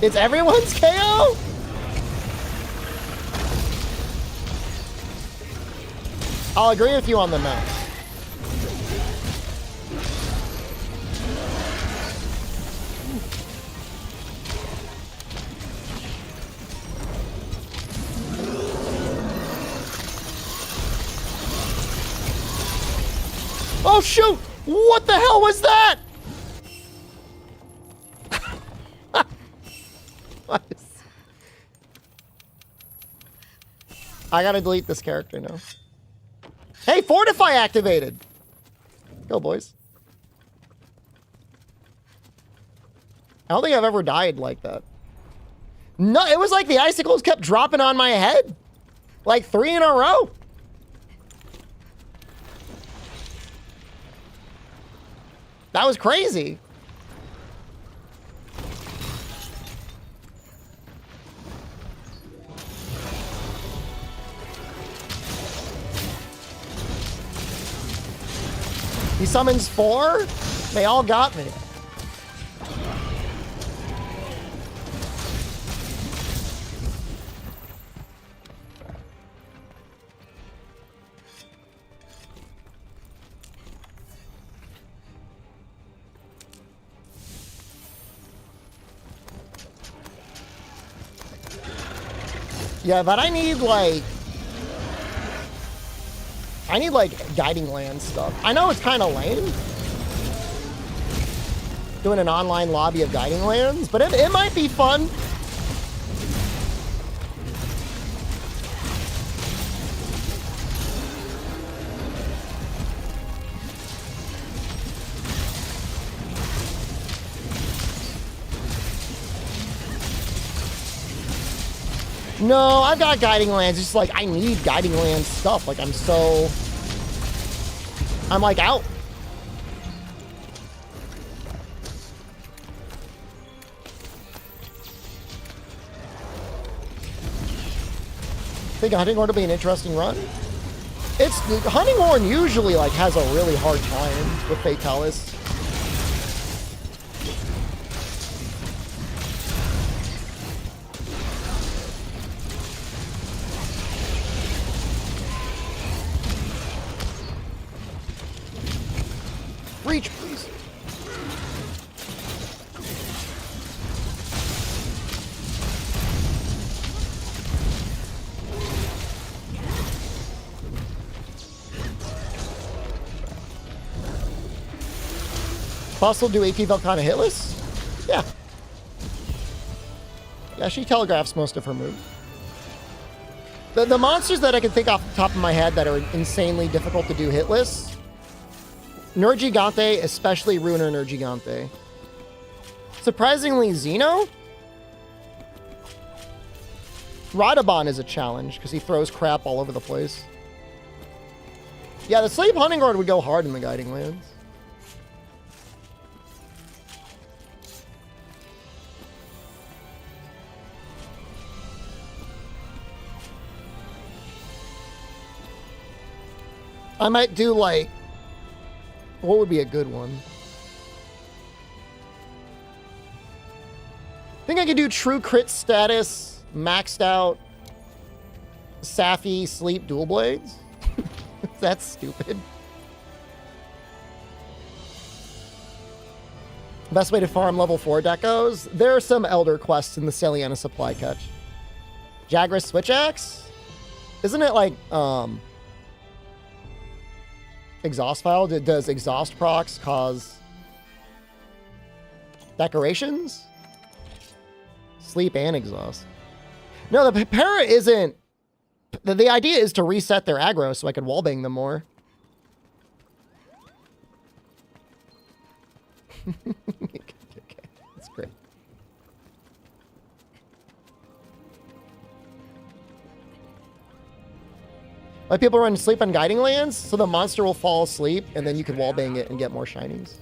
A: It's everyone's KO? I'll agree with you on the mount. Oh shoot! What the hell was that? I gotta delete this character now. Hey, Fortify activated! Go, boys. I don't think I've ever died like that. No, it was like the icicles kept dropping on my head. Like 3 in a row. That was crazy. He summons 4? They all got me. Yeah, but I need like guiding land stuff. I know it's kind of lame doing an online lobby of guiding lands, but it might be fun. No, I've got guiding lands. It's just like I need guiding land stuff. Like I'm like out. Think Hunting Horn will be an interesting run? It's Hunting Horn usually like has a really hard time with Fatalis. Reach, please. Fossil do AP Velkhana hitless? Yeah. Yeah, she telegraphs most of her moves. The monsters that I can think off the top of my head that are insanely difficult to do hitless. Nergigante, especially Ruiner Nergigante. Surprisingly, Xeno? Radabon is a challenge because he throws crap all over the place. Yeah, the Sleep Hunting Guard would go hard in the Guiding Lands. I might do like... What would be a good one? I think I could do True Crit Status, maxed out, Safi, Sleep, Dual Blades. That's stupid. Best way to farm level 4 decos? There are some Elder quests in the Saliana supply catch. Jagras Switch Axe? Isn't it like, exhaust file? Does exhaust procs cause decorations? Sleep and exhaust. No, the para isn't... The idea is to reset their aggro so I can wallbang them more. Okay, that's great. Why people run sleep on guiding lands? So the monster will fall asleep and then you can wallbang it and get more shinies.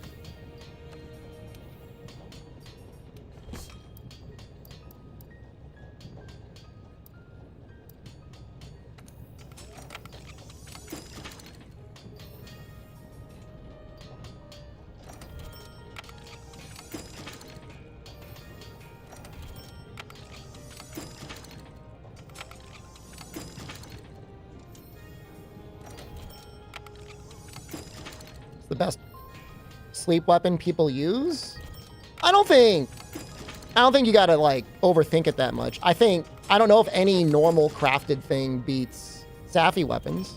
A: The best sleep weapon people use? I don't think you gotta like overthink it that much. I don't know if any normal crafted thing beats Safi weapons.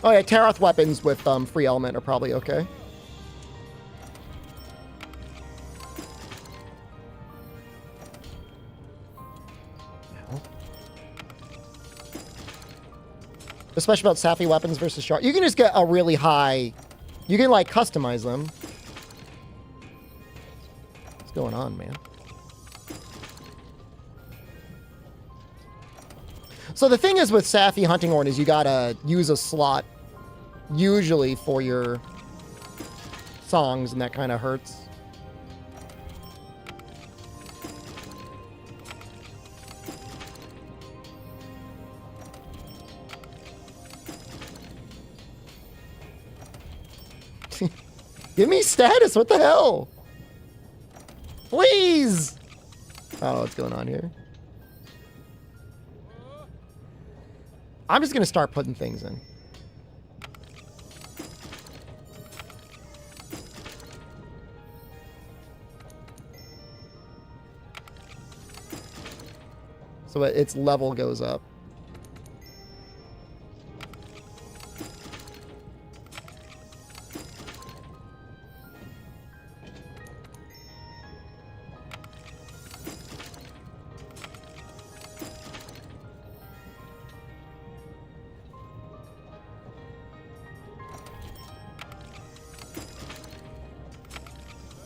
A: Oh yeah, Taroth weapons with free element are probably okay. Especially about Safi weapons versus Shard. You can just get a really high... You can like customize them. What's going on, man? So the thing is with Safi Hunting Horn is you gotta use a slot usually for your songs, and that kind of hurts. Give me status, what the hell? Please! I don't know what's going on here. I'm just going to start putting things in. So its level goes up.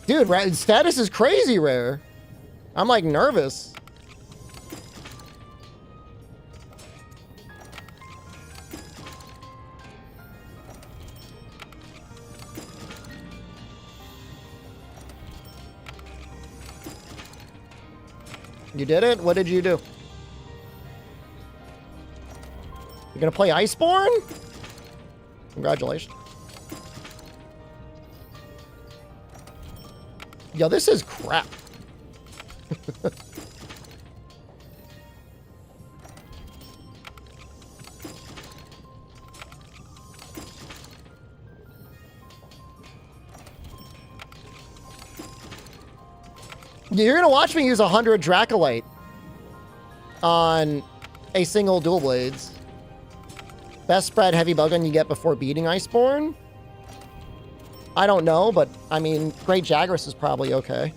A: Dude, status is crazy rare. I'm like nervous. You did it? What did you do? You're gonna play Iceborne? Congratulations. Yo, this is crap. You're gonna watch me use 100 Dracolite on a single dual blades. Best spread heavy bowgun you get before beating Iceborne? I don't know, but I mean, Great Jagras is probably okay.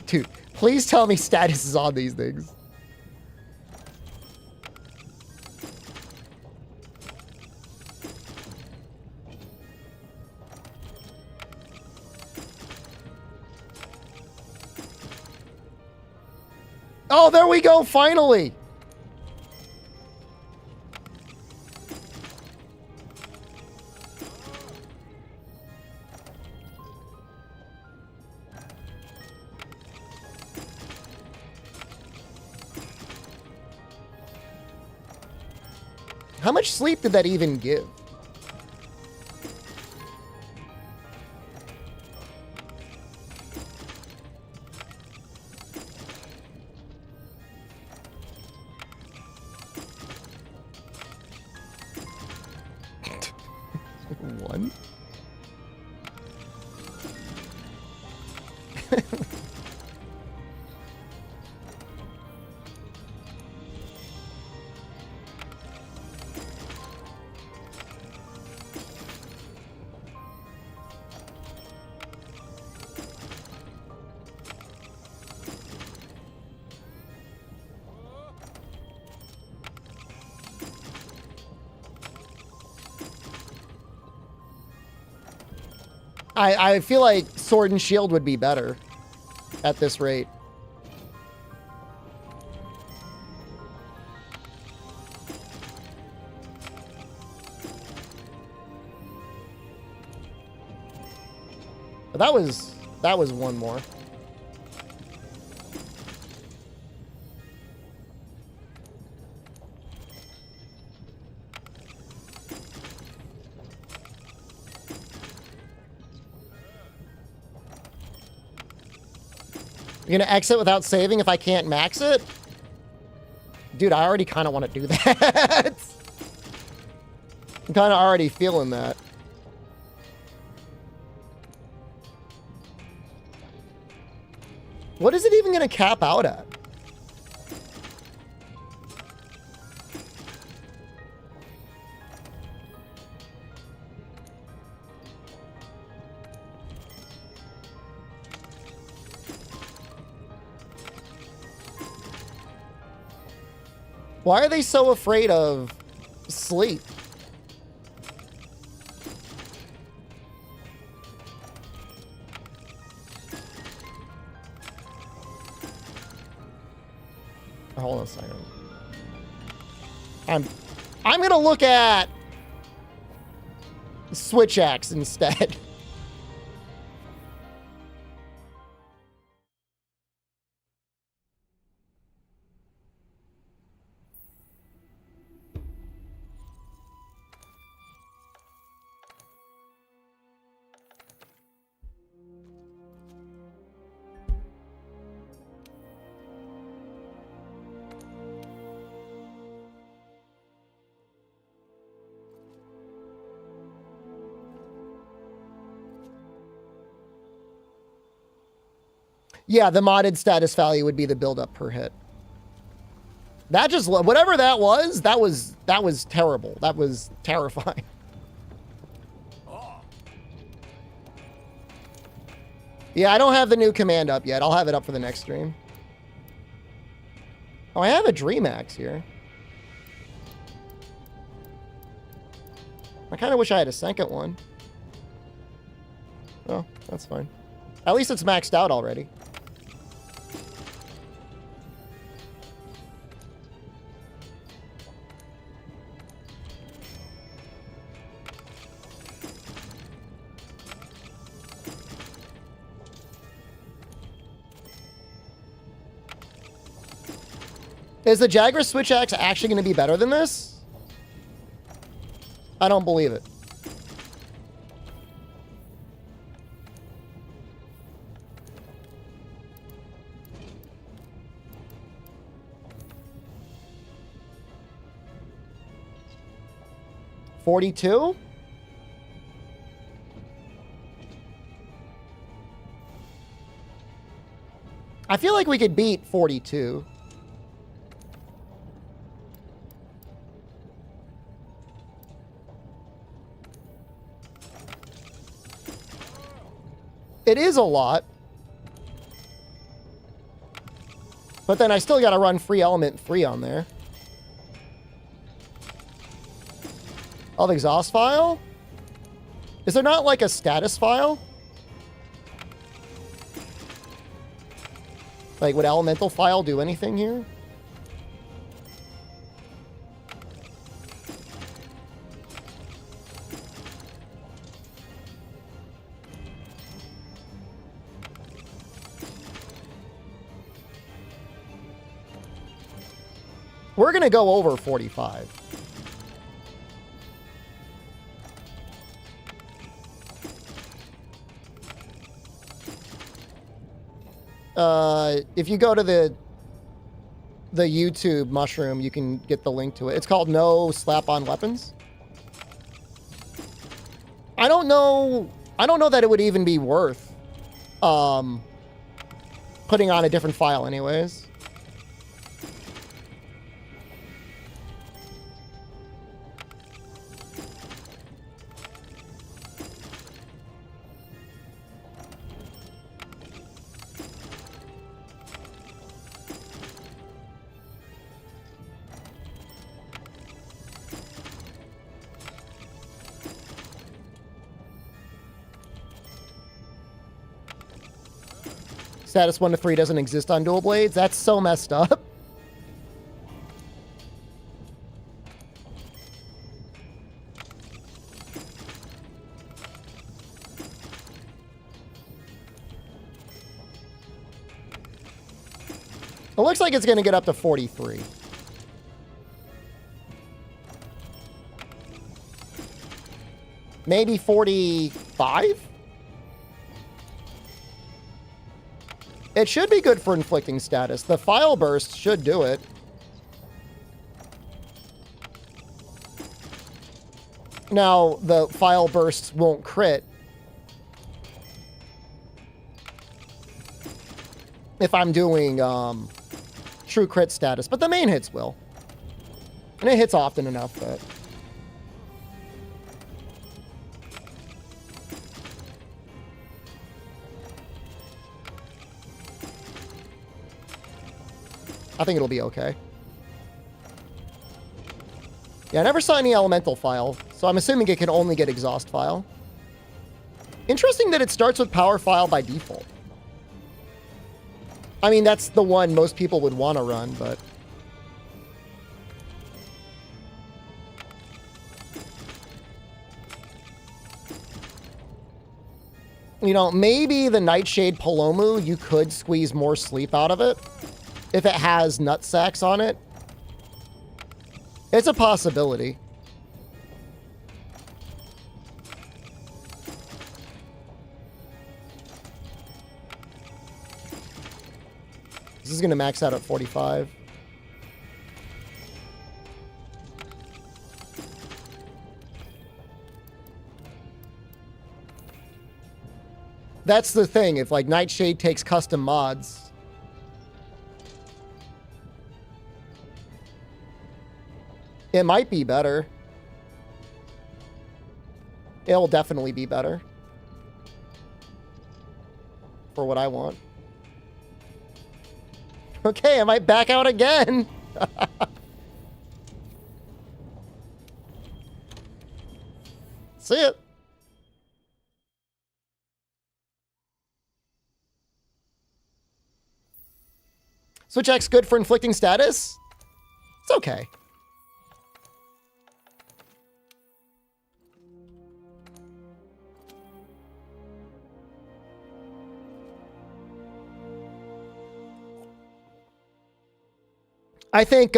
A: Dude, please tell me status is on these things. Oh, there we go, finally! How much sleep did that even give? One? I feel like Sword and Shield would be better at this rate. But that was one more. You're gonna exit without saving if I can't max it? Dude, I already kind of want to do that. I'm kind of already feeling that. What is it even gonna cap out at? Why are they so afraid of sleep? Hold on a second. I'm gonna look at Switch Axe instead. Yeah, the modded status value would be the build-up per hit. That just, whatever that was terrible. That was terrifying. Yeah, I don't have the new command up yet. I'll have it up for the next stream. Oh, I have a Dream Axe here. I kind of wish I had a second one. Oh, that's fine. At least it's maxed out already. Is the Jagras Switch Axe actually going to be better than this? I don't believe it. $42? I feel like we could beat 42. It is a lot. But then I still got to run Free Element 3 on there. Of exhaust file? Is there not like a status file? Like, would elemental file do anything here? We're going to go over 45. If you go to the YouTube mushroom, you can get the link to it. It's called No Slap-On Weapons. I don't know that it would even be worth putting on a different file anyways. Status 1 to 3 doesn't exist on dual blades. That's so messed up. It looks like it's going to get up to 43. Maybe 45? It should be good for inflicting status. The file burst should do it. Now, the file bursts won't crit. If I'm doing true crit status, but the main hits will. And it hits often enough that... I think it'll be okay. Yeah, I never saw any elemental file, so I'm assuming it can only get exhaust file. Interesting that it starts with power file by default. I mean, that's the one most people would want to run, but... You know, maybe the Nightshade Palomu, you could squeeze more sleep out of it. If it has nut sacks on it. It's a possibility. This is going to max out at 45. That's the thing. If, like, Nightshade takes custom mods... It might be better. It will definitely be better. For what I want. Okay, I might back out again. See it. Switch X good for inflicting status? It's okay. I think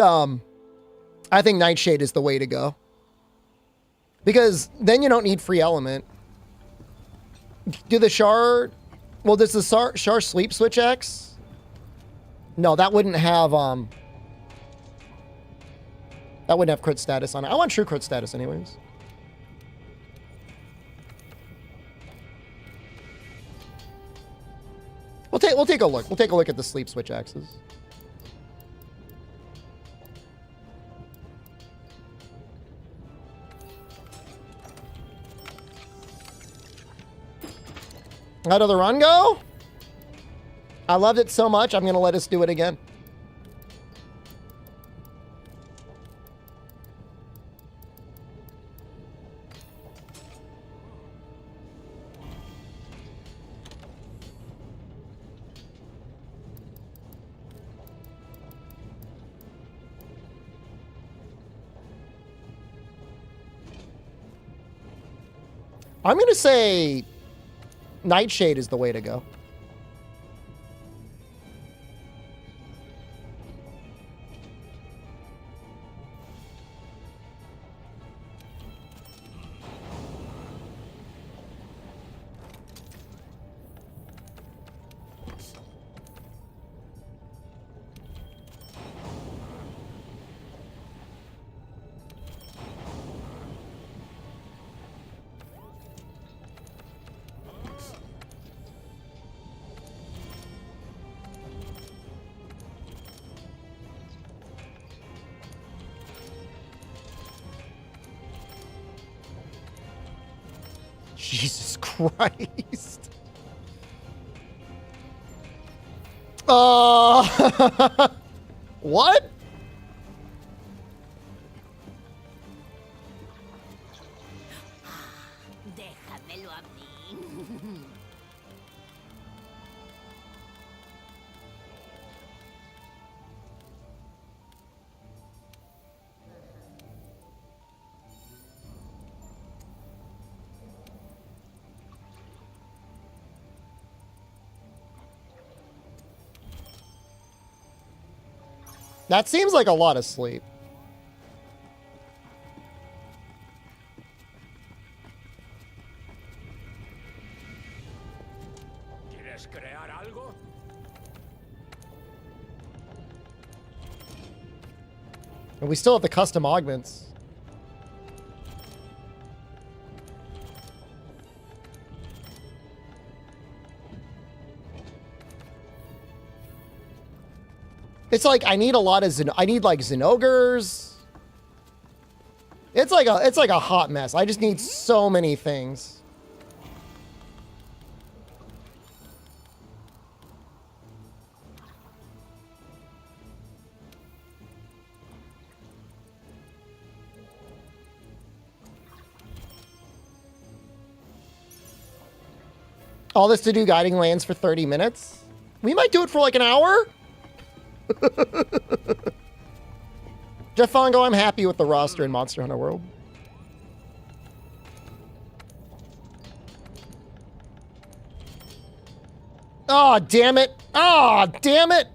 A: Nightshade is the way to go. Because then you don't need free element. Do the Char... Well, does the Char sleep switch X? No, that wouldn't have, that wouldn't have crit status on it. I want true crit status anyways. We'll take a look. We'll take a look at the sleep switch X's. How did the run go? I loved it so much, I'm going to let us do it again. I'm going to say Nightshade is the way to go. Jesus Christ. What?
J: Déjamelo a mí.
A: That seems like a lot of sleep.
C: ¿Quieres crear algo?
A: And we still have the custom augments. It's like I need a lot of I need like Zenogres. It's like a hot mess. I just need so many things. All this to do guiding lands for 30 minutes? We might do it for like an hour? Jeff Fongo, I'm happy with the roster in Monster Hunter World. Oh, damn it. Oh, damn it.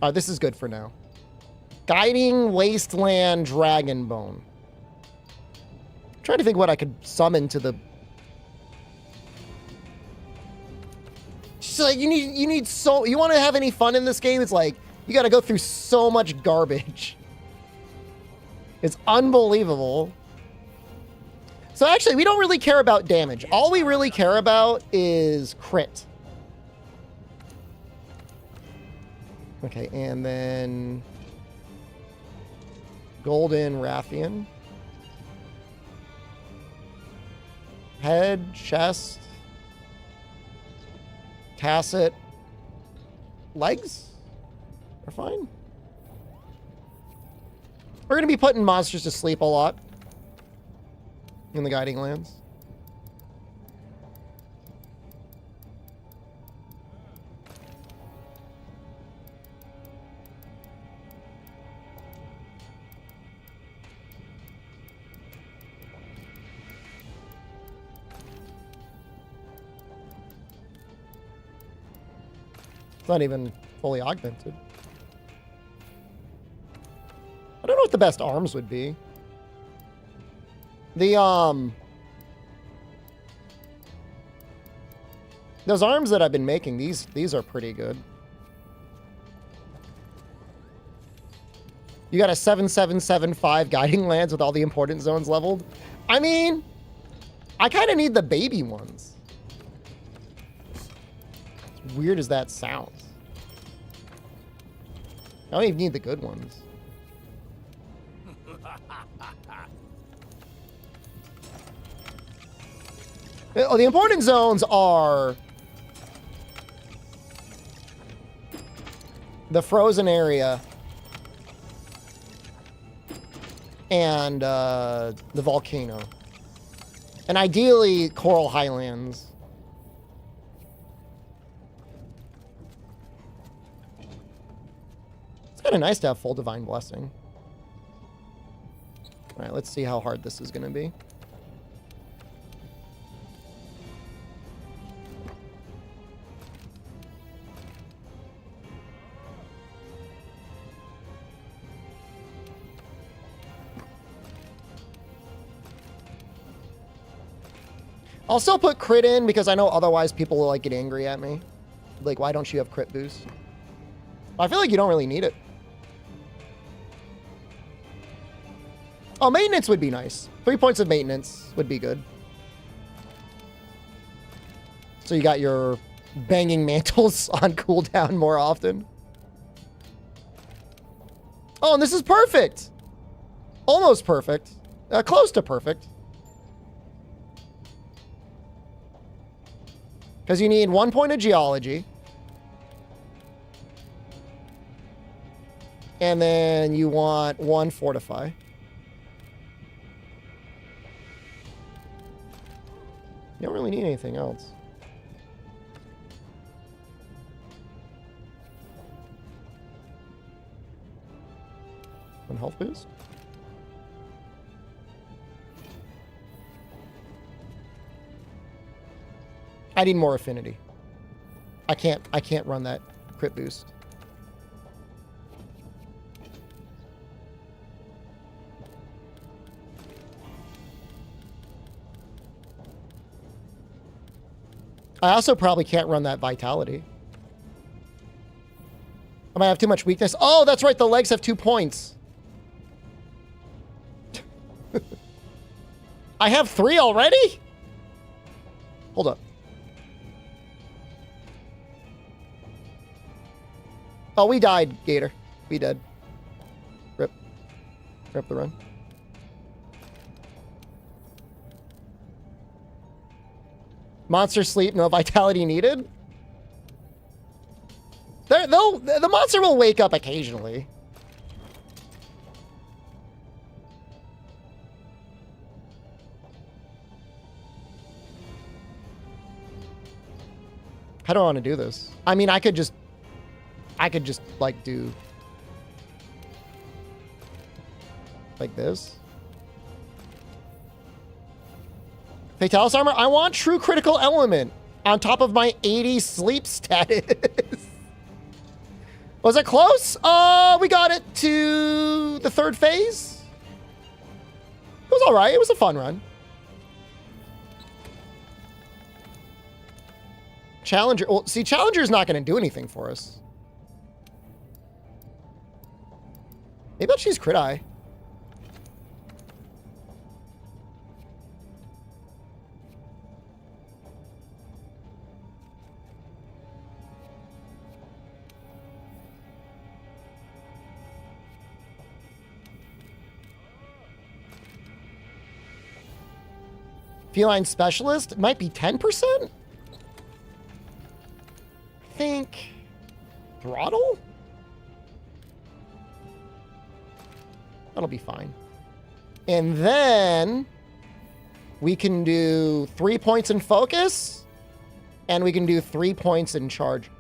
A: Oh, this is good for now. Guiding Wasteland Dragonbone. I'm trying to think what I could summon to the... So you want to have any fun in this game? It's like you got to go through so much garbage. It's unbelievable. So actually, we don't really care about damage. All we really care about is crit. Okay, and then Golden Rathian. Head, chest. Tacit. Legs are fine. We're going to be putting monsters to sleep a lot in the Guiding Lands. It's not even fully augmented. I don't know what the best arms would be. Those arms that I've been making, these are pretty good. You got a 7775 guiding lands with all the important zones leveled. I mean, I kind of need the baby ones. As weird as that sounds. I don't even need the good ones. Oh, the important zones are the frozen area and the volcano. And ideally, Coral Highlands. It's kind of nice to have full Divine Blessing. All right, let's see how hard this is going to be. I'll still put crit in because I know otherwise people will like get angry at me. Like, why don't you have crit boost? I feel like you don't really need it. Oh, maintenance would be nice. 3 points of maintenance would be good. So you got your banging mantles on cooldown more often. Oh, and this is perfect. Almost perfect. Close to perfect. Because you need 1 point of geology. And then you want 1 fortify. You don't really need anything else. One health boost. I need more affinity. I can't run that crit boost. I also probably can't run that vitality. I might have too much weakness. Oh, that's right. The legs have 2 points. I have 3 already? Hold up. Oh, we died, Gator. We dead. Rip. Rip the run. Monster sleep, no vitality needed. The monster will wake up occasionally. How do I want to do this? I mean, I could just like do like this. Fatalis armor. I want true critical element on top of my 80 sleep status. Was it close? We got it to the 3rd phase. It was all right. It was a fun run. Challenger. Well, see, Challenger's not going to do anything for us. Maybe I'll choose Crit Eye. Feline Specialist. It might be 10%? I think... Throttle? That'll be fine. And then... we can do 3 points in focus. And we can do 3 points in charge.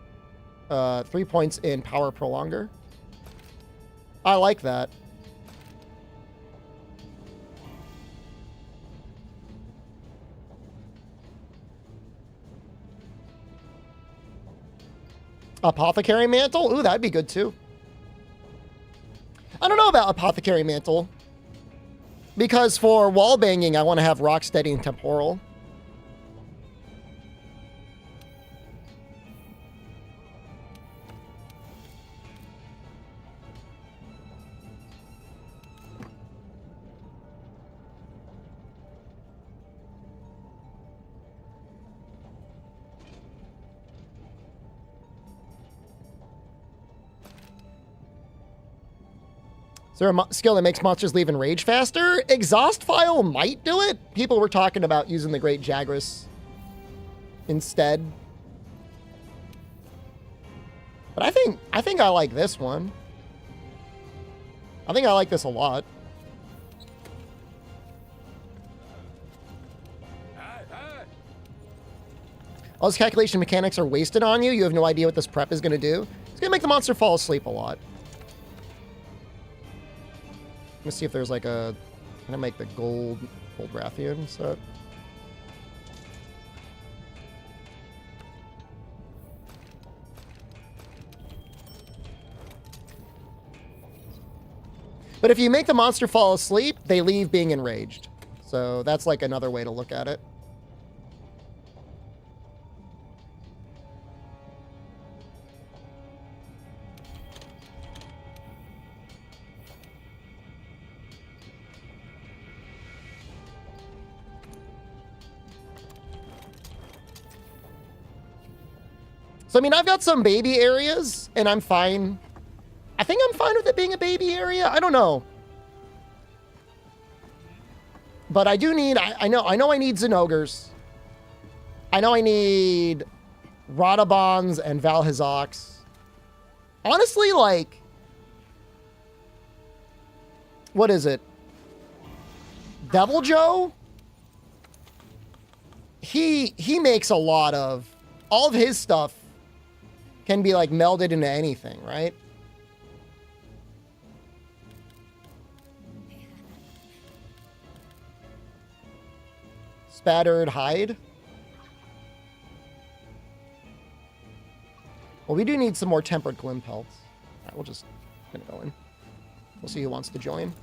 A: 3 points in power prolonger. I like that. Apothecary Mantle? Ooh, that'd be good too. I don't know about Apothecary Mantle. Because for wall banging, I want to have Rocksteady and Temporal. Is there a skill that makes monsters leave in rage faster? Exhaust File might do it. People were talking about using the Great Jagras instead. But I think I like this one. I think I like this a lot. All those calculation mechanics are wasted on you. You have no idea what this prep is going to do. It's going to make the monster fall asleep a lot. Let's see if there's like a... Can I make the gold Rathian set? But if you make the monster fall asleep, they leave being enraged. So that's like another way to look at it. So, I mean, I've got some baby areas, and I'm fine. I think I'm fine with it being a baby area. I don't know. But I do need... I know I need Zenogres. I know I need Radabans and Valhazox. Honestly, like, what is it? Devil Joe? He makes a lot of, all of his stuff can be like melded into anything, right? Spattered hide. Well, we do need some more tempered glim pelts. All right, we'll just gonna go in. We'll see who wants to join.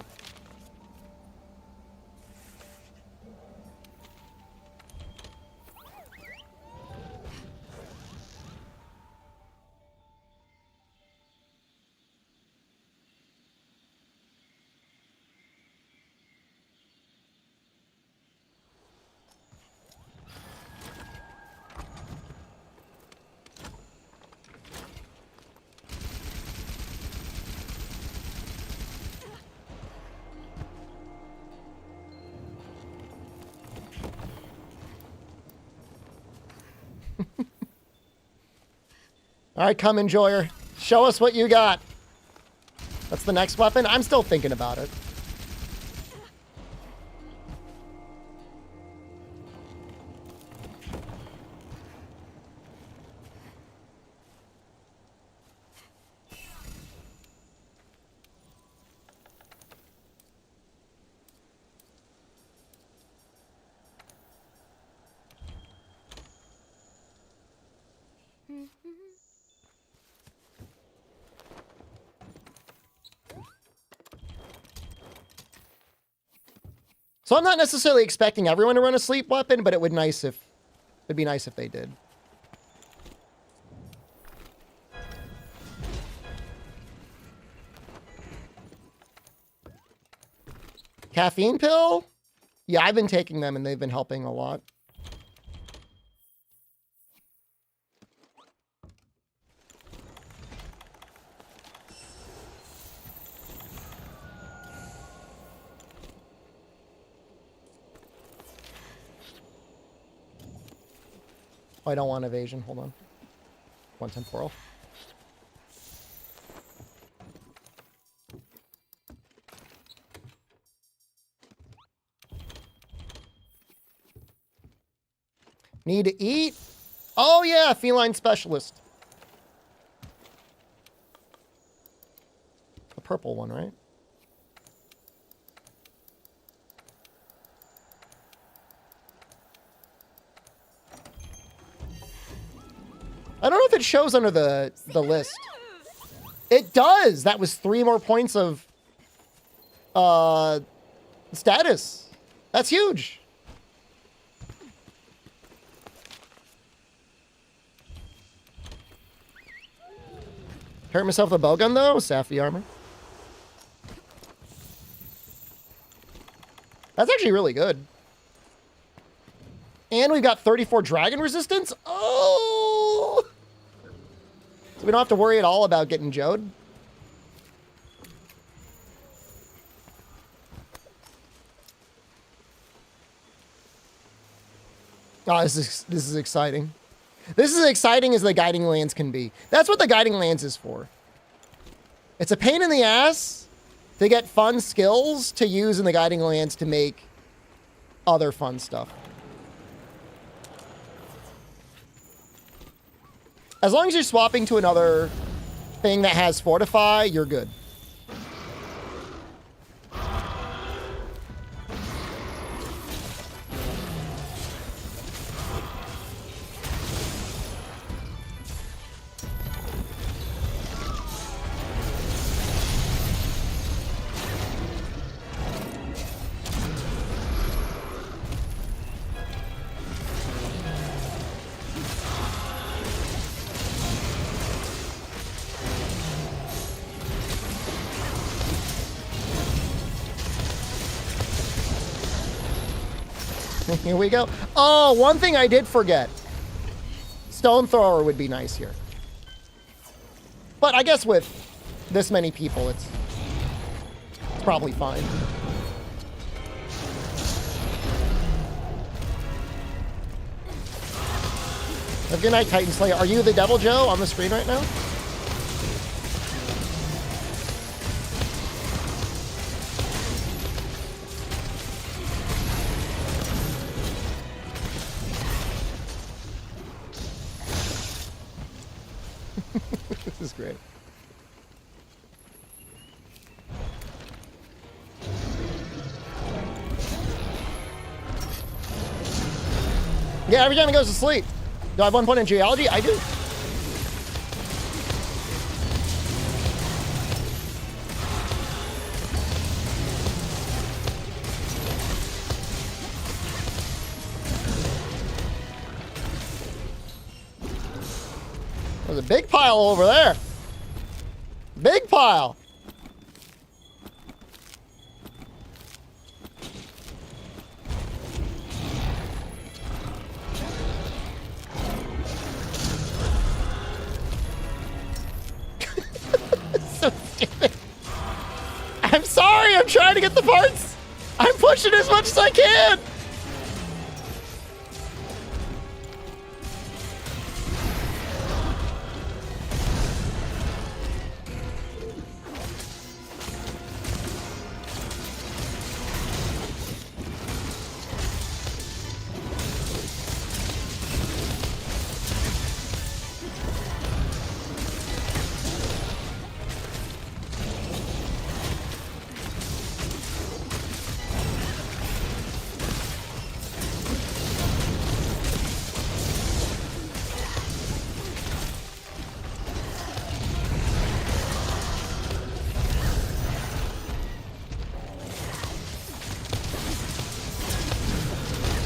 A: All right, come enjoyer. Show us what you got. That's the next weapon? I'm still thinking about it. So I'm not necessarily expecting everyone to run a sleep weapon, but it'd be nice if they did. Caffeine pill? Yeah, I've been taking them and they've been helping a lot. Oh, I don't want evasion. Hold on. One temporal. Need to eat? Oh, yeah. Feline specialist. The purple one, right? I don't know if it shows under the list. It does. That was 3 more points of status. That's huge. Hurt myself with a bowgun though. Safi armor. That's actually really good. And we've got 34 dragon resistance. Oh! So we don't have to worry at all about getting Jode. Oh, this is exciting. This is as exciting as the Guiding Lands can be. That's what the Guiding Lands is for. It's a pain in the ass to get fun skills to use in the Guiding Lands to make other fun stuff. As long as you're swapping to another thing that has Fortify, you're good. Here we go. Oh, one thing I did forget. Stone Thrower would be nice here. But I guess with this many people, it's probably fine. Good night, Titan Slayer. Are you the Devil Joe on the screen right now? This is great. Yeah, every time he goes to sleep. Do I have 1 point in geology? I do. There's a big pile over there. Big pile. So stupid. I'm sorry, I'm trying to get the parts. I'm pushing as much as I can.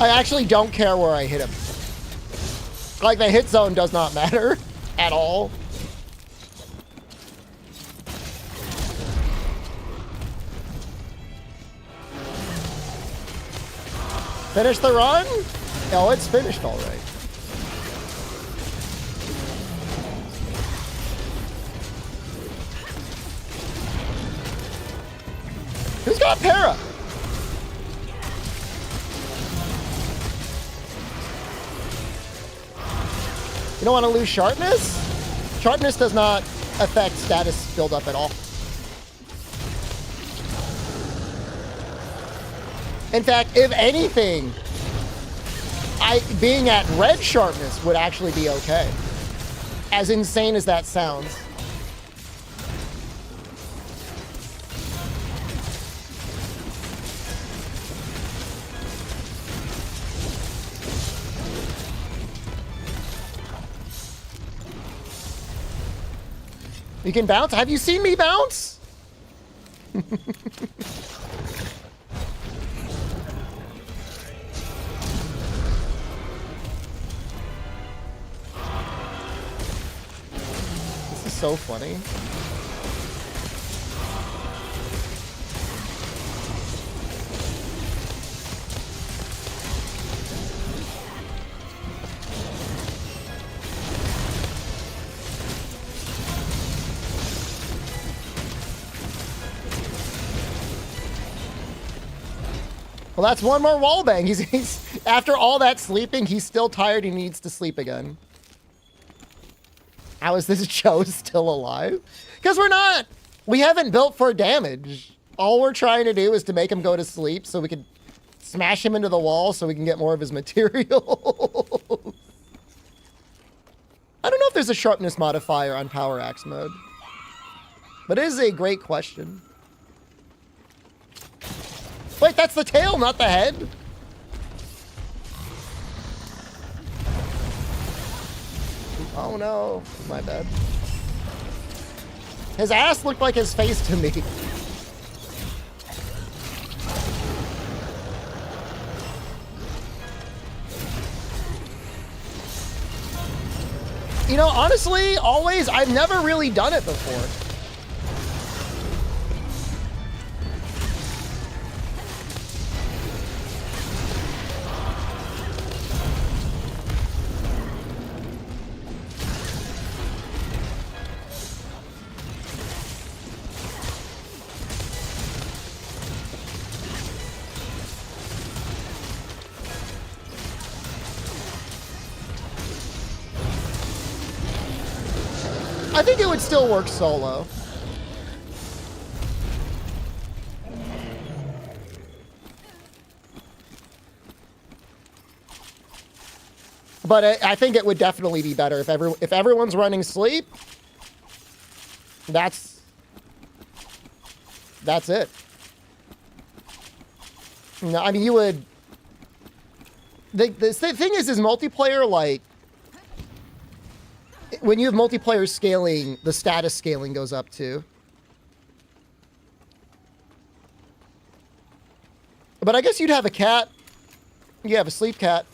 A: I actually don't care where I hit him. Like, the hit zone does not matter at all. Finish the run? Oh, it's finished all right. Who's got para? You don't want to lose sharpness? Sharpness does not affect status buildup at all. In fact, if anything, being at red sharpness would actually be okay. As insane as that sounds. You can bounce? Have you seen me bounce? This is so funny. Well, that's one more wall bang. He's after all that sleeping, he's still tired. He needs to sleep again. How is this Joe still alive? Because we haven't built for damage. All we're trying to do is to make him go to sleep so we can smash him into the wall so we can get more of his material. I don't know if there's a sharpness modifier on Power Axe mode, but it is a great question. Wait, that's the tail, not the head? Oh no, my bad. His ass looked like his face to me. You know, honestly, always, I've never really done it before. I think it would still work solo. But I think it would definitely be better if everyone's running sleep. That's it. No, I mean you would. The thing is multiplayer, like when you have multiplayer scaling, the status scaling goes up too. But I guess you'd have a cat. You have a sleep cat.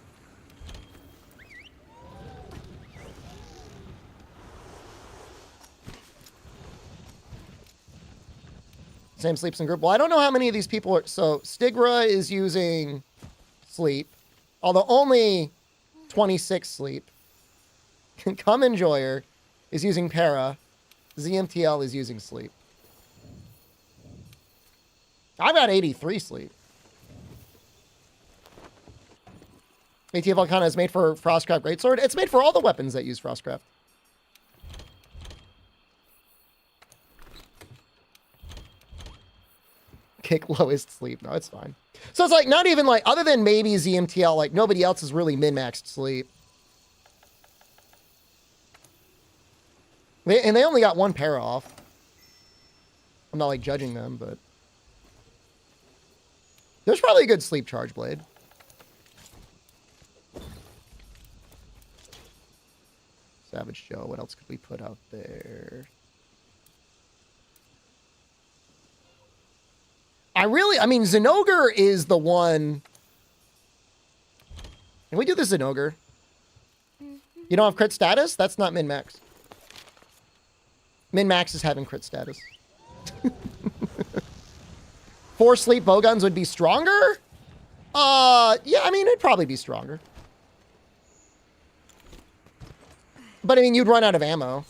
A: Same sleeps in group. Well, I don't know how many of these people are. So Stigra is using sleep, although only 26 sleep. Come Enjoyer is using para. ZMTL is using sleep. I've got 83 sleep. ATF Volcana is made for Frostcraft Greatsword. It's made for all the weapons that use Frostcraft. Kick lowest sleep. No, it's fine. So it's like not even like, other than maybe ZMTL, like nobody else is really min-maxed sleep. And they only got one pair off. I'm not like judging them, but there's probably a good sleep charge blade. Savage Joe. What else could we put out there? I mean, Zinogre is the one. Can we do the Zinogre? You don't have crit status? That's not min-max. Min-max is having crit status. 4 sleep bowguns would be stronger? Yeah, I mean, it'd probably be stronger. But I mean, you'd run out of ammo.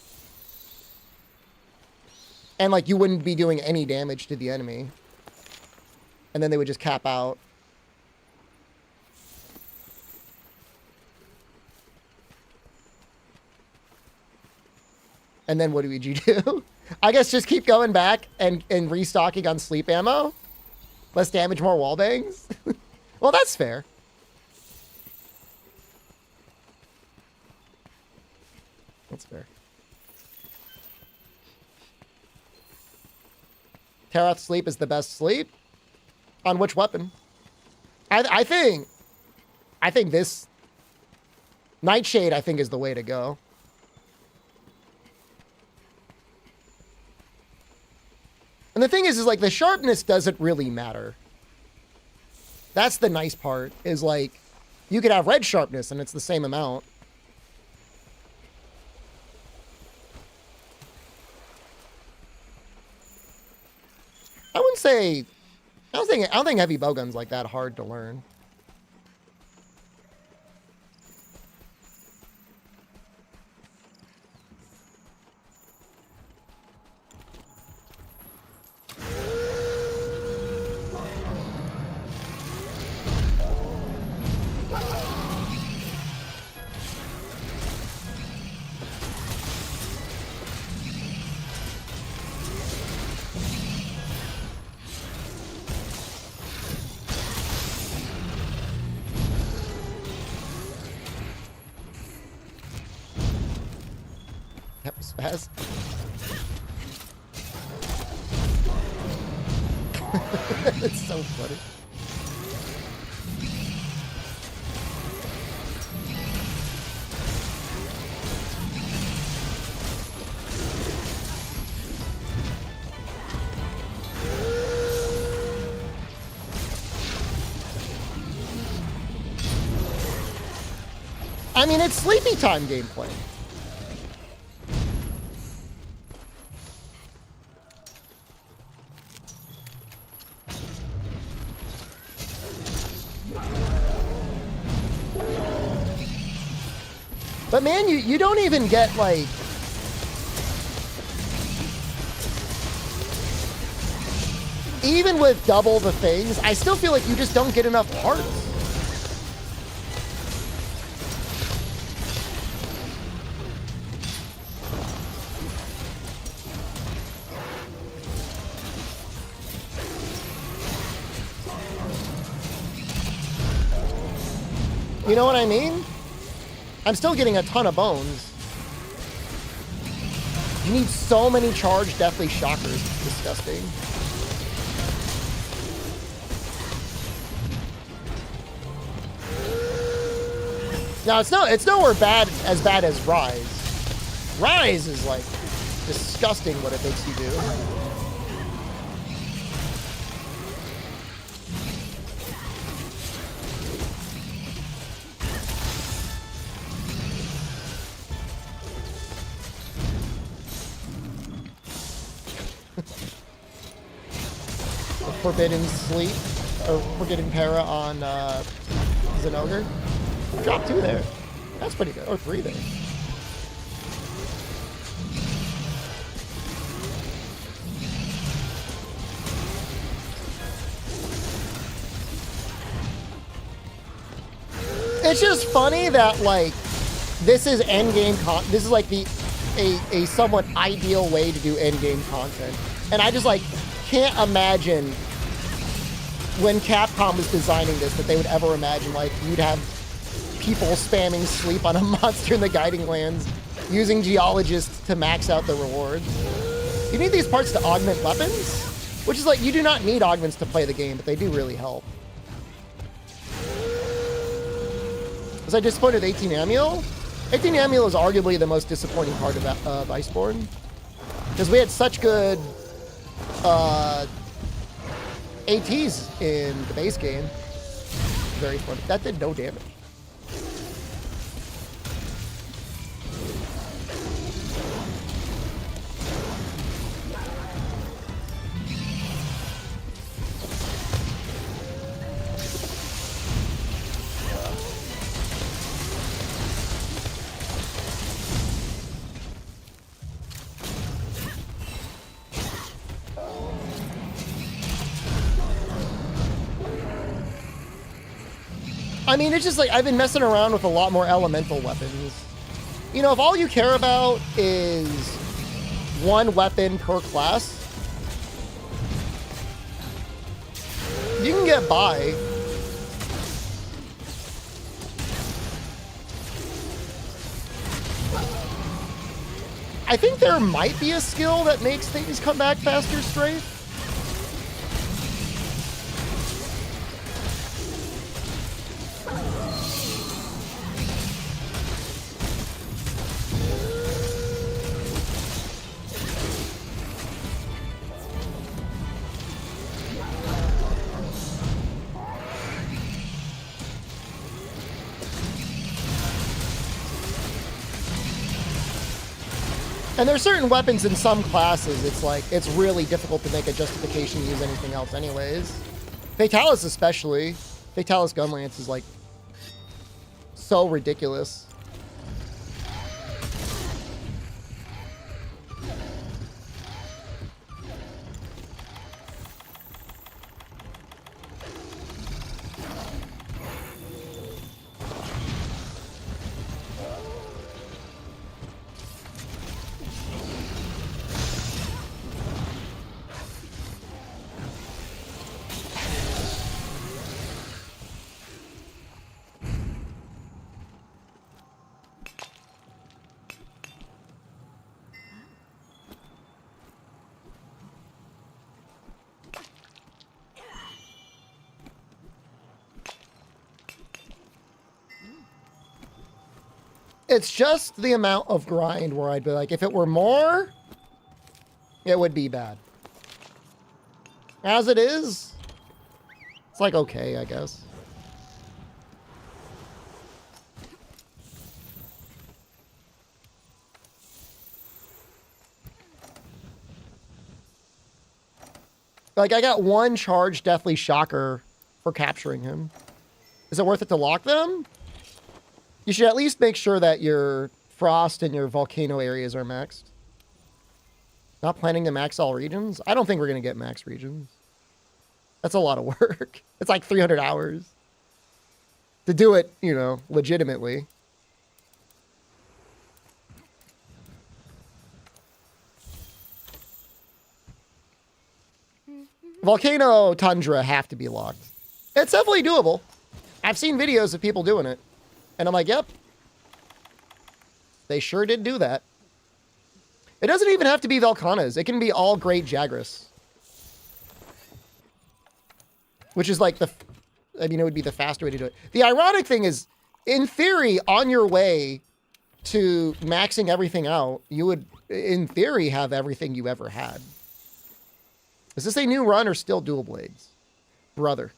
A: And like, you wouldn't be doing any damage to the enemy. And then they would just cap out. And then what would you do? I guess just keep going back and restocking on sleep ammo. Less damage, more wall bangs. Well, that's fair. That's fair. Terath sleep is the best sleep. On which weapon? I think this Nightshade, I think, is the way to go. And the thing is like the sharpness doesn't really matter. That's the nice part, is like you could have red sharpness and it's the same amount. I wouldn't say, I don't think heavy bowgun's like that hard to learn. That was fast. It's so funny. I mean, it's sleepy time gameplay. But man, you don't even get like... Even with double the things, I still feel like you just don't get enough hearts. You know what I mean? I'm still getting a ton of bones. You need so many charged Deathly Shockers. It's disgusting. Now, it's nowhere as bad as Rise. Rise is, like, disgusting what it makes you do. Forbidden Sleep, or Forbidden Para on Zenogre. Drop 2 there. That's pretty good. Or 3 there. It's just funny that, like, this is endgame this is like a somewhat ideal way to do endgame content. And I just, like, can't imagine when Capcom was designing this that they would ever imagine, like, you'd have people spamming sleep on a monster in the Guiding Lands using Geologists to max out the rewards. You need these parts to augment weapons, which is like, you do not need augments to play the game, but they do really help. Was I disappointed with 18 Amiel? 18 Amiel is arguably the most disappointing part of Iceborne, because we had such good ATs in the base game. Very fun. That did no damage. I mean, it's just like, I've been messing around with a lot more elemental weapons. You know, if all you care about is one weapon per class, you can get by. I think there might be a skill that makes things come back faster straight. And there are certain weapons in some classes, it's like, it's really difficult to make a justification to use anything else anyways. Fatalis especially. Fatalis Gunlance is like, so ridiculous. It's just the amount of grind where I'd be like, if it were more, it would be bad. As it is, it's like, okay, I guess. Like, I got one charged Deathly Shocker for capturing him. Is it worth it to lock them? You should at least make sure that your Frost and your Volcano areas are maxed. Not planning to max all regions? I don't think we're going to get max regions. That's a lot of work. It's like 300 hours. To do it, you know, legitimately. Volcano Tundra have to be locked. It's definitely doable. I've seen videos of people doing it. And I'm like, yep. They sure did do that. It doesn't even have to be Velkhana's. It can be all great Jagras. Which is like it would be the faster way to do it. The ironic thing is, in theory, on your way to maxing everything out, you would, in theory, have everything you ever had. Is this a new run or still dual blades? Brother,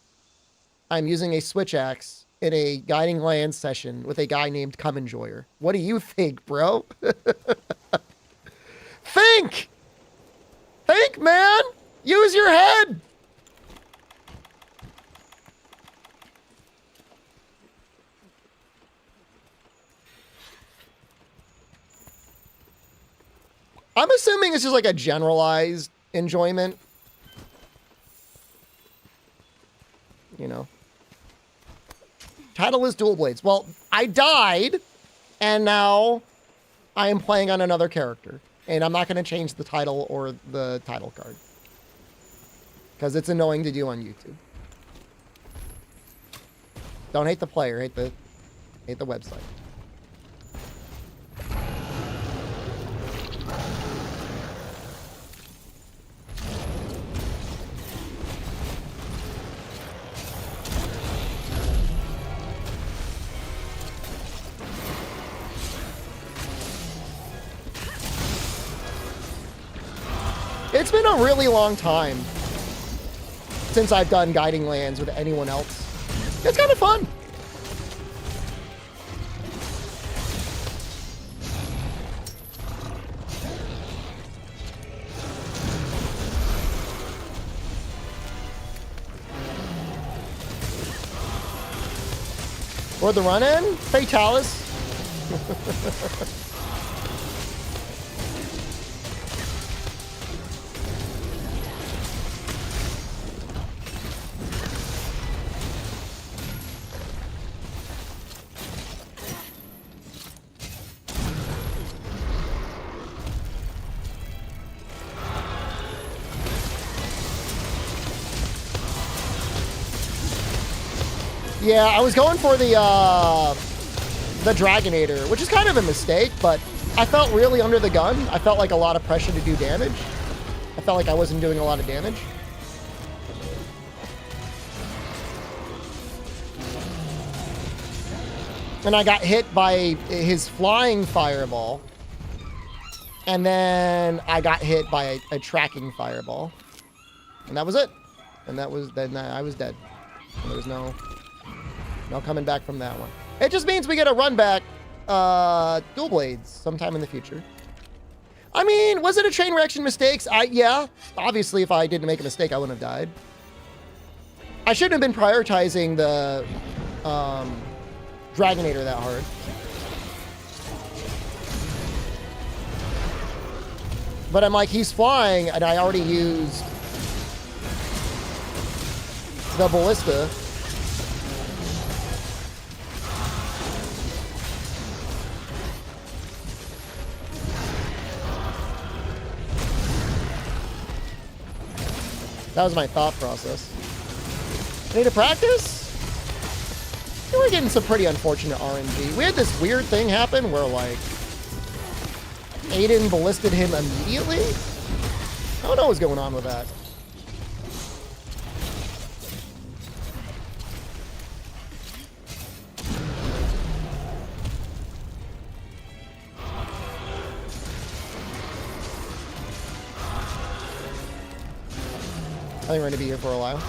A: I'm using a switch axe in a Guiding Lands session with a guy named Come Enjoyer. What do you think, bro? Think! Think, man! Use your head! I'm assuming it's just like a generalized enjoyment. You know. Title is Dual Blades. Well, I died, and now I am playing on another character. And I'm not going to change the title or the title card. Because it's annoying to do on YouTube. Don't hate the player, hate the website. It's been a really long time since I've done Guiding Lands with anyone else. It's kind of fun. Or the run-in? Fatalis. Yeah, I was going for the Dragonator, which is kind of a mistake, but I felt really under the gun. I felt like a lot of pressure to do damage. I felt like I wasn't doing a lot of damage. And I got hit by his flying fireball. And then I got hit by a tracking fireball. And that was it. And then I was dead. And there was no coming back from that one. It just means we get a run back Dual Blades sometime in the future. I mean, was it a train reaction mistakes? Yeah. Obviously, if I didn't make a mistake, I wouldn't have died. I shouldn't have been prioritizing the Dragonator that hard. But I'm like, he's flying, and I already used the ballista. That was my thought process. I need to practice? We're getting some pretty unfortunate RNG. We had this weird thing happen where, like, Aiden ballisted him immediately? I don't know what's going on with that. I think we're going to be here for a while.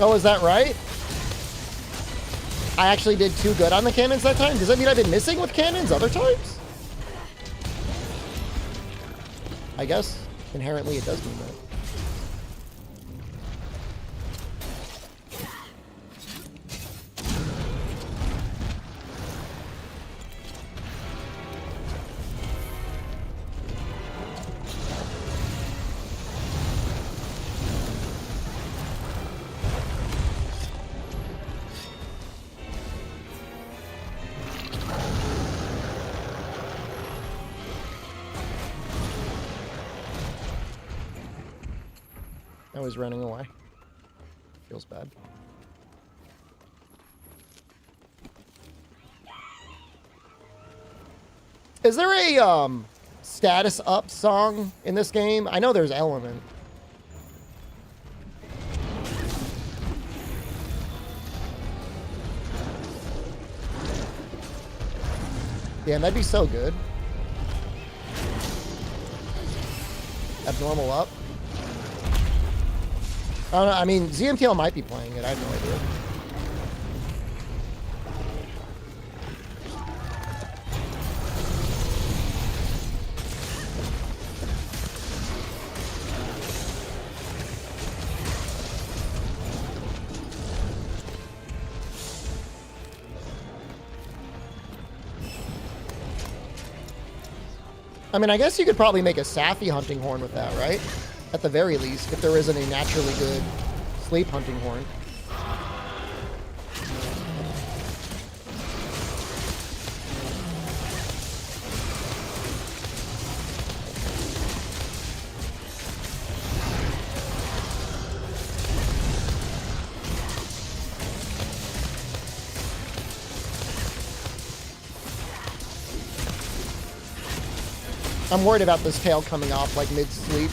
A: Oh, is that right? I actually did too good on the cannons that time? Does that mean I've been missing with cannons other times? I guess inherently it does mean that. I was running away. Feels bad. Is there a status up song in this game? I know there's Element. Damn, that'd be so good. Abnormal up. I don't know, I mean, ZMTL might be playing it. I have no idea. I mean, I guess you could probably make a Safi hunting horn with that, right? At the very least, if there isn't a naturally good sleep hunting horn. I'm worried about this tail coming off like mid-sleep.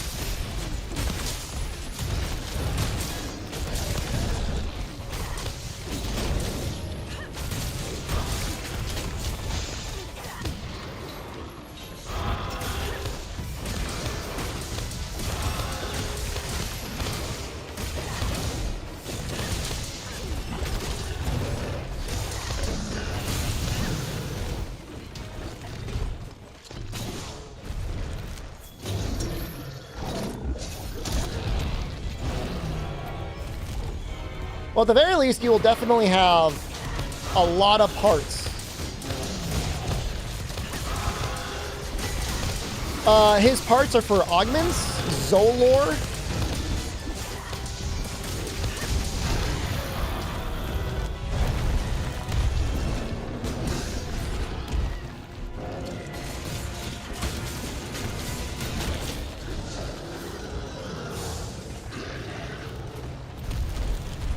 A: Well, at the very least, you will definitely have a lot of parts. His parts are for augments, Zolor.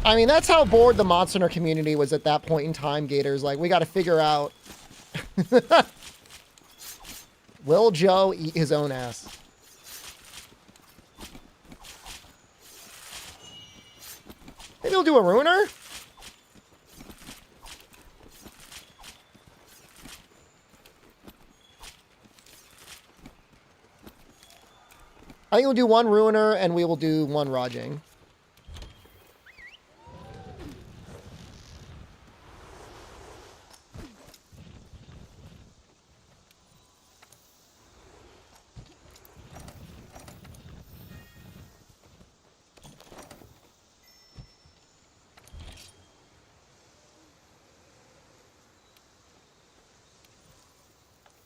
A: I mean, that's how bored the Monster Hunter community was at that point in time, Gators. Like, we got to figure out... Will Joe eat his own ass? Maybe he'll do a Ruiner? I think we'll do one Ruiner and we will do one Rajang.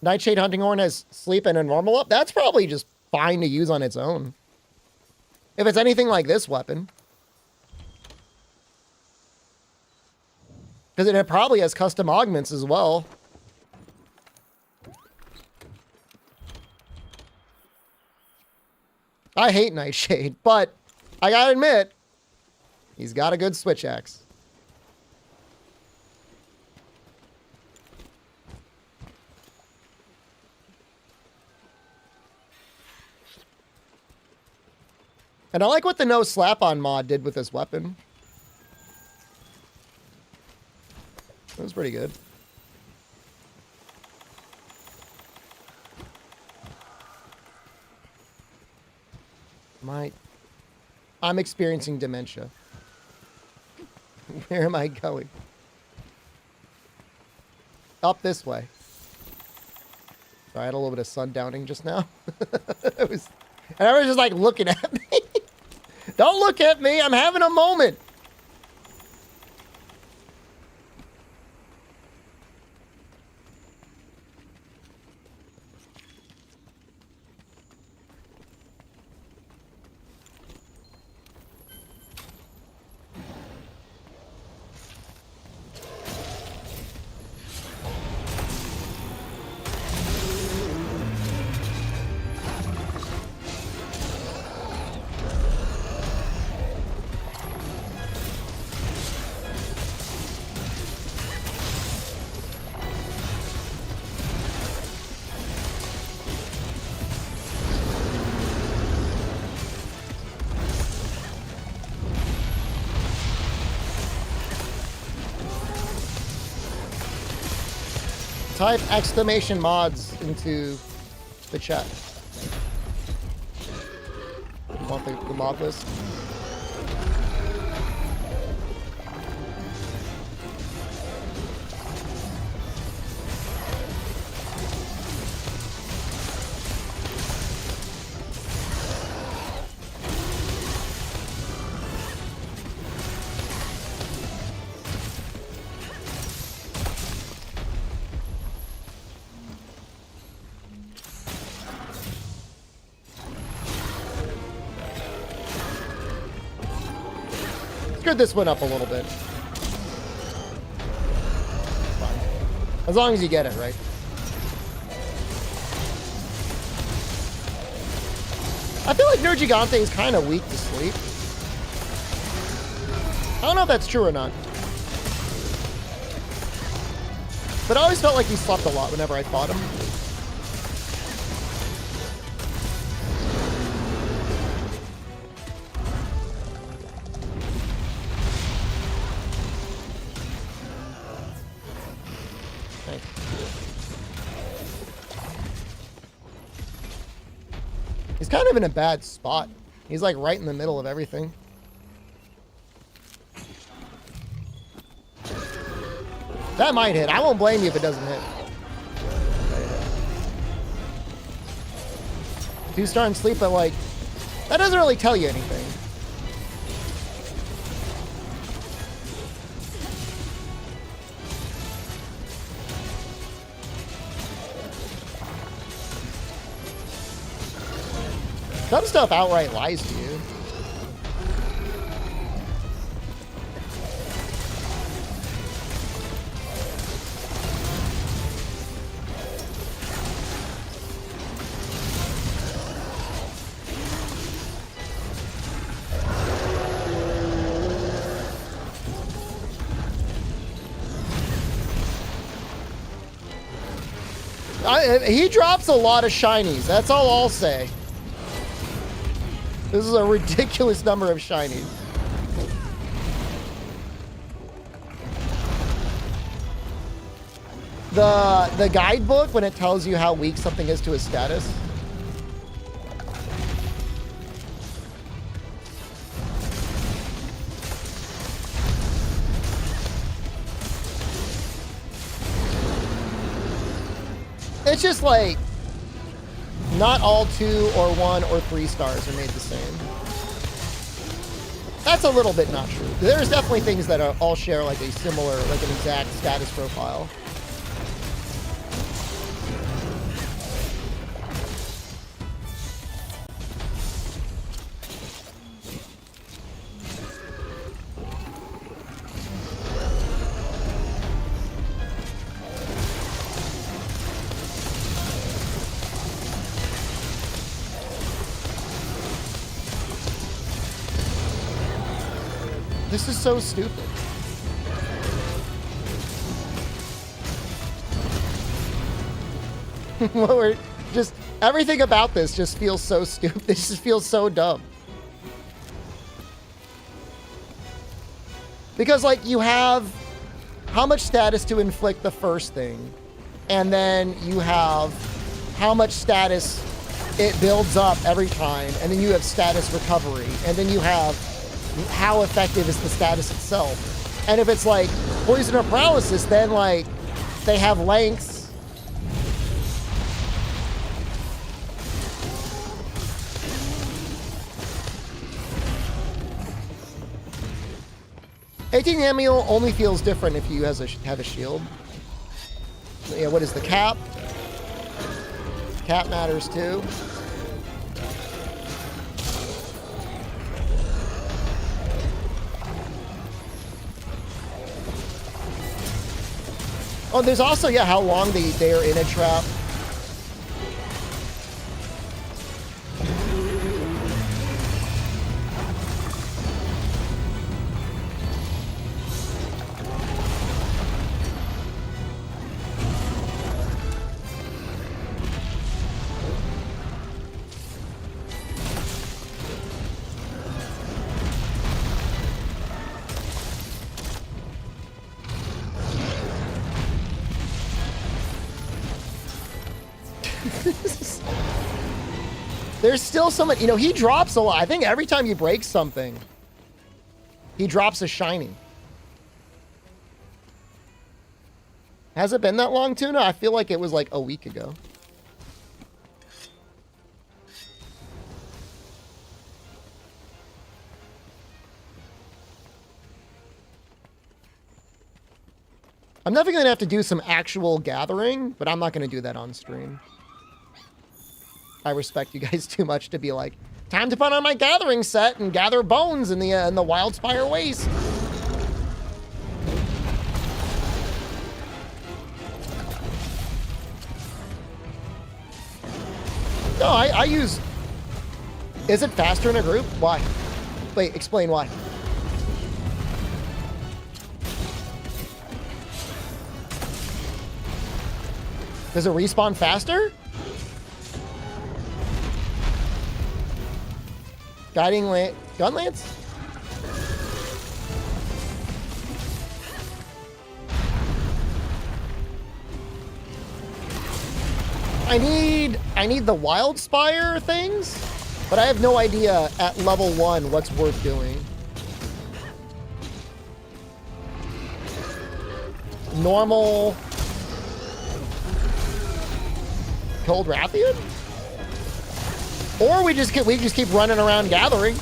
A: Nightshade Hunting Horn has sleep and a normal up. That's probably just fine to use on its own. If it's anything like this weapon. Because it probably has custom augments as well. I hate Nightshade, but I gotta admit, he's got a good switch axe. And I like what the no slap-on mod did with this weapon. That was pretty good. I'm experiencing dementia. Where am I going? Up this way. Sorry, I had a little bit of sundowning just now. And everyone's just like looking at me. Don't look at me. I'm having a moment. Type exclamation mods into the chat. You want the mod list? Screwed this one up a little bit. Fine. As long as you get it right. I feel like Nergigante is kind of weak to sleep. I don't know if that's true or not. But I always felt like he slept a lot whenever I fought him. He's kind of in a bad spot. He's like right in the middle of everything. That might hit. I won't blame you if it doesn't hit. 2-star and sleep, but like, that doesn't really tell you anything. Some stuff outright lies to you. He drops a lot of shinies. That's all I'll say. This is a ridiculous number of shinies. The guidebook, when it tells you how weak something is to a status. It's just like, not all 2 or 1 or 3 stars are made the same. That's a little bit not true. There's definitely things that all share like a similar, like an exact status profile. This is so stupid. We're just, everything about this just feels so stupid. This just feels so dumb. Because like you have how much status to inflict the first thing, and then you have how much status it builds up every time, and then you have status recovery, and then you have how effective is the status itself. And if it's like poison or paralysis, then like they have lengths. 18 ammo only feels different if you have a shield. Yeah, what is the cap? Cap matters too. Oh, there's also, yeah, how long they are in a trap. There's still so much, you know, he drops a lot. I think every time you break something, he drops a shiny. Has it been that long, Tuna? I feel like it was like a week ago. I'm definitely going to have to do some actual gathering, but I'm not going to do that on stream. I respect you guys too much to be like, time to put on my gathering set and gather bones in the Wildspire Waste. No, I use... Is it faster in a group? Why? Wait, explain why. Does it respawn faster? Guiding gun lance? I need the Wildspire things, but I have no idea at level 1 what's worth doing. Normal Cold Rathian? Or we just keep running around gathering.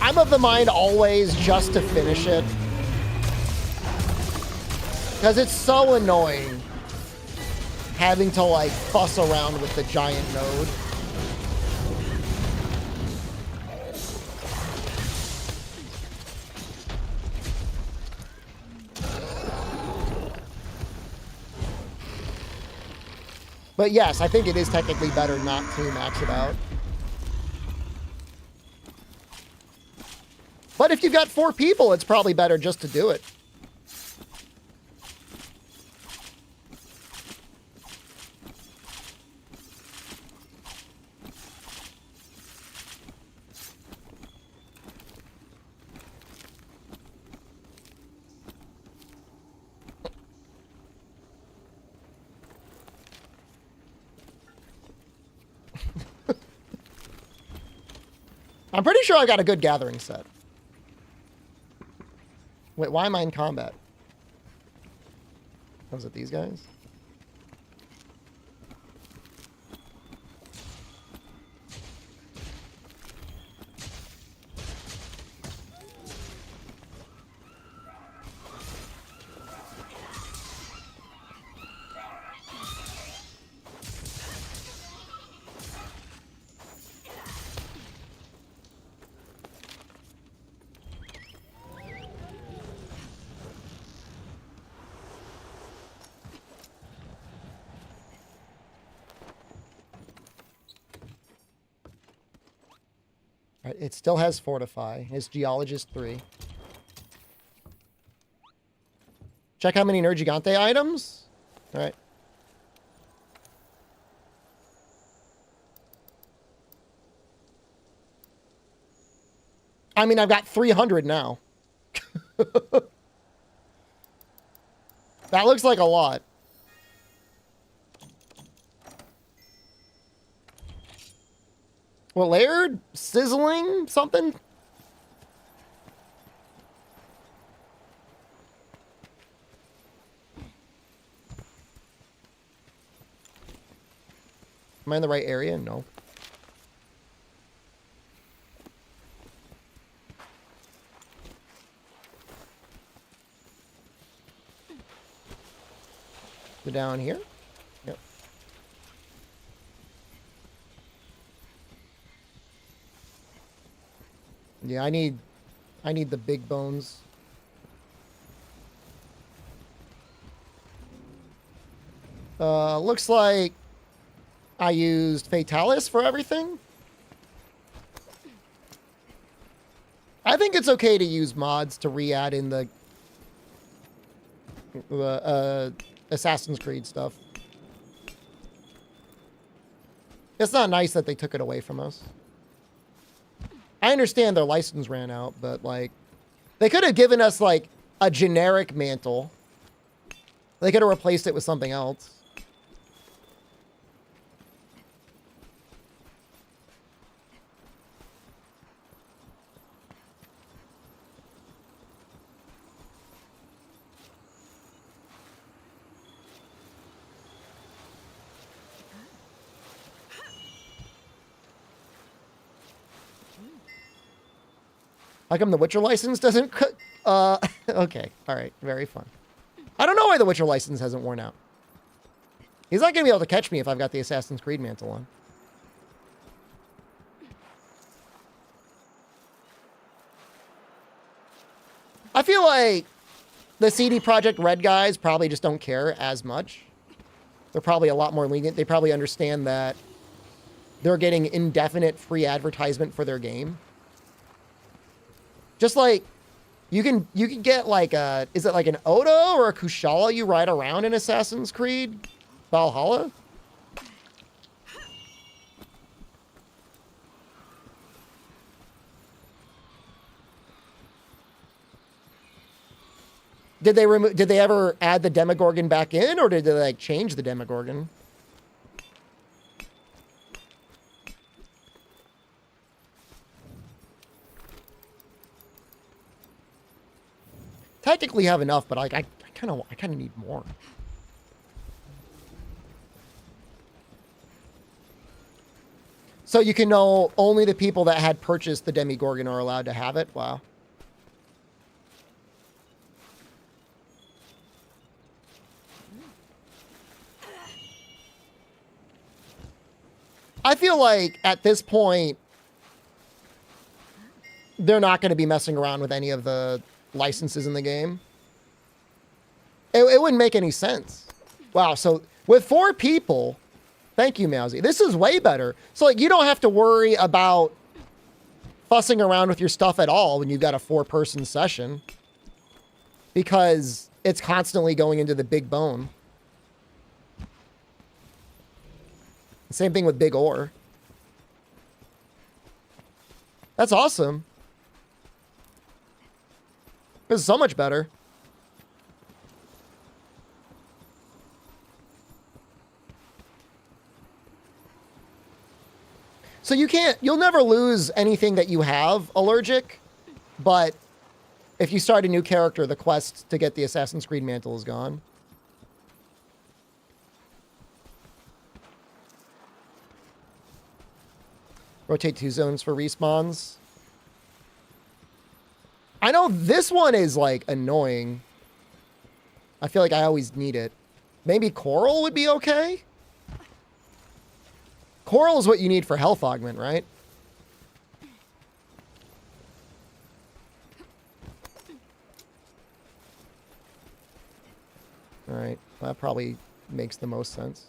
A: I'm of the mind always just to finish it. Because it's so annoying having to like fuss around with the giant node. But yes, I think it is technically better not to max it out. But if you've got 4 people, it's probably better just to do it. I'm pretty sure I got a good gathering set. Wait, why am I in combat? Was it these guys? Right, it still has Fortify. It's Geologist 3. Check how many Nergigante items. All right. I mean, I've got 300 now. That looks like a lot. What, layered? Sizzling? Something? Am I in the right area? No. Down here? Yep. Yeah, I need the big bones. Looks like I used Fatalis for everything. I think it's okay to use mods to re-add in the Assassin's Creed stuff. It's not nice that they took it away from us. I understand their license ran out, but like, they could have given us like a generic mantle. They could have replaced it with something else. How come the Witcher license doesn't... okay. All right. Very fun. I don't know why the Witcher license hasn't worn out. He's not going to be able to catch me if I've got the Assassin's Creed mantle on. I feel like the CD Projekt Red guys probably just don't care as much. They're probably a lot more lenient. They probably understand that they're getting indefinite free advertisement for their game. Just like you can get like a, is it like an Odo or a Kushala you ride around in Assassin's Creed Valhalla? Did they ever add the Demogorgon back in, or did they like change the Demogorgon? Technically have enough, but like I kind of need more. So you can know only the people that had purchased the Demogorgon are allowed to have it. Wow. I feel like at this point, they're not going to be messing around with any of the licenses in the game. It wouldn't make any sense. Wow, so with 4 people, thank you, Mousy. This is way better. So like you don't have to worry about fussing around with your stuff at all when you've got a 4-person session, because it's constantly going into the big bone. Same thing with big ore. That's awesome. This is so much better. So you'll never lose anything that you have allergic, but if you start a new character, the quest to get the Assassin's Creed mantle is gone. Rotate 2 zones for respawns. I know this one is like annoying. I feel like I always need it. Maybe coral would be okay? Coral is what you need for health augment, right? All right, that probably makes the most sense.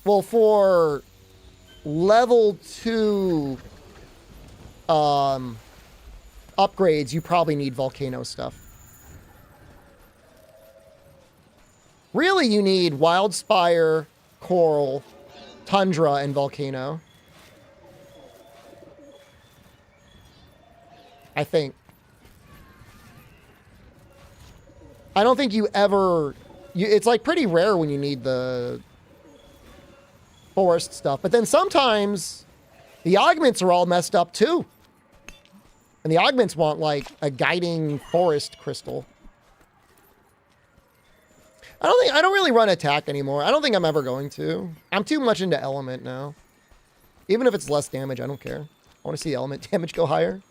A: Well, for level 2 upgrades, you probably need volcano stuff. Really, you need Wildspire, Coral, Tundra, and Volcano. I think. I don't think you ever... it's like pretty rare when you need the forest stuff. But then sometimes the augments are all messed up too. And the augments want like a guiding forest crystal. I don't really run attack anymore. I don't think I'm ever going to. I'm too much into element now. Even if it's less damage, I don't care. I want to see element damage go higher.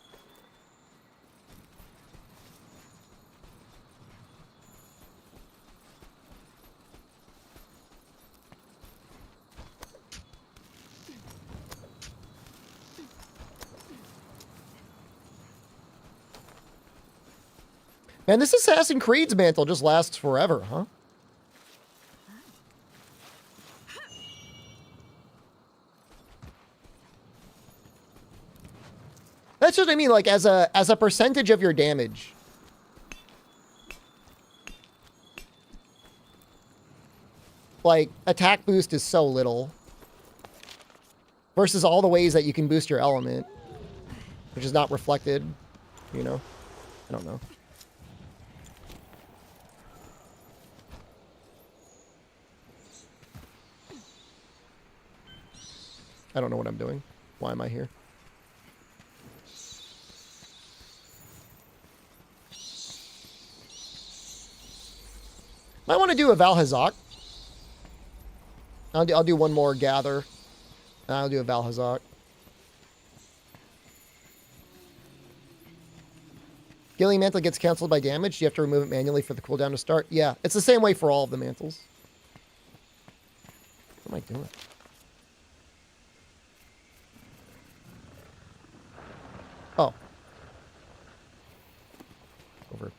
A: Man, this Assassin's Creed's mantle just lasts forever, huh? That's what I mean, like as a percentage of your damage. Like, attack boost is so little. Versus all the ways that you can boost your element. Which is not reflected, you know? I don't know. I don't know what I'm doing. Why am I here? Might want to do a Valhazak. I'll do one more gather. And I'll do a Valhazak. Gilly Mantle gets canceled by damage. You have to remove it manually for the cooldown to start. Yeah, it's the same way for all of the mantles. What am I doing? Oh. Over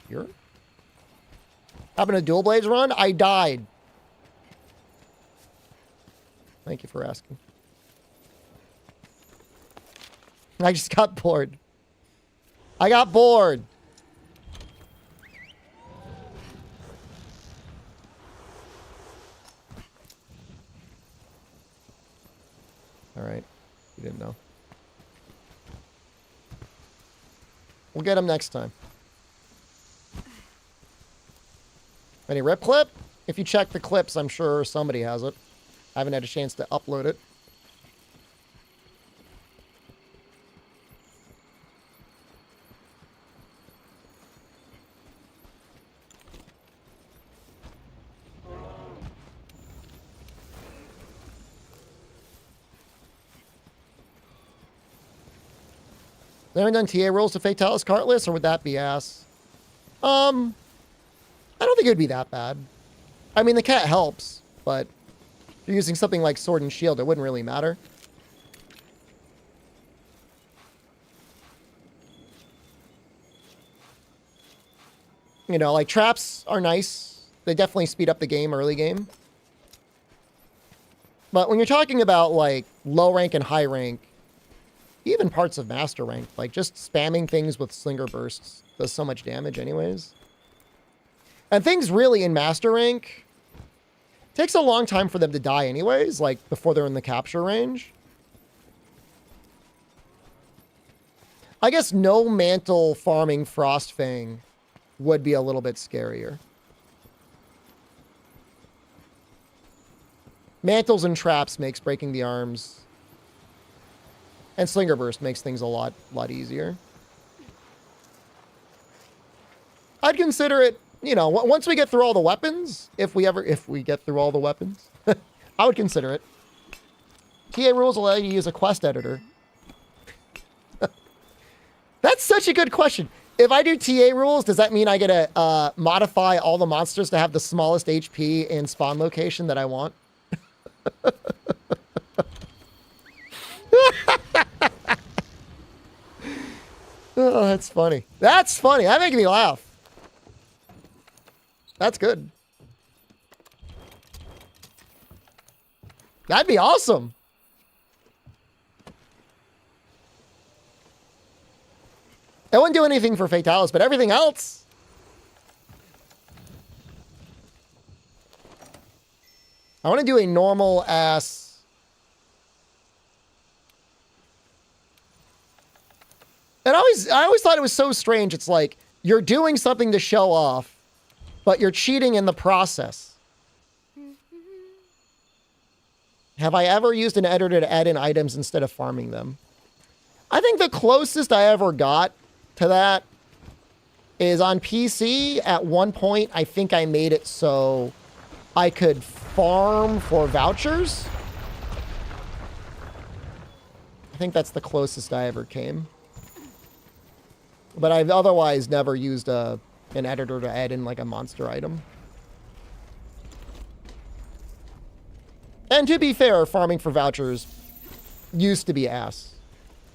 A: here? Having a dual blades run? I died. Thank you for asking. I just got bored. I got bored. All right. You didn't know. We'll get him next time. Any rip clip? If you check the clips, I'm sure somebody has it. I haven't had a chance to upload it. They haven't done TA rules to Fatalis cartless, or would that be ass? I don't think it would be that bad. I mean, the cat helps, but if you're using something like Sword and Shield, it wouldn't really matter. You know, like, traps are nice. They definitely speed up the game, early game. But when you're talking about, like, low rank and high rank, even parts of master rank, like, just spamming things with slinger bursts does so much damage anyways. And things really in master rank takes a long time for them to die anyways, like before they're in the capture range. I guess no mantle farming Frostfang would be a little bit scarier. Mantles and traps makes breaking the arms. And Slinger Burst makes things a lot easier. I'd consider it, you know, once we get through all the weapons, if we get through all the weapons, I would consider it. TA rules allow you to use a quest editor. That's such a good question. If I do TA rules, does that mean I get to modify all the monsters to have the smallest HP and spawn location that I want? Oh, that's funny. That's funny. That makes me laugh. That's good. That'd be awesome. I wouldn't do anything for Fatalis, but everything else. I want to do a normal ass. And I always thought it was so strange. It's like you're doing something to show off, but you're cheating in the process. Have I ever used an editor to add in items instead of farming them? I think the closest I ever got to that is on PC. At one point, I think I made it so I could farm for vouchers. I think that's the closest I ever came. But I've otherwise never used an editor to add in like a monster item. And to be fair, farming for vouchers used to be ass.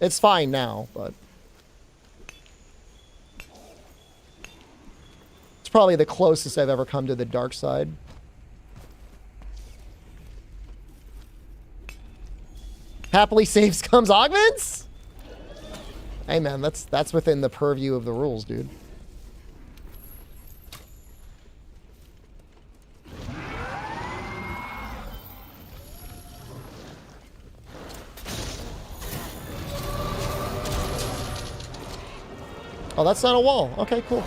A: It's fine now, but it's probably the closest I've ever come to the dark side. Happily saves comes augments? Hey man, that's within the purview of the rules, dude. Oh, that's not a wall. Okay, cool.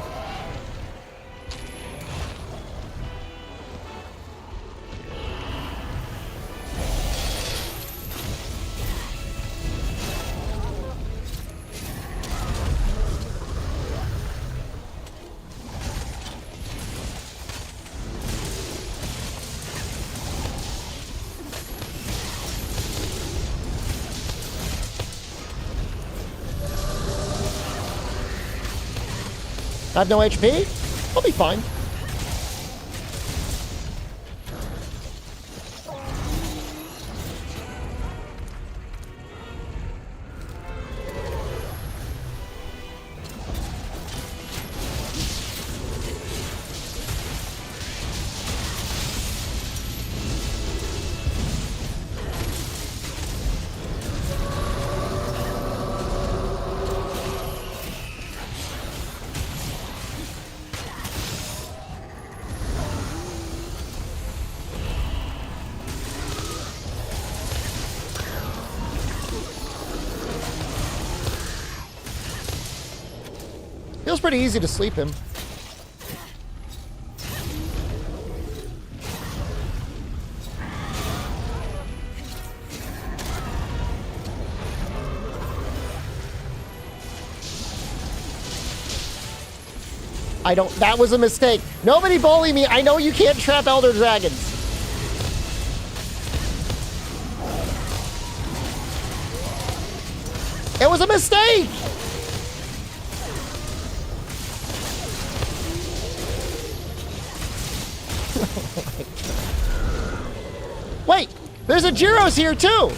A: I have no HP? I'll be fine. Feels pretty easy to sleep him. I don't, that was a mistake. Nobody bully me. I know you can't trap Elder Dragons. It was a mistake. Wait, there's a Gyros here too.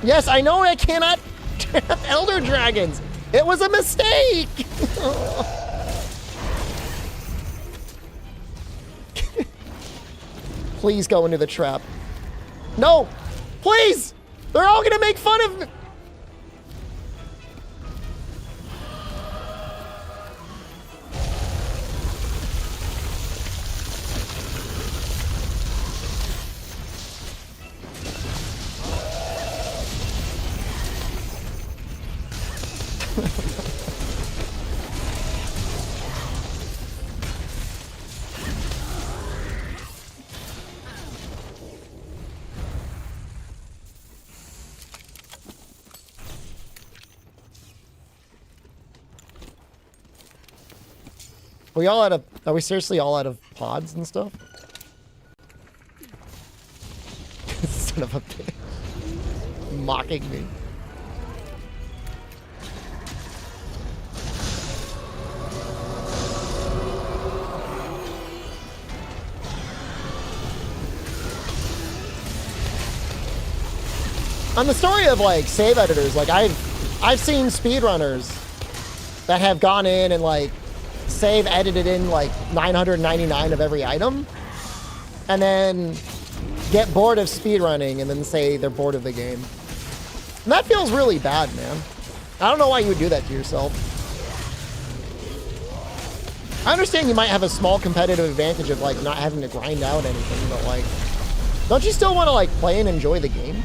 A: Yes, I know I cannot trap Elder Dragons. It was a mistake. Please go into the trap. No, please. They're all gonna make fun of me. Are we all out of, are we seriously all out of pods and stuff? Son of a bitch. Mocking me. On the story of like save editors, like I've seen speedrunners that have gone in and like save edited in like 999 of every item, and then get bored of speedrunning and then say they're bored of the game. And that feels really bad, man. I don't know why you would do that to yourself. I understand you might have a small competitive advantage of like not having to grind out anything, but like, don't you still want to like play and enjoy the game?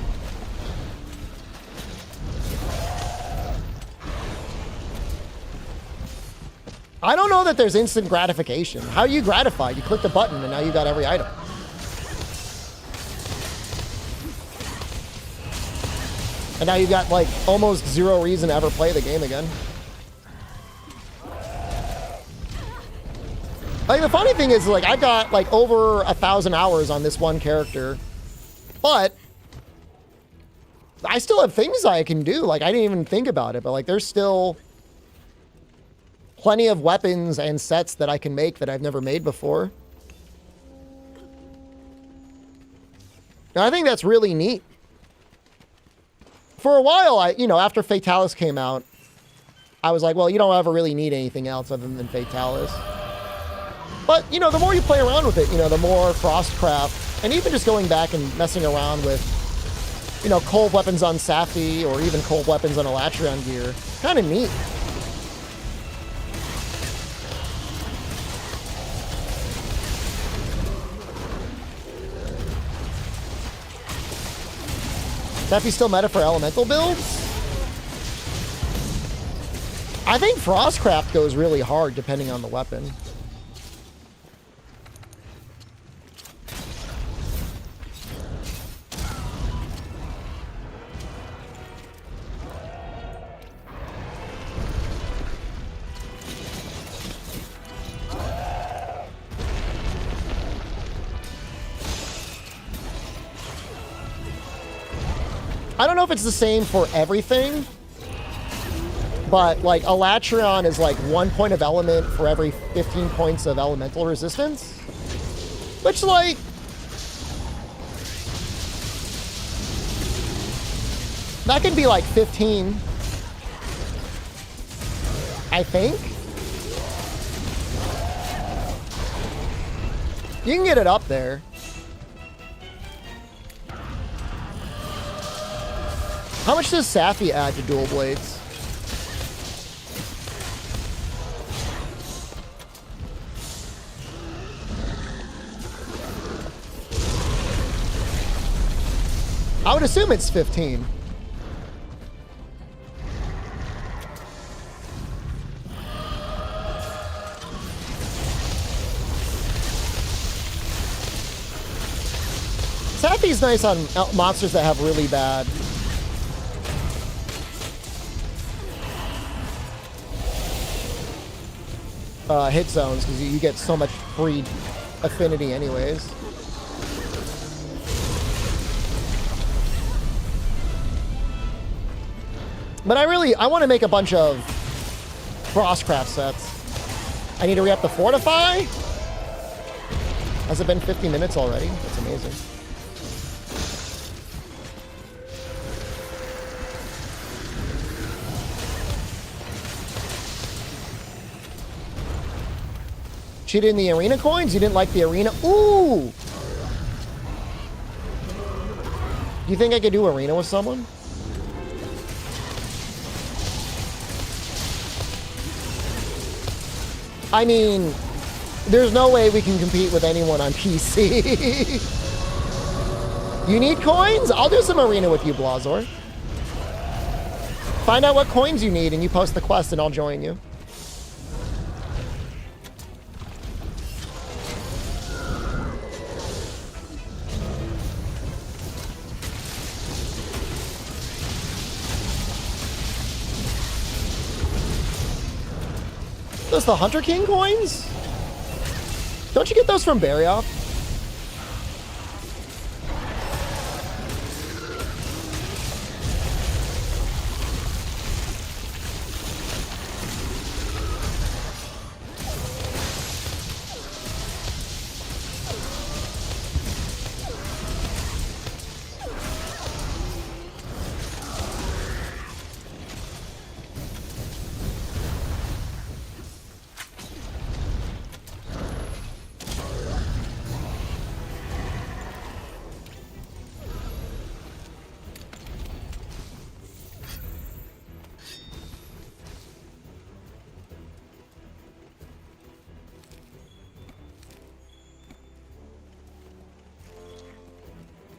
A: I don't know that there's instant gratification. How are you gratified? You click the button and now you got every item. And now you've got like almost zero reason to ever play the game again. Like the funny thing is like I got like over 1,000 hours on this one character, but I still have things I can do. Like I didn't even think about it, but like there's still plenty of weapons and sets that I can make that I've never made before. And I think that's really neat. For a while, after Fatalis came out, I was like, well, you don't ever really need anything else other than Fatalis. But, the more you play around with it, the more Frostcraft, and even just going back and messing around with, cold weapons on Safi or even cold weapons on Alatreon gear, kind of neat. Safi's still meta for elemental builds? I think Frostcraft goes really hard depending on the weapon. I don't know if it's the same for everything, but like Alatreon is like 1 point of element for every 15 points of elemental resistance, which like, that can be like 15, I think. You can get it up there. How much does Safi add to dual blades? I would assume it's 15. Safi's nice on monsters that have really bad hit zones, because you get so much free affinity anyways. But I want to make a bunch of Frostcraft sets. I need to re-up the Fortify. Has it been 50 minutes already? That's amazing. Cheated in the arena coins? You didn't like the arena? Ooh! Do you think I could do arena with someone? I mean, there's no way we can compete with anyone on PC. You need coins? I'll do some arena with you, Blazor. Find out what coins you need and you post the quest and I'll join you. Those the Hunter King coins? Don't you get those from Barrioff?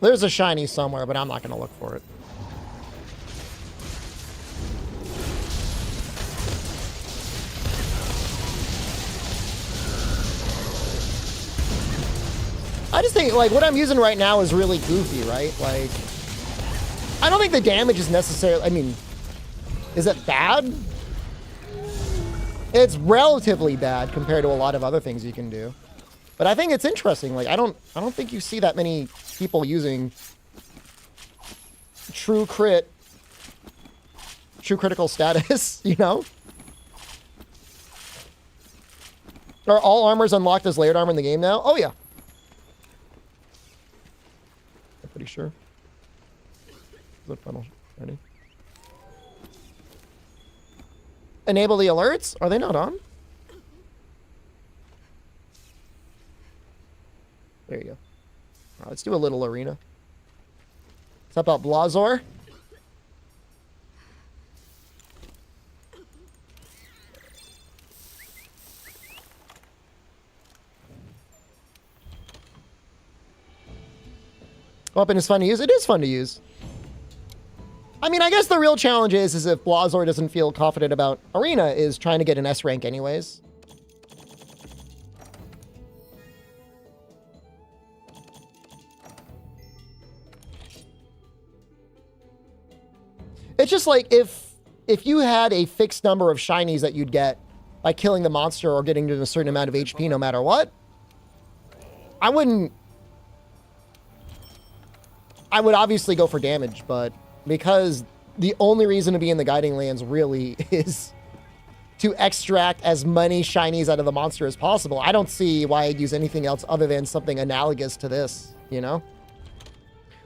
A: There's a shiny somewhere, but I'm not going to look for it. I just think, like, what I'm using right now is really goofy, right? Like, I don't think the damage is necessarily... I mean, is it bad? It's relatively bad compared to a lot of other things you can do. But I think it's interesting. Like, I don't think you see that many people using true critical status, you know? Are all armors unlocked as layered armor in the game now? Oh, yeah. I'm pretty sure. Is that funnel ready? Enable the alerts? Are they not on? There you go. All right, let's do a little arena. What's up about Blazor? Weapon is fun to use. It is fun to use. I mean, I guess the real challenge is if Blazor doesn't feel confident about Arena, is trying to get an S rank anyways. It's just like if you had a fixed number of shinies that you'd get by killing the monster or getting to a certain amount of HP no matter what, I would obviously go for damage, but because the only reason to be in the Guiding Lands really is to extract as many shinies out of the monster as possible, I don't see why I'd use anything else other than something analogous to this, you know?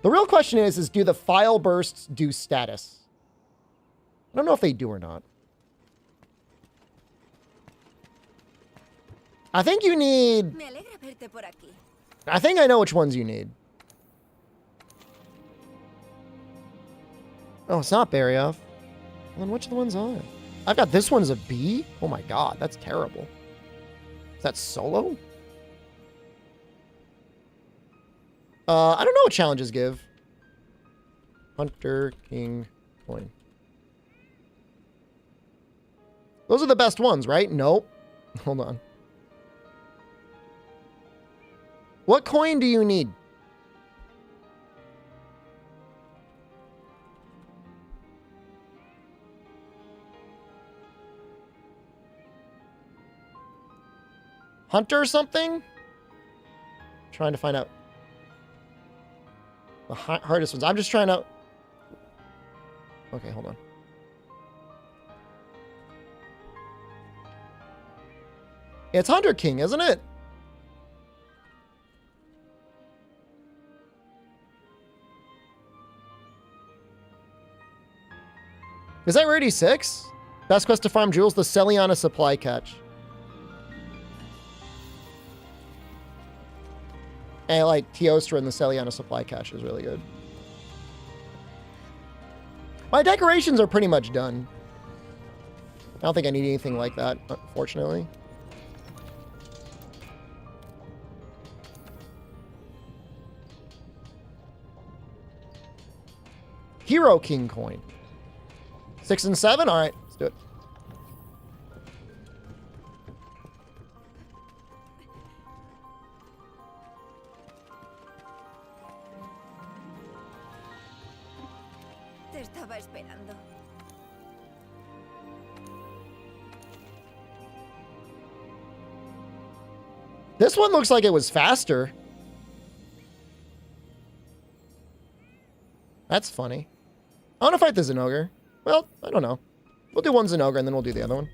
A: The real question is do the file bursts do status? I don't know if they do or not. I think you need... I think I know which ones you need. Oh, it's not Berry Off. Well, then which of the ones are? I've got this one as a B? Oh my god, that's terrible. Is that solo? I don't know what challenges give. Hunter, King, Coin. Those are the best ones, right? Nope. Hold on. What coin do you need? Hunter or something? Trying to find out the hardest ones. I'm just trying to... Okay, hold on. It's Hunter King, isn't it? Is that rarity 6? Best quest to farm jewels, the Celiana supply catch. And like Teostra and the Celiana supply cache is really good. My decorations are pretty much done. I don't think I need anything like that, unfortunately. Hero King coin. 6 and 7? All right, let's do it.
H: Te estaba esperando.
A: This one looks like it was faster. That's funny. I want to fight the Zinogre. Well, I don't know. We'll do one Zinogre and then we'll do the other one.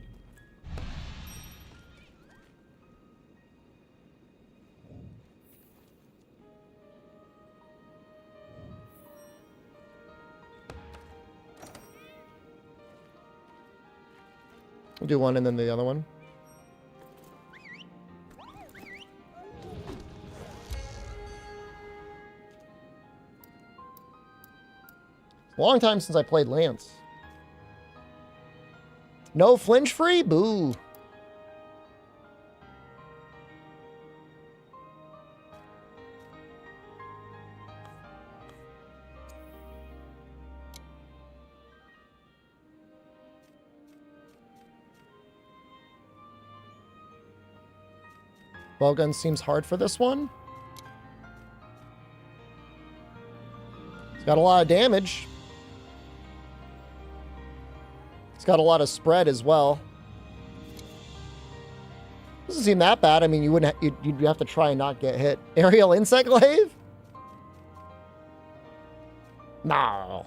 A: We'll do one and then the other one. Long time since I played Lance. No flinch free? Boo. Bowgun seems hard for this one. It's got a lot of damage. It's got a lot of spread as well. Doesn't seem that bad. I mean, you wouldn't. You'd have to try and not get hit. Aerial insect glaive? No.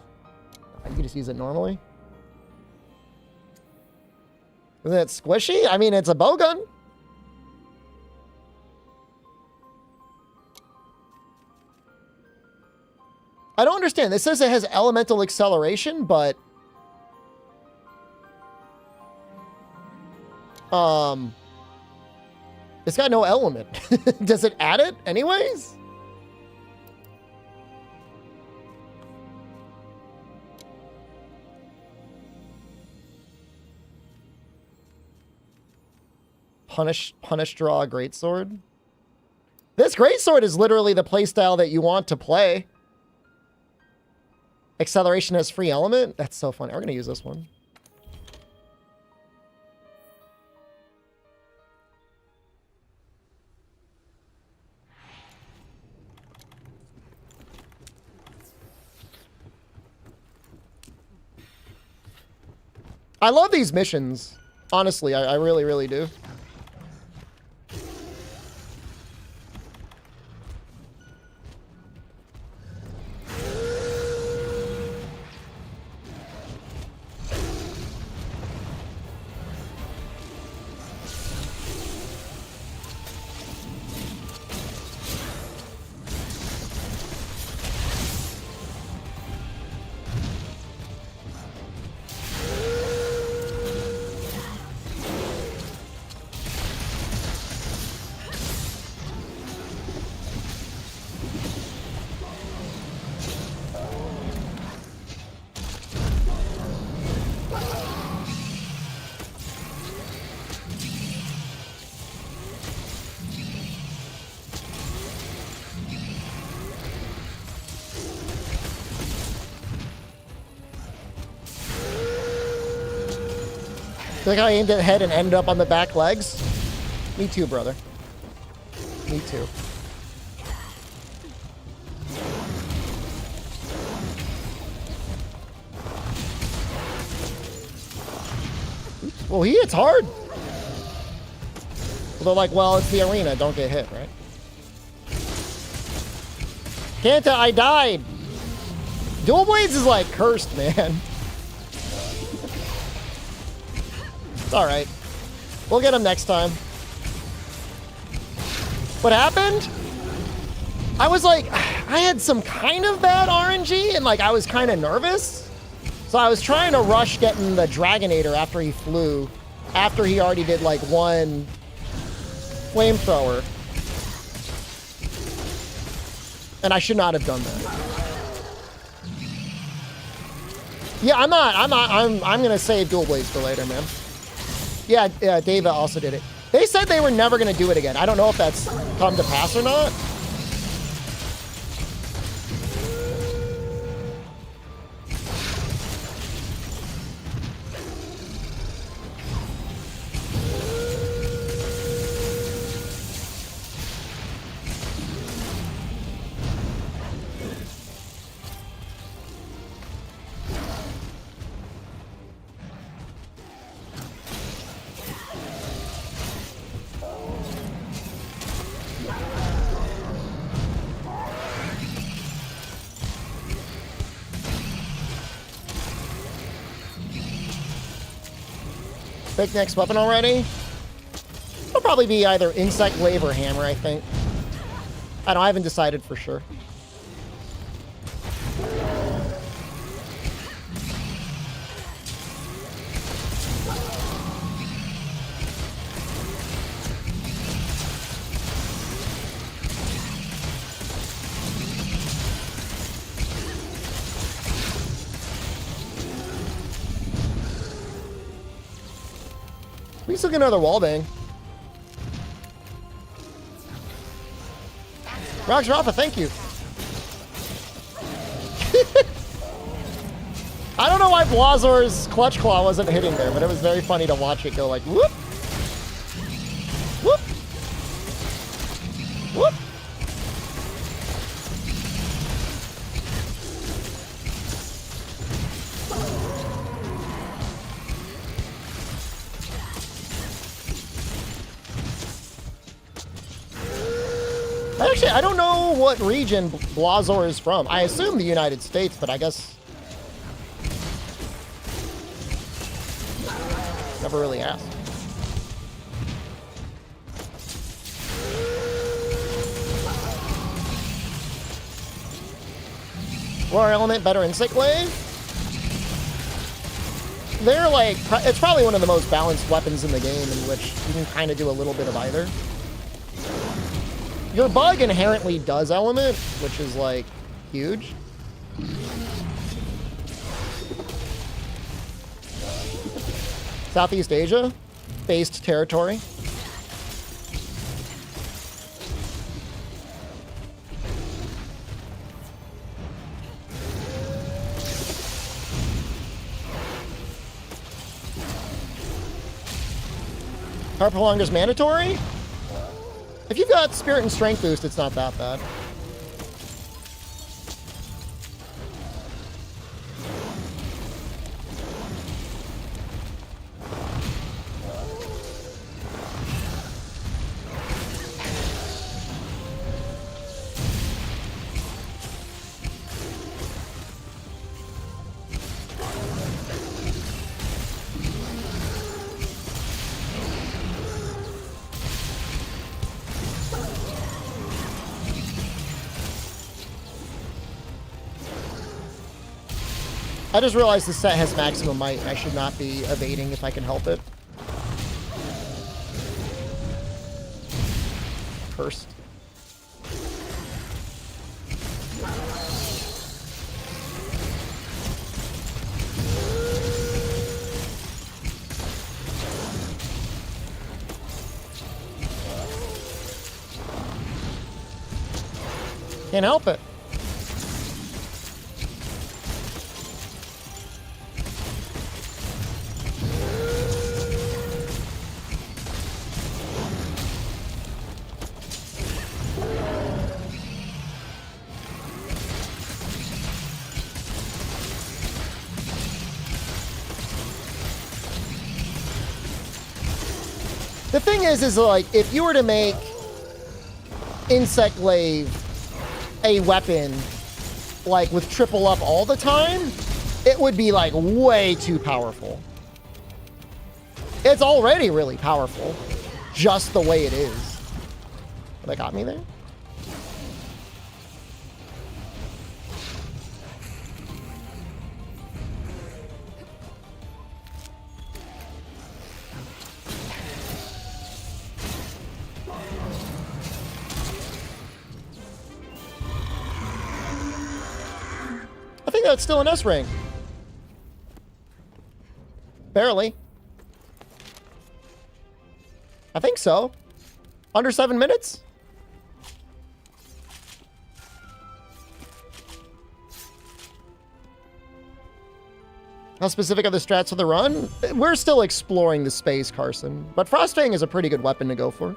A: You can just use it normally. Isn't it squishy? I mean, it's a bowgun. I don't understand. This says it has elemental acceleration, but it's got no element. Does it add it anyways? Punish, draw a greatsword. This greatsword is literally the playstyle that you want to play. Acceleration has free element. That's so funny. We're gonna use this one. I love these missions. Honestly, I really, really do. Like how I aimed at head and ended up on the back legs? Me too, brother. Me too. Well, he hits hard. They're like, well, it's the arena. Don't get hit, right? Kanta, I died. Dual Blades is like cursed, man. It's all right. We'll get him next time. What happened? I was like, I had some kind of bad RNG and like I was kind of nervous. So I was trying to rush getting the Dragonator after he flew, after he already did like one flamethrower. And I should not have done that. Yeah, I'm gonna save Dual Blades for later, man. Yeah, Dava also did it. They said they were never gonna do it again. I don't know if that's come to pass or not. Pick next weapon already? It'll probably be either Insect Glaive or Hammer, I think. I don't know, I haven't decided for sure. We still get another wallbang. Rox Rafa, thank you. I don't know why Blazor's Clutch Claw wasn't hitting there, but it was very funny to watch it go like whoop. Whoop. Actually, I don't know what region Blazor is from. I assume the United States, but I guess... Never really asked. Roar Element, better Insect Glaive. They're like, it's probably one of the most balanced weapons in the game in which you can kind of do a little bit of either. Your bug inherently does element, which is like huge. Southeast Asia, based territory. Heart Prolonger's mandatory? If you've got Spirit and Strength boost, it's not that bad. I just realized this set has maximum might. I should not be evading if I can help it. Cursed. Can't help it. The thing is like, if you were to make Insect Glaive a weapon, like with triple up all the time, it would be like way too powerful. It's already really powerful, just the way it is. That got me there? I think that's still an S rank. Barely. I think so. Under 7 minutes? How specific are the strats for the run? We're still exploring the space, Carson. But Frostfang is a pretty good weapon to go for.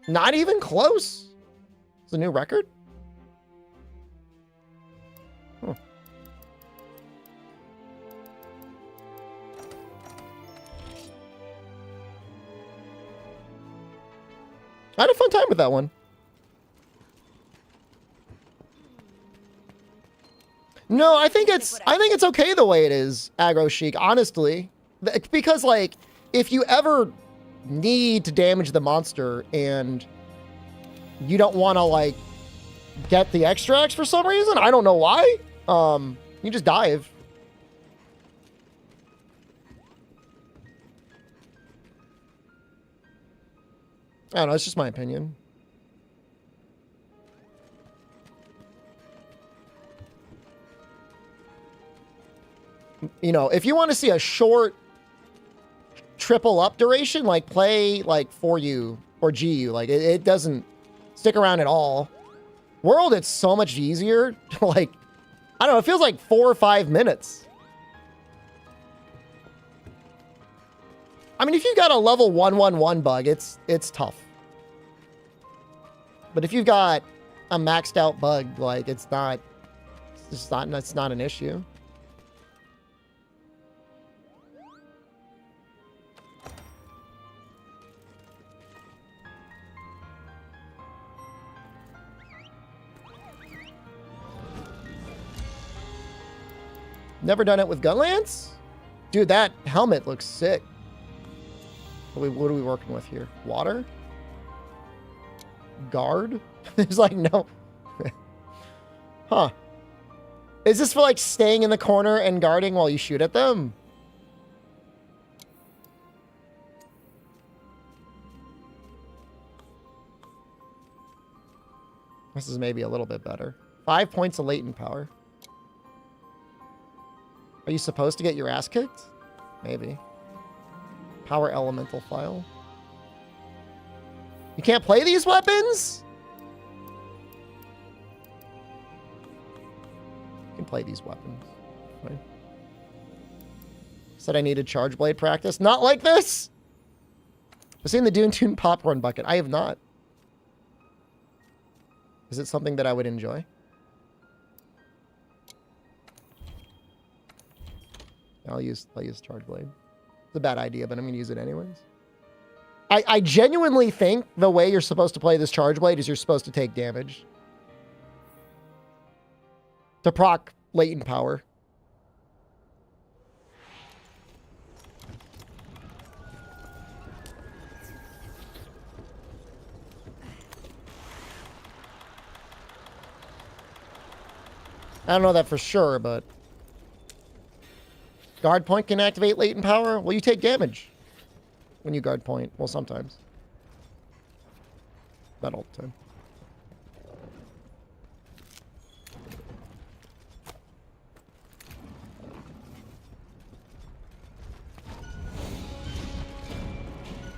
A: Not even close. It's a new record? Huh. I had a fun time with that one. No, I think it's okay the way it is, Aggro Chic, honestly. Because like, if you ever need to damage the monster and you don't want to like get the extracts for some reason, I don't know why. You just dive. I don't know, it's just my opinion. You know, if you want to see a short triple up duration, like play like 4U or GU, like it doesn't stick around at all. World, it's so much easier. Like, I don't know, it feels like 4 or 5 minutes. I mean, if you got a level 111 bug, it's tough. But if you've got a maxed out bug, like it's not an issue. Never done it with Gunlance? Dude, that helmet looks sick. What are we working with here? Water? Guard? There's like no... Huh. Is this for like staying in the corner and guarding while you shoot at them? This is maybe a little bit better. 5 points of latent power. Are you supposed to get your ass kicked? Maybe. Power elemental file. You can't play these weapons? You can play these weapons. Right. Said I needed charge blade practice. Not like this! I've seen the Dune Tune popcorn bucket. I have not. Is it something that I would enjoy? I'll use charge blade. It's a bad idea, but I'm gonna use it anyways. I genuinely think the way you're supposed to play this charge blade is you're supposed to take damage. To proc latent power. I don't know that for sure, but... Guard point can activate latent power? Well, you take damage when you guard point. Well, sometimes. Not all the time.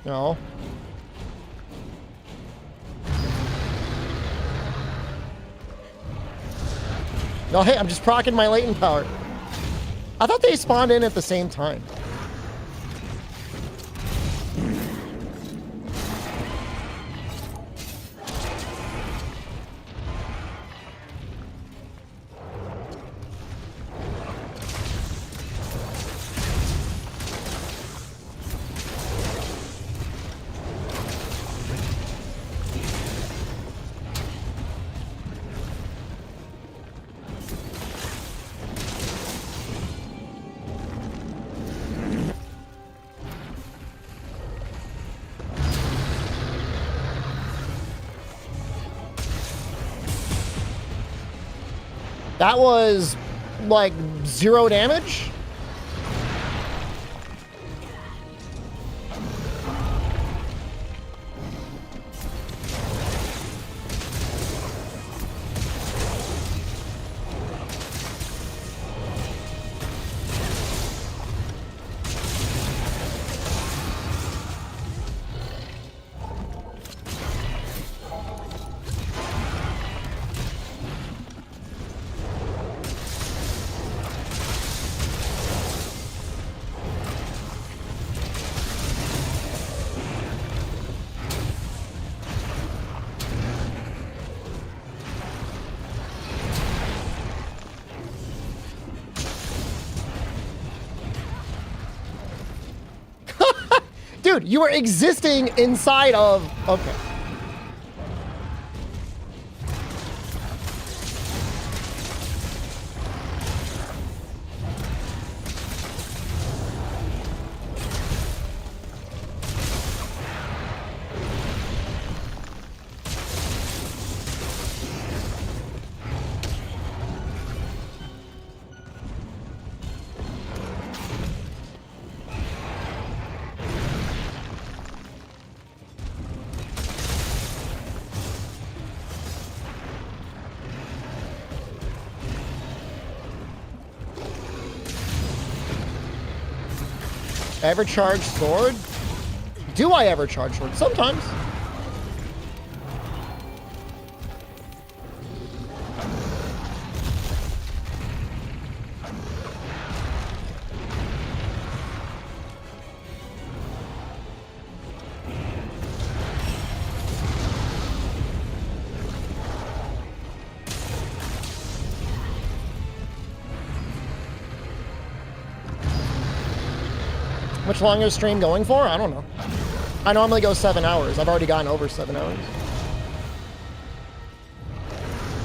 A: No. No, hey, I'm just proccing my latent power. I thought they spawned in at the same time. That was, like, 0 damage? Dude, you were existing inside of... Okay. Ever charge sword? Do I ever charge sword? Sometimes. Much longer is stream going for? I don't know. I normally go 7 hours. I've already gotten over 7 hours.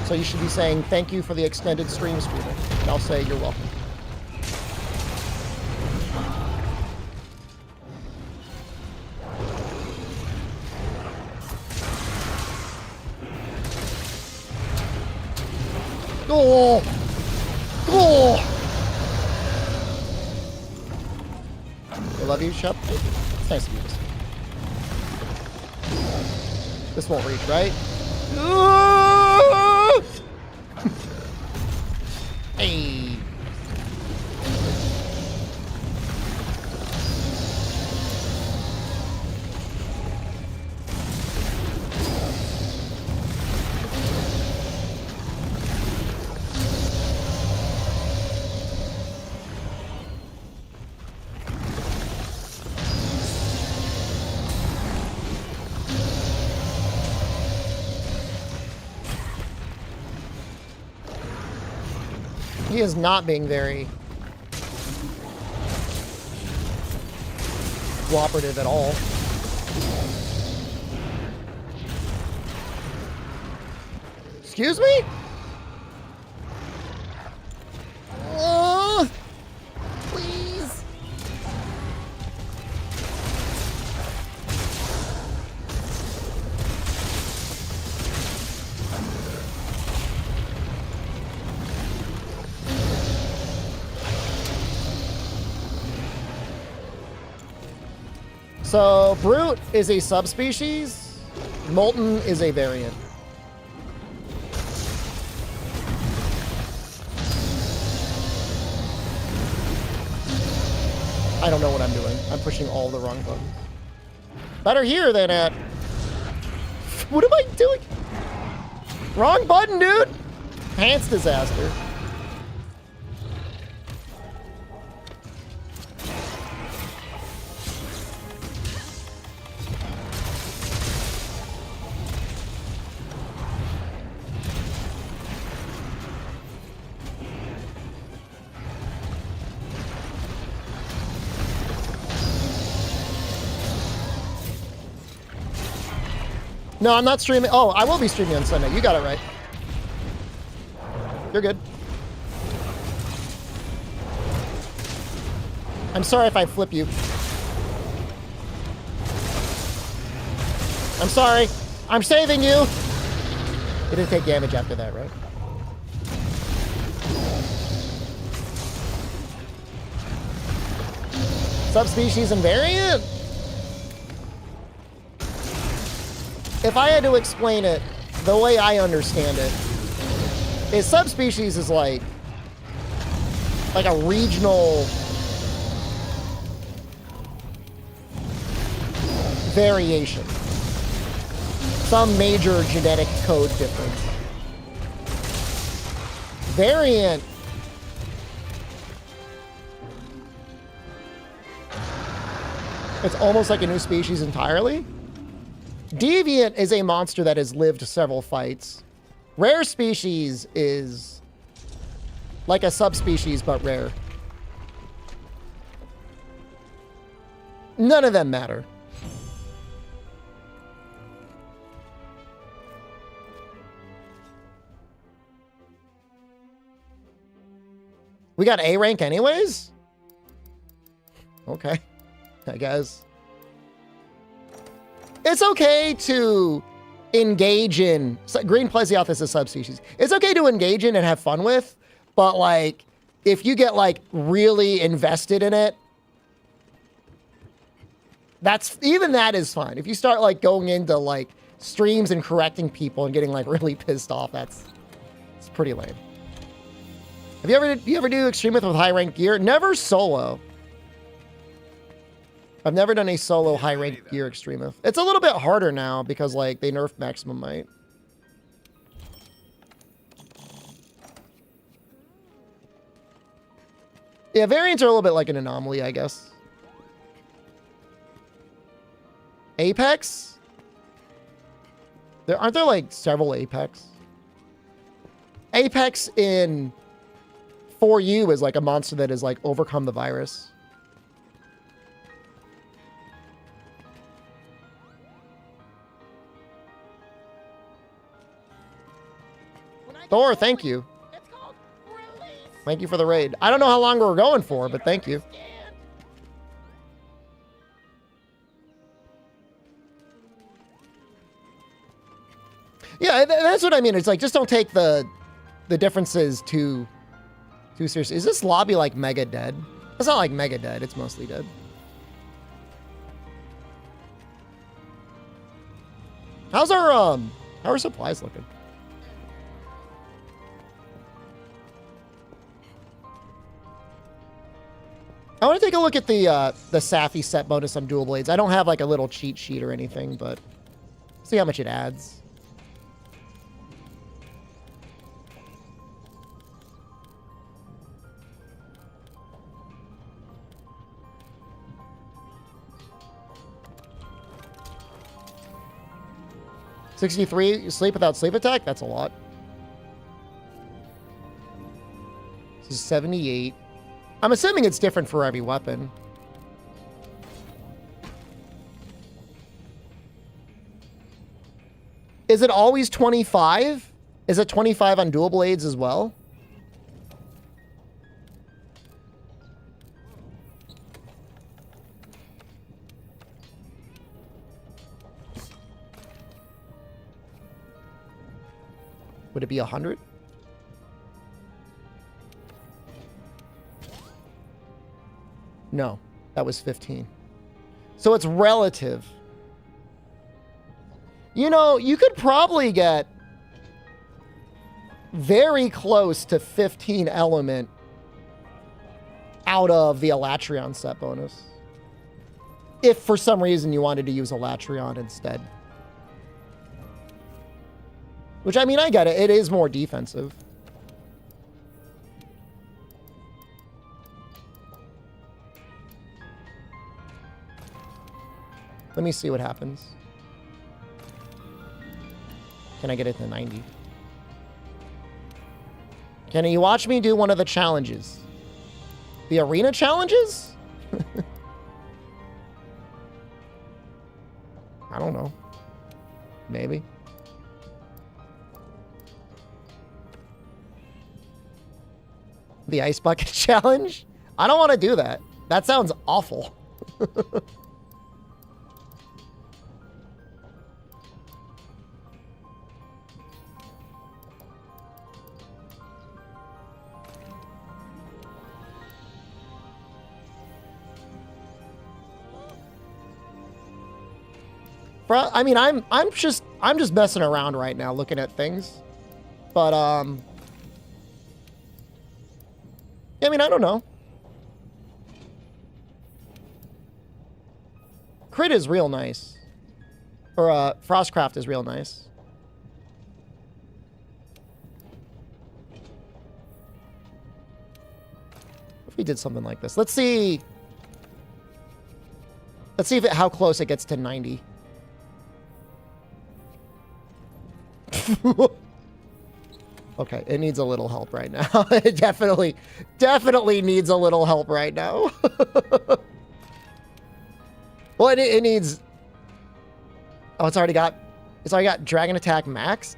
A: So you should be saying thank you for the extended stream streaming. And I'll say you're welcome. Oh! Oh! I love you, Shep. It's nice of you. This won't reach, right? Hey. He is not being very cooperative at all. Excuse me? Please. So, Brute is a subspecies. Molten is a variant. I don't know what I'm doing. I'm pushing all the wrong buttons. Better here than at... What am I doing? Wrong button, dude! Pants disaster. No, I'm not streaming. Oh, I will be streaming on Sunday. You got it right. You're good. I'm sorry if I flip you. I'm sorry. I'm saving you. You didn't take damage after that, right? Subspecies and variant? If I had to explain it, the way I understand it, is subspecies is like a regional variation. Some major genetic code difference. Variant. It's almost like a new species entirely. Deviant is a monster that has lived several fights. Rare species is like a subspecies, but rare. None of them matter. We got A rank anyways? Okay, I guess. It's okay to engage in... Green Plesioth is a subspecies. It's okay to engage in and have fun with, but, like, if you get, like, really invested in it, even that is fine. If you start, like, going into, like, streams and correcting people and getting, like, really pissed off, it's pretty lame. You ever do Extremeth with high rank gear? Never solo. I've never done a solo high rank gear Extremeth. It's a little bit harder now because like they nerfed maximum might. Yeah, variants are a little bit like an anomaly, I guess. Apex? Aren't there like several Apex? Apex in 4U is like a monster that has like overcome the virus. Thor, thank you. Thank you for the raid. I don't know how long we're going for, but thank you. Yeah, that's what I mean. It's like, just don't take the the difference is too serious. Is this lobby like mega dead? It's not like mega dead. It's mostly dead. How's our how are supplies looking? I want to take a look at the Safi set bonus on dual blades. I don't have like a little cheat sheet or anything, but see how much it adds. $63, you sleep without sleep attack? That's a lot. This is 78. I'm assuming it's different for every weapon. Is it always 25? Is it 25 on dual blades as well? Would it be 100? No, that was 15. So it's relative. You know, you could probably get very close to 15 element out of the Alatreon set bonus. If for some reason you wanted to use Alatreon instead. Which, I mean, I get it. It is more defensive. Let me see what happens. Can I get it to 90? Can you watch me do one of the challenges? The arena challenges? I don't know. Maybe. The ice bucket challenge? I don't want to do that. That sounds awful. I mean, I'm just messing around right now, looking at things, but I mean, I don't know. Crit is real nice, or Frostcraft is real nice. If we did something like this, let's see if how close it gets to 90. Okay, it needs a little help right now. It definitely needs a little help right now. Well, it needs... Oh, it's already got Dragon Attack maxed?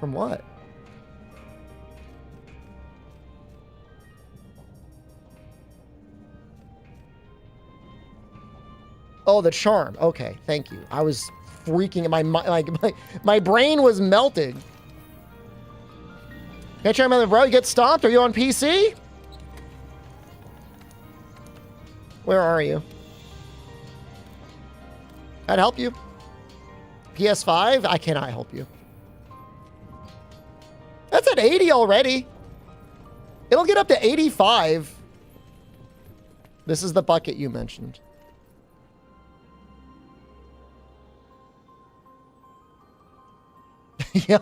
A: From what? Oh, the charm. Okay, thank you. I was freaking... My brain was melting. Can't you remember, bro? You get stomped? Are you on PC? Where are you? I'd help you. PS5? I cannot help you. That's at 80 already. It'll get up to 85. This is the bucket you mentioned. Yeah.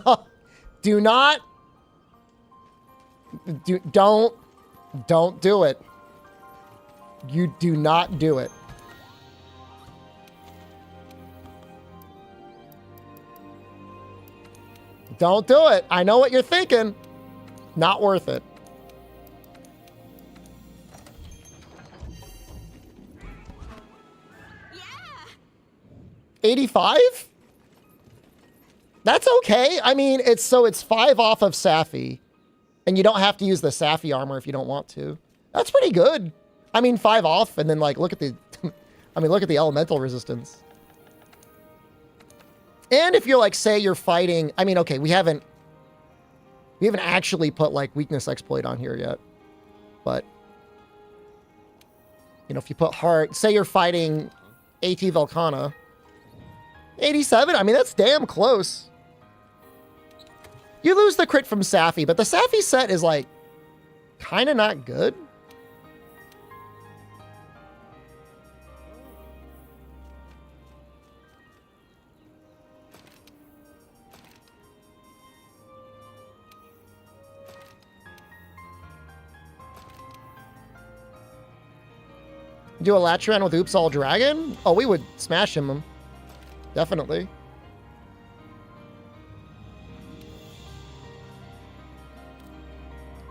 A: Don't do it. You do not do it. Don't do it. I know what you're thinking. Not worth it. Yeah. 85? That's okay. I mean, it's 5 off of Safi. And you don't have to use the Safi armor if you don't want to. That's pretty good. I mean, 5 off, and then, like, look at the... I mean, look at the elemental resistance. And if you're like, say you're fighting, I mean, okay, we haven't actually put like weakness exploit on here yet, but you know, if you put hard, say you're fighting AT Volcana, 87, I mean, that's damn close. You lose the crit from Safi, but the Safi set is like kind of not good. Do Alatreon with Oops All Dragon? Oh, we would smash him. Definitely.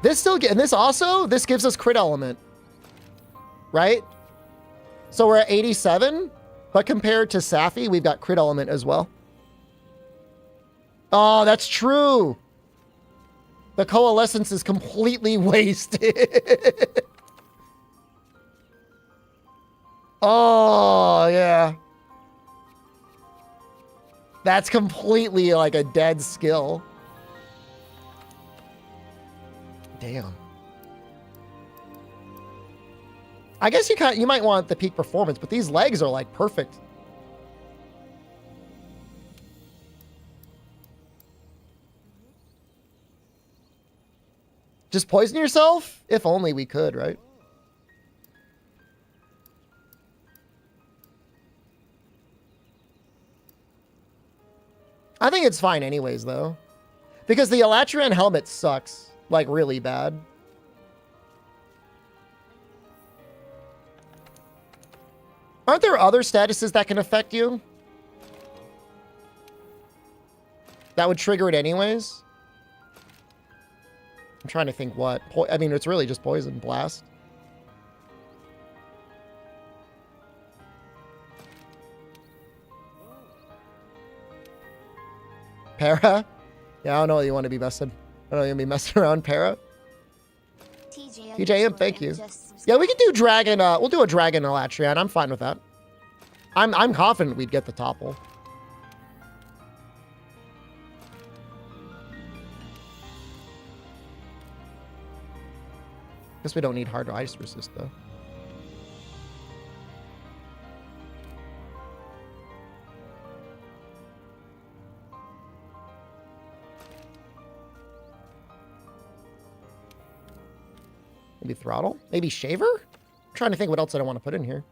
A: This still and this also, this gives us crit element. Right? So we're at 87, but compared to Safi, we've got crit element as well. Oh, that's true. The coalescence is completely wasted. Oh, yeah. That's completely like a dead skill. Damn. I guess you might want the peak performance, but these legs are like perfect. Just poison yourself? If only we could, right? I think it's fine anyways, though. Because the Alatreon helmet sucks. Like, really bad. Aren't there other statuses that can affect you? That would trigger it anyways? I'm trying to think what. I mean, it's really just poison. Blast. Para? Yeah, I don't know what you want to be messing. I don't know you want to be messing around, Para. TJM, thank you. Yeah, we can do dragon. We'll do a dragon Alatreon. I'm fine with that. I'm confident we'd get the topple. Guess we don't need hard ice resist though. Maybe throttle? Maybe shaver? I'm trying to think what else I don't want to put in here.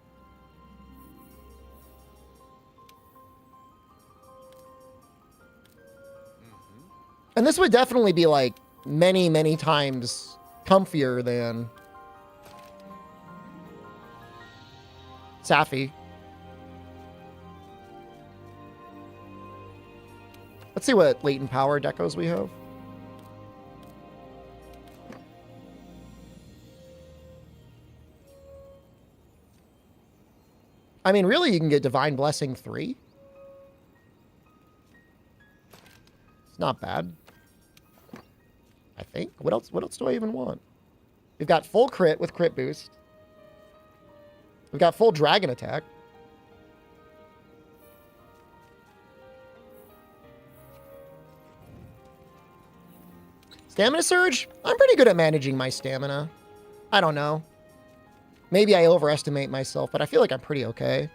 A: And this would definitely be like many, many times comfier than Safi. Let's see what latent power decos we have. I mean, really, you can get Divine Blessing 3. It's not bad. I think. What else do I even want? We've got full crit with crit boost. We've got full dragon attack. Stamina surge? I'm pretty good at managing my stamina. I don't know. Maybe I overestimate myself, but I feel like I'm pretty okay.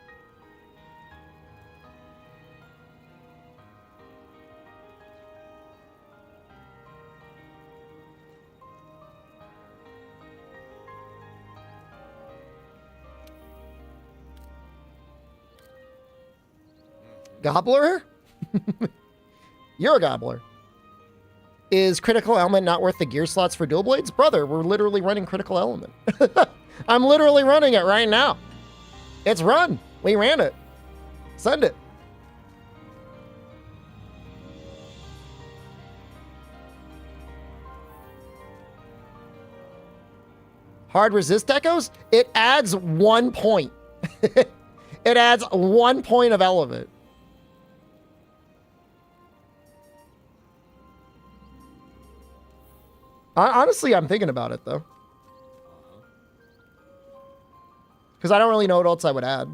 A: Gobbler? You're a gobbler. Is critical element not worth the gear slots for dual blades? Brother, we're literally running critical element. I'm literally running it right now. It's run. We ran it. Send it. Hard resist echoes? It adds 1 point. It adds 1 point of element. Honestly, I'm thinking about it, though. Because I don't really know what else I would add.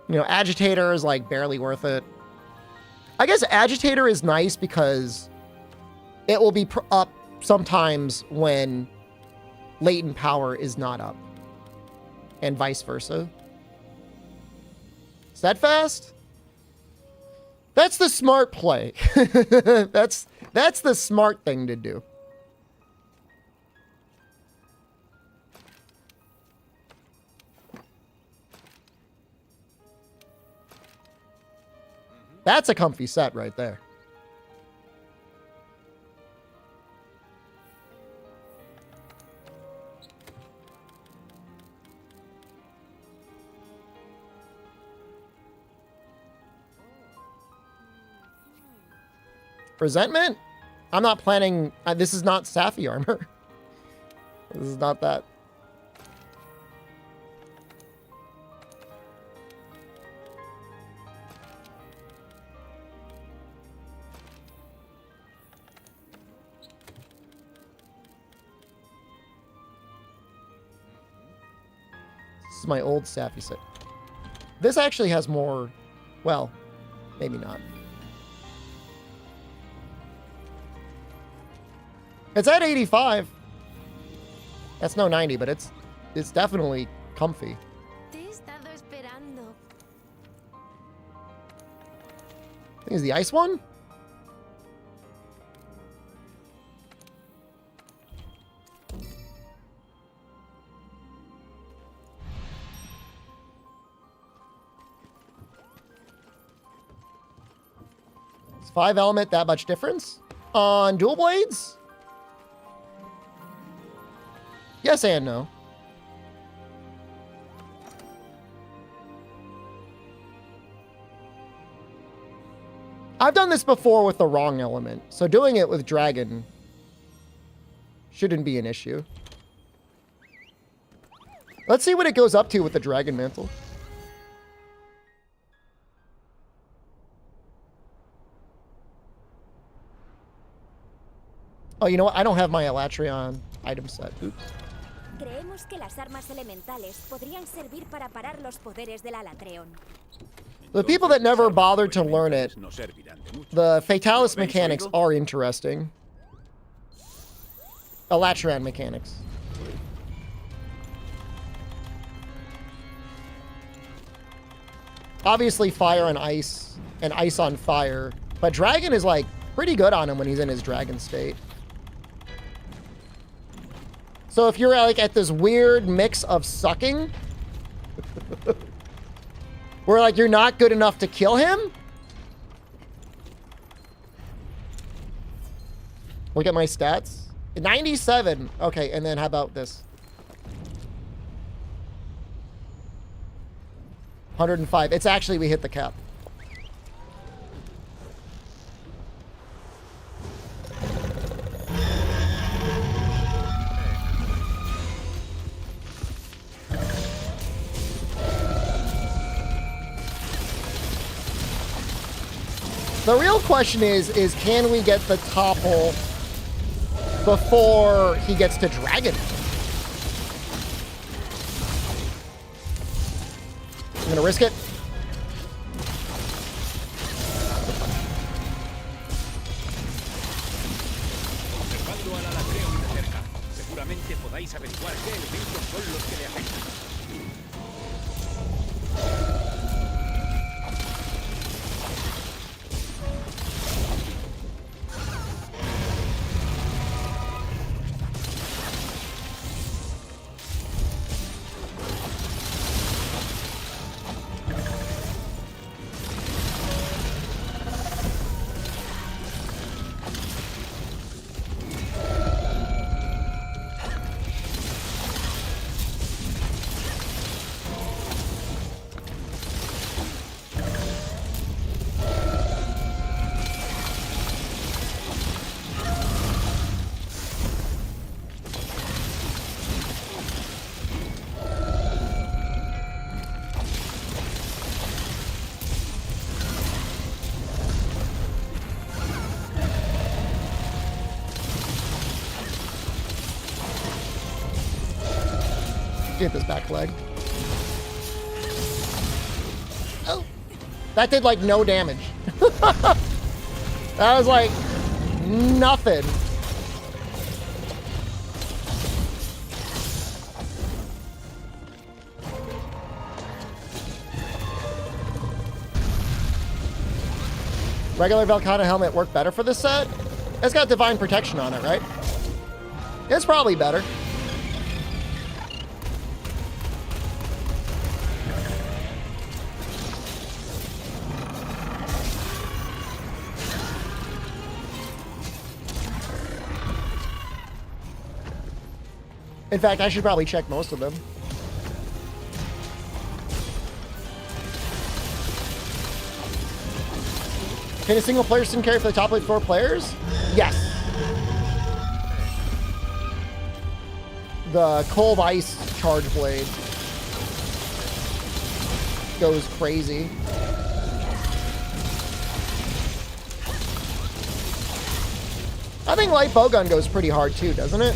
A: You know, Agitator is like barely worth it. I guess Agitator is nice because it will be up sometimes when latent power is not up. And vice versa. Steadfast? That's the smart play. That's the smart thing to do. That's a comfy set right there. Resentment? I'm not planning... this is not Safi armor. This is not that. This is my old Safi set. This actually has more... Well, maybe not. It's at 85. That's no 90, but it's definitely comfy.
B: Te he estado esperando.
A: I think it's the ice one? It's 5 element, that much difference? On dual blades? Yes and no. I've done this before with the wrong element, so doing it with dragon shouldn't be an issue. Let's see what it goes up to with the dragon mantle. Oh, you know what? I don't have my Alatreon item set. Oops.
F: Creemos que las armas elementales podrían servir para parar los poderes del Alatreon.
A: The people that never bothered to learn it, the Fatalis mechanics are interesting. Alatreon mechanics. Obviously fire and ice on fire, but dragon is like pretty good on him when he's in his dragon state. So if you're like at this weird mix of sucking, where like you're not good enough to kill him. Look at my stats. 97. Okay, and then how about this? 105. It's actually, we hit the cap. The real question is can we get the topple before he gets to dragon? I'm gonna risk it.
E: Observando al Alatreon de cerca, seguramente podáis averiguar qué elementos son los que le afectan. Get this back leg.
A: That did like no damage. That was like nothing. Regular Velcana helmet worked better for this set? It's got divine protection on it, right? It's probably better. In fact, I should probably check most of them. Can a single player sim carry for the top 4 players? Yes. The Cold Ice Charge Blade goes crazy. I think Light Bowgun goes pretty hard too, doesn't it?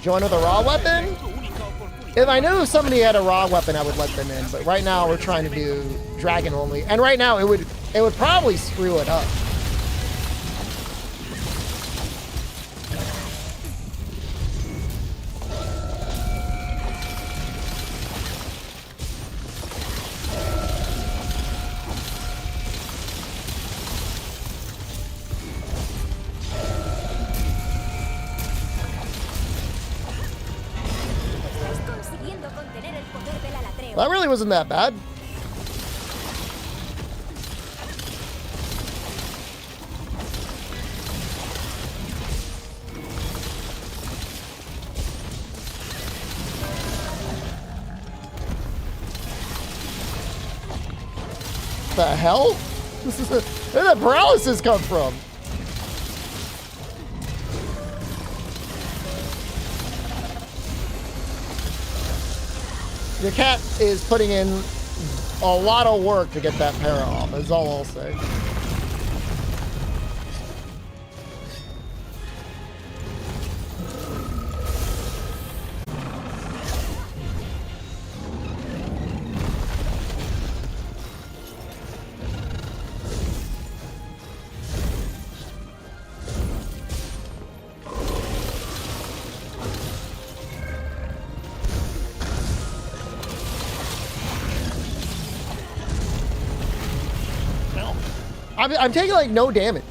A: Join with a raw weapon? If I knew somebody had a raw weapon, I would let them in. But right now, we're trying to do dragon only, and right now it would probably screw it up. That really wasn't that bad. The hell? Where did the paralysis come from? Your cat is putting in a lot of work to get that para off, is all I'll say. I'm taking like no damage.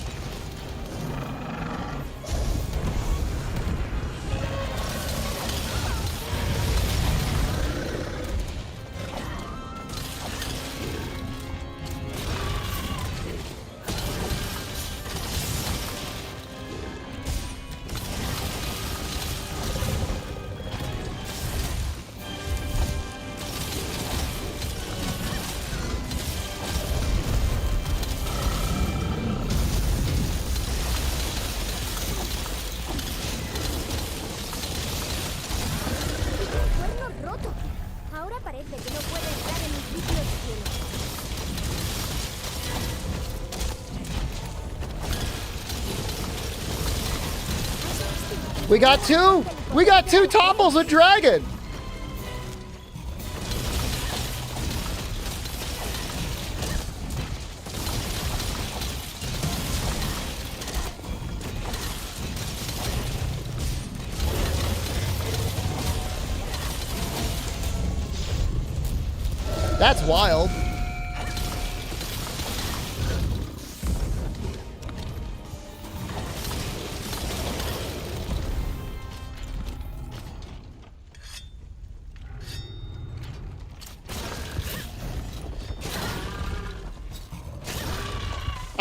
A: We got two topples of dragon. That's wild.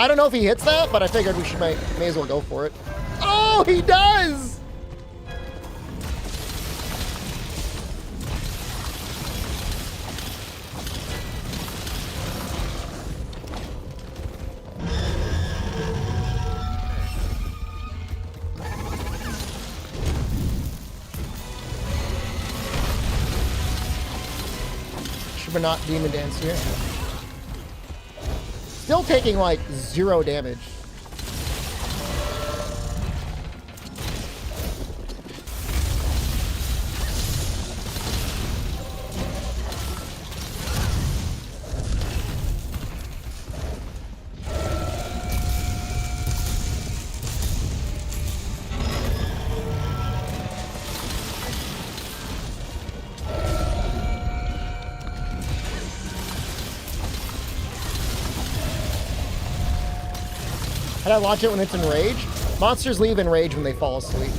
A: I don't know if he hits that, but I figured we should may as well go for it. Oh, he does! Should we not demon dance here? Still taking like 0 damage. How do I launch it when it's in rage? Monsters leave in rage when they fall asleep.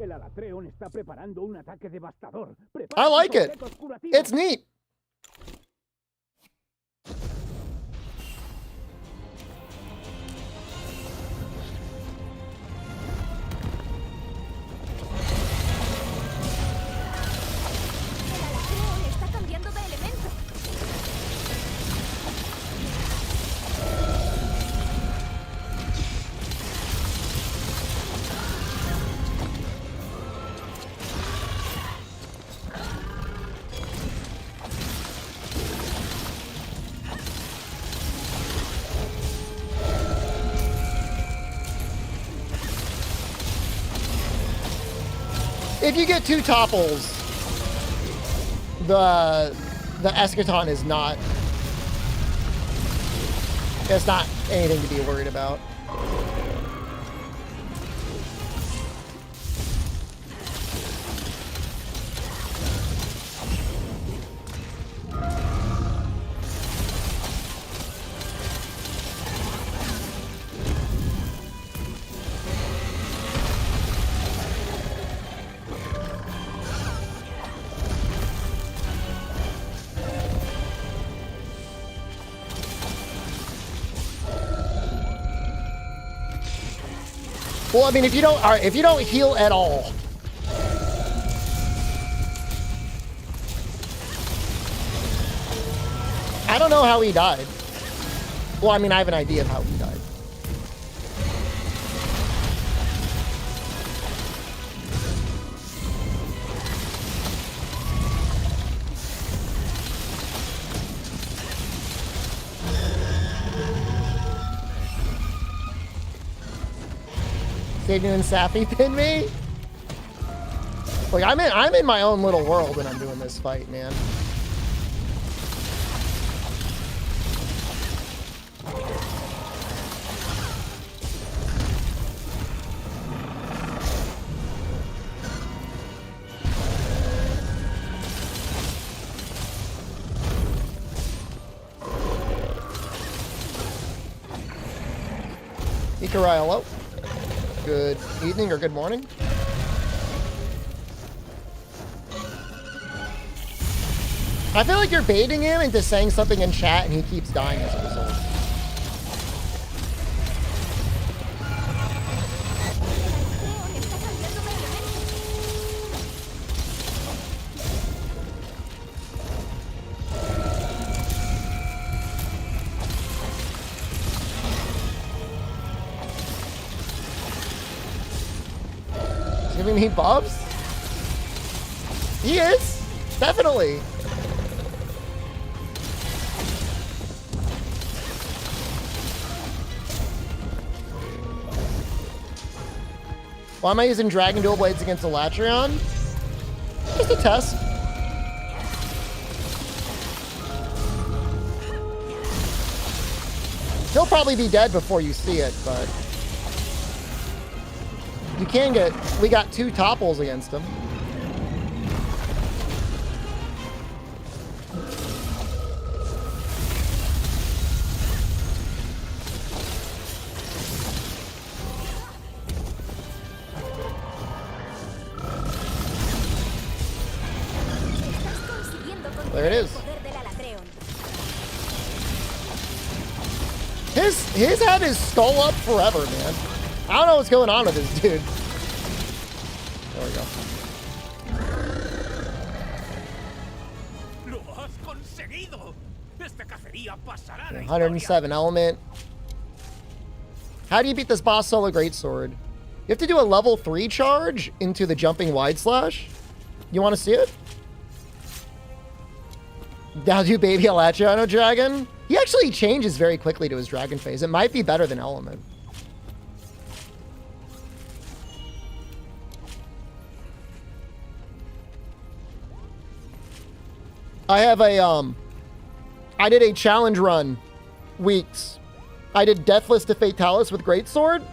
E: El Alatreon está preparando un ataque devastador.
A: I like it. It's neat. If you get 2 topples, the eschaton is not, it's not anything to be worried about. Well, I mean, if you don't, all right, if you don't heal at all, I don't know how he died. Well, I mean, I have an idea of how he died. They doing sappy pin me? Like I'm in my own little world when I'm doing this fight, man. Ikariello. Good evening or good morning. I feel like you're baiting him into saying something in chat and he keeps dying as a result. Giving me buffs? He is, definitely. Why am I using Dragon Dual Blades against Alatreon? Just a test. He'll probably be dead before you see it, but you can get, we got 2 topples against him. There it is. His had his skull up forever, man. I don't know what's going on with this dude. There we go.
C: ¡Lo has conseguido! Esta cacería pasará la
A: 107 element. How do you beat this boss solo greatsword? You have to do a level 3 charge into the jumping wide slash. You want to see it? Now do baby Alatreon dragon. He actually changes very quickly to his dragon phase. It might be better than element. I have a I did a challenge run weeks. I did Deathless to Fatalis with Greatsword.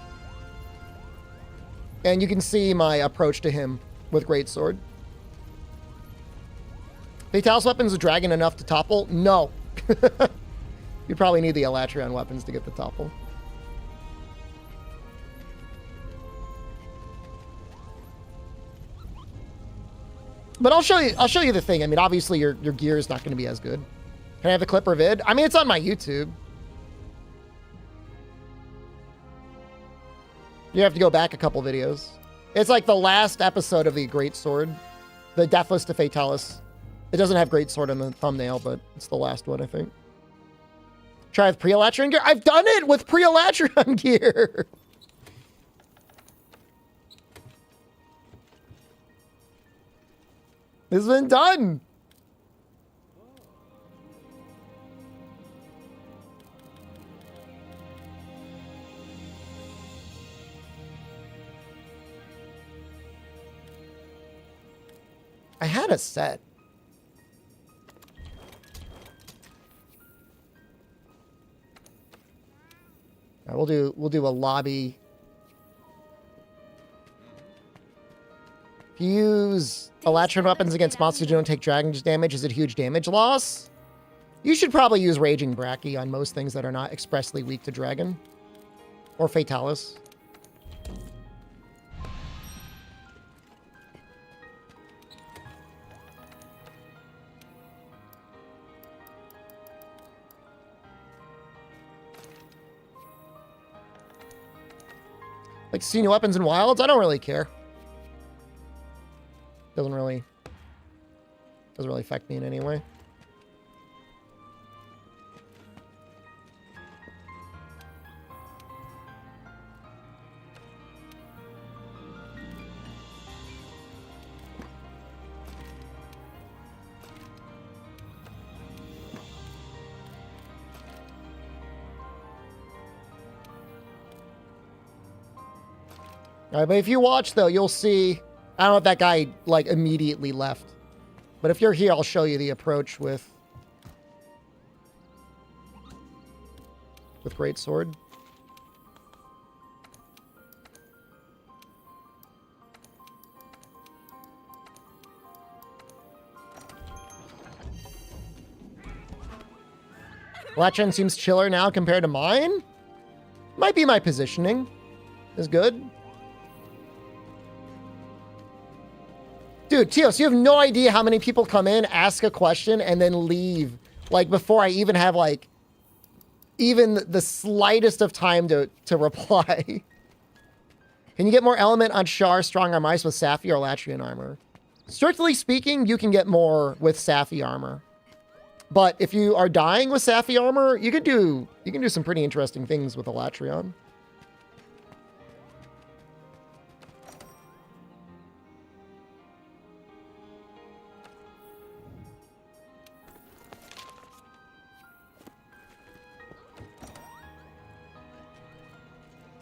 A: And you can see my approach to him with Greatsword. Fatalis weapons with dragon enough to topple? No. You probably need the Alatreon weapons to get the topple. But I'll show you the thing. I mean, obviously your gear is not going to be as good. Can I have the clip or vid? I mean, it's on my YouTube. You have to go back a couple videos. It's like the last episode of the Great Sword. The Deathless to Fatalis. It doesn't have Great Sword in the thumbnail, but it's the last one, I think. Try with pre-Alatreon gear? I've done it with pre-Alatreon gear! This has been done! I had a set. All right, we'll do a lobby. If you use Alatreon weapons against monsters who don't take dragon damage, is it huge damage loss? You should probably use Raging Bracky on most things that are not expressly weak to dragon. Or Fatalis. Like see new weapons in wilds? I don't really care. Doesn't really affect me in any way. All right, but if you watch though, you'll see. I don't know if that guy like immediately left, but if you're here, I'll show you the approach with Great Sword. Alatreon seems chiller now compared to mine. Might be my positioning is good. Dude, Teos, you have no idea how many people come in, ask a question, and then leave. Like, before I even have, like, even the slightest of time to reply. Can you get more element on Char strong arm ice with Safi or Alatreon armor? Strictly speaking, you can get more with Safi armor. But if you are dying with Safi armor, you can do some pretty interesting things with Alatreon.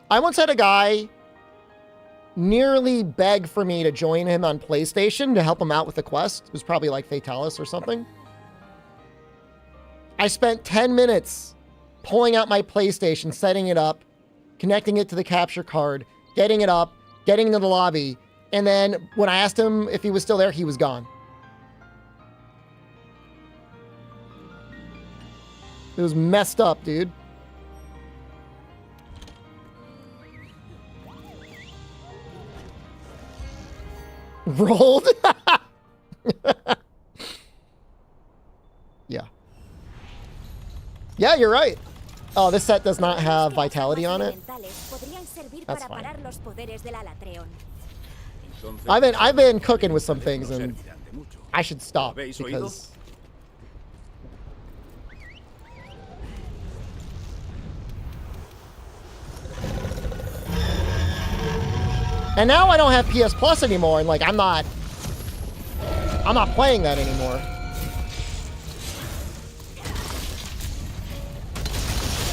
A: I once had a guy nearly beg for me to join him on PlayStation to help him out with the quest. It was probably like Fatalis or something. I spent 10 minutes pulling out my PlayStation, setting it up, connecting it to the capture card, getting it up, getting into the lobby, and then when I asked him if he was still there, he was gone. It was messed up, dude. Rolled? Yeah. Yeah, you're right. Oh, this set does not have vitality on it. That's fine. I've been cooking with some things and I should stop because and now I don't have PS Plus anymore, and like I'm not playing that anymore.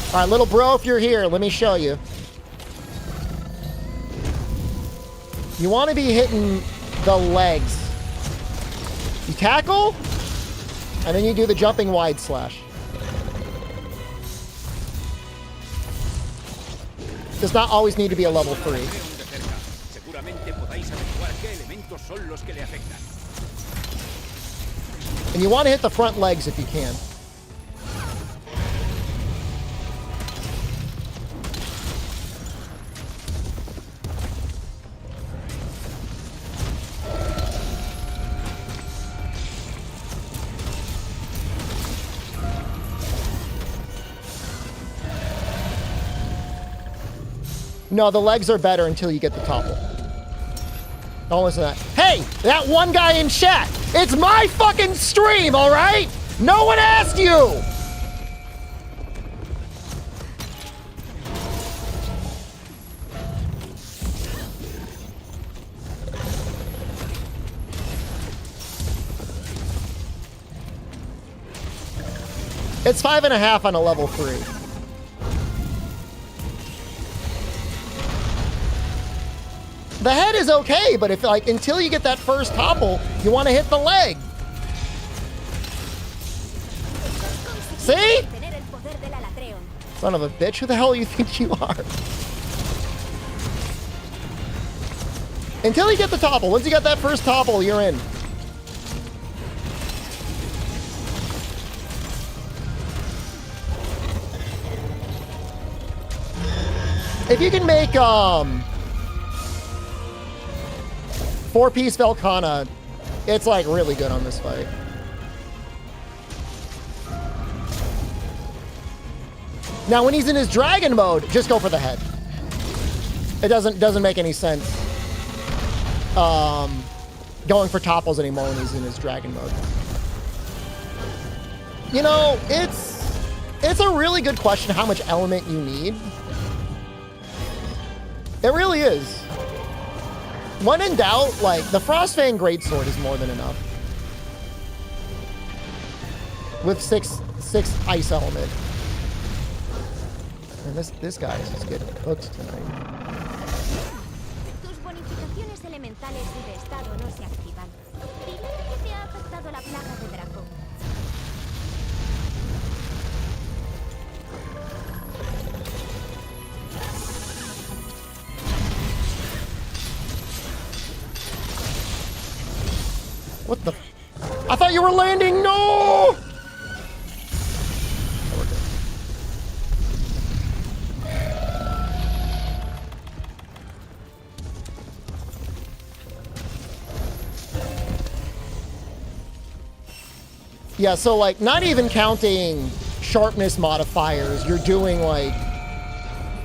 A: All right, little bro, if you're here, let me show you. You want to be hitting the legs. You tackle, and then you do the jumping wide slash. Does not always need to be a level 3. And you want to hit the front legs if you can. No, the legs are better until you get the topple. Don't listen to that. Hey, that one guy in chat. It's my fucking stream, all right? No one asked you. It's 5.5 on a level 3. The head is okay, but if like until you get that first topple, you want to hit the leg. See? Son of a bitch, who the hell do you think you are? Until you get the topple. Once you get that first topple, you're in. If you can make 4-piece Velkhana, it's like really good on this fight. Now, when he's in his dragon mode, just go for the head. It doesn't make any sense going for topples anymore when he's in his dragon mode. You know, it's a really good question how much element you need. It really is. When in doubt, like, the Frostfang Greatsword is more than enough. With six ice element. And this guy is just getting cooked tonight.
F: Tus bonificaciones elementales y de estado no se activan. Dile que te ha afectado la plaga de dragón.
A: What the? I thought you were landing. No! Yeah, so like not even counting sharpness modifiers, you're doing like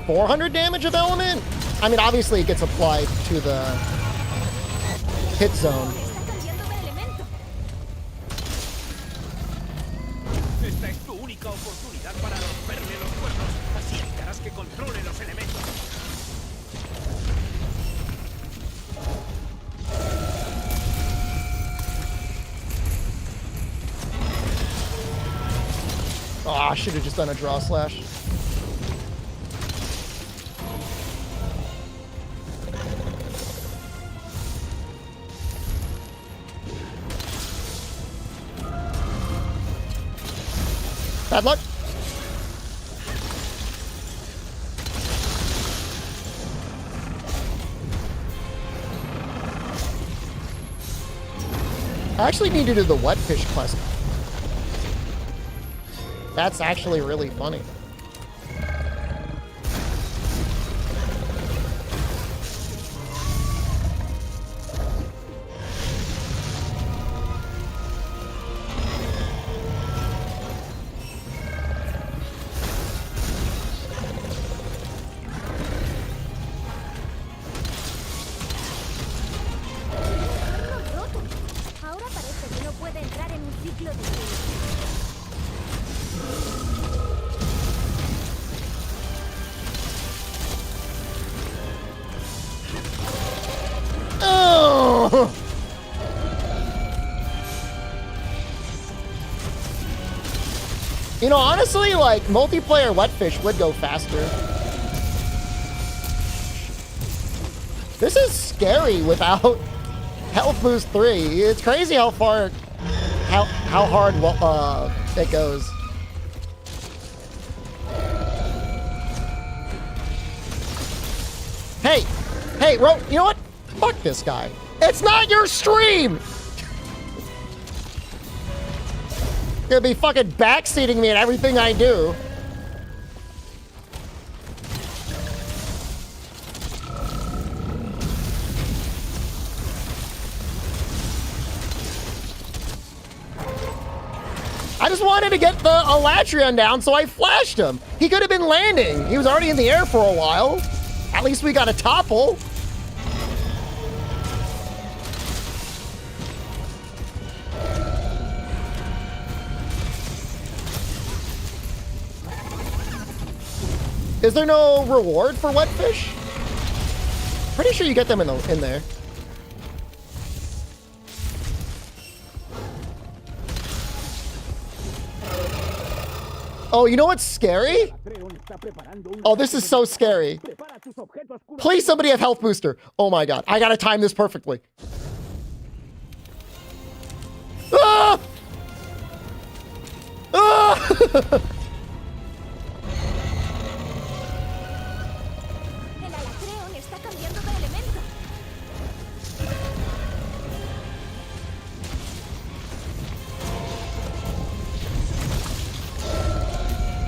A: 400 damage of element? I mean, obviously it gets applied to the hit zone.
C: Esta es tu única oportunidad para romperle los cuernos. Así evitarás que controle los elementos.
A: Oh, I should have just done a draw slash. Bad luck. I actually need to do the wetfish quest. That's actually really funny.
F: Ahora parece que no puede entrar en un ciclo de
A: Oh! You know, honestly, like, multiplayer wetfish would go faster. This is scary without health boost 3. It's crazy how far, how hard it goes. Hey, Ro, you know what? Fuck this guy. It's not your stream! You're gonna be fucking backseating me in everything I do. I just wanted to get the Alatreon down, so I flashed him. He could have been landing. He was already in the air for a while. At least we got a topple. Is there no reward for wet fish? Pretty sure you get them in there. Oh, you know what's scary? Oh, this is so scary. Please, somebody have health booster. Oh my god, I gotta time this perfectly. Ah! Ah!
B: El Alatreon está cambiando de elemento.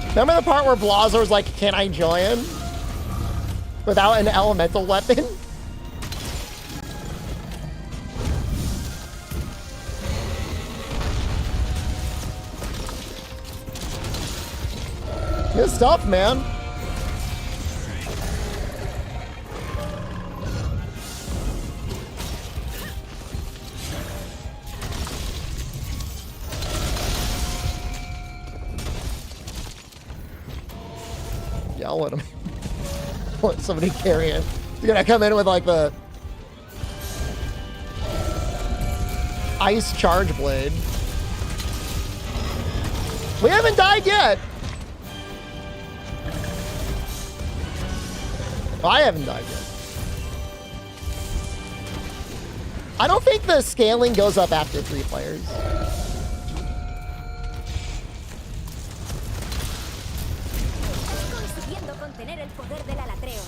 A: Remember the part where Blazor's like, can I join? Without an elemental weapon? Good stuff, man. Yeah, I'll let him. Let somebody carry it. You're gonna come in with like the ice charge blade. We haven't died yet. I haven't died yet. I don't think the scaling goes up after 3 players.
B: Consiguiendo contener el poder del Alatreon.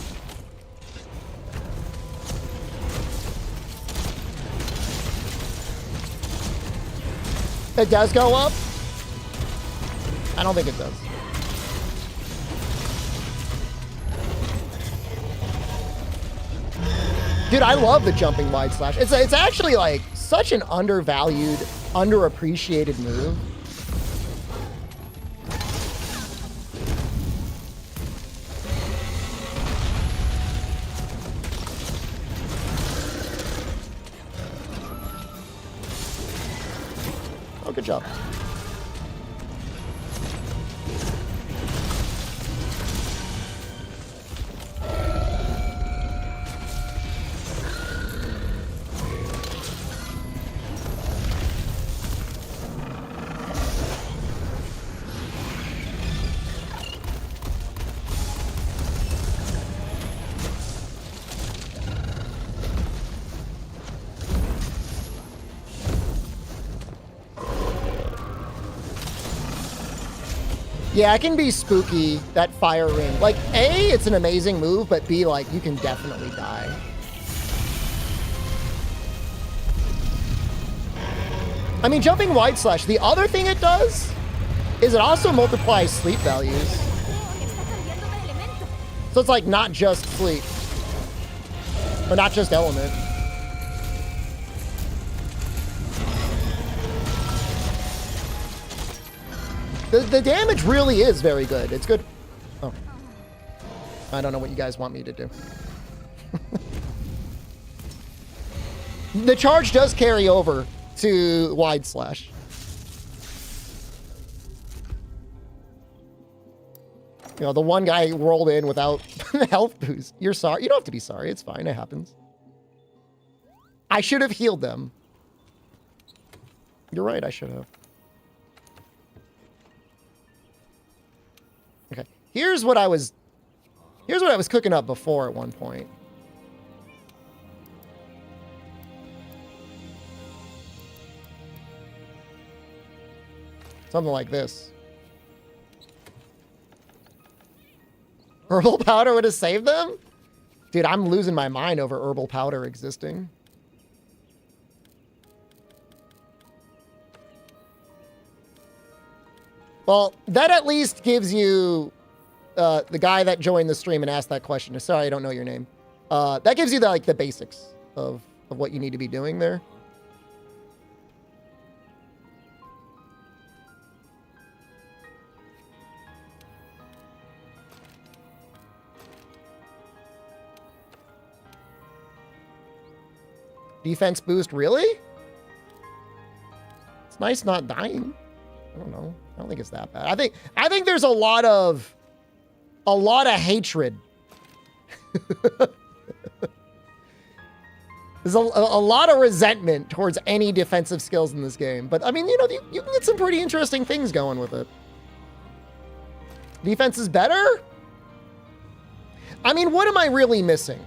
A: It does go up? I don't think it does. Dude, I love the jumping wide slash. It's actually like such an undervalued, underappreciated move. Oh, good job. Yeah, it can be spooky, that fire ring. Like, A, it's an amazing move, but B, like, you can definitely die. I mean, jumping wide slash, the other thing it does is it also multiplies sleep values. So it's like not just sleep, or not just element. The damage really is very good. It's good. Oh. I don't know what you guys want me to do. The charge does carry over to wide slash. You know, the one guy rolled in without health boost. You're sorry. You don't have to be sorry. It's fine. It happens. I should have healed them. You're right. I should have. Okay. Here's what I was cooking up before at one point. Something like this. Herbal powder would have saved them? Dude, I'm losing my mind over herbal powder existing. Well, that at least gives you the guy that joined the stream and asked that question. Sorry, I don't know your name. That gives you the basics of what you need to be doing there. Defense boost, really? It's nice not dying. I don't know. I don't think it's that bad. I think there's a lot of hatred. There's a lot of resentment towards any defensive skills in this game. But I mean, you can get some pretty interesting things going with it. Defense is better? I mean, what am I really missing?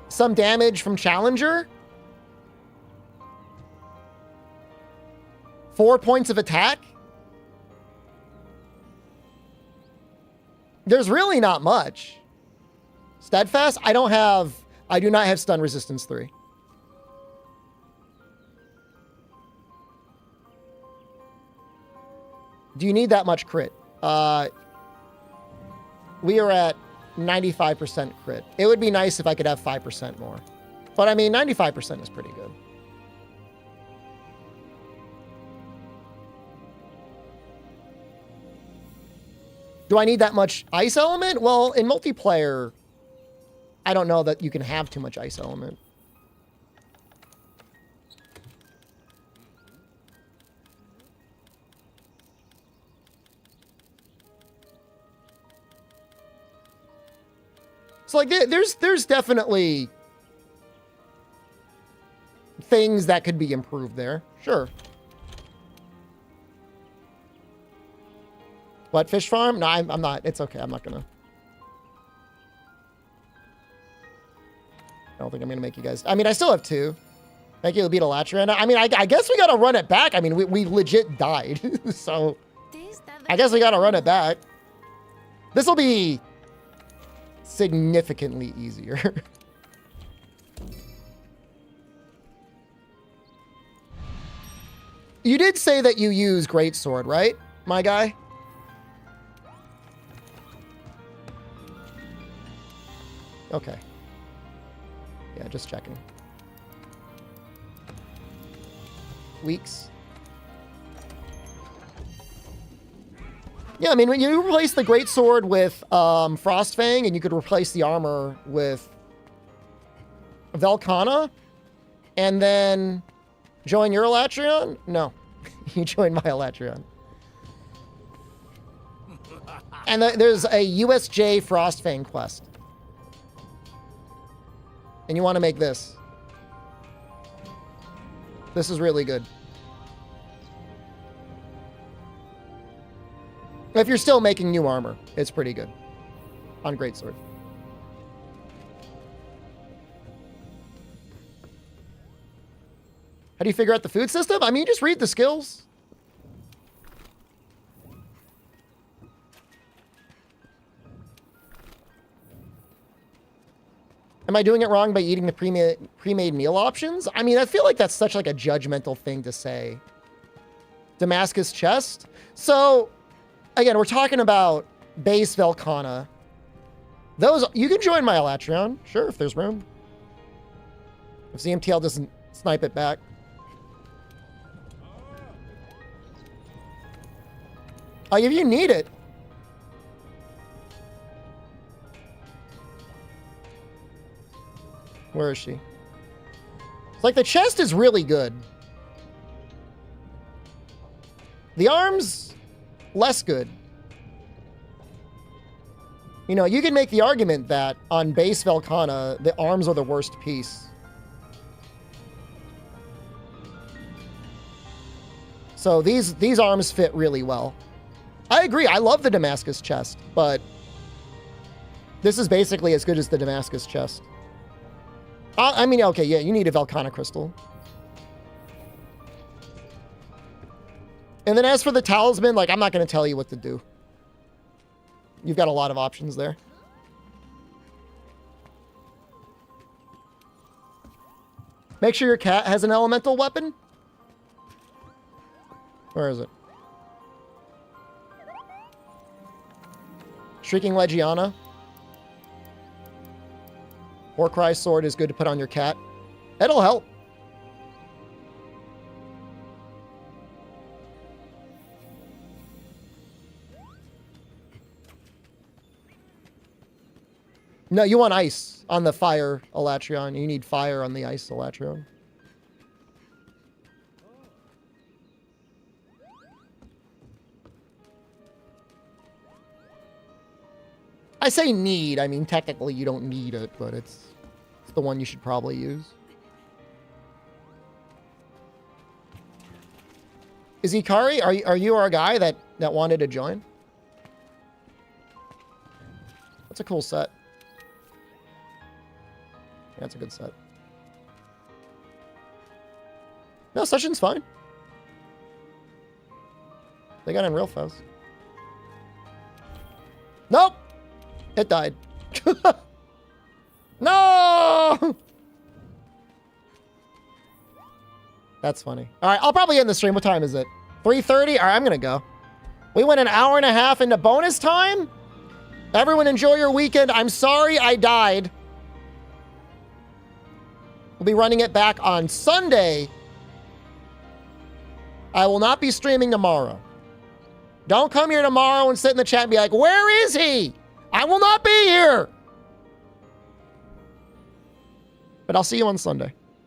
A: Some damage from Challenger? 4 points of attack? There's really not much. Steadfast? I do not have stun resistance 3. Do you need that much crit? We are at 95% crit. It would be nice if I could have 5% more. But I mean, 95% is pretty good. Do I need that much ice element? Well, in multiplayer, I don't know that you can have too much ice element. So like there's definitely things that could be improved there. Sure. What, fish farm? No, I'm not. It's okay. I'm not gonna. I don't think I'm gonna make you guys. I mean, I still have 2. Thank you, beat Alatreon. I mean, I guess we gotta run it back. I mean, we legit died. So I guess we gotta run it back. This will be significantly easier. You did say that you use Greatsword, right, my guy? Okay. Yeah, just checking. Weeks. Yeah, I mean, when you replace the Greatsword with Frostfang, and you could replace the armor with Velkhana, and then join your Alatreon? No. You join my Alatreon. And there's a USJ Frostfang quest. And you want to make this. This is really good. If you're still making new armor, it's pretty good. On Greatsword. How do you figure out the food system? I mean, you just read the skills. Am I doing it wrong by eating the pre-made meal options? I mean, I feel like that's such like a judgmental thing to say. Damascus chest? So, again, we're talking about base Velkhana. Those, you can join my Alatreon. Sure, if there's room. If ZMTL doesn't snipe it back. Oh, if you need it. Where is she? It's like the chest is really good. The arms, less good. You know, you can make the argument that on base Velkhana, the arms are the worst piece. So these arms fit really well. I agree. I love the Damascus chest, but this is basically as good as the Damascus chest. I mean, okay, yeah, you need a Velkhana crystal. And then as for the talisman, like, I'm not going to tell you what to do. You've got a lot of options there. Make sure your cat has an elemental weapon. Where is it? Shrieking Legiana. Warcry sword is good to put on your cat. It'll help. No, you want ice on the fire Alatreon. You need fire on the ice Alatreon. I say need. I mean, technically you don't need it, but it's the one you should probably use. Is Ikari, are you our guy that wanted to join? That's a cool set. That's a good set. No, session's fine. They got in real fast. Nope! It died. No! That's funny. All right, I'll probably end the stream. What time is it? 3:30? All right, I'm going to go. We went an hour and a half into bonus time. Everyone enjoy your weekend. I'm sorry I died. We'll be running it back on Sunday. I will not be streaming tomorrow. Don't come here tomorrow and sit in the chat and be like, where is he? I will not be here. But I'll see you on Sunday.